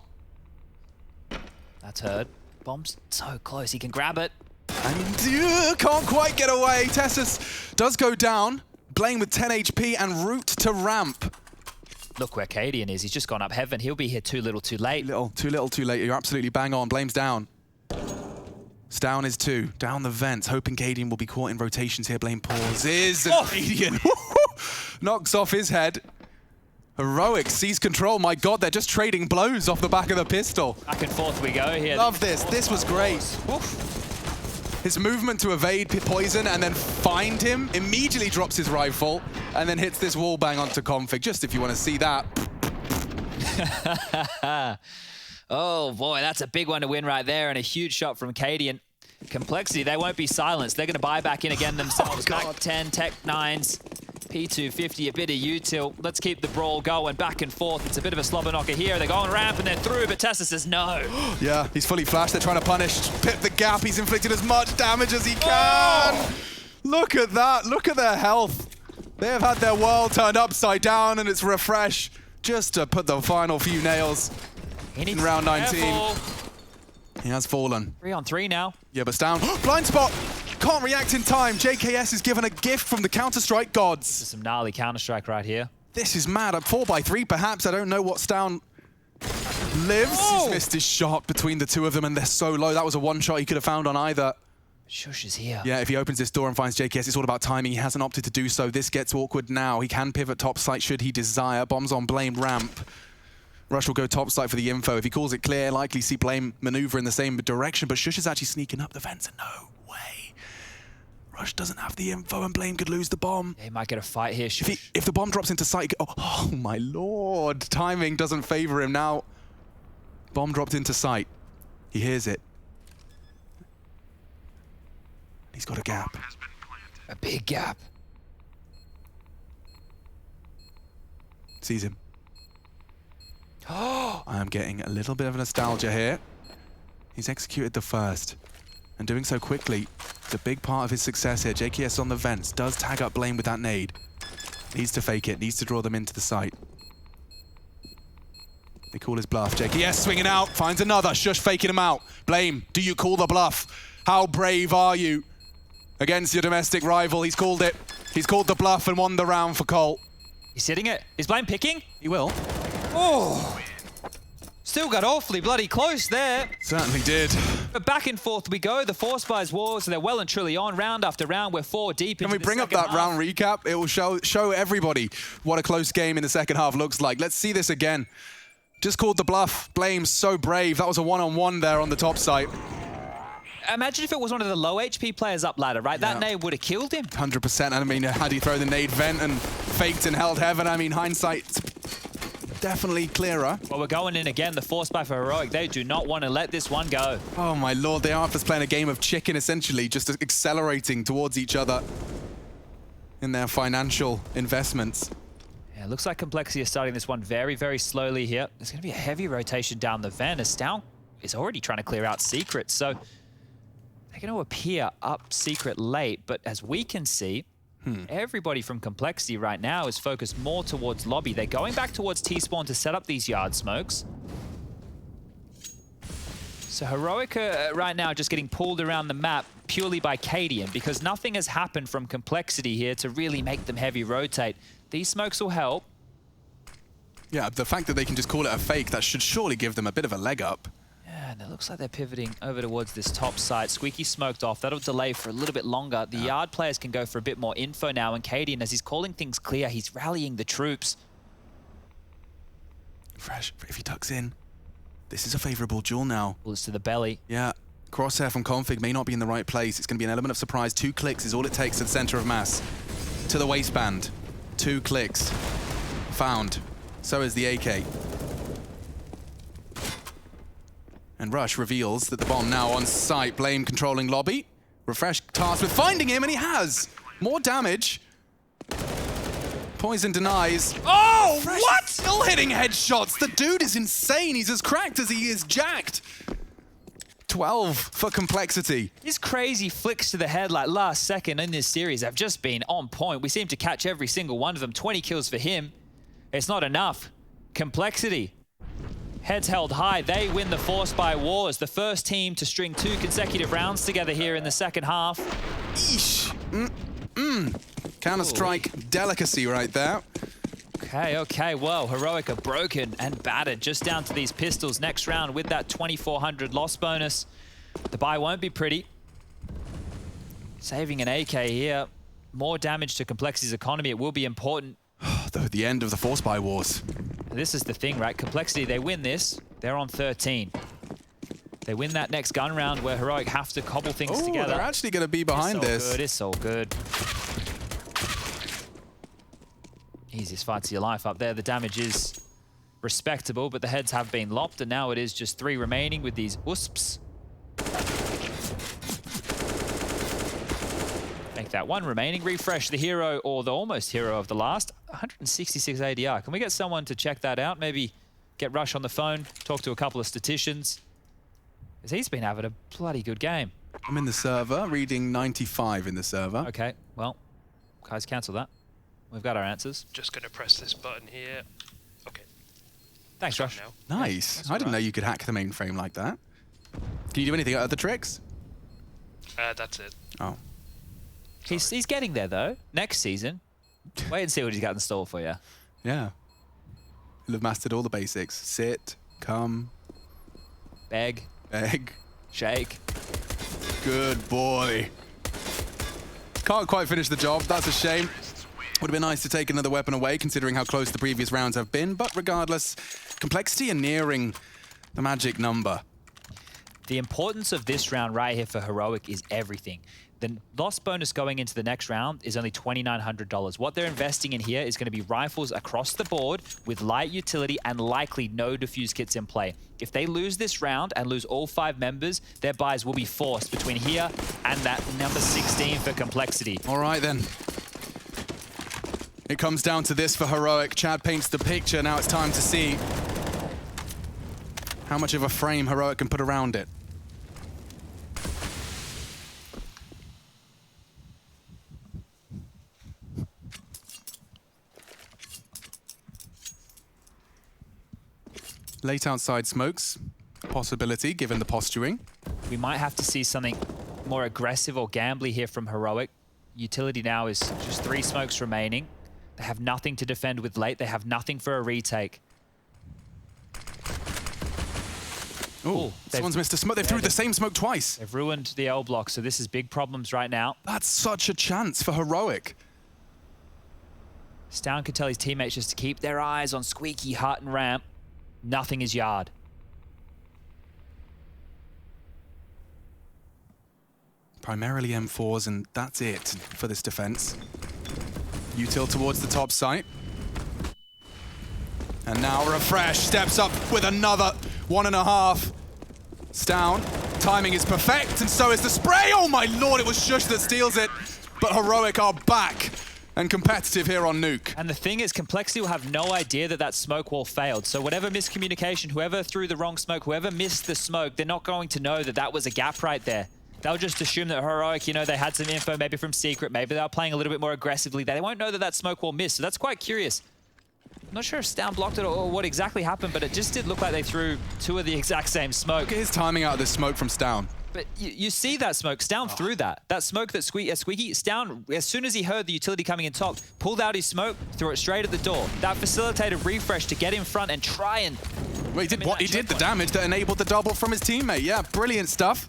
That's heard. Bomb's so close, he can grab it. And can't quite get away. Tessas does go down. Blaine with 10 HP and route to ramp. Look where Cadian is. He's just gone up heaven. He'll be here too little, too late. Too little, too late. You're absolutely bang on. Blame's down. Stown is 2. Down the vents. Hoping Cadian will be caught in rotations here. Blame pauses. And Cadian knocks off his head. Heroic sees control. My God, they're just trading blows off the back of the pistol. Back and forth we go here. Love this. This was great. His movement to evade poison and then find him, immediately drops his rifle, and then hits this wall bang onto config, just if you want to see that. Oh boy, that's a big one to win right there, and a huge shot from Cadian. Complexity, they won't be silenced. They're going to buy back in again themselves. Mac 10, Tech 9s, P250, a bit of util. Let's keep the brawl going back and forth. It's a bit of a slobber knocker here. They're going ramp and they're through, but Tessa says no. Yeah, he's fully flashed. They're trying to punish. Pip the gap. He's inflicted as much damage as he can. Look at that. Look at their health. They have had their world turned upside down, and it's Refresh just to put the final few nails in round 19. He has fallen. 3 on 3 now. Yeah, but Stown. Blind spot. Can't react in time. JKS is given a gift from the Counter-Strike gods. This is some gnarly Counter-Strike right here. This is mad. At 4x3, perhaps. I don't know what Stown lives. He's missed his shot between the two of them, and they're so low. That was a one shot he could have found on either. Shush is here. Yeah, if he opens this door and finds JKS, it's all about timing. He hasn't opted to do so. This gets awkward now. He can pivot top site should he desire. Bombs on Blame ramp. Rush will go top site for the info. If he calls it clear, likely see Blame maneuver in the same direction, but Shush is actually sneaking up the fence, and no way. Rush doesn't have the info, and Blame could lose the bomb. He might get a fight here, Shush. If the bomb drops into sight, oh my lord. Timing doesn't favor him now. Bomb dropped into sight. He hears it. He's got a gap. A big gap. Sees him. I am getting a little bit of nostalgia here. He's executed the first, and doing so quickly is a big part of his success here. JKS on the vents, does tag up Blame with that nade. Needs to fake it, needs to draw them into the site. They call his bluff. JKS swinging out, finds another. Shush faking him out. Blame, do you call the bluff? How brave are you against your domestic rival? He's called it. He's called the bluff and won the round for Colt. He's hitting it. Is Blame picking? He will. Oh! Still got awfully bloody close there. Certainly did. But back and forth we go. The Force Spies Wars, they're well and truly on. Round after round, we're 4 deep into the second half. Can we bring up that round recap? It will show everybody what a close game in the second half looks like. Let's see this again. Just called the bluff. Blame so brave. That was a one-on-one there on the top site. Imagine if it was one of the low HP players up ladder, right? That nade would have killed him. 100%. I mean, had he thrown the nade vent and faked and held heaven, I mean, hindsight's definitely clearer. Well, we're going in again. The Force Spy for Heroic. They do not want to let this one go. Oh, my lord. They are just playing a game of chicken, essentially, just accelerating towards each other in their financial investments. Yeah, it looks like Complexity is starting this one very, very slowly here. There's going to be a heavy rotation down the van as Stown is already trying to clear out secrets. So they're going to appear up secret late, but as we can see, everybody from Complexity right now is focused more towards lobby. They're going back towards T-spawn to set up these yard smokes. So Heroic right now just getting pulled around the map purely by Cadian because nothing has happened from Complexity here to really make them heavy rotate. These smokes will help. Yeah, the fact that they can just call it a fake, that should surely give them a bit of a leg up. Yeah, and it looks like they're pivoting over towards this top site. Squeaky smoked off. That'll delay for a little bit longer. The yard players can go for a bit more info now, and Cadian, as he's calling things clear, he's rallying the troops. Fresh, if he tucks in, this is a favorable duel now. Bullets to the belly. Yeah, crosshair from config may not be in the right place. It's going to be an element of surprise. 2 clicks is all it takes to the center of mass. To the waistband. 2 clicks. Found. So is the AK. And Rush reveals that the bomb now on site. Blame controlling lobby. Refresh tasked with finding him, and he has. More damage. Poison denies. Oh, Refresh what? Still hitting headshots. The dude is insane. He's as cracked as he is jacked. 12 for Complexity. These crazy flicks to the head like last second in this series have just been on point. We seem to catch every single one of them. 20 kills for him. It's not enough. Complexity. Heads held high. They win the Force by Wars. The first team to string 2 consecutive rounds together here in the second half. Eesh. Counter-Strike delicacy right there. Okay. Well, Heroic are broken and battered just down to these pistols. Next round with that 2,400 loss bonus. The buy won't be pretty. Saving an AK here. More damage to Complexity's economy. It will be important. The end of the Force by Wars. This is the thing, right? Complexity, they win this. They're on 13. They win that next gun round where Heroic have to cobble things together. They're actually going to be behind this. It's so good. Easiest fights of your life up there. The damage is respectable, but the heads have been lopped, and now it is just 3 remaining with these USPs. Make that 1 remaining. Refresh the hero, or the almost hero of the last. 166 ADR. Can we get someone to check that out? Maybe get Rush on the phone, talk to a couple of statisticians. Because he's been having a bloody good game. I'm in the server, reading 95 in the server. Okay, well, guys, cancel that. We've got our answers. Just going to press this button here. Okay. Thanks, Rush. Nice. I didn't know you could hack the mainframe like that. Can you do anything other tricks? That's it. Oh. He's getting there, though. Next season, wait and see what he's got in store for you. Yeah. He'll have mastered all the basics. Sit, come. Beg. Shake. Good boy. Can't quite finish the job. That's a shame. Would have been nice to take another weapon away, considering how close the previous rounds have been. But regardless, Complexity are nearing the magic number. The importance of this round right here for Heroic is everything. The loss bonus going into the next round is only $2,900. What they're investing in here is going to be rifles across the board with light utility and likely no defuse kits in play. If they lose this round and lose all 5 members, their buys will be forced between here and that number 16 for Complexity. All right, then. It comes down to this for Heroic. Chad paints the picture. Now it's time to see how much of a frame Heroic can put around it. Late outside smokes, possibility given the posturing. We might have to see something more aggressive or gambly here from Heroic. Utility now is just 3 smokes remaining. They have nothing to defend with late. They have nothing for a retake. Oh, someone's missed a smoke. They've threw the same smoke twice. They've ruined the L block, so this is big problems right now. That's such a chance for Heroic. Stown could tell his teammates just to keep their eyes on Squeaky, Hut, and Ramp. Nothing is yard. Primarily M4s, and that's it for this defense. Util towards the top site. And now Refresh steps up with another 1.5. Stown, timing is perfect, and so is the spray. Oh my lord, it was Shush that steals it. But Heroic are back and competitive here on Nuke. And the thing is, Complexity will have no idea that that smoke wall failed. So whatever miscommunication, whoever threw the wrong smoke, whoever missed the smoke, they're not going to know that that was a gap right there. They'll just assume that Heroic, you know, they had some info maybe from Secret, maybe they were playing a little bit more aggressively. They won't know that that smoke wall missed, so that's quite curious. I'm not sure if Stown blocked it or what exactly happened, but it just did look like they threw 2 of the exact same smoke. Look at his timing out of this smoke from Stown. But you see that smoke. Stown threw that. That smoke that Squeaky, Stown, as soon as he heard the utility coming in top, pulled out his smoke, threw it straight at the door. That facilitated Refresh to get in front and try and... Well, he did what? He did the damage that enabled the double from his teammate. Yeah, brilliant stuff.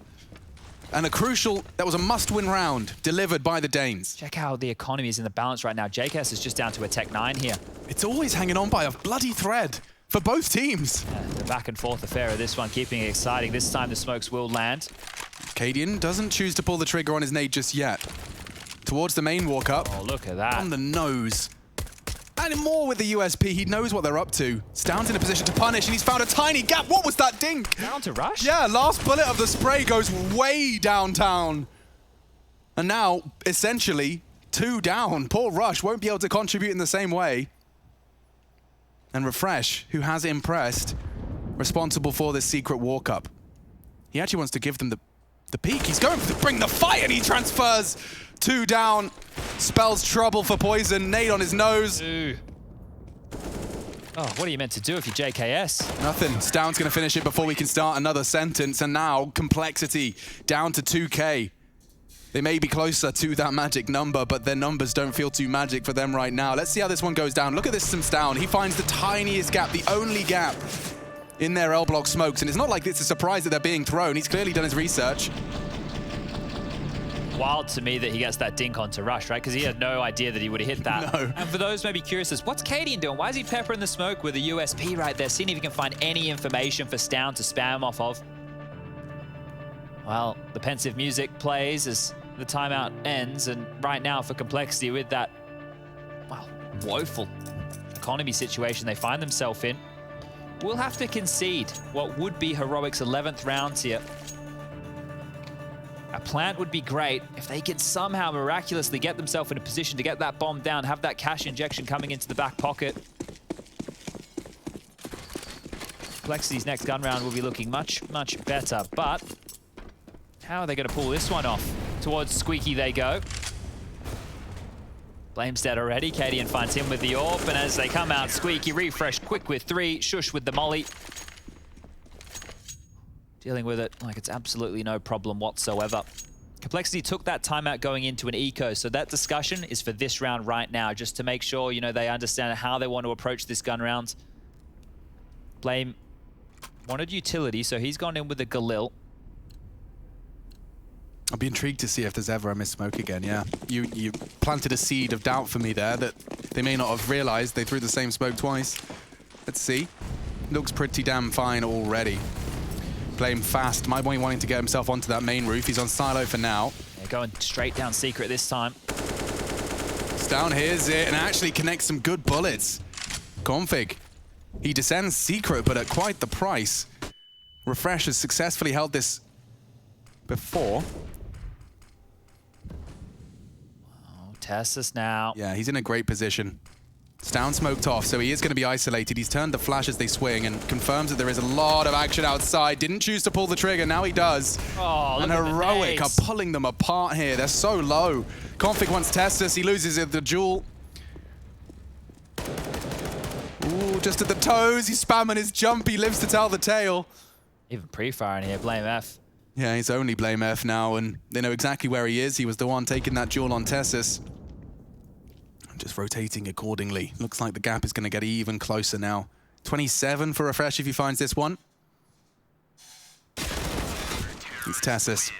And a crucial, that was a must-win round delivered by the Danes. Check how the economy is in the balance right now. JKS is just down to a Tech 9 here. It's always hanging on by a bloody thread for both teams. Yeah, the back and forth affair of this one, keeping it exciting. This time the smokes will land. Cadian doesn't choose to pull the trigger on his nade just yet. Towards the main walk-up. Oh, look at that. On the nose. And more with the USP, he knows what they're up to. Stown's in a position to punish, and he's found a tiny gap. What was that dink? Down to Rush? Yeah, last bullet of the spray goes way downtown. And now, essentially, 2 down. Poor Rush won't be able to contribute in the same way. And Refresh, who has impressed, responsible for this secret walk-up. He actually wants to give them the peek. He's going to bring the fight, and he transfers 2 down. Spells trouble for Poison. Nade on his nose. Ooh. Oh, what are you meant to do if you're JKS? Nothing. Stound's going to finish it before we can start another sentence. And now, Complexity down to 2K. They may be closer to that magic number, but their numbers don't feel too magic for them right now. Let's see how this one goes down. Look at this from Stound. He finds the tiniest gap, the only gap in their L block smokes. And it's not like it's a surprise that they're being thrown. He's clearly done his research. Wild to me that he gets that dink onto Rush, right? Because he had no idea that he would have hit that. No. And for those maybe curious as, what's Cadian doing? Why is he peppering the smoke with a USP right there? Seeing if he can find any information for Stound to spam off of. Well, the pensive music plays as the timeout ends, and right now for Complexity with that, well, woeful economy situation they find themselves in, we'll have to concede what would be Heroic's 11th rounds here. A plant would be great if they could somehow miraculously get themselves in a position to get that bomb down, have that cash injection coming into the back pocket. Complexity's next gun round will be looking much, much better, but how are they going to pull this one off? Towards Squeaky they go. Blame's dead already. Cadian finds him with the AWP, and as they come out, Squeaky refresh quick with 3, Shush with the molly. Dealing with it like it's absolutely no problem whatsoever. Complexity took that timeout going into an eco, so that discussion is for this round right now, just to make sure, you know, they understand how they want to approach this gun round. Blame wanted utility, so he's gone in with a Galil. I'll be intrigued to see if there's ever a miss smoke again, yeah. You planted a seed of doubt for me there that they may not have realized they threw the same smoke twice. Let's see. Looks pretty damn fine already. Blame fast. My boy wanting to get himself onto that main roof. He's on silo for now. Yeah, going straight down secret this time. Stound hears it and actually connects some good bullets. Config. He descends secret, but at quite the price. Refresh has successfully held this before. Oh, Tessus now. Yeah, he's in a great position. Stound smoked off, so he is going to be isolated. He's turned the flash as they swing and confirms that there is a lot of action outside. Didn't choose to pull the trigger, now he does. Oh, and Heroic are pulling them apart here. They're so low. Config wants Tessus, he loses the duel. Ooh, just at the toes, he's spamming his jump, he lives to tell the tale. Even pre-firing here, Blame F. Yeah, he's only Blame F now, and they know exactly where he is. He was the one taking that duel on Tessus. Just rotating accordingly. Looks like the gap is going to get even closer now. 27 for Refresh if he finds this one. It's Tessus.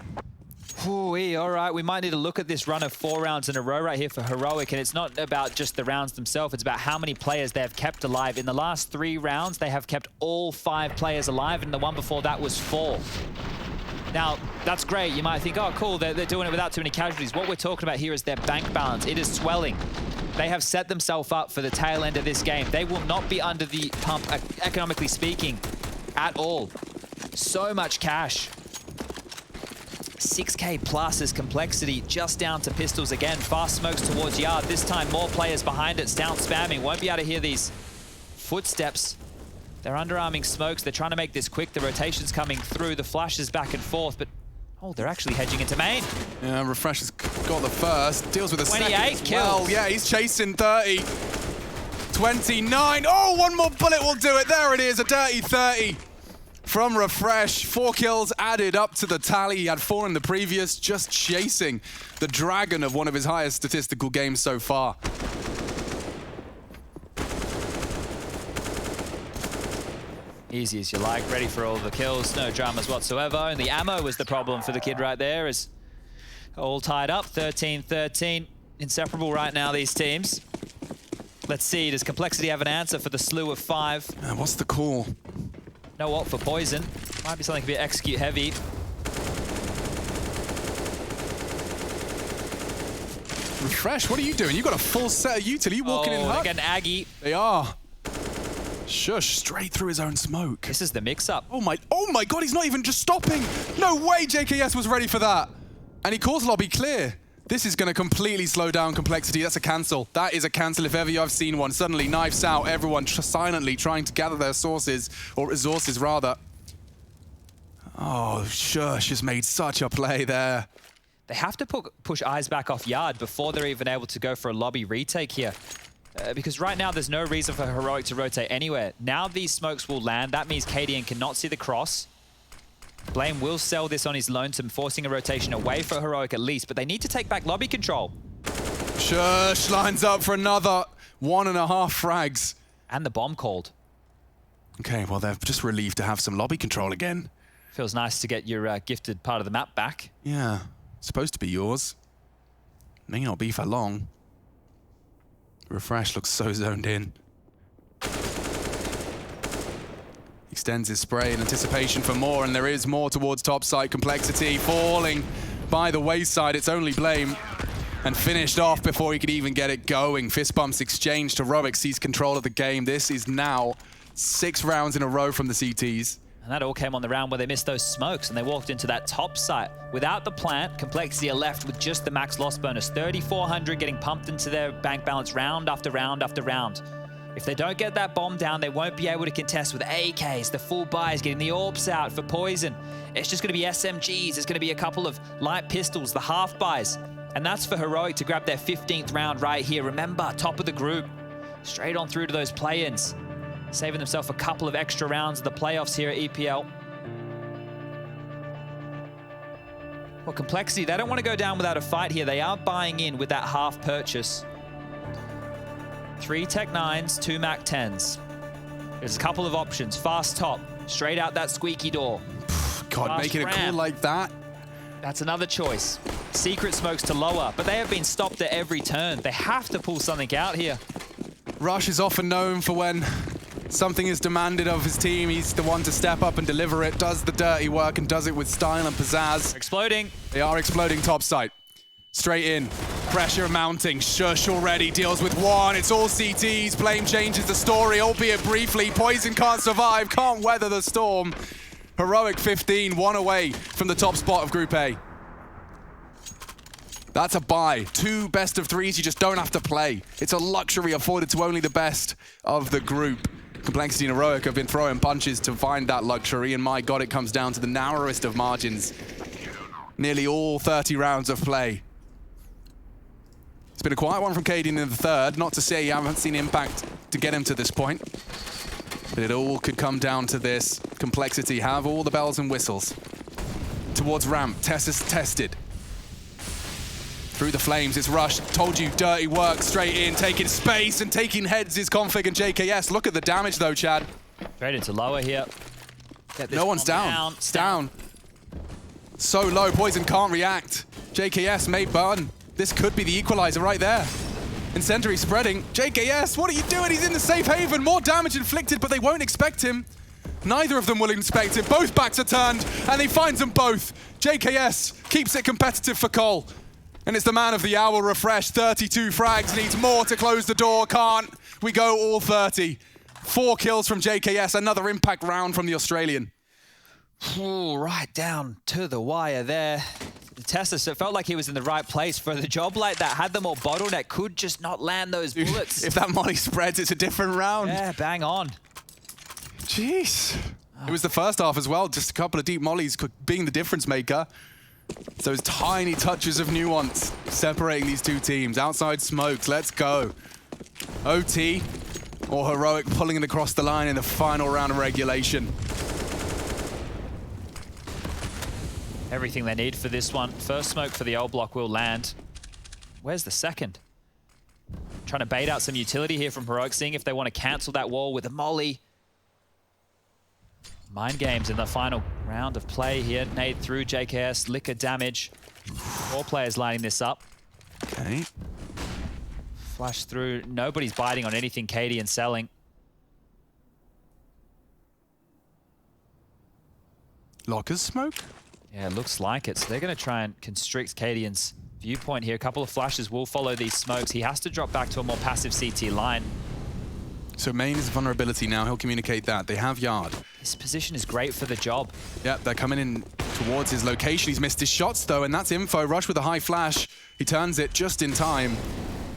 Ooh, all right, we might need to look at this run of 4 rounds in a row right here for Heroic, and it's not about just the rounds themselves, it's about how many players they have kept alive. In the last 3 rounds, they have kept all 5 players alive, and the one before that was 4. Now, that's great. You might think, oh, cool, they're doing it without too many casualties. What we're talking about here is their bank balance. It is swelling. They have set themselves up for the tail end of this game. They will not be under the pump, economically speaking, at all. So much cash. 6K plus is Complexity, just down to pistols again. Fast smokes towards Yard. This time, more players behind it. Stound spamming. Won't be able to hear these footsteps. They're underarming smokes. They're trying to make this quick. The rotation's coming through. The flashes back and forth, but oh, they're actually hedging into main. Yeah, Refresh has got the first. Deals with a 28 second kills. Well. Yeah, he's chasing 30. 29. Oh, one more bullet will do it. There it is, a dirty 30 from Refresh. 4 kills added up to the tally. He had 4 in the previous, just chasing the dragon of one of his highest statistical games so far. Easy as you like, ready for all the kills, no dramas whatsoever. Only ammo was the problem for the kid right there, as all tied up, 13-13. Inseparable right now, these teams. Let's see, does Complexity have an answer for the slew of 5? What's the call? No ult for Poison. Might be something to be execute heavy. Refresh, what are you doing? You got a full set of util. Are you walking in hut? They're getting Aggie. They are. Shush, straight through his own smoke. This is the mix-up. Oh my God, he's not even just stopping. No way JKS was ready for that. And he calls lobby clear. This is going to completely slow down Complexity. That's a cancel. That is a cancel if ever I've seen one. Suddenly, knives out, everyone silently trying to gather their sources, or resources rather. Oh, Shush has made such a play there. They have to push eyes back off yard before they're even able to go for a lobby retake here. Because right now there's no reason for Heroic to rotate anywhere. Now these smokes will land. That means KDN cannot see the cross. Blame will sell this on his lonesome, forcing a rotation away for Heroic at least, but they need to take back lobby control. Shush lines up for another 1.5 frags. And the bomb called. Okay, well, they're just relieved to have some lobby control again. Feels nice to get your gifted part of the map back. Yeah, supposed to be yours. May not be for long. Refresh looks so zoned in. Extends his spray in anticipation for more, and there is more towards top side. Complexity falling by the wayside. It's only Blame. And finished off before he could even get it going. Fist bumps exchanged. Heroic sees control of the game. This is now 6 rounds in a row from the CTs. And that all came on the round where they missed those smokes and they walked into that top site. Without the plant, Complexity are left with just the max loss bonus. 3,400 getting pumped into their bank balance round after round after round. If they don't get that bomb down, they won't be able to contest with AKs, the full buys, getting the orbs out for poison. It's just going to be SMGs. It's going to be a couple of light pistols, the half buys. And that's for Heroic to grab their 15th round right here. Remember, top of the group. Straight on through to those play-ins. Saving themselves a couple of extra rounds of the playoffs here at EPL. Well, Complexity, they don't want to go down without a fight here. They are buying in with that half purchase. 3 Tech 9s, 2 Mac 10s. There's a couple of options. Fast top, straight out that squeaky door. God, Fast making ramp. a call like that. That's another choice. Secret smokes to lower, but they have been stopped at every turn. They have to pull something out here. Rush is often known for when something is demanded of his team, he's the one to step up and deliver it, does the dirty work and does it with style and pizzazz. Exploding. They are exploding top site. Straight in. Pressure mounting. Shush already deals with one. It's all CTs. Blame changes the story, albeit briefly. Poison can't survive, can't weather the storm. Heroic 15, 1 away from the top spot of Group A. That's a buy. 2 best of 3s you just don't have to play. It's a luxury afforded to only the best of the group. Complexity and Heroic have been throwing punches to find that luxury, and my God, it comes down to the narrowest of margins. Nearly all 30 rounds of play. It's been a quiet one from KD in the third. Not to say you haven't seen impact to get him to this point. But it all could come down to this. Complexity have all the bells and whistles. Towards ramp, Tess is tested. Through the flames, it's Rush. Told you, dirty work, straight in, taking space and taking heads is Config and JKS. Look at the damage though, Chad. Straight into lower here. No one's down. It's down. So low, Poison can't react. JKS may burn. This could be the equalizer right there. Incendiary spreading. JKS, what are you doing? He's in the safe haven. More damage inflicted, but they won't expect him. Neither of them will inspect him. Both backs are turned, and he finds them both. JKS keeps it competitive for Cole. And it's the man of the hour, Refresh. 32 frags, needs more to close the door. Can't. We go all 30. 4 kills from JKS, another impact round from the Australian. Ooh, right down to the wire there. Tessus, it felt like he was in the right place for the job like that. Had them all bottleneck, could just not land those bullets. If that molly spreads, it's a different round. Yeah, bang on. Jeez. It was the first half as well, just a couple of deep mollies being the difference maker. Those tiny touches of nuance separating these two teams. Outside smokes, let's go. OT or Heroic pulling it across the line in the final round of regulation. Everything they need for this one. First smoke for the old block will land. Where's the second? Trying to bait out some utility here from Heroic, seeing if they want to cancel that wall with a molly. Mind games in the final round of play here. Nade through JKS, liquor damage. 4 players lining this up. Okay. Flash through. Nobody's biting on anything KD and selling. Lockers smoke? Yeah, it looks like it. So they're going to try and constrict Cadian's viewpoint here. A couple of flashes will follow these smokes. He has to drop back to a more passive CT line. So main is vulnerability now. He'll communicate that. They have yard. His position is great for the job. Yep, they're coming in towards his location. He's missed his shots though, and that's info. Rush with a high flash. He turns it just in time.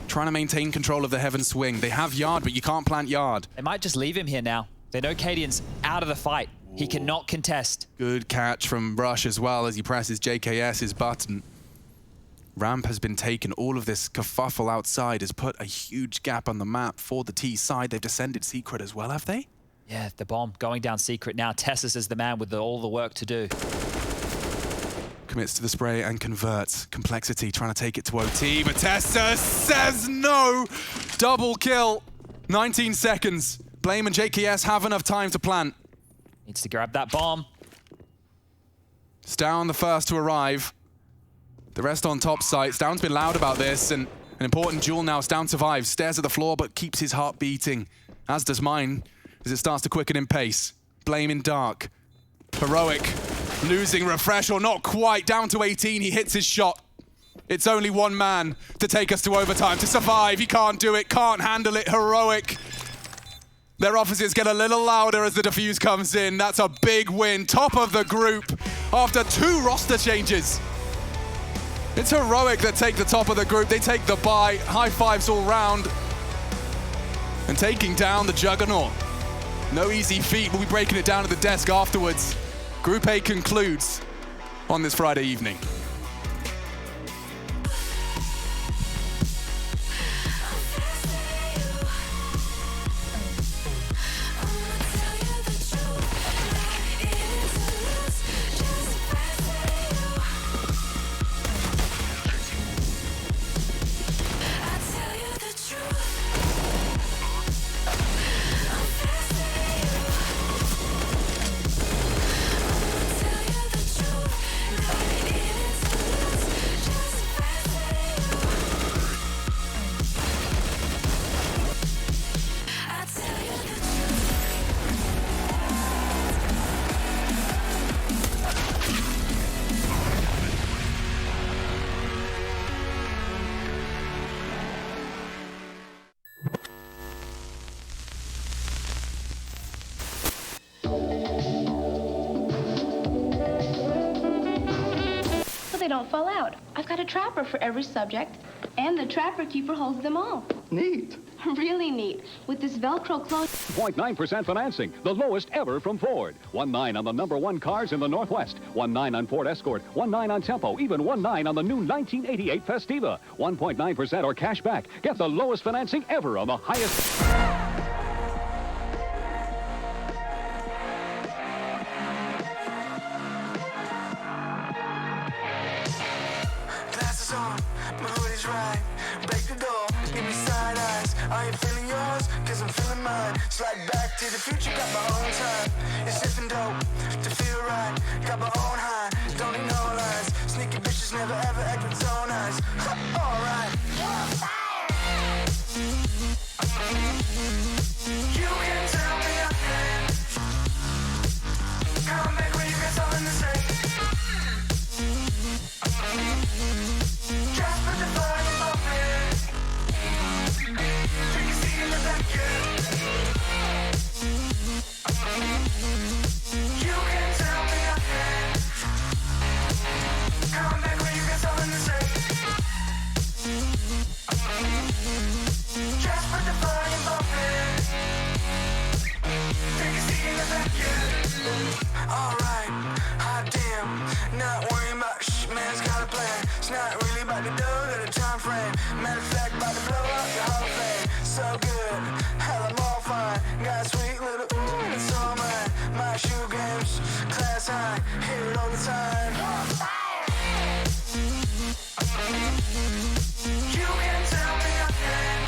Trying to maintain control of the heaven swing. They have yard, but you can't plant yard. They might just leave him here now. They know Cadian's out of the fight. He cannot contest. Good catch from Rush as well as he presses JKS's button. Ramp has been taken. All of this kerfuffle outside has put a huge gap on the map for the T side. They've descended Secret as well, have they? Yeah, the bomb going down Secret now. Tessus is the man with all the work to do. Commits to the spray and converts. Complexity trying to take it to OT, but Tessus says no! Double kill. 19 seconds. Blame and JKS have enough time to plant. Needs to grab that bomb. Stown the first to arrive. The rest on top site. Stown's been loud about this, and an important duel now. Stown survives, stares at the floor, but keeps his heart beating, as does mine, as it starts to quicken in pace. Blame in dark. Heroic, losing refresh, or not quite. Down to 18, he hits his shot. It's only one man to take us to overtime, to survive. He can't do it, can't handle it. Heroic. Their officers get a little louder as the defuse comes in. That's a big win. Top of the group after 2 roster changes. It's Heroic that take the top of the group. They take the bye. High fives all round. And taking down the Juggernaut. No easy feat. We'll be breaking it down at the desk afterwards. Group A concludes on this Friday evening. They don't fall out. I've got a trapper for every subject, and the trapper keeper holds them all. Neat. Really neat. With this Velcro close. 0.9% financing, the lowest ever from Ford. 1.9 on the #1 cars in the Northwest. 1.9 on Ford Escort. 1.9 on Tempo. Even 1.9 on the new 1988 Festiva. 1.9% or cash back. Get the lowest financing ever on the highest. My hoodie's right, break the door, give me side eyes. I ain't feeling yours, cause I'm feeling mine. Slide back to the future, got my own time. It's sniffing dope, to feel right. Got my own high, don't need no lines. Sneaky bitches never ever act with so nice. Alright. You can tell me again. Come back when you get all in the same. Just put the volume up in. You can see in the back You can tell me again. Come back when you get all in the same. Just put the volume up in. You can see in the back Alright, hot damn. Not worrying about man's got a plan. It's not really about the dough, got a time frame. Matter of fact, about to blow up the Hall of Fame. So good, hell, I'm all fine. Got a sweet little ooh, and it's all mine. My shoe games, class high, hear it all the time. You can tell me again.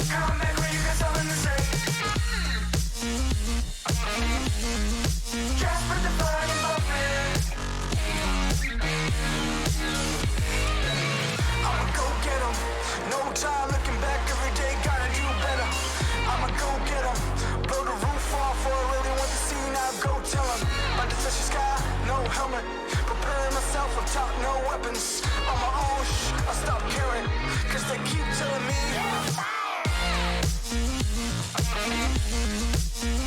Come back when you get all in the same. Just put the volume up in. I'ma go get 'em. No time looking back, every day gotta do better. I'ma go get 'em. Blow the roof off, or I really want to see now. Go tell 'em. About to touch the sky, no helmet. Preparing myself up top, no weapons. On my own, I stop caring, cause they keep telling me.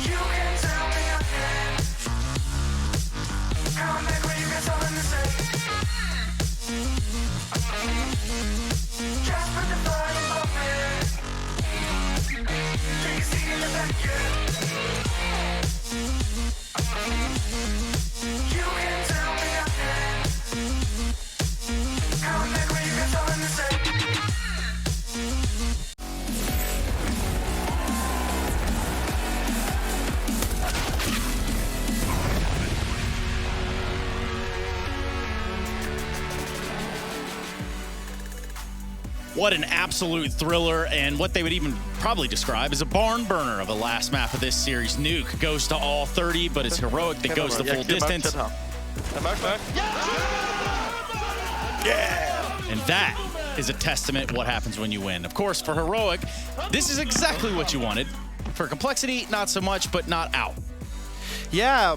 You can tell me again. Come back when you get all in the same. Just put the volume up in. You can see in the back, What an absolute thriller, and what they would even probably describe as a barn burner of a last map of this series. Nuke goes to all 30, but it's Heroic that goes the full distance. Yeah! And that is a testament what happens when you win. Of course, for Heroic, this is exactly what you wanted. For Complexity, not so much, but not out. Yeah,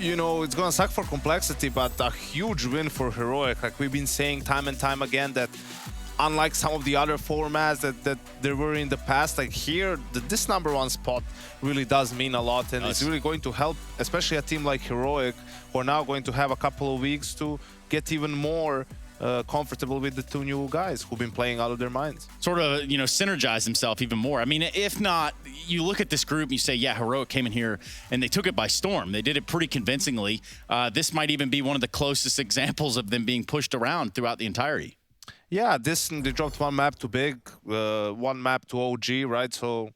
you know, it's gonna suck for Complexity, but a huge win for Heroic. Like we've been saying time and time again that unlike some of the other formats that there were in the past, like here, this #1 spot really does mean a lot, and it's really going to help, especially a team like Heroic, who are now going to have a couple of weeks to get even more comfortable with the two new guys who've been playing out of their minds. Sort of, you know, synergize himself even more. I mean, if not, you look at this group and you say, yeah, Heroic came in here and they took it by storm. They did it pretty convincingly. This might even be one of the closest examples of them being pushed around throughout the entirety. Yeah, they dropped one map to Big, one map to OG, right? So,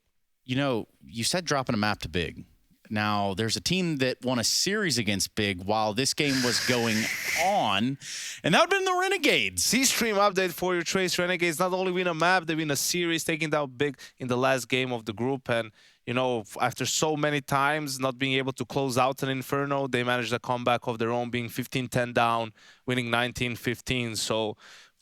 you know, you said dropping a map to Big. Now, there's a team that won a series against Big while this game was going on, and that would have been the Renegades. C-Stream update for your Trace Renegades. Not only win a map, they win a series, taking down Big in the last game of the group. And, you know, after so many times not being able to close out an Inferno, they managed a comeback of their own, being 15-10 down, winning 19-15. So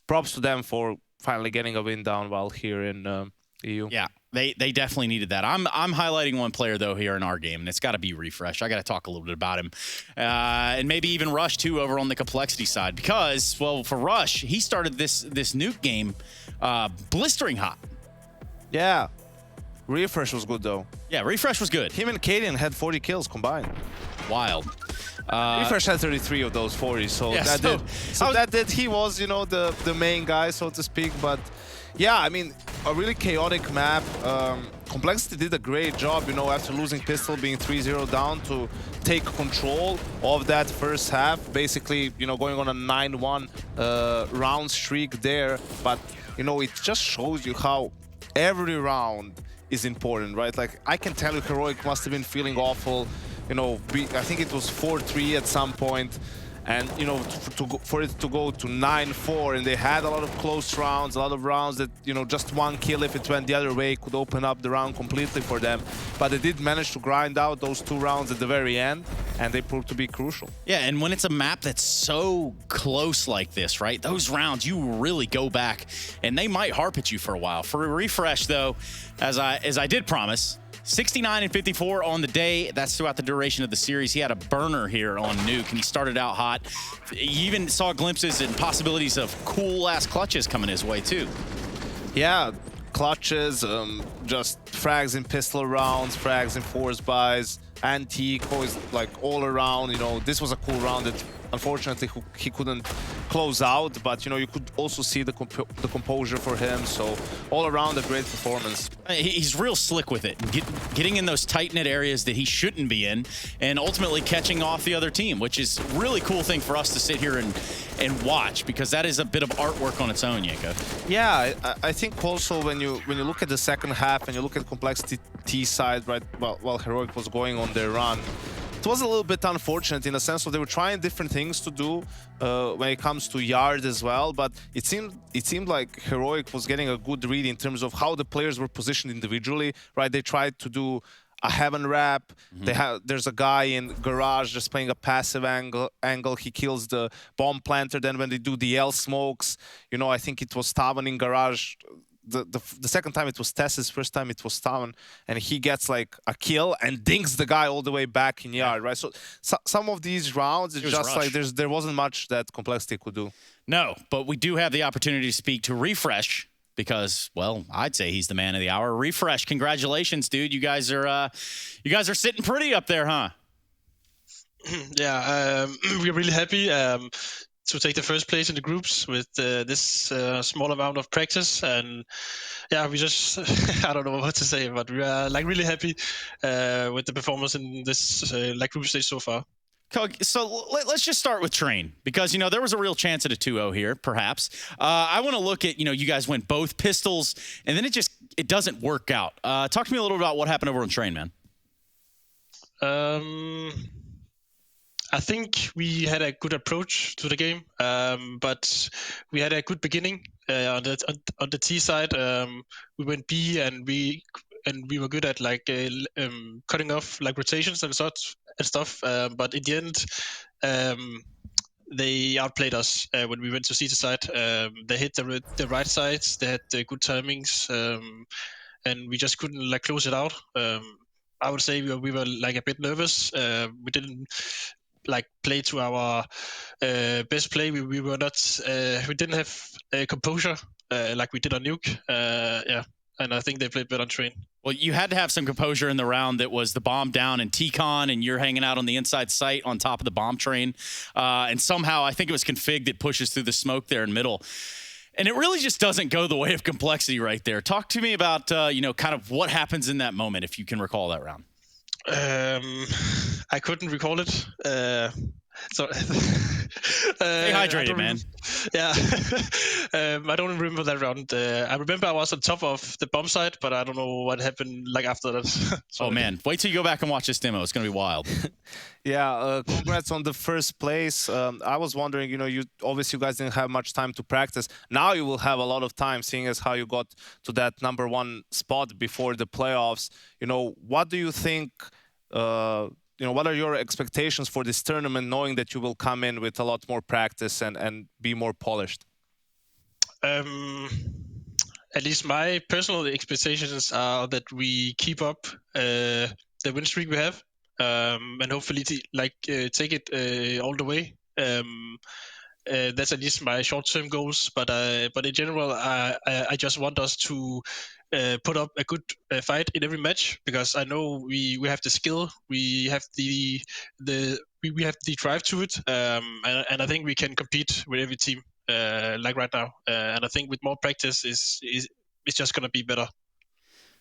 props to them for finally getting a win down while here in EU. Yeah. They definitely needed that. I'm highlighting one player, though, here in our game, and it's got to be Refresh. I got to talk a little bit about him. And maybe even Rush, too, over on the Complexity side. Because, well, for Rush, he started this Nuke game blistering hot. Yeah. Refresh was good, though. Yeah, Refresh was good. Him and Kaden had 40 kills combined. Wild. Refresh had 33 of those 40, so yeah, he was, you know, the main guy, so to speak. But yeah, I mean, a really chaotic map. Complexity did a great job, you know, after losing Pistol, being 3-0 down, to take control of that first half, basically, you know, going on a 9-1 round streak there. But, you know, it just shows you how every round is important, right? Like, I can tell you Heroic must have been feeling awful. You know, I think it was 4-3 at some point. And, you know, for it to go to 9-4, and they had a lot of close rounds, a lot of rounds that, you know, just one kill if it went the other way could open up the round completely for them. But they did manage to grind out those 2 rounds at the very end, and they proved to be crucial. Yeah, and when it's a map that's so close like this, right, those rounds, you really go back, and they might harp at you for a while. For a Refresh, though, as I did promise, 69-54 on the day. That's throughout the duration of the series. He had a burner here on Nuke, and he started out hot. You even saw glimpses and possibilities of cool-ass clutches coming his way, too. Yeah, clutches, just frags in pistol rounds, frags in force buys, anti-decoys, like all around. You know, this was a cool round that unfortunately he couldn't close out, but, you know, you could also see the composure for him. So all around a great performance. He's real slick with it, getting in those tight-knit areas that he shouldn't be in, and ultimately catching off the other team, which is a really cool thing for us to sit here and watch, because that is a bit of artwork on its own, Yanko. Yeah, I think also when you look at the second half and you look at Complexity T side, right, while Heroic was going on their run, it was a little bit unfortunate in the sense that they were trying different things to do when it comes to yard as well, but it seemed like Heroic was getting a good read in terms of how the players were positioned individually, right? They tried to do a heaven wrap. There's a guy in garage just playing a passive angle. He kills the bomb planter. Then when they do the L smokes, you know, I think it was Tavan in garage. The second time it was Tess's, first time it was Tavan, and he gets like a kill and dinks the guy all the way back in yard, right? So some of these rounds, it's just like there wasn't much that Complexity could do. No, but we do have the opportunity to speak to Refresh, because, well, I'd say he's the man of the hour. Refresh, congratulations, dude. You guys are sitting pretty up there, huh? Yeah, we're really happy to take the first place in the groups with this small amount of practice. And yeah, we just, I don't know what to say, but we are like really happy with the performance in this like group stage so far. So let's just start with Train, because, you know, there was a real chance at a 2-0 here, perhaps. I want to look at, you know, you guys went both pistols, and then it doesn't work out. Talk to me a little bit about what happened over on Train, man. I think we had a good approach to the game, but we had a good beginning on the T side. We went B, and we were good at like cutting off like rotations and stuff. But in the end, they outplayed us when we went to C side. They hit the right sides. They had good timings, and we just couldn't like close it out. I would say we were like a bit nervous. We didn't like play to our best play. We were not. We didn't have composure like we did on Nuke. Yeah, and I think they played better on Train. Well, you had to have some composure in the round that was the bomb down in T-Con, and you're hanging out on the inside site on top of the bomb train. And somehow, I think it was Config that pushes through the smoke there in middle. And it really just doesn't go the way of complexity right there. Talk to me about, kind of what happens in that moment, if you can recall that round. I couldn't recall it. So stay hydrated, man. Yeah, I don't remember that round. I remember I was on top of the bomb site, but I don't know what happened like after that. Oh man, wait till you go back and watch this demo. It's gonna be wild. Yeah, congrats on the first place. I was wondering, you obviously you guys didn't have much time to practice. Now you will have a lot of time, seeing as how you got to that #1 spot before the playoffs. What do you think? What are your expectations for this tournament, knowing that you will come in with a lot more practice and be more polished? At least my personal expectations are that we keep up the win streak we have, and hopefully take it all the way. That's at least my short-term goals. But in general, I just want us to put up a good fight in every match, because I know we have the skill, we have we have the drive to it, and I think we can compete with every team like right now. And I think with more practice, it's just gonna be better.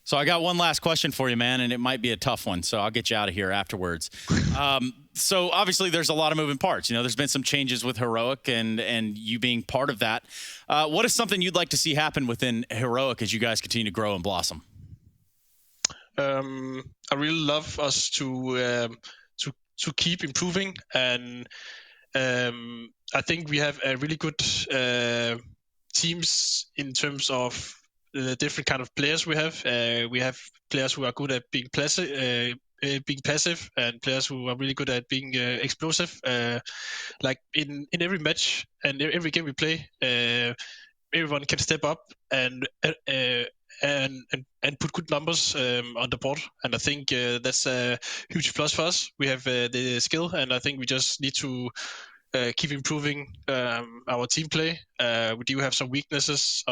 So I got one last question for you, man, and it might be a tough one, so I'll get you out of here afterwards. So obviously there's a lot of moving parts. There's been some changes with Heroic and you being part of that. What is something you'd like to see happen within Heroic as you guys continue to grow and blossom? I really love us to keep improving, and I think we have a really good teams in terms of the different kind of players we have. We have players who are good at being passive, and players who are really good at being explosive. Like in every match and every game we play, everyone can step up and put good numbers on the board. And I think that's a huge plus for us. We have the skill, and I think we just need to keep improving our team play. We do have some weaknesses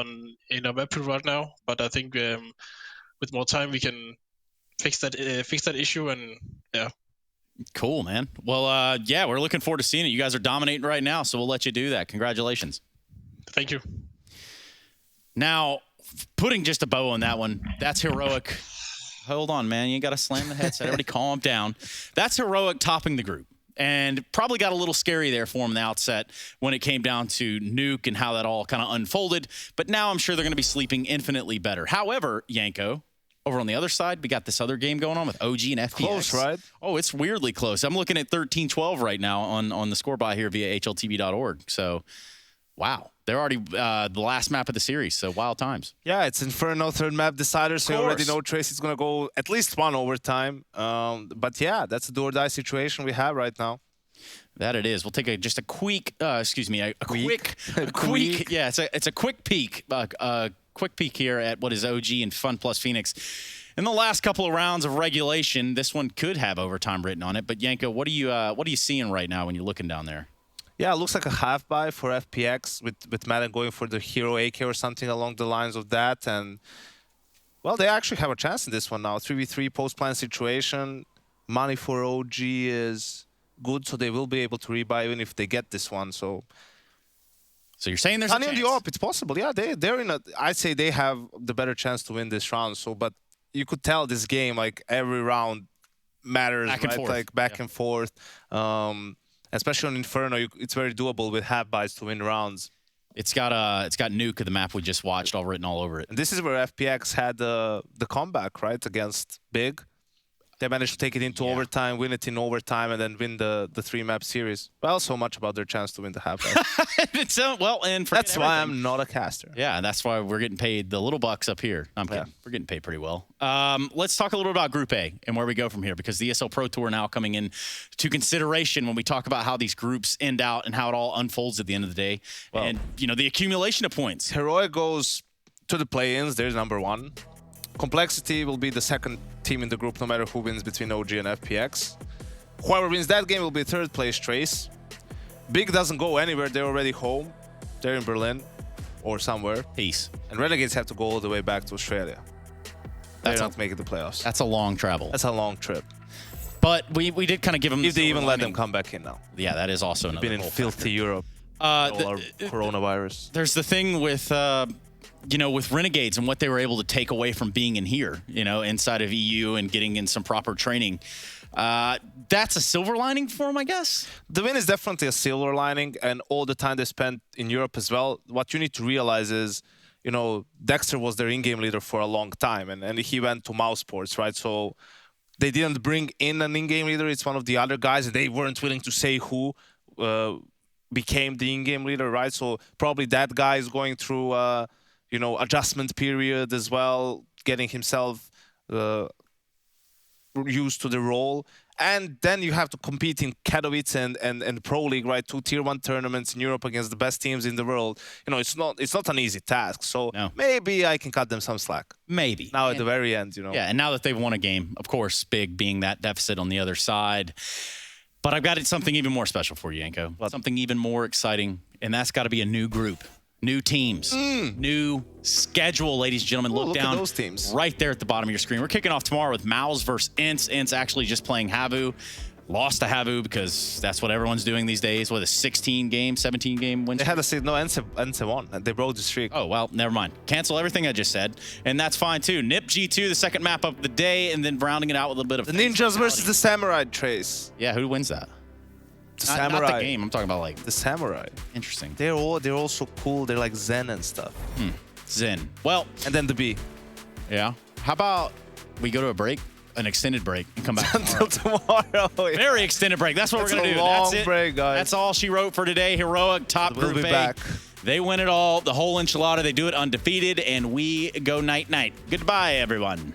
in our map pool right now, but I think with more time we can fix that issue. And yeah. Cool, man. Well, yeah, we're looking forward to seeing it. You guys are dominating right now, so we'll let you do that. Congratulations. Thank you. Now, putting just a bow on that one, that's Heroic. Hold on, man. You got to slam the headset. Everybody calm down. That's Heroic topping the group. And probably got a little scary there for him in the outset when it came down to Nuke and how that all kind of unfolded. But now I'm sure they're going to be sleeping infinitely better. However, Yanko, over on the other side, we got this other game going on with OG and FPX. Close, right? Oh, it's weirdly close. I'm looking at 13-12 right now on the score by here via HLTV.org. So, wow. They're already the last map of the series, so wild times. Yeah, it's Inferno, third map decider, so you already know Tracy's going to go at least one overtime. But yeah, that's a do-or-die situation we have right now. That it is. We'll take just a quick, yeah, it's a quick peek, quick peek here at what is OG and Fun Plus Phoenix. In the last couple of rounds of regulation, this one could have overtime written on it. But Yanko, what are you seeing right now when you're looking down there? Yeah, it looks like a half buy for FPX with Madden going for the hero AK or something along the lines of that. And, well, they actually have a chance in this one now. 3v3 post-plan situation. Money for OG is good, so they will be able to rebuy even if they get this one. So you're saying there's a chance? On the op, it's possible. Yeah, they're in a... I'd say they have the better chance to win this round. So, but you could tell this game, like, every round matters, back and right? forth. Like, back and forth. Especially on Inferno, it's very doable with half buys to win rounds. It's got Nuke of the map we just watched all written all over it. And this is where FPX had the comeback, right, against Big. They managed to take it into overtime, win it in overtime, and then win the 3-map series. Well, so much about their chance to win the half-life. So, well, and that's why I'm not a caster. Yeah, and that's why we're getting paid the little bucks up here. I'm kidding. We're getting paid pretty well. Let's talk a little about Group A and where we go from here, because the ESL Pro Tour now coming in to consideration when we talk about how these groups end out and how it all unfolds at the end of the day. Well, and, you know, the accumulation of points. Heroic goes to the play-ins. There's number 1. Complexity will be the second team in the group, no matter who wins between OG and FPX. Whoever wins that game will be third place Trace. Big doesn't go anywhere. They're already home. They're in Berlin or somewhere. Peace. And Renegades have to go all the way back to Australia. They're not making the playoffs. That's a long travel. That's a long trip. But we did kind of give them... If they even let them come back in now. Yeah, that is also another been in filthy factor. Europe. Coronavirus. There's the thing with... you know, with Renegades and what they were able to take away from being in here, you know, inside of EU and getting in some proper training. That's a silver lining for them, I guess. The win is definitely a silver lining, and all the time they spent in Europe as well. What you need to realize is, you know, Dexter was their in-game leader for a long time, and he went to Mouse Sports, right? So they didn't bring in an in-game leader. It's one of the other guys, and they weren't willing to say who became the in-game leader, right? So probably that guy is going through... you know, adjustment period as well, getting himself used to the role. And then you have to compete in Katowice and Pro League, right? 2 Tier 1 tournaments in Europe against the best teams in the world. You know, it's not an easy task. So maybe I can cut them some slack. Maybe. Now at the very end, you know. Yeah, and now that they've won a game, of course, Big being that deficit on the other side. But I've got something even more special for you, Yanko. Something even more exciting, and that's got to be a new group. New teams, new schedule, ladies and gentlemen. Look down at those teams right there at the bottom of your screen. We're kicking off tomorrow with Mouse versus Ints. Ints actually just playing Havu. Lost to Havu because that's what everyone's doing these days. What, a 16-game, 17-game win streak? They had to say no, Ense won, and they broke the streak. Oh, well, never mind. Cancel everything I just said, and that's fine, too. NIP G2, the second map of the day, and then rounding it out with a little bit of... The Ninjas versus the Samurai, Trace. Yeah, who wins that? Samurai. Not the game. I'm talking about like the Samurai. Interesting. They're all so cool. They're like Zen and stuff. Zen. Well, and then the B. Yeah. How about we go to a break, an extended break, and come back until tomorrow. Very extended break. That's what we're gonna do. Long That's it. Break, guys. That's all she wrote for today. Heroic top we'll group be A. back. They win it all. The whole enchilada. They do it undefeated, and we go night night. Goodbye, everyone.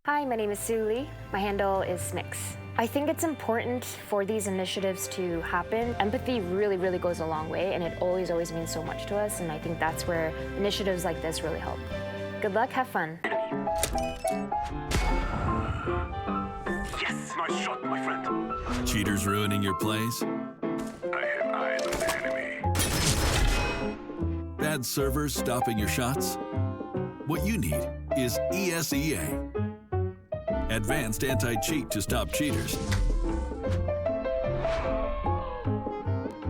Hi, my name is Suli. My handle is Smix. I think it's important for these initiatives to happen. Empathy really, really goes a long way, and it always, always means so much to us, and I think that's where initiatives like this really help. Good luck, have fun. Yes, nice shot, my friend. Cheaters ruining your plays? I have eyes on the enemy. Bad servers stopping your shots? What you need is ESEA. Advanced anti-cheat to stop cheaters.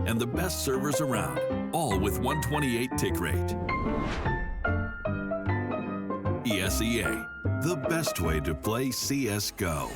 And the best servers around, all with 128 tick rate. ESEA, the best way to play CSGO.